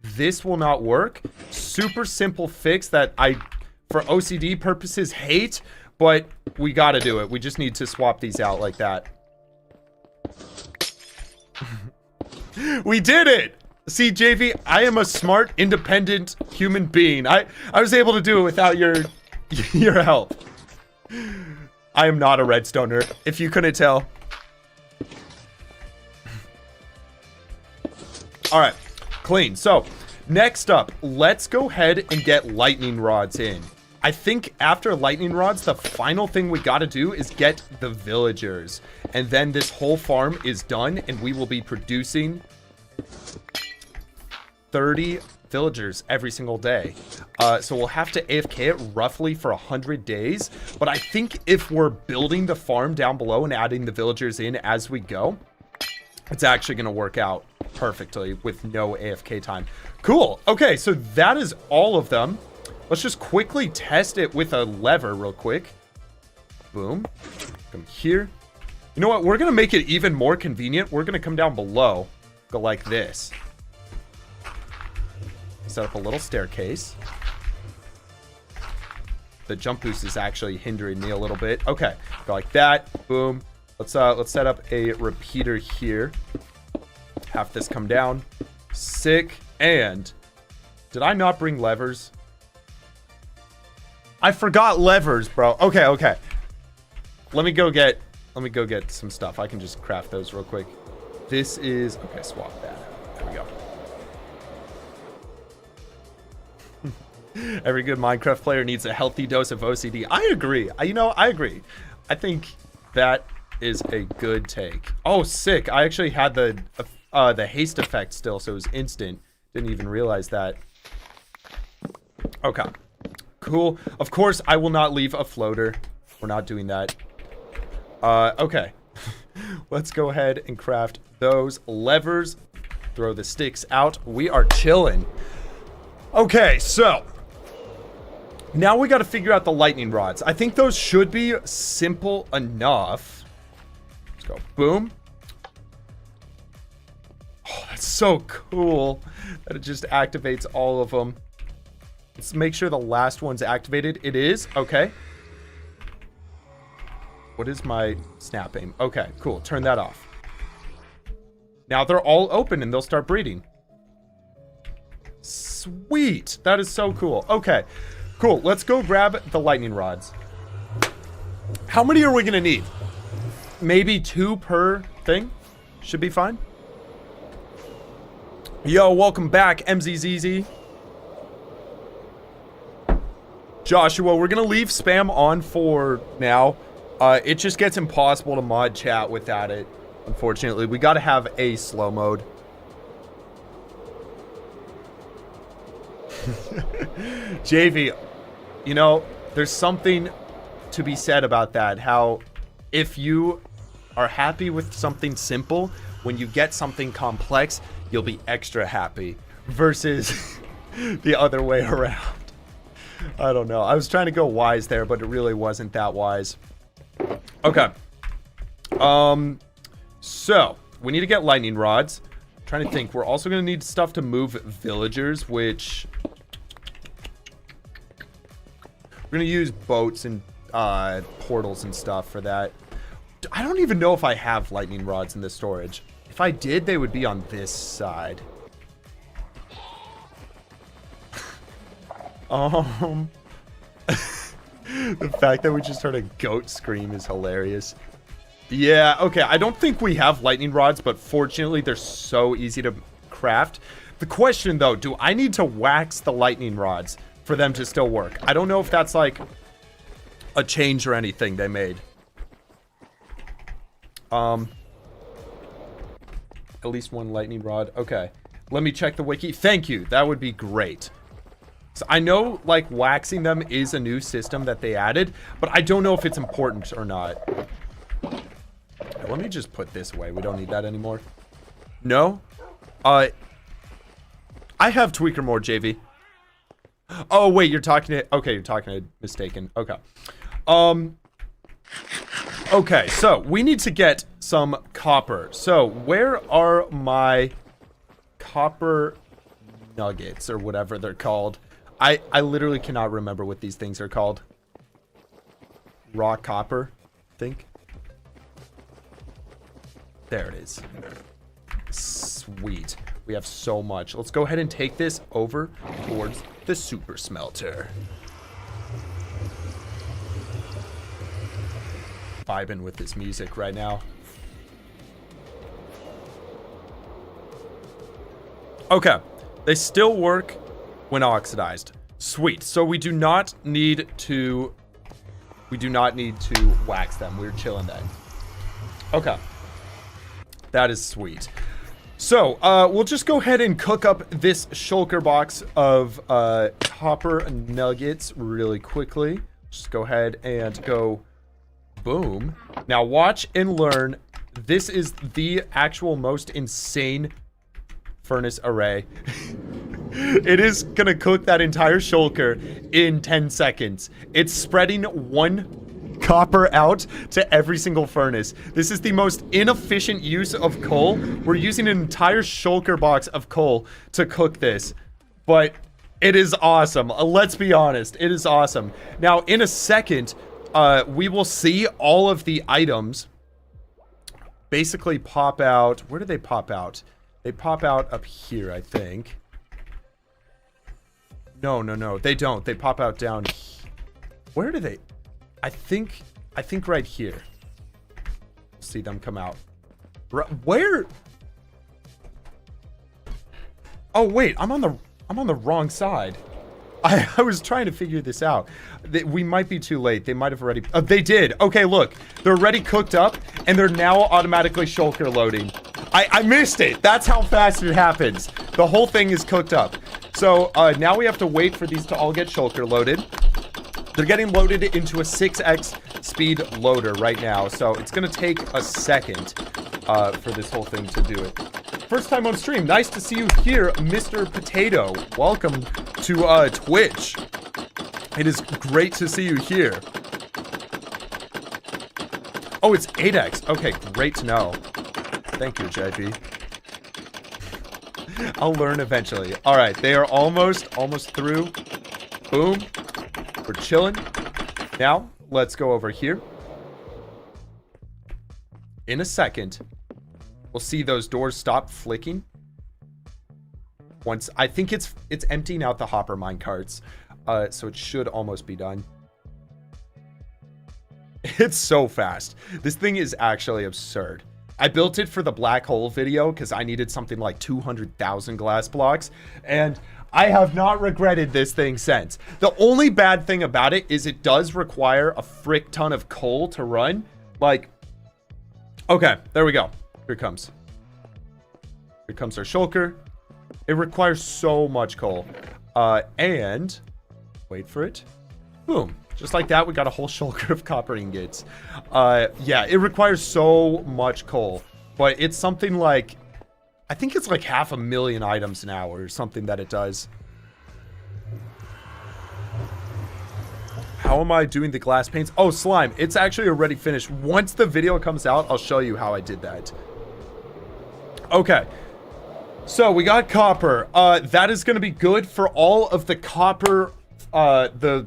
this will not work. Super simple fix that I, for OCD purposes, hate, but we gotta do it. We just need to swap these out like that. We did it! See, JV, I am a smart, independent human being. I was able to do it without your help. I am not a redstoner, if you couldn't tell. Alright, clean. So, next up, let's go ahead and get lightning rods in. I think after lightning rods, the final thing we gotta do is get the villagers. And then this whole farm is done, and we will be producing 30 villagers every single day. So we'll have to AFK it roughly for 100 days. But I think if we're building the farm down below and adding the villagers in as we go, it's actually going to work out perfectly with no AFK time. Cool. Okay, so that is all of them. Let's just quickly test it with a lever real quick. Boom. Come here. You know what? We're going to make it even more convenient. We're going to come down below. Go like this. Set up a little staircase. The jump boost is actually hindering me a little bit. Okay. Go like that. Boom. Let's set up a repeater here. Have this come down. Sick. And did I not bring levers? I forgot levers, bro. Okay, okay. Let me go get some stuff. I can just craft those real quick. This is okay, swap that. There we go. Every good Minecraft player needs a healthy dose of OCD. I agree. I agree. I think that is a good take. Oh, sick. I actually had the haste effect still, so it was instant. Didn't even realize that. Okay. Cool. Of course, I will not leave a floater. We're not doing that. Okay. Let's go ahead and craft those levers. Throw the sticks out. We are chilling. Okay, so now we got to figure out the lightning rods. I think those should be simple enough. Let's go. Boom. Oh, that's so cool that it just activates all of them. Let's make sure the last one's activated. It is. Okay. What is my snap aim? Okay, cool. Turn that off. Now they're all open and they'll start breeding. Sweet. That is so cool. Okay, cool. Let's go grab the lightning rods. How many are we going to need? Maybe 2 per thing? Should be fine. Yo, welcome back, MZZZ. Joshua, we're going to leave spam on for now. It just gets impossible to mod chat without it. Unfortunately, we got to have a slow mode. JV, you know, there's something to be said about that. How if you are happy with something simple, when you get something complex, you'll be extra happy. Versus the other way around. I don't know. I was trying to go wise there, but it really wasn't that wise. Okay. So we need to get lightning rods. I'm trying to think. We're also going to need stuff to move villagers, which we're going to use boats and portals and stuff for that. I don't even know if I have lightning rods in the storage. If I did, they would be on this side. The fact that we just heard a goat scream is hilarious. Yeah, okay, I don't think we have lightning rods, but fortunately they're so easy to craft. The question though, do I need to wax the lightning rods for them to still work? I don't know if that's like a change or anything they made. At least 1 lightning rod. Okay, let me check the wiki. Thank you, that would be great. So I know, like, waxing them is a new system that they added, but I don't know if it's important or not. Let me just put this away. We don't need that anymore. No? I have Tweaker more, JV. Oh, wait, you're talking to... Okay, you're talking to Mistaken. Okay. Okay, so we need to get some copper. So where are my copper nuggets or whatever they're called? I literally cannot remember what these things are called. Raw copper, I think. There it is. Sweet. We have so much. Let's go ahead and take this over towards the super smelter. Vibing with this music right now. Okay. They still work when oxidized. Sweet. So we do not need to wax them. We're chilling then. Okay. That is sweet. So, we'll just go ahead and cook up this shulker box of copper nuggets really quickly. Just go ahead and go boom. Now watch and learn. This is the actual most insane furnace array. It is gonna cook that entire shulker in 10 seconds. It's spreading 1 copper out to every single furnace. This is the most inefficient use of coal. We're using an entire shulker box of coal to cook this, but it is awesome. Let's be honest, it is awesome. Now, in a second, we will see all of the items basically pop out. Where do they pop out? They pop out up here, I think. No, they don't. They pop out down. Where do they? I think right here. See them come out. Where? Oh wait, I'm on the wrong side. I was trying to figure this out. We might be too late. They might have already. They did. Okay, look, they're already cooked up, and they're now automatically shulker loading. I missed it. That's how fast it happens. The whole thing is cooked up. So now we have to wait for these to all get shulker loaded. They're getting loaded into a 6x speed loader right now. So it's going to take a second for this whole thing to do it. First time on stream. Nice to see you here, Mr. Potato. Welcome to Twitch. It is great to see you here. Oh, it's 8x. Okay, great to know. Thank you, JP. I'll learn eventually. All right, they are almost through. Boom. We're chilling. Now, let's go over here. In a second, we'll see those doors stop flicking. Once, I think it's emptying out the hopper mine carts. So it should almost be done. It's so fast. This thing is actually absurd. I built it for the black hole video because I needed something like 200,000 glass blocks, and I have not regretted this thing since. The only bad thing about it is it does require a frick ton of coal to run. Like, okay, there we go. Here it comes. Here comes our shulker. It requires so much coal. And wait for it. Boom. Just like that, we got a whole shulker of copper ingots. Yeah, it requires so much coal, but it's something like, I think it's like 500,000 items an hour or something that it does. How am I doing the glass paints? Oh, slime. It's actually already finished. Once the video comes out, I'll show you how I did that. Okay. So we got copper. That is going to be good for all of the copper, the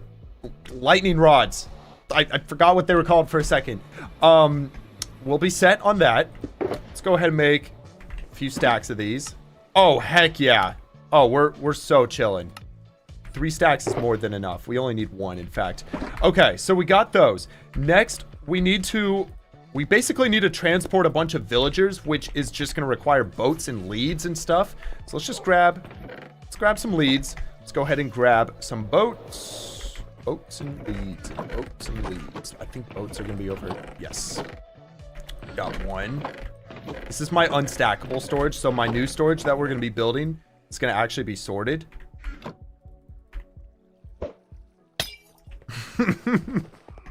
lightning rods. I forgot what they were called for a second. We'll be set on that. Let's go ahead and make a few stacks of these. Oh, heck yeah. Oh, we're so chilling. 3 stacks is more than enough. We only need 1, in fact. Okay, so we got those. Next, we basically need to transport a bunch of villagers, which is just going to require boats and leads and stuff. So let's grab some leads. Let's go ahead and grab some boats. Boats and leads, and boats and leads. I think boats are going to be over. Yes. Got 1. This is my unstackable storage. So my new storage that we're going to be building is going to actually be sorted.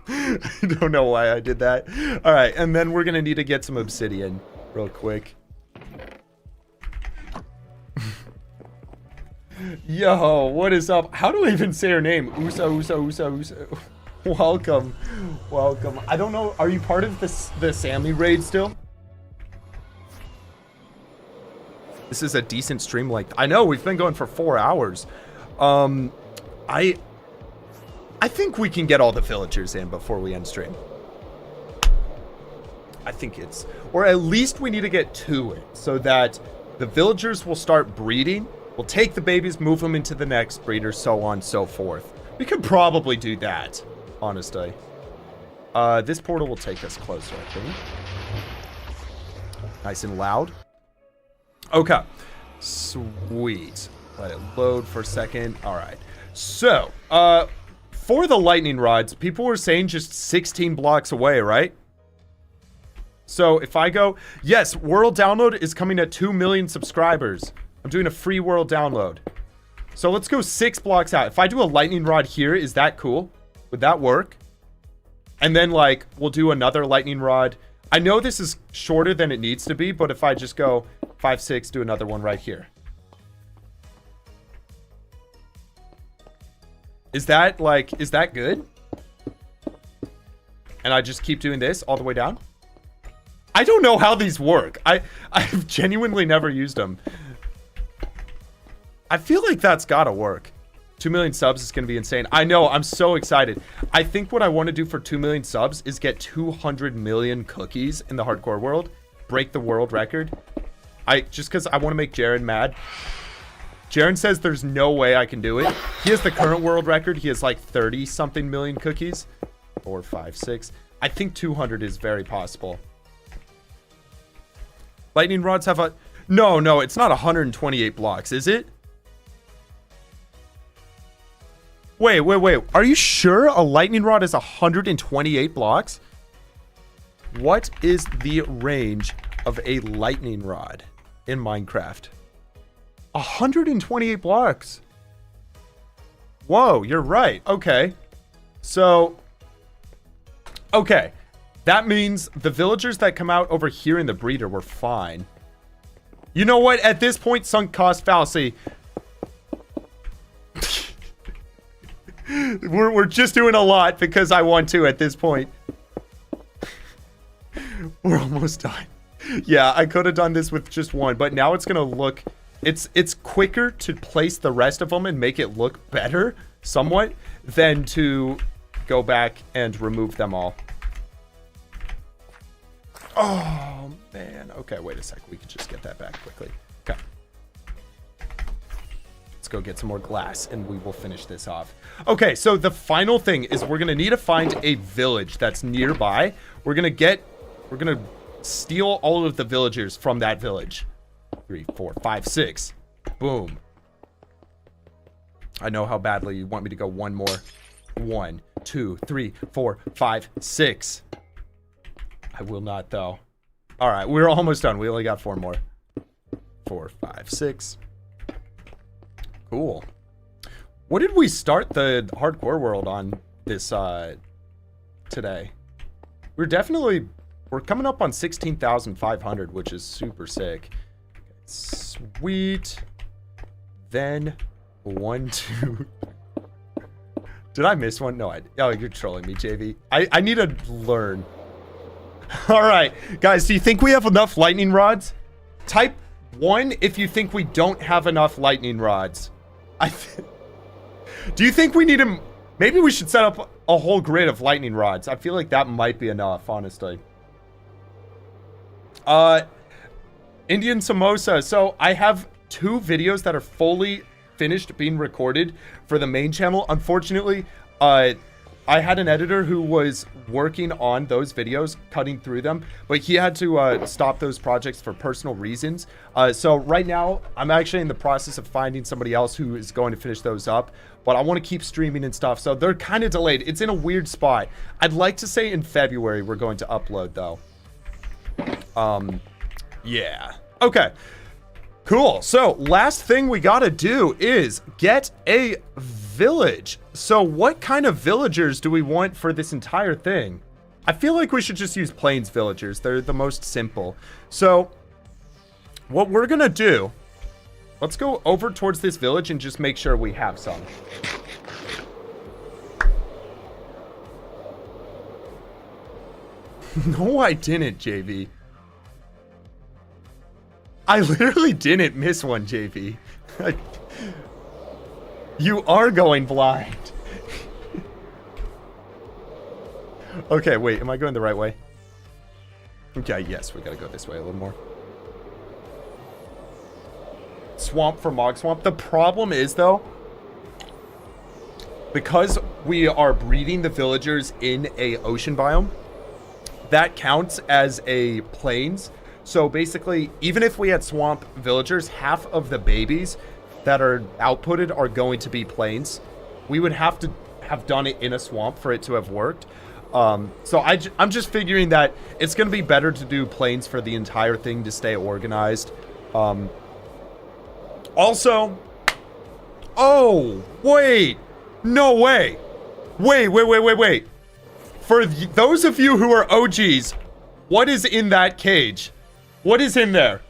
I don't know why I did that. All right. And then we're going to need to get some obsidian real quick. Yo, what is up? How do I even say her name? Usa. Welcome. I don't know. Are you part of the Sammy raid still? This is a decent stream length. I know, we've been going for 4 hours. I think we can get all the villagers in before we end stream. I think it's... Or at least we need to get 2 in so that the villagers will start breeding. We'll take the babies, move them into the next breeder, so on and so forth. We could probably do that, honestly. This portal will take us closer, I think. Nice and loud. Okay. Sweet. Let it load for a second. All right. So, for the lightning rods, people were saying just 16 blocks away, right? So, if I go... Yes, world download is coming at 2 million subscribers. I'm doing a free world download. So let's go 6 blocks out. If I do a lightning rod here, is that cool? Would that work? And then, like, we'll do another lightning rod. I know this is shorter than it needs to be, but if I just go 5, 6, do another one right here. Is that like, is that good? And I just keep doing this all the way down? I don't know how these work. I've genuinely never used them. I feel like that's gotta work. 2 million subs is gonna be insane. I know, I'm so excited. I think what I want to do for 2 million subs is get 200 million cookies in the hardcore world. Break the world record. Just because I want to make Jaren mad. Jaren says there's no way I can do it. He has the current world record. He has like 30 something million cookies. 4, 5, 6. I think 200 is very possible. Lightning rods have a... No, it's not 128 blocks, is it? Wait. Are you sure a lightning rod is 128 blocks? What is the range of a lightning rod in Minecraft? 128 blocks. Whoa, you're right. Okay. So, okay. That means the villagers that come out over here in the breeder were fine. You know what? At this point, sunk cost fallacy. We're just doing a lot because I want to at this point. We're almost done. Yeah, I could have done this with just one, but now it's gonna look... It's quicker to place the rest of them and make it look better, somewhat, than to go back and remove them all. Oh, man. Okay, wait a sec. We can just get that back quickly. Okay. Let's go get some more glass, and we will finish this off. Okay, so the final thing is we're going to need to find a village that's nearby. We're going to steal all of the villagers from that village. 3, 4, 5, 6. Boom. I know how badly you want me to go one more. 1, 2, 3, 4, 5, 6. I will not, though. All right, we're almost done. We only got 4 more. 4, 5, 6. Cool. What did we start the hardcore world on this today? We're coming up on 16,500, which is super sick. Sweet. Then 1, 2. Did I miss one? No, oh, you're trolling me, JV. I need to learn. All right, guys, do you think we have enough lightning rods? Type 1 if you think we don't have enough lightning rods. Do you think we need them? Maybe we should set up a whole grid of lightning rods. I feel like that might be enough, honestly. Indian Samosa. So I have 2 videos that are fully finished being recorded for the main channel. Unfortunately, I had an editor who was working on those videos, cutting through them, but he had to stop those projects for personal reasons. So right now, I'm actually in the process of finding somebody else who is going to finish those up, but I want to keep streaming and stuff, so they're kind of delayed. It's in a weird spot. I'd like to say in February we're going to upload, though. Yeah. Okay. Cool. So last thing we gotta do is get a village. So what kind of villagers do we want for this entire thing? I feel like we should just use plains villagers. They're the most simple. So what we're gonna do, let's go over towards this village and just make sure we have some. No, I didn't, JV. I literally didn't miss one, JV. You are going blind. Okay, wait, am I going the right way? Okay, yes, we gotta go this way a little more. Swamp for Mog Swamp. The problem is, though, because we are breeding the villagers in a ocean biome, that counts as a plains. So basically, even if we had swamp villagers, half of the babies that are outputted are going to be plains. We would have to have done it in a swamp for it to have worked. So I'm just figuring that it's going to be better to do plains for the entire thing to stay organized. Also, oh, wait, no way. Wait. For those of you who are OGs, what is in that cage? What is in there?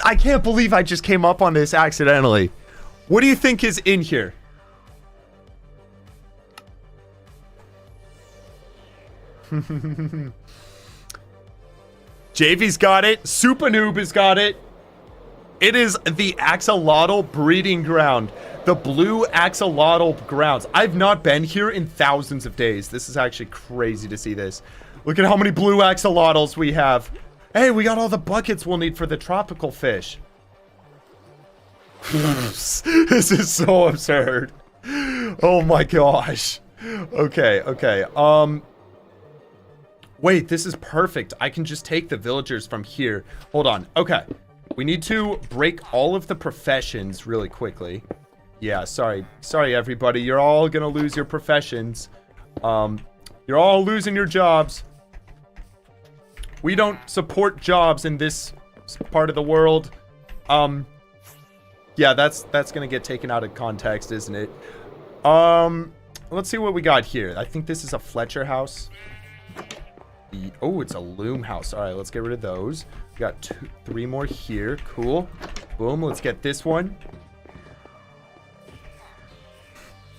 I can't believe I just came up on this accidentally. What do you think is in here? JV's got it. Noob has got it. It is the axolotl breeding ground. The blue axolotl grounds. I've not been here in thousands of days. This is actually crazy to see this. Look at how many blue axolotls we have. Hey, we got all the buckets we'll need for the tropical fish. This is so absurd. Oh my gosh. Okay. Wait, this is perfect. I can just take the villagers from here. Hold on. Okay. We need to break all of the professions really quickly. Yeah, sorry everybody. You're all gonna lose your professions. You're all losing your jobs. We don't support jobs in this part of the world. Yeah, that's gonna get taken out of context, isn't it? Let's see what we got here. I think this is a Fletcher house. Oh, it's a loom house. All right, let's get rid of those. We got 3 more here. Cool. Boom, let's get this one.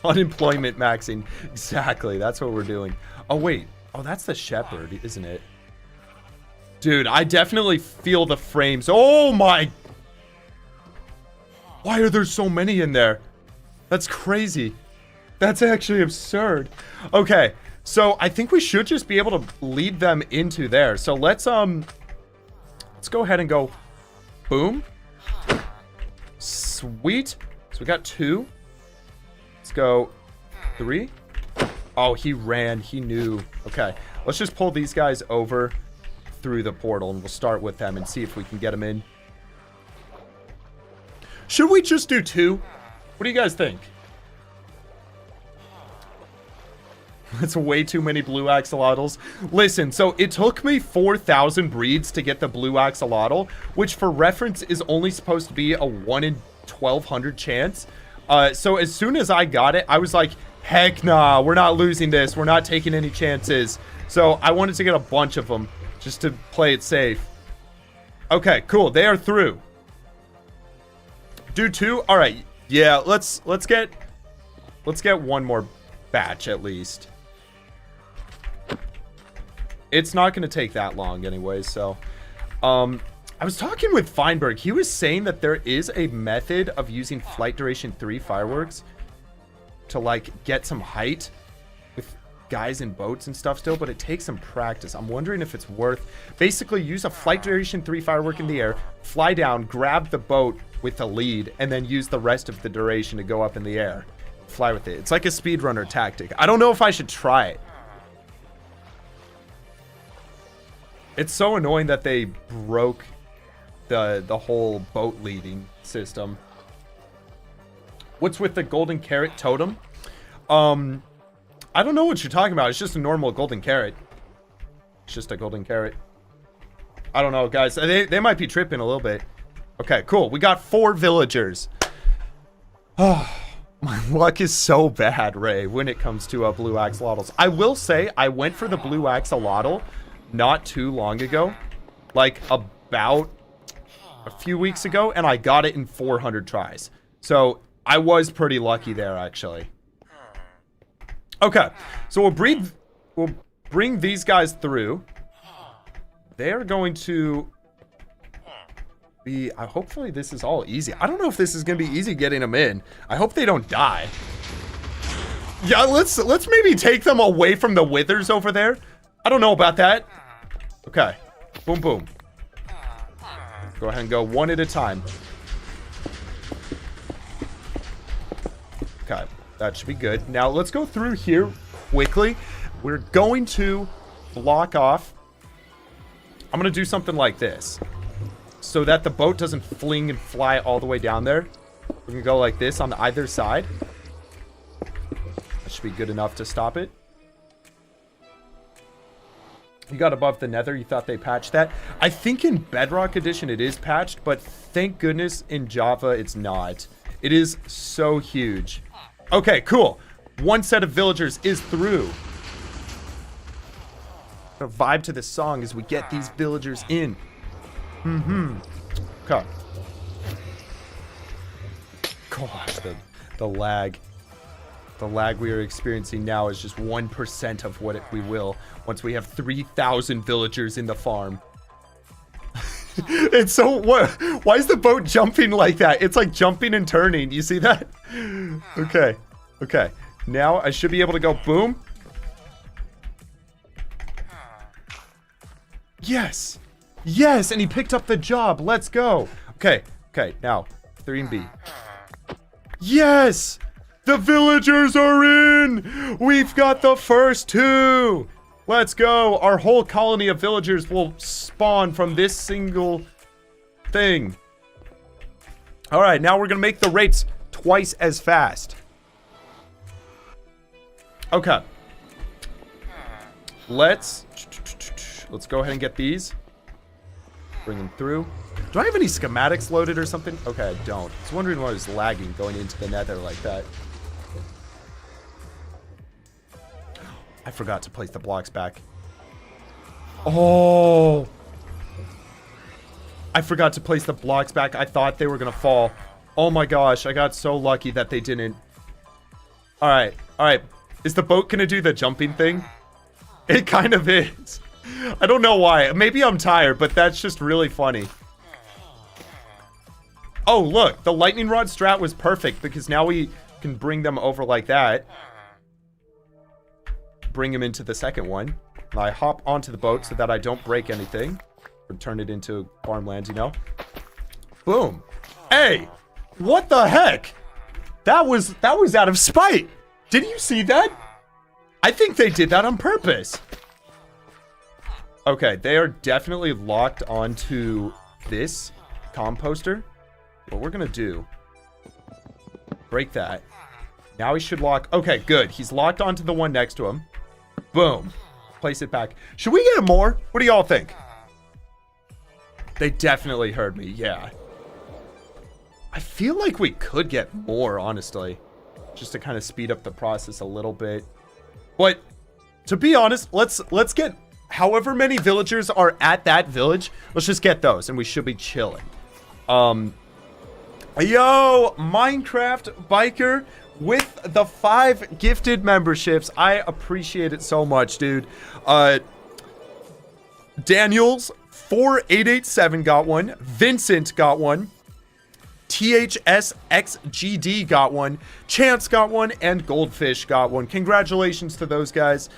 Unemployment maxing. Exactly, that's what we're doing. Oh, wait. Oh, that's the shepherd, isn't it? Dude, I definitely feel the frames. Oh, my. Why are there so many in there? That's crazy. That's actually absurd. Okay, so I think we should just be able to lead them into there. So let's go ahead and go boom. Sweet. So we got 2. Let's go 3. Oh, he ran. He knew. Okay, let's just pull these guys over through the portal and we'll start with them and see if we can get them in. Should we just do 2? What do you guys think? That's way too many blue axolotls. Listen, so it took me 4,000 breeds to get the blue axolotl, which for reference is only supposed to be a 1 in 1,200 chance. So as soon as I got it, I was like, heck nah, we're not losing this. We're not taking any chances. So I wanted to get a bunch of them just to play it safe. Okay, cool. They are through. Do 2? All right. Yeah, let's get one more batch at least. It's not going to take that long anyway, so I was talking with Feinberg. He was saying that there is a method of using flight duration 3 fireworks to like get some height with guys in boats and stuff still, but it takes some practice. I'm wondering if it's worth basically use a flight duration 3 firework in the air, fly down, grab the boat with the lead, and then use the rest of the duration to go up in the air. Fly with it. It's like a speedrunner tactic. I don't know if I should try it. It's so annoying that they broke the whole boat leading system. What's with the golden carrot totem? I don't know what you're talking about. It's just a normal golden carrot. It's just a golden carrot. I don't know, guys. They might be tripping a little bit. Okay, cool. We got 4 villagers. Oh, my luck is so bad, Ray, when it comes to blue axolotls. I will say I went for the blue axolotl not too long ago, like about a few weeks ago, and I got it in 400 tries. So I was pretty lucky there, actually. Okay, so we'll bring these guys through. They're going to be, hopefully this is all easy. I don't know if this is going to be easy getting them in. I hope they don't die. Yeah, let's maybe take them away from the withers over there. I don't know about that. Okay. Boom, boom. Go ahead and go one at a time. Okay. That should be good. Now, let's go through here quickly. We're going to block off. I'm going to do something like this, so that the boat doesn't fling and fly all the way down there. We're going to go like this on either side. That should be good enough to stop it. You got above the Nether. You thought they patched that. I think in Bedrock Edition it is patched, but thank goodness in Java it's not. It is so huge. Okay, cool. 1 set of villagers is through. A vibe to this song as we get these villagers in. Okay. Gosh, the lag. The lag we are experiencing now is just 1% of what we will once we have 3,000 villagers in the farm. It's so what? Why is the boat jumping like that? It's like jumping and turning. You see that? Okay. Okay. Now I should be able to go boom. Yes. Yes, and he picked up the job. Let's go. Okay. Okay. Now 3 and B. Yes. The villagers are in. We've got the first 2. Let's go. Our whole colony of villagers will spawn from this single thing. All right, now we're going to make the rates twice as fast. Okay. Let's go ahead and get these. Bring them through. Do I have any schematics loaded or something? Okay, I don't. I was wondering why I was lagging going into the nether like that. I forgot to place the blocks back. Oh. I forgot to place the blocks back. I thought they were going to fall. Oh my gosh. I got so lucky that they didn't. All right. All right. Is the boat going to do the jumping thing? It kind of is. I don't know why. Maybe I'm tired, but that's just really funny. Oh, look. The lightning rod strat was perfect because now we can bring them over like that. Bring him into the second one. And I hop onto the boat so that I don't break anything. Or turn it into farmland, you know? Boom. Hey! What the heck? That was out of spite. Did you see that? I think they did that on purpose. Okay, they are definitely locked onto this composter. What we're gonna do... break that. Now he should lock... okay, good. He's locked onto the one next to him. Boom. Place it back. Should we get more? What do y'all think? They definitely heard me. Yeah. I feel like we could get more, honestly. Just to kind of speed up the process a little bit. But to be honest, let's get however many villagers are at that village. Let's just get those and we should be chilling. Yo, Minecraft Biker with the 5 gifted memberships. I appreciate it so much, dude. Daniels 4887 got one. Vincent got one. THSXGD got one. Chance got one. And Goldfish got one. Congratulations to those guys.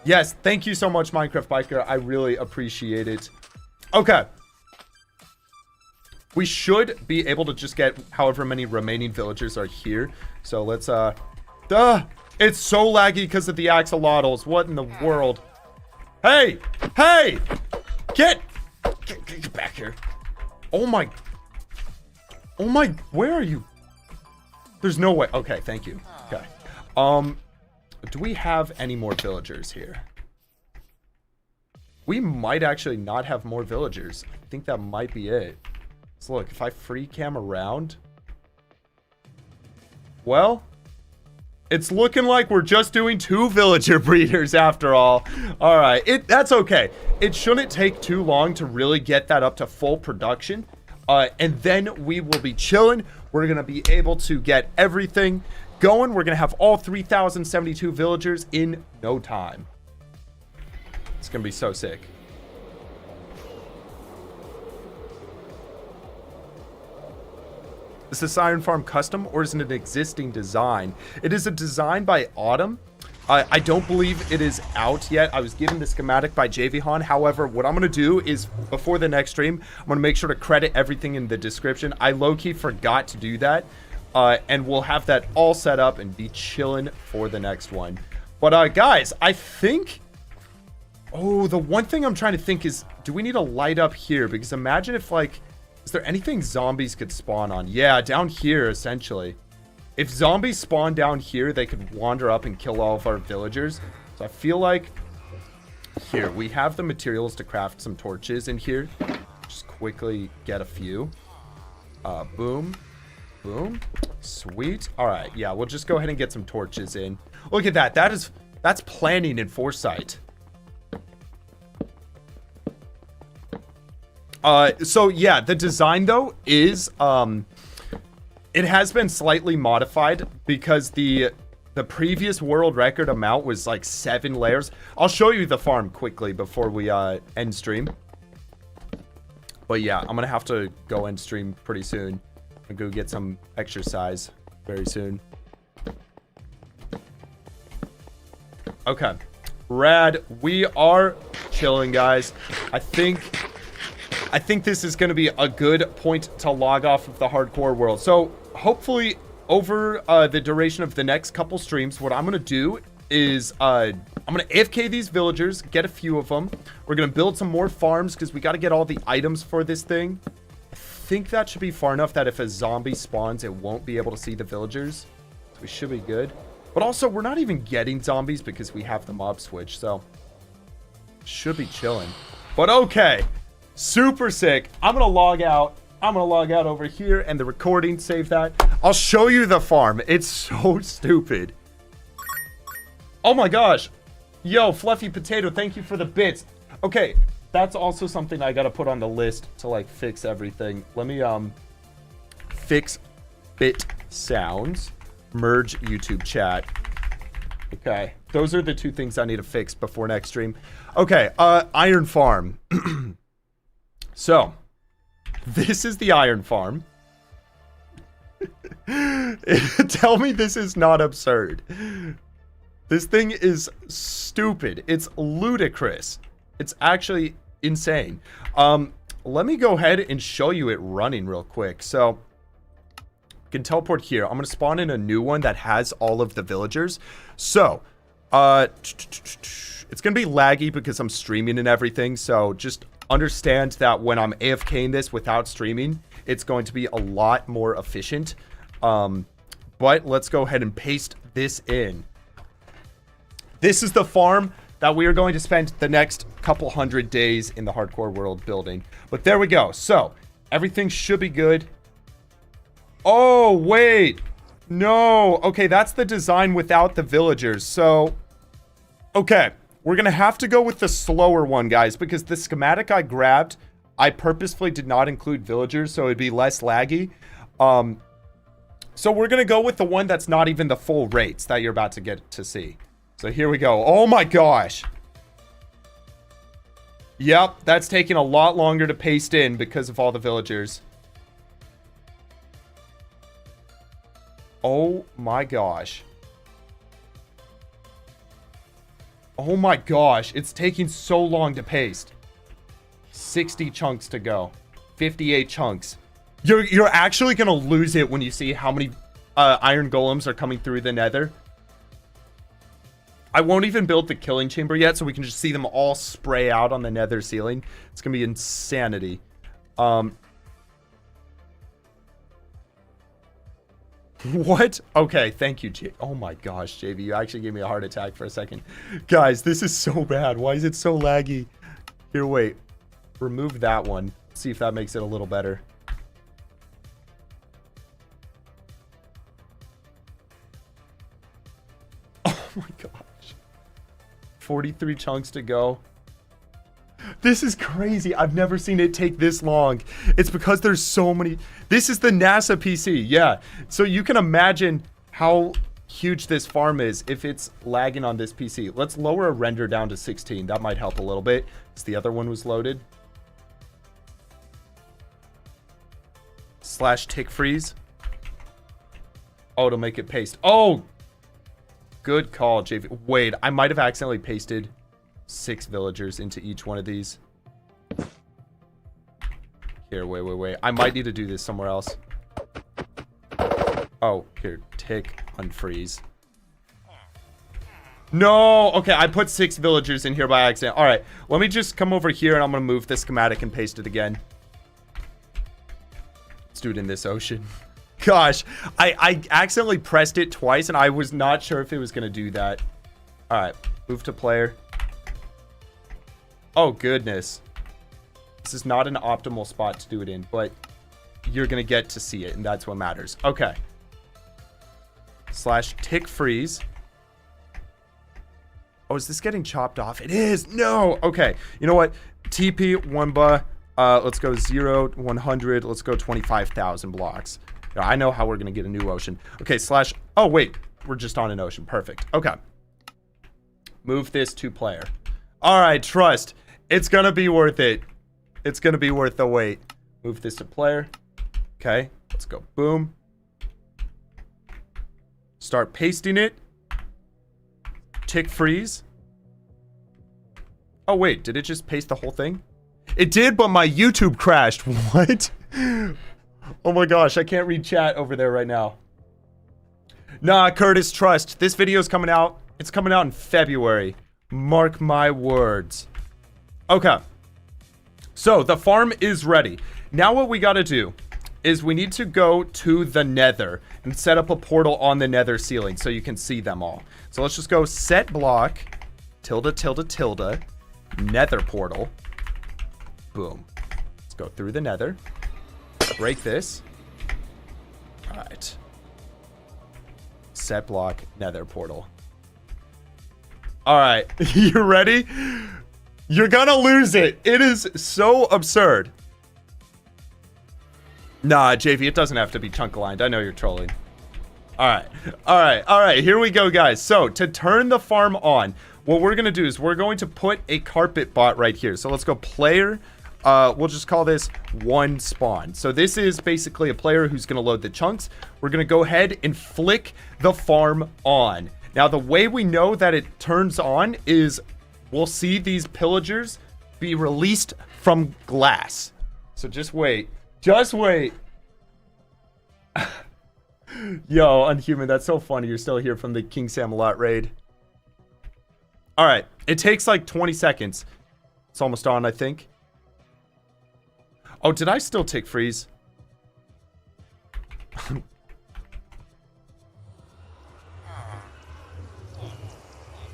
Yes, thank you so much, Minecraft Biker. I really appreciate it. Okay. We should be able to just get however many remaining villagers are here. So let's, it's so laggy because of the axolotls. What in the world? Hey! Hey! Get back here. Oh my, where are you? There's no way. Okay, thank you. Okay. Do we have any more villagers here? We might actually not have more villagers. I think that might be it. So look, if I free cam around, well, it's looking like we're just doing 2 villager breeders after all. All right, that's okay. It shouldn't take too long to really get that up to full production. And then we will be chilling. We're going to be able to get everything going. We're going to have all 3,072 villagers in no time. It's going to be so sick. Is this Iron Farm custom or is it an existing design? It is a design by Autumn. I don't believe it is out yet. I was given the schematic by JVHon. However, what I'm going to do is before the next stream, I'm going to make sure to credit everything in the description. I low-key forgot to do that. And we'll have that all set up and be chilling for the next one. But guys, I think... oh, the one thing I'm trying to think is, do we need a light up here? Because imagine if like... is there anything zombies could spawn on? Yeah, down here, essentially. If zombies spawn down here, they could wander up and kill all of our villagers. So I feel like... here, we have the materials to craft some torches in here. Just quickly get a few. Boom. Boom. Sweet. All right, yeah, we'll just go ahead and get some torches in. Look at that. That's planning and foresight. So yeah, the design though is It has been slightly modified because the previous world record amount was like 7 layers. I'll show you the farm quickly before we end stream. But yeah, I'm gonna have to go end stream pretty soon and go get some exercise very soon. Okay, rad. We are chilling, guys. I think this is gonna be a good point to log off of the hardcore world. So hopefully over the duration of the next couple streams, what I'm gonna do is I'm gonna AFK these villagers, get a few of them. We're gonna build some more farms because we got to get all the items for this thing. I think that should be far enough that if a zombie spawns, it won't be able to see the villagers. So we should be good. But also, we're not even getting zombies because we have the mob switch, so should be chilling. But okay, super sick. I'm gonna log out. I'm gonna log out over here and the recording, save that. I'll show you the farm. It's so stupid. Oh my gosh. Yo, Fluffy Potato, thank you for the bits. Okay, that's also something I gotta put on the list to like fix everything. Let me fix bit sounds, merge YouTube chat. Okay, those are the 2 things I need to fix before next stream. Okay, iron farm. So this is the iron farm. Tell me this is not absurd. This thing is stupid. It's ludicrous. It's actually insane. Let me go ahead and show you it running real quick. So you can teleport here. I'm going to spawn in a new one that has all of the villagers. So it's going to be laggy because I'm streaming and everything. So just understand that when I'm AFKing this without streaming, it's going to be a lot more efficient. But let's go ahead and paste this in. This is the farm that we are going to spend the next couple 100 days in the hardcore world building. But there we go. So everything should be good. Oh, wait. No. Okay, that's the design without the villagers. So, okay. We're going to have to go with the slower one, guys, because the schematic I grabbed, I purposefully did not include villagers, so it'd be less laggy. So we're going to go with the one that's not even the full rates that you're about to get to see. So here we go. Oh my gosh. Yep, that's taking a lot longer to paste in because of all the villagers. Oh my gosh. Oh my gosh, it's taking so long to paste. 60 chunks to go. 58 chunks. You're actually gonna lose it when you see how many iron golems are coming through the nether. I won't even build the killing chamber yet, so we can just see them all spray out on the nether ceiling. It's gonna be insanity. What? Okay, thank you, J. Oh my gosh, JV, you actually gave me a heart attack for a second. Guys, this is so bad. Why is it so laggy? Here, wait. Remove that one. See if that makes it a little better. Oh my gosh. 43 chunks to go. This is crazy. I've never seen it take this long. It's because there's so many. This is the NASA PC. Yeah. So you can imagine how huge this farm is if it's lagging on this PC. Let's lower a render down to 16. That might help a little bit because the other one was loaded. / tick freeze. Oh, it'll make it paste. Oh, good call, JV. Wait, I might have accidentally pasted 6 villagers into each one of these. Here, wait. I might need to do this somewhere else. Oh, here, tick unfreeze. No, okay, I put 6 villagers in here by accident. All right, let me just come over here and I'm gonna move the schematic and paste it again. Let's do it in this ocean. Gosh, I accidentally pressed it twice and I was not sure if it was gonna do that. All right, move to player. Oh, goodness. This is not an optimal spot to do it in, but you're going to get to see it, and that's what matters. Okay. / tick freeze. Oh, is this getting chopped off? It is! No! Okay. You know what? TP, Wunba. Let's go 0, 100. Let's go 25,000 blocks. Yeah, I know how we're going to get a new ocean. Okay, slash. Oh, wait. We're just on an ocean. Perfect. Okay. Move this to player. All right, trust. It's going to be worth it. It's going to be worth the wait. Move this to player. Okay, let's go. Boom. Start pasting it. Tick freeze. Oh, wait. Did it just paste the whole thing? It did, but my YouTube crashed. What? Oh my gosh, I can't read chat over there right now. Nah, Curtis, trust. This video is coming out. It's coming out in February. Mark my words. Okay. So, the farm is ready. Now what we gotta do is we need to go to the Nether and set up a portal on the Nether ceiling so you can see them all. So let's just go set block, tilde, tilde, tilde, Nether portal. Boom. Let's go through the Nether. Break this. All right. Set block, Nether portal. All right. You ready? You're gonna lose it. It is so absurd. Nah, JV, it doesn't have to be chunk aligned. I know you're trolling. All right. All right. All right. Here we go, guys. So to turn the farm on, what we're going to do is we're going to put a carpet bot right here. So let's go player. We'll just call this one spawn. So this is basically a player who's going to load the chunks. We're going to go ahead and flick the farm on. Now, the way we know that it turns on is we'll see these pillagers be released from glass. So just wait. Just wait. Yo, Unhuman, that's so funny. You're still here from the King Sam-a-Lot raid. All right. It takes like 20 seconds. It's almost on, I think. Oh, did I still tick freeze?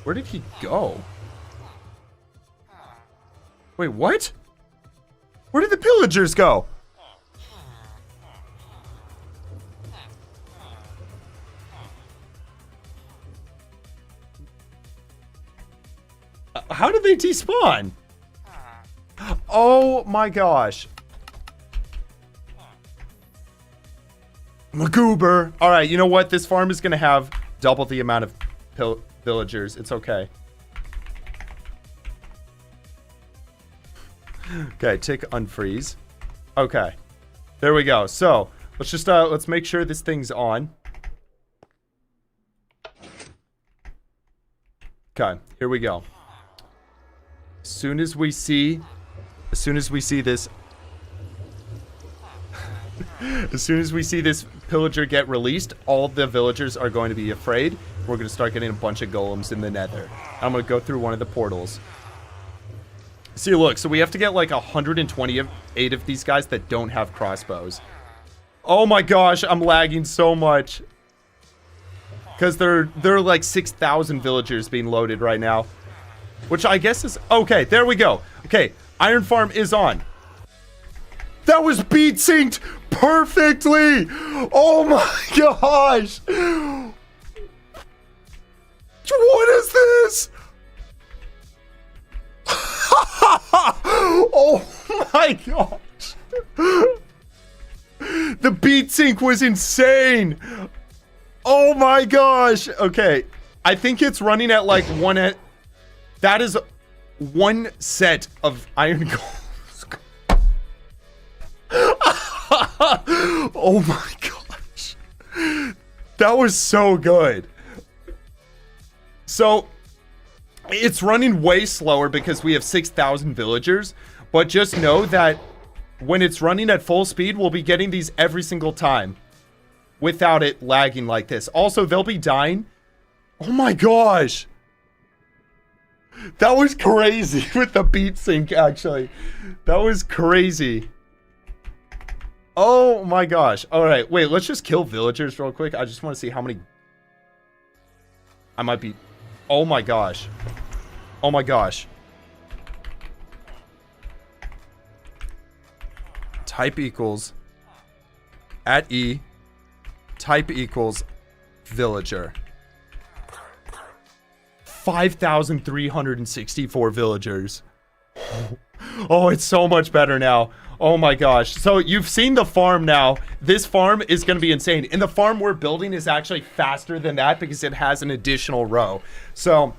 Where did he go? Wait, what? Where did the pillagers go? How did they despawn? Oh my gosh. Magoober. All right, you know what? This farm is going to have double the amount of villagers. It's okay. Okay, tick unfreeze. Okay. There we go. So, let's just let's make sure this thing's on. Okay, here we go. As soon as we see this as soon as we see this pillager get released, all the villagers are going to be afraid. We're going to start getting a bunch of golems in the Nether. I'm going to go through one of the portals. See, look, so we have to get like 128 of these guys that don't have crossbows. Oh my gosh, I'm lagging so much. Because there are like 6,000 villagers being loaded right now. Which I guess is... Okay, there we go. Okay, Iron Farm is on. That was beat synced perfectly. Oh my gosh. What is this? Oh my gosh. The beat sync was insane. Oh my gosh. Okay, I think it's running at like one at... That is one set of iron golems. Oh my gosh. That was so good. So, it's running way slower because we have 6,000 villagers. But just know that when it's running at full speed, we'll be getting these every single time. Without it lagging like this. Also, they'll be dying. Oh my gosh. That was crazy with the beat sync, actually. That was crazy. Oh my gosh. All right, wait, let's just kill villagers real quick. I just want to see how many... I might be... Oh my gosh. Oh my gosh. Type equals... At E. Type equals... Villager. 5,364 villagers. Oh, it's so much better now. Oh my gosh. So you've seen the farm now. This farm is going to be insane. And the farm we're building is actually faster than that because it has an additional row. So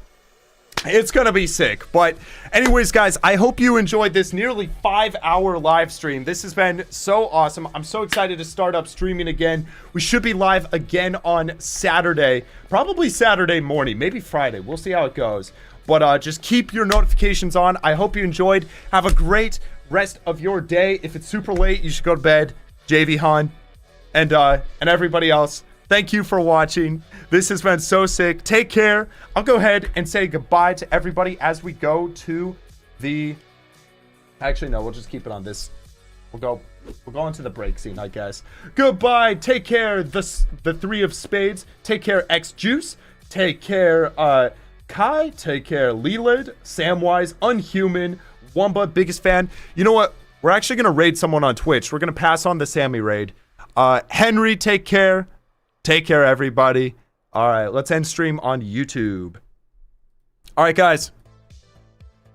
it's going to be sick. But anyways, guys, I hope you enjoyed this nearly 5-hour live stream. This has been so awesome. I'm so excited to start up streaming again. We should be live again on Saturday, probably Saturday morning, maybe Friday. We'll see how it goes. But just keep your notifications on. I hope you enjoyed. Have a great rest of your day. If it's super late, you should go to bed. JV Han and everybody else, thank you for watching. This has been so sick. Take care. I'll go ahead and say goodbye to everybody as we go to the... Actually, no, we'll just keep it on this. We'll go into the break scene, I guess. Goodbye. Take care. The three of spades. Take care, X Juice. Take care, Kai. Take care, Leland. Samwise. Unhuman. Wunba, biggest fan. You know what? We're actually going to raid someone on Twitch. We're going to pass on the Sammy raid. Henry, take care. Take care, everybody. All right, let's end stream on YouTube. All right, guys.